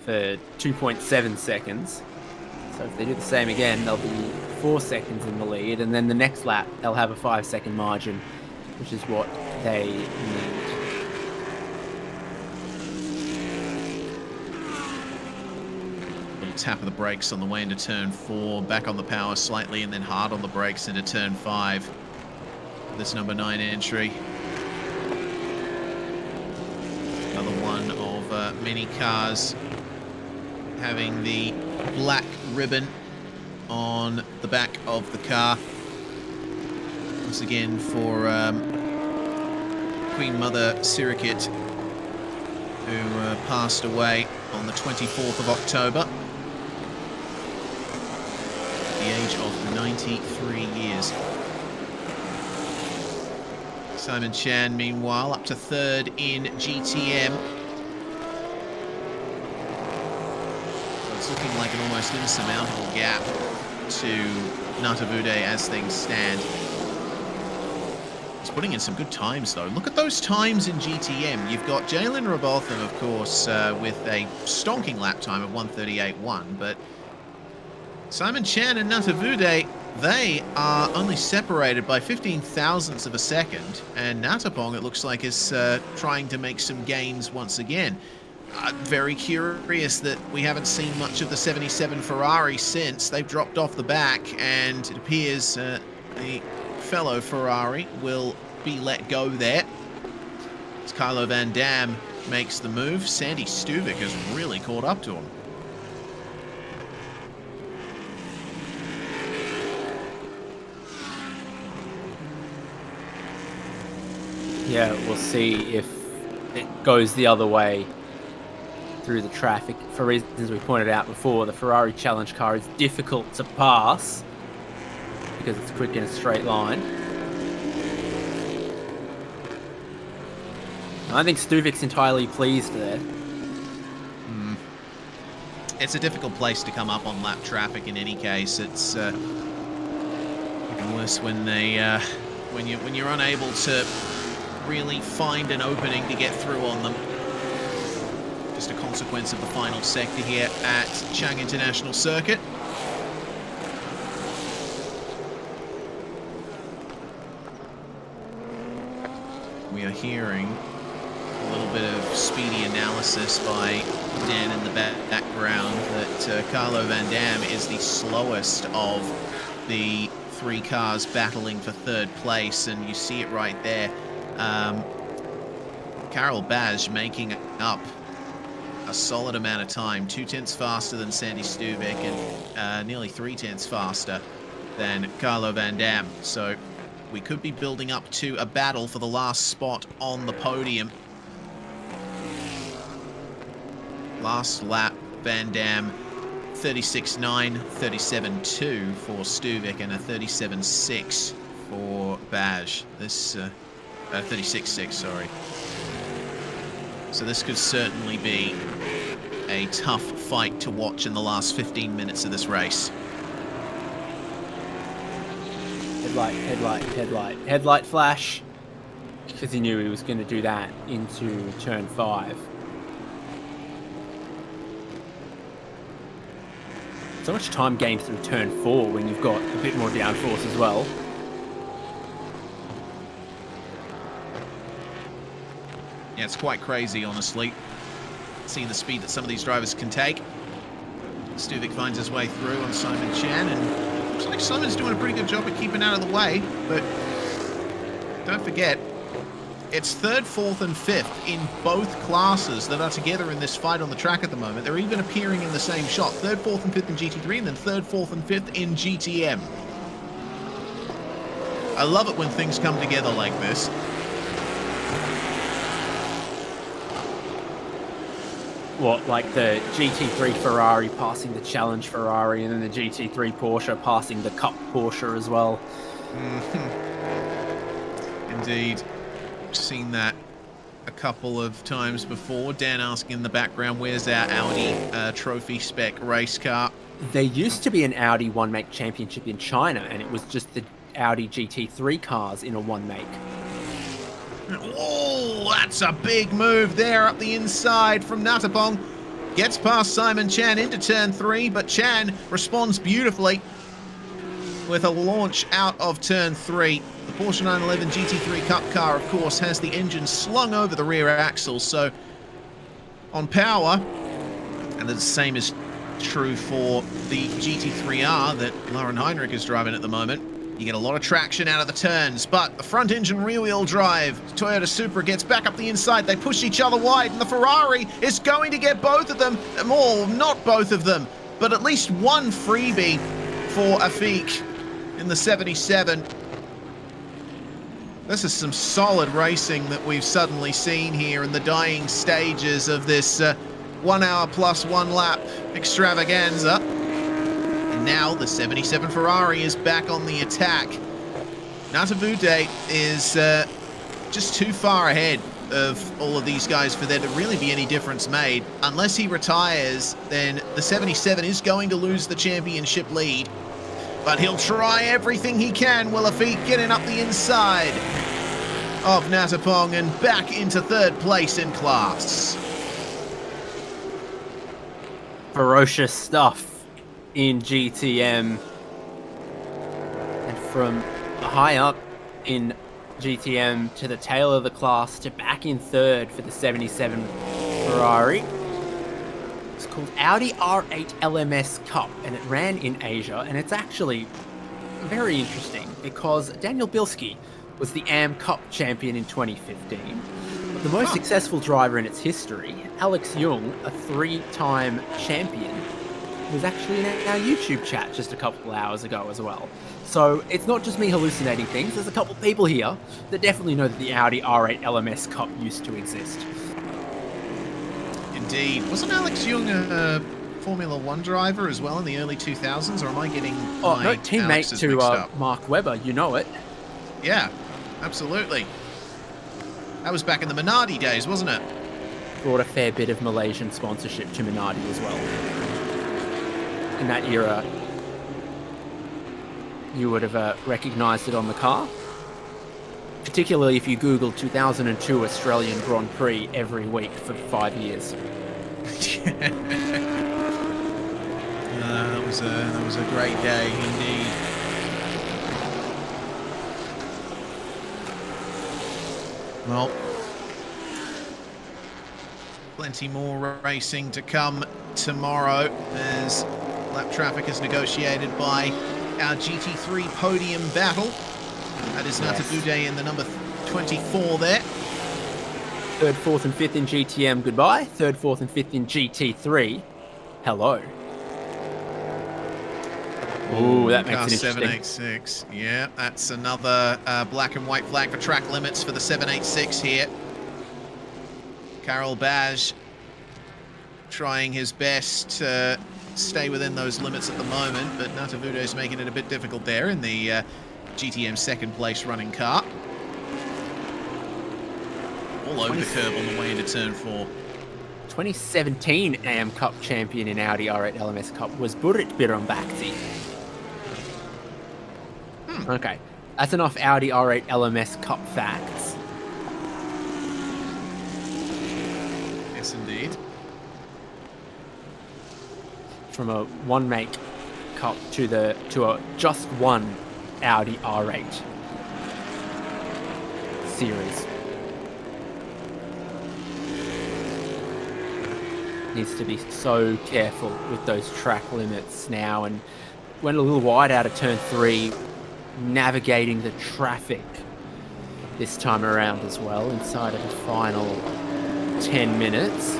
for 2.7 seconds. So if they do the same again, they'll be 4 seconds in the lead, and then the next lap, they'll have a 5-second margin, which is what they need. Tap of the brakes on the way into turn 4, back on the power slightly, and then hard on the brakes into turn 5. This number 9 entry. Another one of many cars having the black ribbon on the back of the car. Once again for Queen Mother Sirikit, who passed away on the 24th of October. The age of 93 years. Simon Chan, meanwhile, up to 3rd in GTM. So it's looking like an almost insurmountable gap to Natavude as things stand. He's putting in some good times, though. Look at those times in GTM. You've got Jalen Robotham, of course, with a stonking lap time of 1:38.1, but Simon Chan and Natavude, they are only separated by 15 thousandths of a second, and Natapong, it looks like, is trying to make some gains once again. Very curious that we haven't seen much of the 77 Ferrari since. They've dropped off the back, and it appears the fellow Ferrari will be let go there. As Carlo Van Dam makes the move, Sandy Stuvik has really caught up to him. Yeah, we'll see if it goes the other way through the traffic. For reasons we pointed out before, the Ferrari Challenge car is difficult to pass because it's quick in a straight line. I think Stuvik's entirely pleased there. It's a difficult place to come up on lap traffic in any case. It's even worse when they when you're unable to really find an opening to get through on them. Just a consequence of the final sector here at Chang International Circuit. We are hearing A little bit of speedy analysis by Dan in the background that Carlo Van Dam is the slowest of the 3 cars battling for 3rd place, and you see it right there. Karel Baj making up a solid amount of time, 0.2 faster than Sandy Stuvik and nearly 0.3 faster than Carlo Van Dam. So we could be building up to a battle for the last spot on the podium. Last lap, Van Dam 36.9, 37.2 for Stuvik, and a 37.6 for Baj. This 36.6, sorry. So this could certainly be a tough fight to watch in the last 15 minutes of this race. Headlight flash, because he knew he was going to do that into turn 5. So much time gained through turn 4 when you've got a bit more downforce as well. Yeah, it's quite crazy, honestly, seeing the speed that some of these drivers can take. Stuvik finds his way through on Simon Chan, and looks like Simon's doing a pretty good job at keeping out of the way, but don't forget, it's 3rd, 4th, and 5th in both classes that are together in this fight on the track at the moment. They're even appearing in the same shot. 3rd, 4th, and 5th in GT3, and then 3rd, 4th, and 5th in GTM. I love it when things come together like this. What, like the GT3 Ferrari passing the Challenge Ferrari, and then the GT3 Porsche passing the Cup Porsche as well. Indeed. Seen that a couple of times before. Dan asking in the background, where's our Audi trophy spec race car? There used to be an Audi one-make championship in China, and it was just the Audi GT3 cars in a one-make. Oh, that's a big move there up the inside from Natapong. Gets past Simon Chan into turn 3, but Chan responds beautifully with a launch out of turn 3. The Porsche 911 GT3 Cup car, of course, has the engine slung over the rear axle, so on power, and the same is true for the GT3R that Lauren Heinrich is driving at the moment. You get a lot of traction out of the turns, but the front engine rear-wheel drive, Toyota Supra gets back up the inside. They push each other wide, and the Ferrari is going to get both of them. Or not both of them, but at least one freebie for Afik in the 77. This is some solid racing that we've suddenly seen here in the dying stages of this 1 hour plus 1 lap extravaganza. And now the 77 Ferrari is back on the attack. Natavude is just too far ahead of all of these guys for there to really be any difference made. Unless he retires, then the 77 is going to lose the championship lead. But he'll try everything he can, will Afik, getting up the inside of Natapong and back into 3rd place in class. Ferocious stuff in GTM, and from high up in GTM to the tail of the class to back in 3rd for the 77 Ferrari. It's called Audi R8 LMS Cup, and it ran in Asia, and it's actually very interesting because Daniel Bilski was the AM Cup champion in 2015. But the most successful driver in its history, Alex Young, a 3-time champion, was actually in our YouTube chat just a couple of hours ago as well. So it's not just me hallucinating things. There's a couple of people here that definitely know that the Audi R8 LMS Cup used to exist. Indeed. Wasn't Alex Young a Formula 1 driver as well in the early 2000s, or am I getting my no, teammate Alex's to mixed up? Mark Webber, you know it. Yeah, absolutely. That was back in the Minardi days, wasn't it? Brought a fair bit of Malaysian sponsorship to Minardi as well. In that era, you would have recognised it on the car. Particularly if you Google 2002 Australian Grand Prix every week for 5 years. That was a great day indeed. Well, Plenty more racing to come tomorrow as lap traffic is negotiated by our GT3 podium battle. That is Nata Bude in the number 24 there. 3rd, 4th and 5th in GTM, goodbye. 3rd, 4th and 5th in GT3, hello. Ooh, that makes it interesting. 786. Yeah, that's another black and white flag for track limits for the 786 here. Karel Baj trying his best to stay within those limits at the moment, but Natavudo is making it a bit difficult there in the GTM second place running car. All over the curb on the way into turn 4. 2017 AM Cup champion in Audi R8 LMS Cup was Burit Birambakti. Okay, that's enough Audi R8 LMS Cup facts. Yes, indeed. From a one make cup to a just one Audi R8 series. Needs to be so careful with those track limits now, and went a little wide out of turn 3, navigating the traffic this time around as well inside of the final 10 minutes.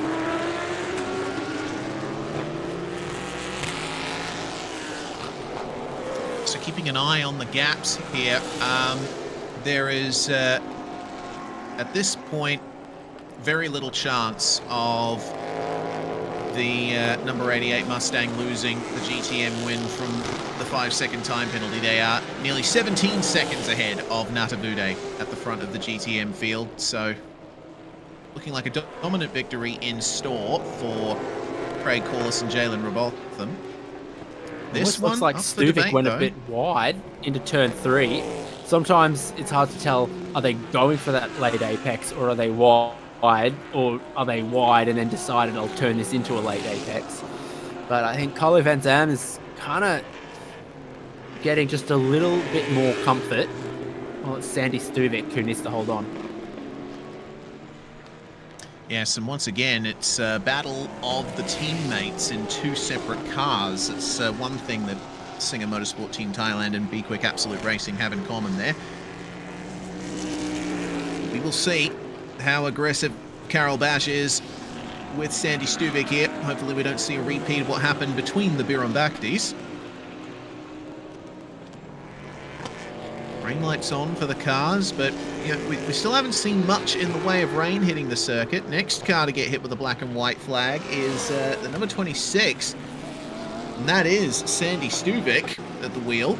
So keeping an eye on the gaps here. There is, at this point, very little chance of the number 88 Mustang losing the GTM win from the 5-second time penalty. They are nearly 17 seconds ahead of Natavude at the front of the GTM field. So looking like a dominant victory in store for Craig Corliss and Jalen Robotham. This looks like Stuvik went a bit wide into turn 3. Sometimes it's hard to tell, are they going for that late apex or are they wide, or are they wide and then decided I'll turn this into a late apex? But I think Carlo Van Dam is kind of getting just a little bit more comfort. Well, it's Sandy Stuvik who needs to hold on. Yes, and once again, it's a battle of the teammates in 2 separate cars. It's one thing that Singer Motorsport Team Thailand and B-Quik Absolute Racing have in common there. We will see how aggressive Karel Bash is with Sandy Stuvik here. Hopefully we don't see a repeat of what happened between the Birambaktis. Rain lights on for the cars, but you know, we still haven't seen much in the way of rain hitting the circuit. Next car to get hit with a black and white flag is the number 26, and that is Sandy Stuvik at the wheel.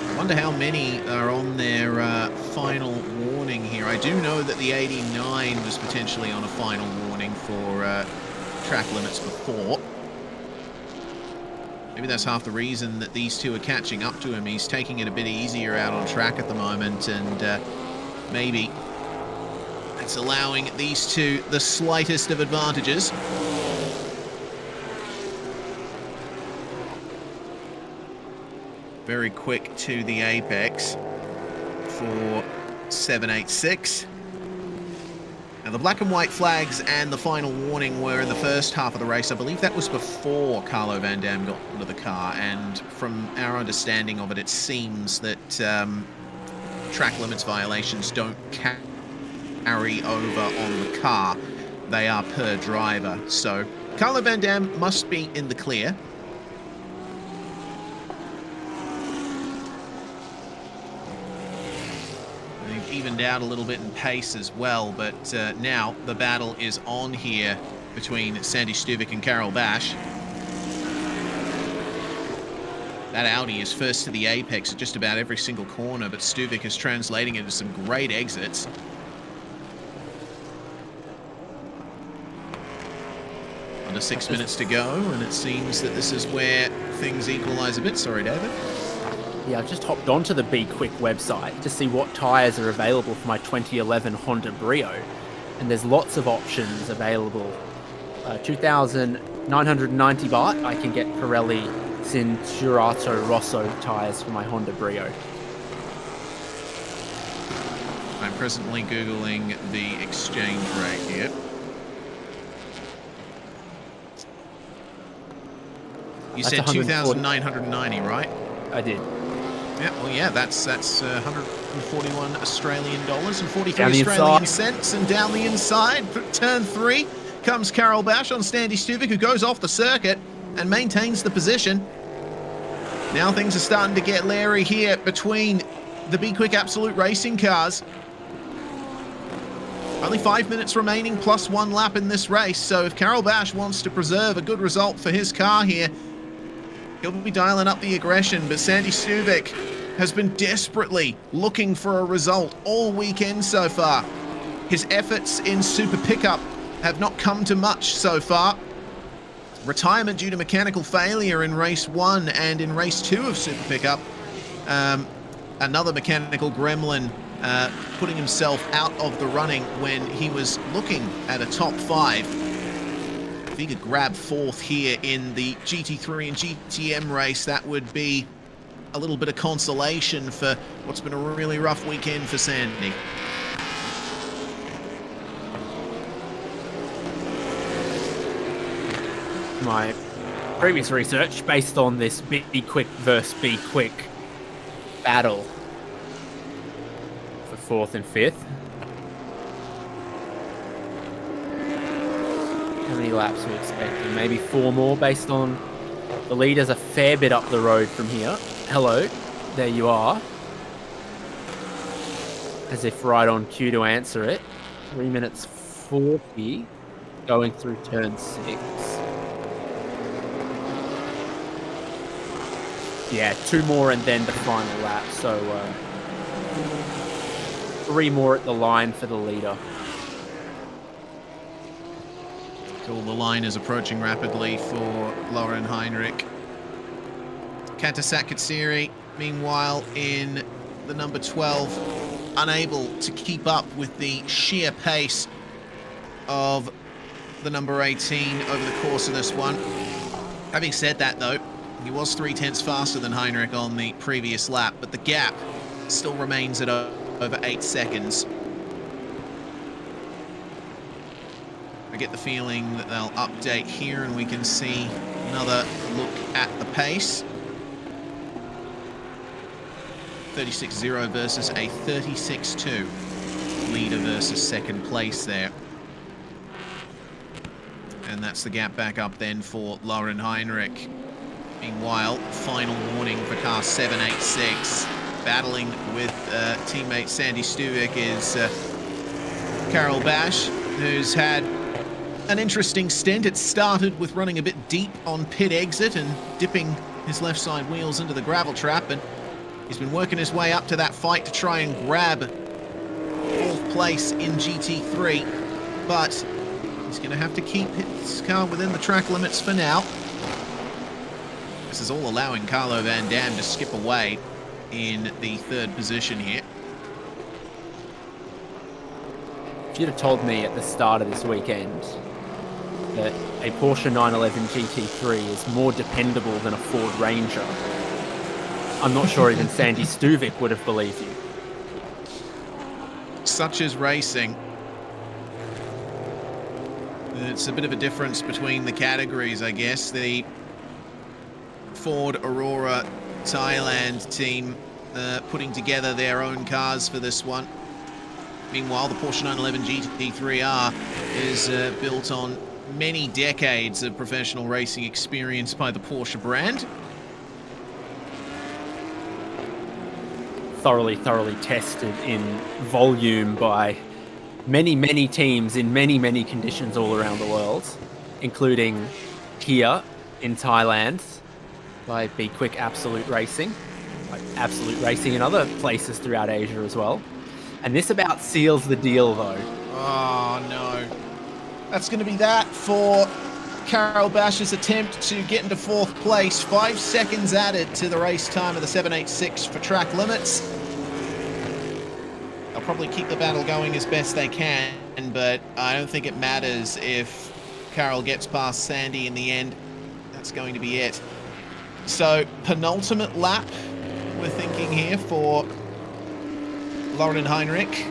I wonder how many are on their final warning here. I do know that the 89 was potentially on a final warning for track limits before. Maybe that's half the reason that these two are catching up to him. He's taking it a bit easier out on track at the moment, and maybe it's allowing these two the slightest of advantages. Very quick to the apex for 786. Now, the black and white flags and the final warning were in the first half of the race. I believe that was before Carlo Van Dam got into the car, and from our understanding of it, it seems that track limits violations don't carry over on the car. They are per driver. So Carlo Van Dam must be in the clear. They've evened out a little bit in pace as well, but now the battle is on here between Sandy Stuvik and Karel Bash. That Audi is first to the apex at just about every single corner, but Stuvik is translating into some great exits. Under 6 minutes to go, and it seems that this is where things equalise a bit. Sorry, David. Yeah, I've just hopped onto the B-Quik website to see what tyres are available for my 2011 Honda Brio. And there's lots of options available. 2,990 baht, I can get Pirelli Cinturato Rosso tyres for my Honda Brio. I'm presently Googling the exchange rate here. You That's said 2,990, right? I did. Yeah, well, yeah, that's 141 Australian dollars and 43 Down the Australian inside. cents. And down the inside, turn 3, comes Carol Bash on Sandy Stuvik, who goes off the circuit and maintains the position. Now things are starting to get leery here between the B-Quik Absolute Racing cars. Only 5 minutes remaining plus 1 lap in this race, so if Carol Bash wants to preserve a good result for his car here, he'll be dialing up the aggression. But Sandy Stuvik has been desperately looking for a result all weekend so far. His efforts in Super Pickup have not come to much so far. Retirement due to mechanical failure in race 1 and in race 2 of Super Pickup. Another mechanical gremlin putting himself out of the running when he was looking at a top 5. If he could grab 4th here in the GT3 and GTM race, that would be a little bit of consolation for what's been a really rough weekend for Sandy. My previous research based on this B-Quik versus B-Quik battle for 4th and 5th. How many laps are we expecting? Maybe 4 more based on the leaders a fair bit up the road from here. Hello, there you are. As if right on cue to answer it. 3 minutes 40 going through turn 6. Yeah, 2 more and then the final lap. So 3 more at the line for the leader. Cool, the line is approaching rapidly for Lauren Heinrich. Kantasak Katsiri, meanwhile, in the number 12, unable to keep up with the sheer pace of the number 18 over the course of this one. Having said that, though, he was 3/10 faster than Heinrich on the previous lap, but the gap still remains at over 8 seconds. I get the feeling that they'll update here and we can see another look at the pace. 36.0 versus a 36.2. Leader versus second place there. And that's the gap back up then for Lauren Heinrich. Meanwhile, final warning for car 786. Battling with teammate Sandy Stuvik is Carol Bash, who's had an interesting stint. It started with running a bit deep on pit exit and dipping his left side wheels into the gravel trap, and he's been working his way up to that fight to try and grab 4th place in GT3, but he's going to have to keep his car within the track limits for now. This is all allowing Carlo Van Dam to skip away in the 3rd position here. If you'd have told me at the start of this weekend that a Porsche 911 GT3 is more dependable than a Ford Ranger, I'm not sure even Sandy Stuvik would have believed you. Such is racing. It's a bit of a difference between the categories, I guess. The Ford Aurora Thailand team putting together their own cars for this one. Meanwhile, the Porsche 911 GT3R is built on many decades of professional racing experience by the Porsche brand. Thoroughly tested in volume by many teams in many conditions all around the world, including here in Thailand by B-Quik Absolute Racing, like Absolute Racing in other places throughout Asia as well. And this about seals the deal, though. Oh, no. That's going to be that for Carol Bash's attempt to get into 4th place. 5 seconds added to the race time of the 786 for track limits. They'll probably keep the battle going as best they can, but I don't think it matters if Carol gets past Sandy in the end. That's going to be it. So, penultimate lap, we're thinking here, for Lauren Heinrich.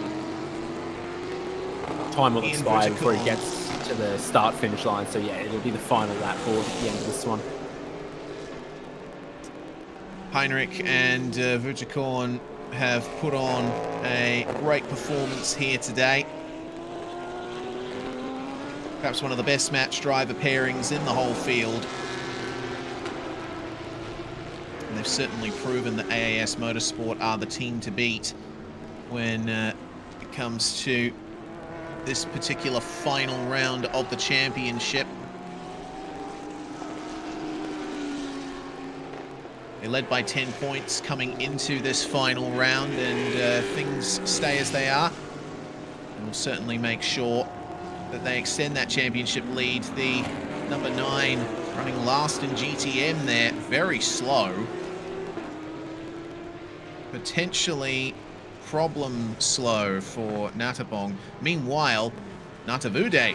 time will Ian expire before he Vuitton. gets to the start-finish line. So yeah, it'll be the final lap board at the end of this one. Heinrich and Vuitton have put on a great performance here today. Perhaps one of the best match driver pairings in the whole field. And they've certainly proven that AAS Motorsport are the team to beat when it comes to this particular final round of the championship. They led by 10 points coming into this final round, and things stay as they are. And we'll certainly make sure that they extend that championship lead. The number 9 running last in GTM there, very slow. Potentially problem slow for Natapong. Meanwhile, Natavude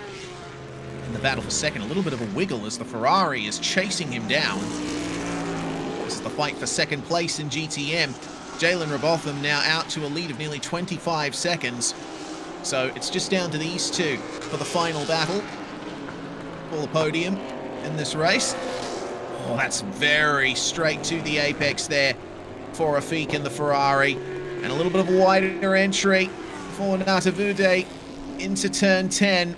in the battle for second, a little bit of a wiggle as the Ferrari is chasing him down. This is the fight for second place in GTM. Jalen Robotham now out to a lead of nearly 25 seconds. So it's just down to these two for the final battle for the podium in this race. Oh, that's very straight to the apex there for Rafik in the Ferrari. And a little bit of a wider entry for Natavude into turn 10.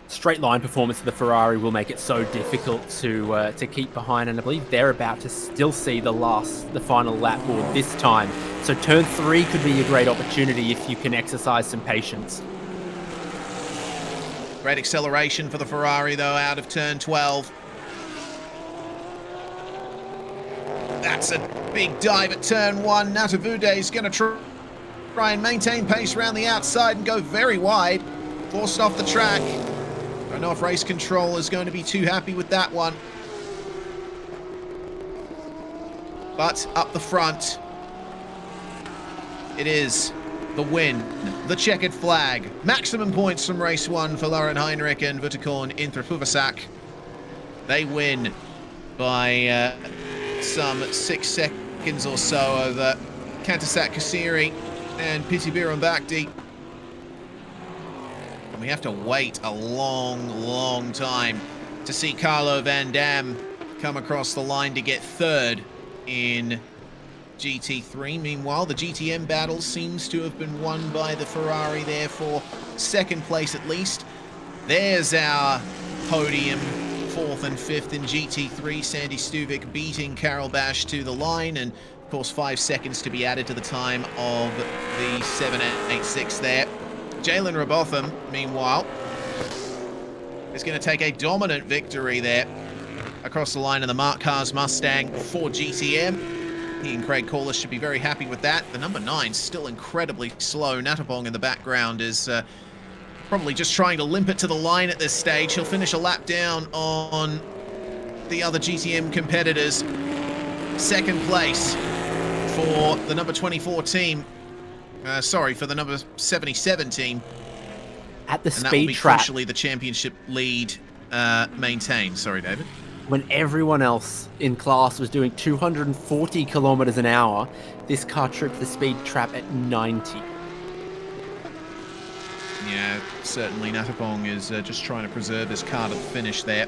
Straight line performance of the Ferrari will make it so difficult to keep behind, and I believe they're about to still see the final lap board this time. So turn 3 could be a great opportunity if you can exercise some patience. Great acceleration for the Ferrari though out of turn 12. That's a big dive at turn 1. Natavude is going to try and maintain pace around the outside and go very wide. Forced off the track. I don't know if race control is going to be too happy with that one. But up the front, it is the win, the checkered flag. Maximum points from race 1 for Lauren Heinrich and Vuitton Intrapuvasak. They win by some 6 seconds or so over Kantasak Kasiri and Pitibiram Bhakdi. And we have to wait a long time to see Carlo Van Dam come across the line to get third in GT3. Meanwhile, the GTM battle seems to have been won by the Ferrari there for second place at least. There's our podium, 4th and 5th in GT3. Sandy Stuvik beating Carol Bash to the line, and of course 5 seconds to be added to the time of the 786 there. Jalen Robotham, meanwhile, is going to take a dominant victory there across the line in the Mark Cars Mustang for GTM. He and Craig Corliss should be very happy with that. The number 9 still incredibly slow. Natapong in the background is probably just trying to limp it to the line at this stage. He'll finish a lap down on the other GTM competitors. Second place for the number 24 team. For the number 77 team. At the and that will speed be trap, crucially the championship lead maintained. Sorry, David. when everyone else in class was doing 240 kilometers an hour, this car tripped the speed trap at 90. Yeah, certainly Natapong is just trying to preserve his car to the finish there.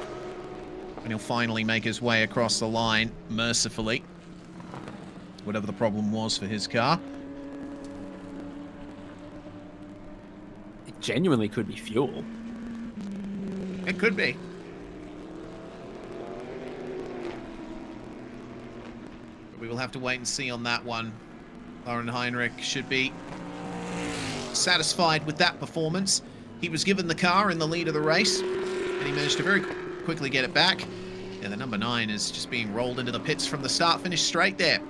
And he'll finally make his way across the line, mercifully. Whatever the problem was for his car. It genuinely could be fuel. It could be. But we will have to wait and see on that one. Lauren Heinrich should be satisfied with that performance. He was given the car in the lead of the race, and he managed to very quickly get it back. And the number 9 is just being rolled into the pits from the start-finish straight there.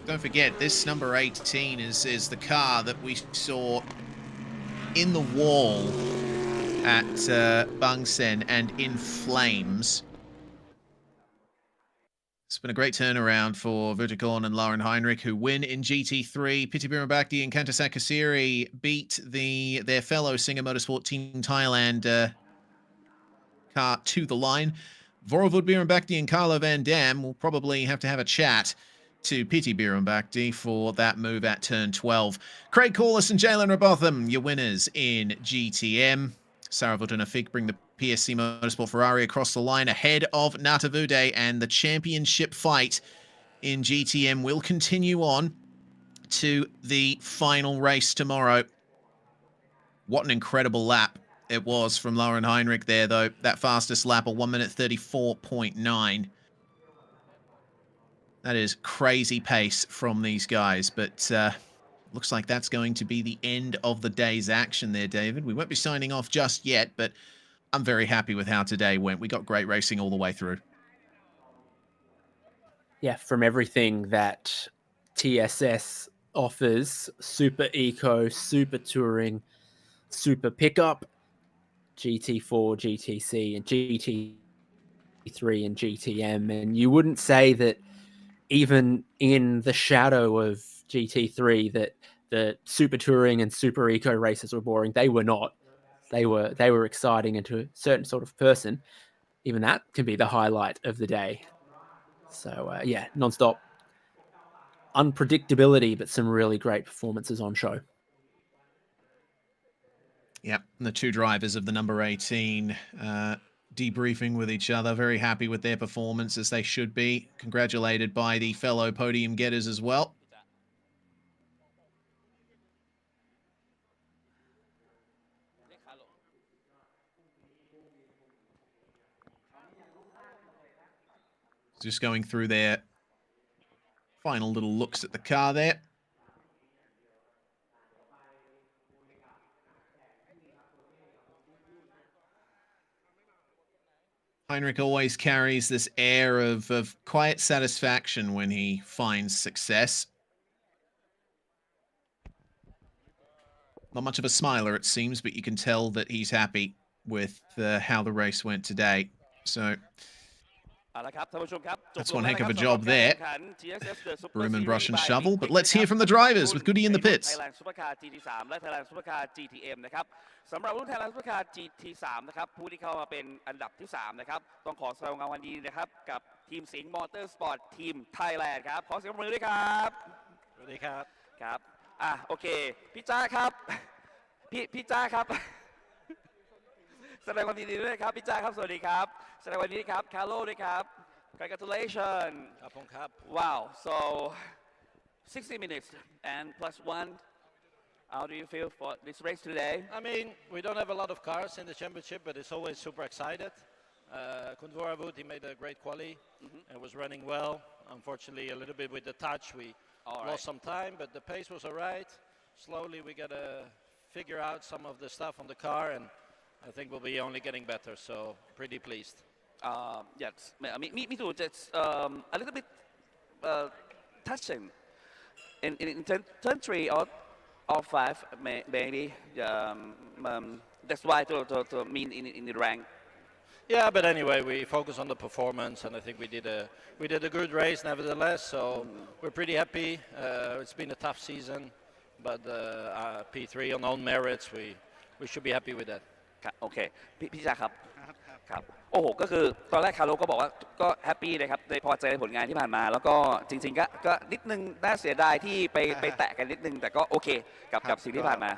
Don't forget, this number 18 is the car that we saw in the wall at Bangsen and in flames. It's been a great turnaround for Vuitton and Lauren Heinrich, who win in GT3. Pitibiram Bhakdi and Kantasak Kasiri beat their fellow Singer Motorsport Team Thailand car to the line. Vorevud Bierenbakti and Carlo Van Dam will probably have to have a chat to Piti Bierenbakti for that move at turn 12. Craig Corliss and Jalen Robotham, your winners in GTM. Saravut and Afik bring the PSC Motorsport Ferrari across the line ahead of Natavude, and the championship fight in GTM will continue on to the final race tomorrow. What an incredible lap it was from Lauren Heinrich there, though. That fastest lap, a 1 minute 34.9. That is crazy pace from these guys, but looks like that's going to be the end of the day's action there, David. We won't be signing off just yet, but I'm very happy with how today went. We got great racing all the way through. Yeah, from everything that TSS offers, Super Eco, Super Touring, Super Pickup, GT4, GTC, and GT3 and GTM. And you wouldn't say that even in the shadow of GT3 that the Super Touring and Super Eco races were boring. They were not. They were exciting, and to a certain sort of person, even that can be the highlight of the day. So yeah, non-stop unpredictability, but some really great performances on show. Yep, and the two drivers of the number 18 debriefing with each other, very happy with their performance, as they should be. Congratulated by the fellow podium getters as well. Just going through their final little looks at the car there. Heinrich always carries this air of quiet satisfaction when he finds success. Not much of a smiler, it seems, but you can tell that he's happy with how the race went today. So that's one heck of a job there. Broom and brush and shovel. But let's hear from the drivers with Goody in the pits. สำหรับรุ่น Thailand Supercar GT3 นะครับผู้ที่เข้ามาเป็นอันดับที่3นะครับต้องขอแสดงความยินดีนะครับกับทีมสิงห์มอเตอร์สปอร์ตทีมไทยแลนด์ครับขอเสียงปรบมือด้วยครับสวัสดีครับครับโอเคพี่จ้าครับพี่จ้าครับแสดงความยินดีด้วยครับพี่จ้าครับสวัสดีครับแสดงความยินดีครับคาร์โลด้วยครับ congratulations ครับผมครับ wow so 60 minutes and plus 1 How do you feel for this race today? I mean, we don't have a lot of cars in the championship, but it's always super excited. Kundvoravut, he made a great quali and was running well. Unfortunately, a little bit with the touch, we lost some time, but the pace was all right. Slowly, we got to figure out some of the stuff on the car, and I think we'll be only getting better, so pretty pleased. Yes, me too. It's a little bit touching. In turn 3 or 5 maybe that's why to mean in the rank. Yeah, but anyway, we focus on the performance, and I think we did a good race nevertheless. So we're pretty happy. It's been a tough season, but P3 on own merits, we should be happy with that. โอเคพี่จ้าครับครับโอ้โหก็คือตอนแรกคาร์โลก็บอกว่าก็แฮปปี้เลยครับได้พอใจในผลงานที่ผ่านมาแล้วก็จริงๆก็นิดนึงน่าเสียดายที่ไปแตะกันนิดนึงแต่ก็โอเคกับสิ่งที่ผ่านมา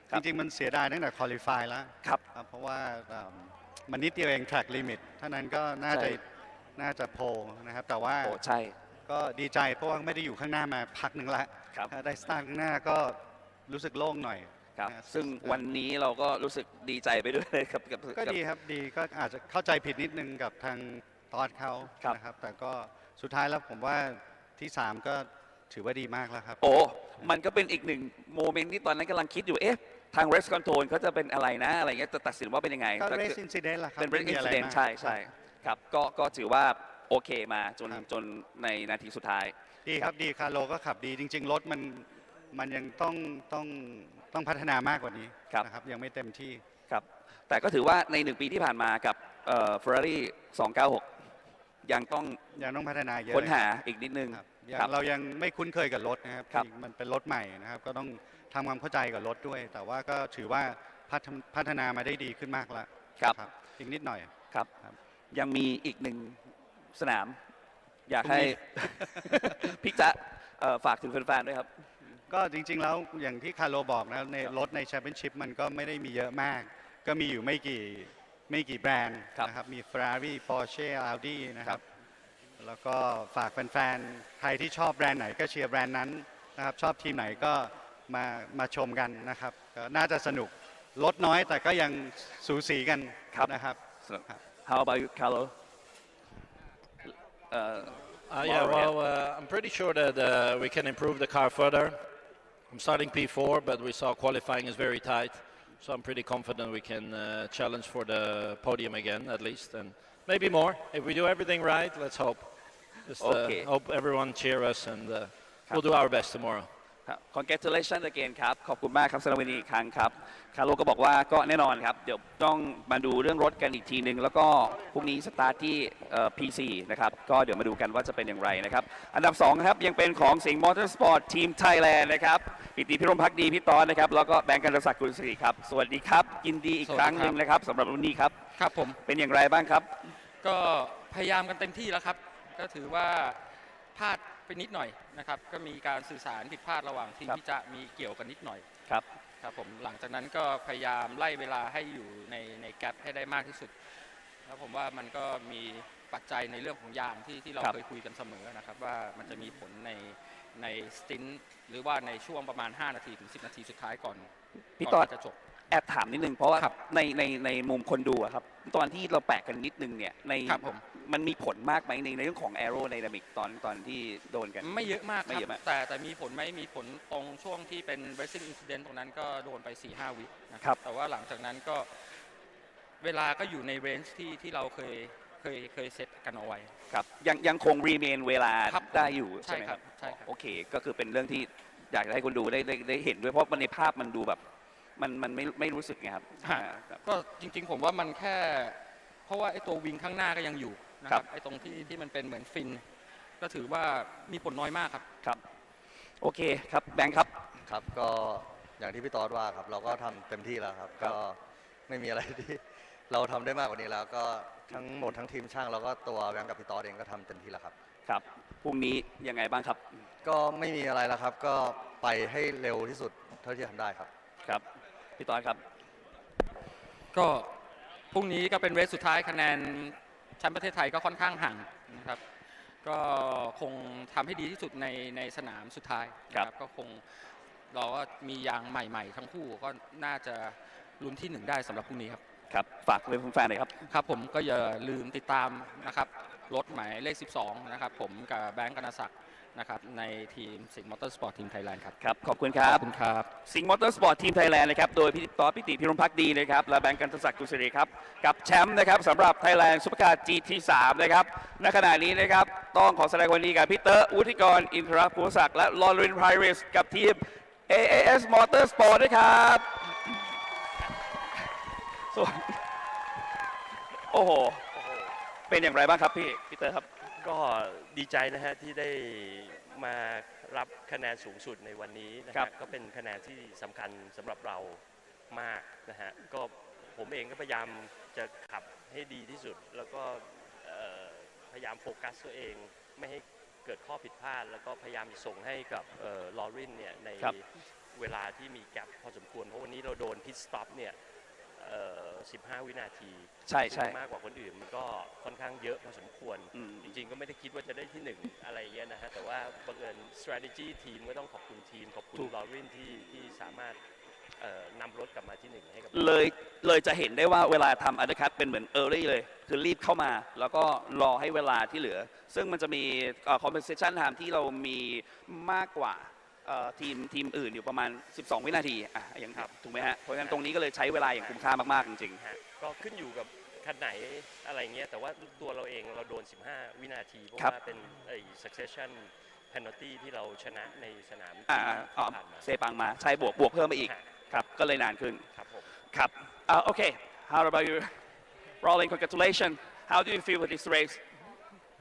จริงๆมันเสียดายตั้งแต่คอลิฟายแล้วครับเพราะว่ามันนิดเดียวเอง track limit เท่านั้นก็น่าจะโพลนะครับแต่ว่าใช่ก็ดีใจเพราะว่าไม่ได้อยู่ข้างหน้ามาพักหนึ่งแล้วได้สตาร์ทข้างหน้าก็รู้สึกโล่งหน่อยครับซึ่งวันนี้เราก็รู้สึกดีใจไปด้วยครับก็ดีครับดีก็อาจจะเข้าใจผิดนิดนึงกับทางตอนเขานะครับแต่ก็สุดท้ายแล้วผมว่าที่3ก็ถือว่าดีมากแล้วครับโอ้มันก็เป็นอีกหนึ่งโมเมนต์ที่ตอนนั้นกำลังคิดอยู่ทาง race control เขาจะเป็นอะไรนะอะไรเงี้ยจะตัดสินว่าเป็นยังไงก็ race incident ล่ะครับเป็น race incident ใช่ครับก็ถือว่าโอเคมาจนในนาทีสุดท้ายดีครับดีคาร์โลก็ขับดีจริงๆรถมันยังต้องพัฒนามากกว่านี้นะครับยังไม่เต็มที่ครับแต่ก็ถือว่าใน1ปีที่ผ่านมากับFerrari 296ยังต้องพัฒนาเยอะ ค้นหาอีกนิดนึงเรายังไม่คุ้นเคยกับรถนะครับมันเป็นรถใหม่นะครับก็ต้องทำความเข้าใจกับรถด้วยแต่ว่าก็ถือว่าพัฒนามาได้ดีขึ้นมากแล้วครับอีกนิดหน่อยครับ ยังมีอีกหนึ่งสนาม อยากให้ พี่จะฝากถึงแฟนๆด้วยครับก็จริงๆแล้วอย่างที่คาร์โลบอกนะในรถในแชมเปี้ยนชิพมันก็ไม่ได้มีเยอะมาก ก็มีอยู่ไม่กี่แบรนด์นะครับมี Ferrari Porsche Audi นะครับแล้วก็ฝากแฟนๆใครที่ชอบแบรนด์ไหนก็เชียร์แบรนด์นั้นนะครับชอบทีมไหนก็มาชมกันนะครับก็น่าจะสนุกรถน้อยแต่ก็ยังสูสีกันนะครับ How about you, Carlo? Yeah, well, I'm pretty sure that we can improve the car further. I'm starting P4, but we saw qualifying is very tight, so I'm pretty confident we can challenge for the podium again, at least, and maybe more. If we do everything right, let's hope. Just hope everyone cheer us, and we'll do our best tomorrow. Congratulations again ครับขอบคุณมากครับสำหรับวันนี้อีกครั้งครับคาร์โลก็บอกว่าก็แน่นอนครับเดี๋ยวต้องมาดูเรื่องรถกันอีกทีนึงแล้วก็พรุ่งนี้สตาร์ทที่P4 นะครับก็เดี๋ยวมาดูกันว่าจะเป็นอย่างไรนะครับอันดับ2ครับยังเป็นของสิงห์มอเตอร์สปอร์ตทีมไทยแลนด์นะครับปิติพิรมภักดีพี่ตอนนะครับแล้วก็แบงค์กันศักดิ์กุลศรีครับสวัสดีครับยินดีอีกครั้งหนึ่งนะครับสำหรับวันนี้ครับครับผมเป็นอย่างไรบ้างครับก็พยายามกันเต็มที่แล้วครับก็ถือว่าพลาดไปนิดหน่อยนะครับก็มีการสื่อสารผิดพลาดระหว่างทีมที่จะมีเกี่ยวกันนิดหน่อยครับผมหลังจากนั้นก็พยายามไล่เวลาให้อยู่ในแกปให้ได้มากที่สุดแล้วผมว่ามันก็มีปัจจัยในเรื่องของยางที่เราเคยคุยกันเสมอนะครับว่ามันจะมีผลในสตินหรือว่าในช่วงประมาณ5นาทีถึง10นาทีสุดท้ายก่อนพี่ตอนจะจบแอบถามนิดนึงเพราะว่าในมุมคนดูครับตอนที่เราแปะกันนิดนึงเนี่ยในมันมีผลมากไหมในเรื่องของ aerodynamic ตอนที่โดนกันไม่เยอะมากครับแต่มีผลไหมมีผลตรงช่วงที่เป็น racing incident ตรงนั้นก็โดนไป 4-5 วินะครับแต่ว่าหลังจากนั้นก็เวลาก็อยู่ใน range ที่เราเคยเซตกันเอาไว้ครับยังคง remain เวลาได้อยู่ใช่ไหมครับใช่ครับโอเคก็คือเป็นเรื่องที่อยากให้คนดูได้เห็นด้วยเพราะในภาพมันดูแบบมันไม่รู้สึกไงครับก็จริงๆผมว่ามันแค่เพราะว่าไอ้ตัววิงข้างหน้าก็ยังอยู่นะครับไอ้ตรงที่มันเป็นเหมือนฟินก็ถือว่ามีผลน้อยมากครับครับโอเคครับแบงค์ครับครับก็อย่างที่พี่ตอดว่าครับเราก็ทำเต็มที่แล้วครับก็ไม่มีอะไรที่เราทำได้มากกว่านี้แล้วก็ทั้งหมดทั้งทีมช่างแล้วก็ตัวแบงค์กับพี่ตอดเองก็ทำเต็มที่แล้วครับครับพรุ่งนี้ยังไงบ้างครับก็ไม่มีอะไรแล้วครับก็ไปให้เร็วที่สุดเท่าที่ทำได้ครับครับพี่ตอดครับก็พรุ่งนี้ก็เป็นเรสสุดท้ายคะแนนแชมป์ประเทศไทยก็ค่อนข้างห่างนะครับก็คงทำให้ดีที่สุดในสนามสุดท้ายครับก็คงเราก็มียางใหม่ๆทั้งคู่ก็น่าจะลุ้นที่1ได้สำหรับพรุ่งนี้ครับครับฝากเลยแฟนๆหน่อยครับครับผมก็อย่าลืมติดตามนะครับรถหมายเลข12นะครับผมกับแบงค์กนศักดิ์นะครับในทีมสิงห์มอเตอร์สปอร์ตทีมไทยแลนด์ครับครับขอบคุณครับสิงห์มอเตอร์สปอร์ตทีมไทยแลนด์นะครับโดยพี่ตอดปิติพิรมภักดีนะครับและแบงค์กันศักดิ์กุลศรีครับกับแชมป์นะครับสำหรับไทยแลนด์ซุปเปอร์คาร์ GT3 นะครับณขณะนี้นะครับต้องขอแสดงความยินดีกับพี่เตอร์วุฒิกรอินทรภูศักดิ์และลอเรนไพริสกับทีม AAS Motorsport ด้วยครับโอ้โหเป็นอย่างไรบ้างครับพี่เตอร์ครับก็ดีใจนะฮะที่ได้มารับคะแนนสูงสุดในวันนี้นะฮะก็เป็นคะแนนที่สำคัญสำหรับเรามากนะฮะก็ผมเองก็พยายามจะขับให้ดีที่สุดแล้วก็พยายามโฟกัสตัวเองไม่ให้เกิดข้อผิดพลาดแล้วก็พยายามส่งให้กับลอรินเนี่ยในเวลาที่มีแกปพอสมควรเพราะวันนี้เราโดนพิทสต็อปเนี่ย15 วินาทีใช่มากกว่าคนอื่นมันก็ค่อนข้างเยอะพอสมควรจริงๆก็ไม่ได้คิดว่าจะได้ที่1อะไรเงี้ยนะฮะแต่ว่าบังเอิญ strategy ทีมก็ต้องขอบคุณทีมขอบคุณลอรินที่สามารถนำรถกลับมาที่1ให้กับเลยจะเห็นได้ว่าเวลาทำอันเดอร์คัทเป็นเหมือน early เลยคือรีบเข้ามาแล้วก็รอให้เวลาที่เหลือซึ่งมันจะมี compensation time ที่เรามีมากกว่าทีมอื่นอยู่ประมาณ12 วินาทีอย่างถูกไหมฮะเพราะฉะนั้นตรงนี้ก็เลยใช้เวลาอย่างคุ้มค่ามากๆจริงๆก็ขึ้นอยู่กับคันไหนอะไรเงี้ยแต่ว่าตัวเราเองเราโดน15 วินาทีเพราะว่าเป็นsuccession penalty ที่เราชนะในสนามเซปังมาใช้บวกเพิ่มไปอีกครับก็เลยนานขึ้นครับผมครับโอเค how about you Rolling congratulations how do you feel with this race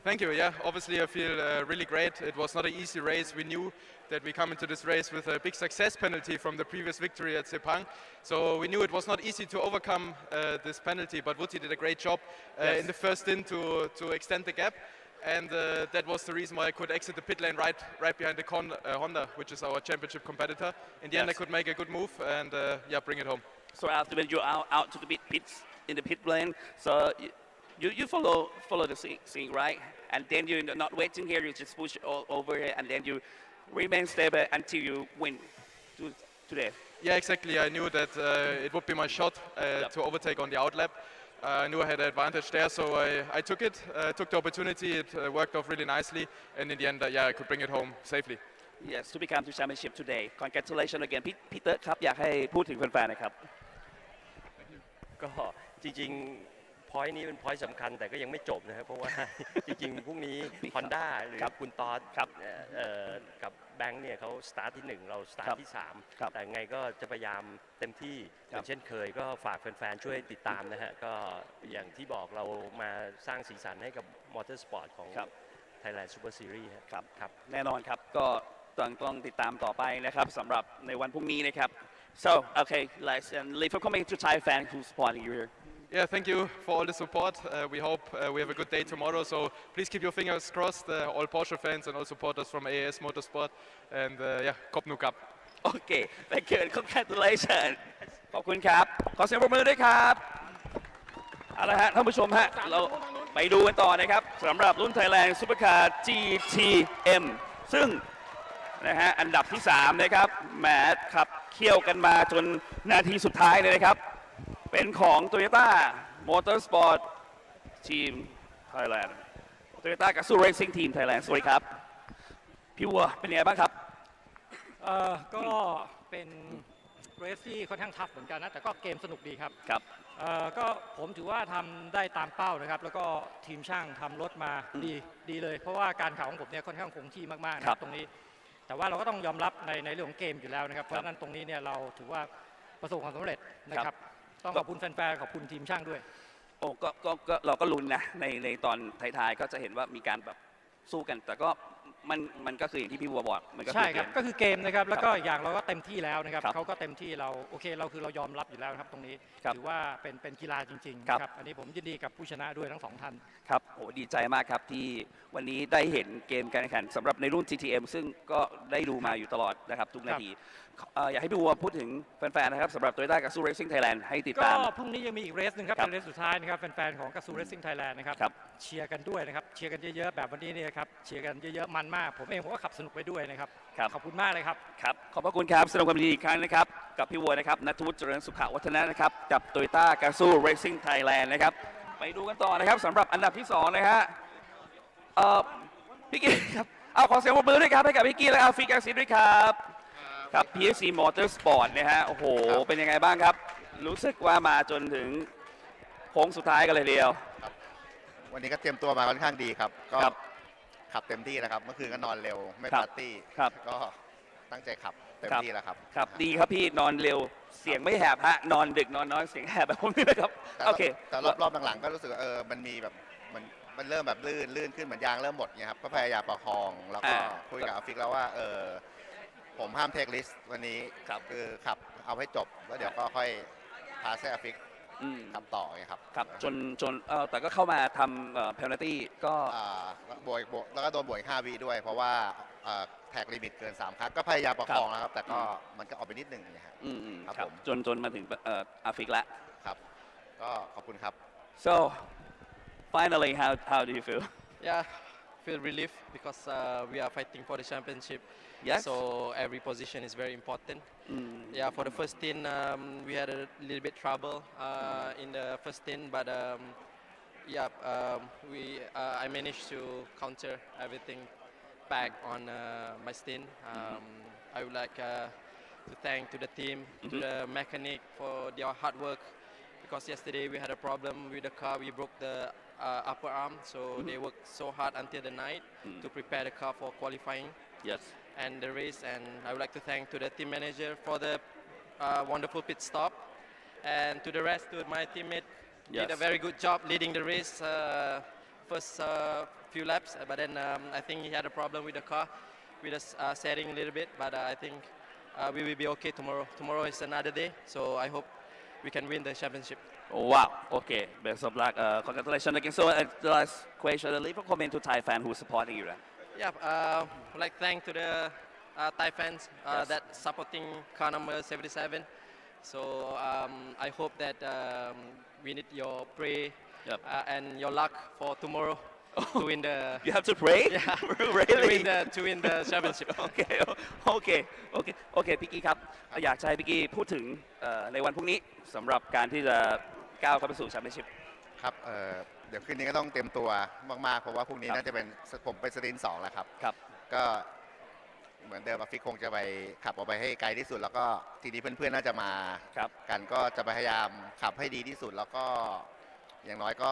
Thank you. Yeah, obviously I feel really great. It was not an easy race. We knew that we come into this race with a big success penalty from the previous victory at Sepang. So we knew it was not easy to overcome this penalty, but Wuti did a great job in the first stint to extend the gap. And that was the reason why I could exit the pit lane right behind the Honda, which is our championship competitor. In the end, I could make a good move and yeah, bring it home. So after when you're out to the pits in the pit lane, so you follow the scene, right? And then you're not waiting here, you just push all over it, and then you remain stable until you win today. Yeah, exactly. I knew that it would be my shot to overtake on the outlap. I knew I had an advantage there, so I took it, took the opportunity. It worked off really nicely, and in the end, yeah, I could bring it home safely. Yes, to become the championship today. Congratulations again, Peter ครับอยากให้พูดถึงแฟนๆนะครับ ก็จริงๆ พอยต์นี้เป็นพอยต์สำคัญแต่ก็ยังไม่จบนะครับเพราะว่า จริงๆพรุ่งนี้ Honda หรือคุณตอสกับแบงค์เนี่ยเขาสตาร์ทที่1เราสตาร์ทที่3แต่ไงก็จะพยายามเต็มที่อย่างเช่นเคยก็ฝากแฟนๆช่วยติดตามนะฮะก็อย่างที่บอกเรามาสร้างสีสันให้กับมอเตอร์สปอร์ตของ Thailand Super Series ครับแน่นอนครับก็ต้องติดตามต่อไปนะครับสำหรับในวันพรุ่งนี้นะครับ so okay let's leave for coming to Thai fans who supporting you here. Yeah, thank you for all the support. We hope we have a good day tomorrow. So please keep your fingers crossed, all Porsche fans and all supporters from AAS Motorsport. And yeah, Kop Nu Cup. Okay, thank you. Congratulations. ขอบคุณครับขอเสียงปรบมือด้วยครับเอาละฮะท่านผู้ชมฮะเราไปดูกันต่อนะครับสำหรับรุ่น Thailand Supercar GTM ซึ่งนะฮะอันดับที่3นะครับแหมขับเคี่ยวกันมาจนนาทีสุดท้ายเลยนะครับเป็นของ Toyota Motorsport Team Thailand Toyota Gazoo Racing Team Thailand สวัสดีครับพี่วัวเป็นยังไงบ้างครับก็เป็นเรสที่ค่อนข้างทัฟเหมือนกันนะแต่ก็เกมสนุกดีครับก็ผมถือว่าทำได้ตามเป้านะครับแล้วก็ทีมช่างทำรถมาดีเลยเพราะว่าการขับของผมเนี่ยค่อนข้างคงที่มากๆนะตรงนี้แต่ว่าเราก็ต้องยอมรับในเรื่องของเกมอยู่แล้วนะครับเพราะฉะนั้นตรงนี้เนี่ยเราถือว่าประสบความสำเร็จนะครับต้องขอบคุณแฟนๆขอบคุณทีมช่างด้วยโอ้ก็เราก็ลุ้นนะในตอนท้ายๆก็จะเห็นว่ามีการแบบสู้กันแต่ก็มันก็คืออย่างที่พี่บัวบอกมันก็ใช่ครับก็คือเกมนะครับแล้วก็อย่างเราก็เต็มที่แล้วนะครับเขาก็เต็มที่เราโอเคเราคือเรายอมรับอยู่แล้วครับตรงนี้ถือว่าเป็นกีฬาจริงๆครับอันนี้ผมยินดีกับผู้ชนะด้วยทั้ง2ท่านครับโอ้ดีใจมากครับที่วันนี้ได้เห็นเกมการแข่งขันสำหรับในรุ่น GTM ซึ่งก็ได้ดูมาอยู่ตลอดนะครับทุกนาทีอยากให้พี่บัวพูดถึงแฟนๆนะครับสำหรับ Toyota Gazoo Racing Thailand ให้ติดตามก็พรุ่งนี้ยังมีอีกเรสหนึ่งครับเป็นเรสสุดท้ายนะครับแฟนๆของ Gazoo Racing Thailand นะครับเชียร์กันด้วยนะครับเชียร์กันเยอะๆแบบวันนี้เนี่ยครับเชียร์กันเยอะๆมันมากผมเองผมก็ขับสนุกไปด้วยนะครับขอบคุณมากเลยครับครับขอบพระคุณครับแสดงความยินดีอีกครั้งนะครับกับพี่วัวนะครับณัฐวุฒิเจริญสุขวัฒนะนะครับกับ Toyota Gazoo Racing Thailand นะครับไปดูกันต่อนะครับสำหรับอันดับที่2นะฮะพี่กี้ครับเอาขอเสียงปรบมือด้วยครับให้กับพี่กี้และอาฟิกาซิด้วยครับครับ PSC Motorsport นะฮะโอ้โหเป็นยังไงบ้างครับรู้สึกว่ามาจนถึงโค้งสุดท้ายกันเลยเดียววันนี้ก็เตรียมตัวมาค่อนข้างดีครับก็ขับเต็มที่นะครับเมื่อคืนก็นอนเร็วไม่ปาร์ตี้ก็ตั้งใจขับเต็มที่แล้วครับครับดีครับพี่นอนเร็วเสียงไม่แหบฮะนอนดึกนอนน้อยเสียงแหบแบบผมนี่เลยครับโอเคแต่รอบหลังๆก็รู้สึกว่ามันมีแบบมันเริ่มแบบลื่นขึ้นเหมือนยางเริ่มหมดเนี่ยครับก็พยายามประคองแล้วก็คุยกับอาฟิกแล้วว่าผมห้ามเทคลิสต์วันนี้คือขับเอาให้จบแล้วเดี๋ยวก็ค่อยพาเซอาฟิกขับต่อไงครับครับจนแต่ก็เข้ามาทำเพนัลตี้ก็บวกแล้วก็โดนบวก5 วิด้วยเพราะว่าแท็กลิมิตเกิน3 ครั้งก็พยายามประคองนะครับแต่ก็มันก็ออกไปนิดนึงนะครับครับผมจนมาถึงอาฟิกแล้วครับก็ขอบคุณครับ so finally how do you feel feel relief because we are fighting for the championship. Yes. So every position is very important. Yeah, for the first stint, we had a little bit trouble in the first stint, but I managed to counter everything back on my stint. I would like to thank to the team, to the mechanic for their hard work. Because yesterday we had a problem with the car, we broke the upper arm, so they worked so hard until the night to prepare the car for qualifying. Yes. And the race, and I would like to thank to the team manager for the wonderful pit stop, and to the rest, to my teammate, did a very good job leading the race. first few laps, but then I think he had a problem with the car, with the setting a little bit. But I think we will be okay tomorrow. Tomorrow is another day, so I hope we can win the championship. Wow. Okay. Best of luck. Congratulations again. So the last question, leave a comment to Thai fan who's supporting you. Yeah. Like thank to the Thai fans Yes. that supporting car number 77. So I hope that we need your prayer and your luck for tomorrow to win the. You have to pray? Yeah. Really? to win the championship. โอเคพี่กี้ครับอยากจะให้พี่กี้พูดถึงในวันพรุ่งนี้สำหรับการที่จะก้าวเข้าไปสู่แชมเปี้ยนชิพ ครับเดี๋ยวคืนนี้ก็ต้องเตรียมตัวมากๆเพราะว่าพรุ่งนี้น่าจะเป็นผมไปสตรีน2แล้วครับก็เหมือนเดิมฟิกคงจะไปขับออกไปให้ไกลที่สุด แล้วก็ทีนี้เพื่อนๆน่าจะมากันก็จะพยายามขับให้ดีที่สุด แล้วก็อย่างน้อยก็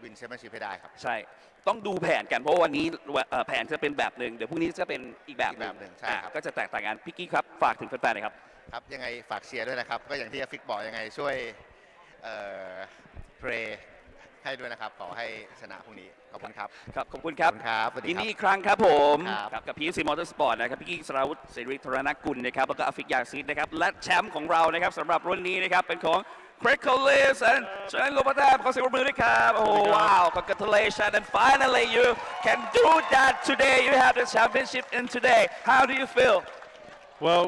วินแชมเปี้ยนชิพให้ได้ครับใช่ต้องดูแผนกันเพราะวันนี้แผนจะเป็นแบบหนึ่งเดี๋ยวพรุ่งนี้จะเป็นอีกแบบหนึ่ง ใช่ครับ ก็จะแตกต่างกันพี่กี้ครับฝากถึงแฟนๆหน่อยครับ ครับยังไงฝากเชียร์ด้วยนะครับก็อย่างที่ฟิกบอกยังไงช่วยเพลย์ให้ด้วยนะครับขอให้ชนะพรุ่งนี้ขอบคุณครับ ขอบคุณครับ สวัสดี ยิน ครับ ดีอีกครั้งครับผม ครับ กับ PSC Motorsport นะครับพี่กี้สราวุฒิเสรีธรณกุลนะครับแล้วก็อฟิกยาซิดนะครับและแชมป์ของเรานะครับสำหรับรุ่นนี้นะครับเป็นของ Craig Collins and Chen Lopatam ขอเสียงปรบมือด้วยครับโอ้ wow congratulations and finally you can do that today you have the championship in today how do you feel Well,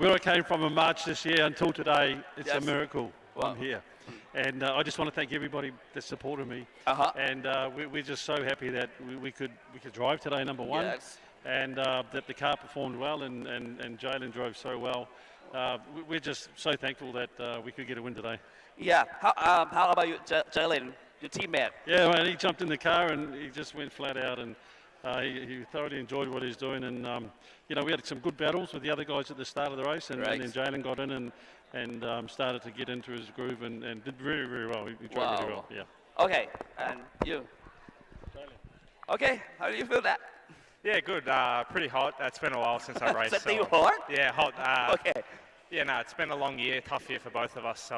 where I came from in March this year until today, it's Yes. a miracle. Wow. I'm here. And I just want to thank everybody that supported me. And we're just so happy that we could drive today, number one. Yes. And that the car performed well and Jalen drove so well. We're just so thankful that we could get a win today. yeah how about you Jalen your teammate Yeah, man, he jumped in the car and he just went flat out and he thoroughly enjoyed what he's doing. And, we had some good battles with the other guys at the start of the race and then Jalen got in and started to get into his groove and did very, very well. He drove really well, yeah. okay and you okay how do you feel that Yeah, good. Pretty hot. It's been a while since I raced. Still hot? Yeah, hot. Okay. Yeah, no, it's been a long year, tough year for both of us. So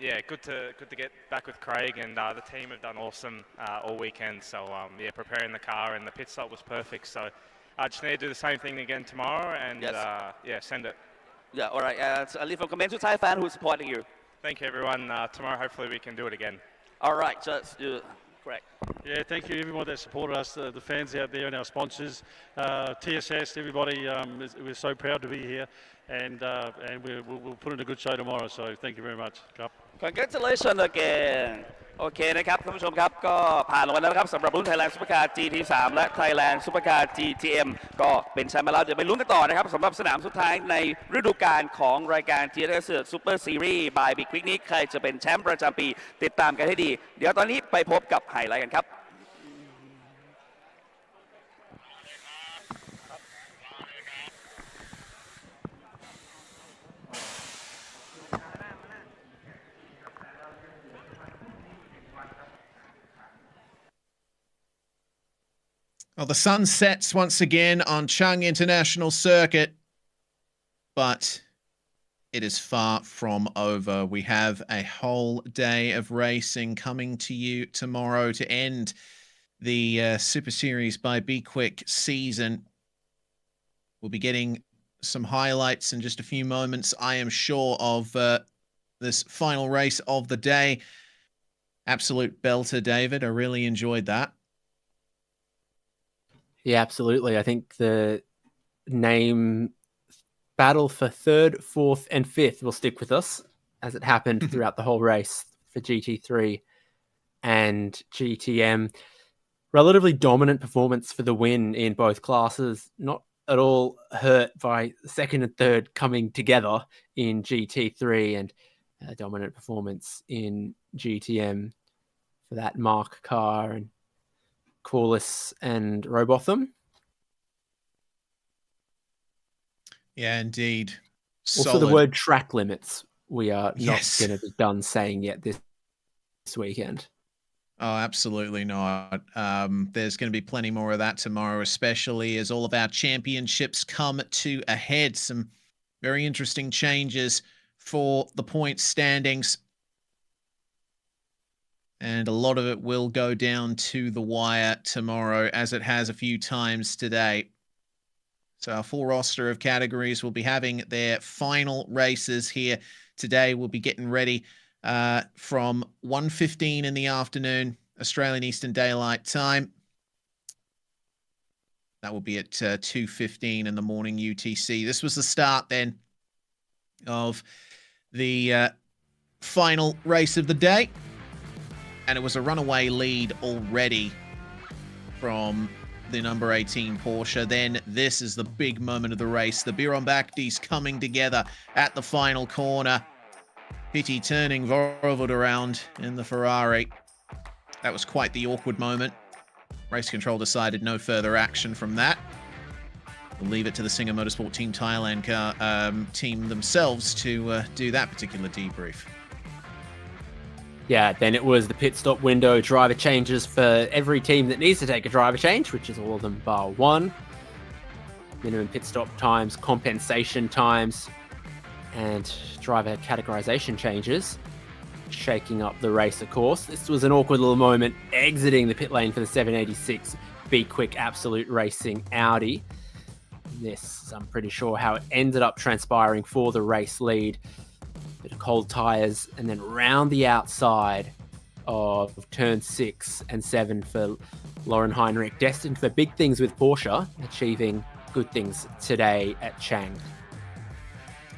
yeah, good to get back with Craig and the team have done awesome all weekend. So yeah, preparing the car and the pit stop was perfect. So I just need to do the same thing again tomorrow and yeah, send it. Yeah, all right. So I leave a comment to Thai fan who's supporting you. Thank you, everyone. Tomorrow, hopefully, we can do it again. All right, just correct. Yeah, thank you everyone that supported us, the fans out there and our sponsors, TSS, everybody. We're so proud to be here, and we'll put in a good show tomorrow. So thank you very much. Congratulations again โอเคนะครับท่านผู้ชมครับก็ผ่านลงมาแล้วนะครับสำหรับรุ่น Thailand Supercar GT3 และ Thailand Supercar GTM ก็เป็นแชมป์มาแล้วเดี๋ยวไปลุ้นกันต่อนะครับสำหรับสนามสุดท้ายในฤดูกาลของรายการ TSS Super Series by B-Quik นี้ใครจะเป็นแชมป์ประจำปีติดตามกันให้ดีเดี๋ยวตอนนี้ไปพบกับไฮไลท์กันครับ Well, the sun sets once again on Chung International Circuit, but it is far from over. We have a whole day of racing coming to you tomorrow to end the Super Series by B-Quik season. We'll be getting some highlights in just a few moments, I am sure, of this final race of the day. Absolute belter, David. I really enjoyed that. Yeah, absolutely. I think the name battle for third, fourth, and fifth will stick with us as it happened throughout the whole race for GT3 and GTM. Relatively dominant performance for the win in both classes. Not at all hurt by second and third coming together in GT3, and a dominant performance in GTM for that Mark car and Corliss and Robotham. Yeah, indeed. Also, the word track limits, we are not going to be done saying yet this weekend. Oh, absolutely not. There's going to be plenty more of that tomorrow, especially as all of our championships come to a head. Some very interesting changes for the point standings. And a lot of it will go down to the wire tomorrow, as it has a few times today. So our full roster of categories will be having their final races here today. We'll be getting ready from 1:15 in the afternoon, Australian Eastern Daylight Time. That will be at 2:15 in the morning UTC. This was the start then of the final race of the day. And it was a runaway lead already from the number 18 Porsche. Then this is the big moment of the race. The Biron-Baktis coming together at the final corner. Pity turning Vorvod around in the Ferrari. That was quite the awkward moment. Race control decided no further action from that. We'll leave it to the Singer Motorsport Team Thailand team themselves to do that particular debrief. Yeah, then it was the pit stop window, driver changes for every team that needs to take a driver change, which is all of them bar one. Minimum pit stop times, compensation times, and driver categorization changes. Shaking up the race, of course. This was an awkward little moment exiting the pit lane for the 786 B-Quik Absolute Racing Audi. This, I'm pretty sure how it ended up transpiring for the race lead. Bit of cold tyres, and then round the outside of turn 6 and 7 for Lauren Heinrich, destined for big things with Porsche, achieving good things today at Chang.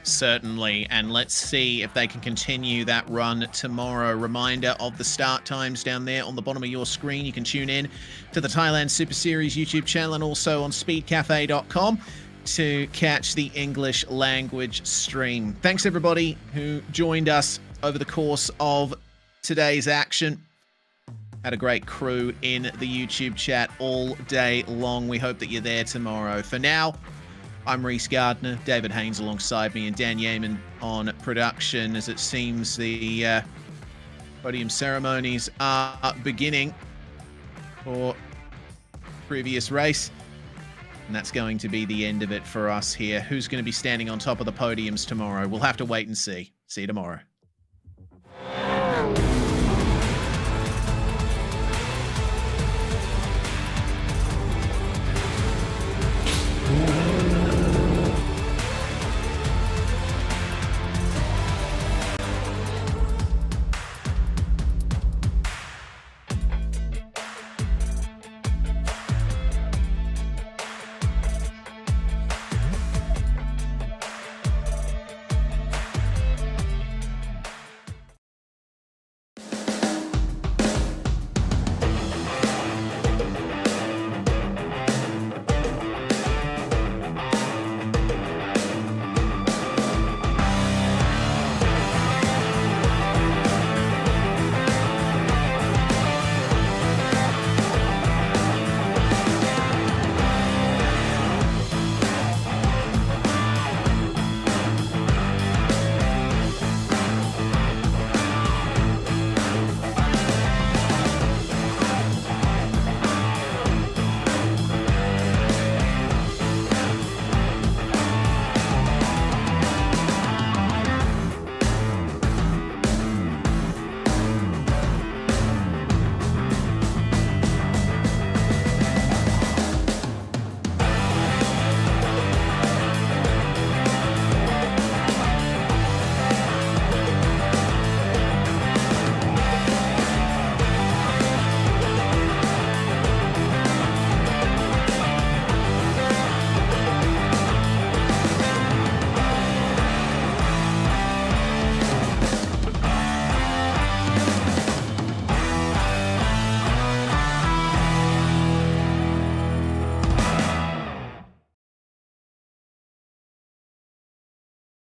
Certainly, and let's see if they can continue that run tomorrow. Reminder of the start times down there on the bottom of your screen. You can tune in to the Thailand Super Series YouTube channel and also on speedcafe.com to catch the English language stream. Thanks everybody who joined us over the course of today's action. Had a great crew in the YouTube chat all day long. We hope that you're there tomorrow. For now, I'm Reese Gardner, David Haynes alongside me, and Dan Yeaman on production, as it seems the podium ceremonies are beginning for previous race. And that's going to be the end of it for us here. Who's going to be standing on top of the podiums tomorrow? We'll have to wait and see. See you tomorrow.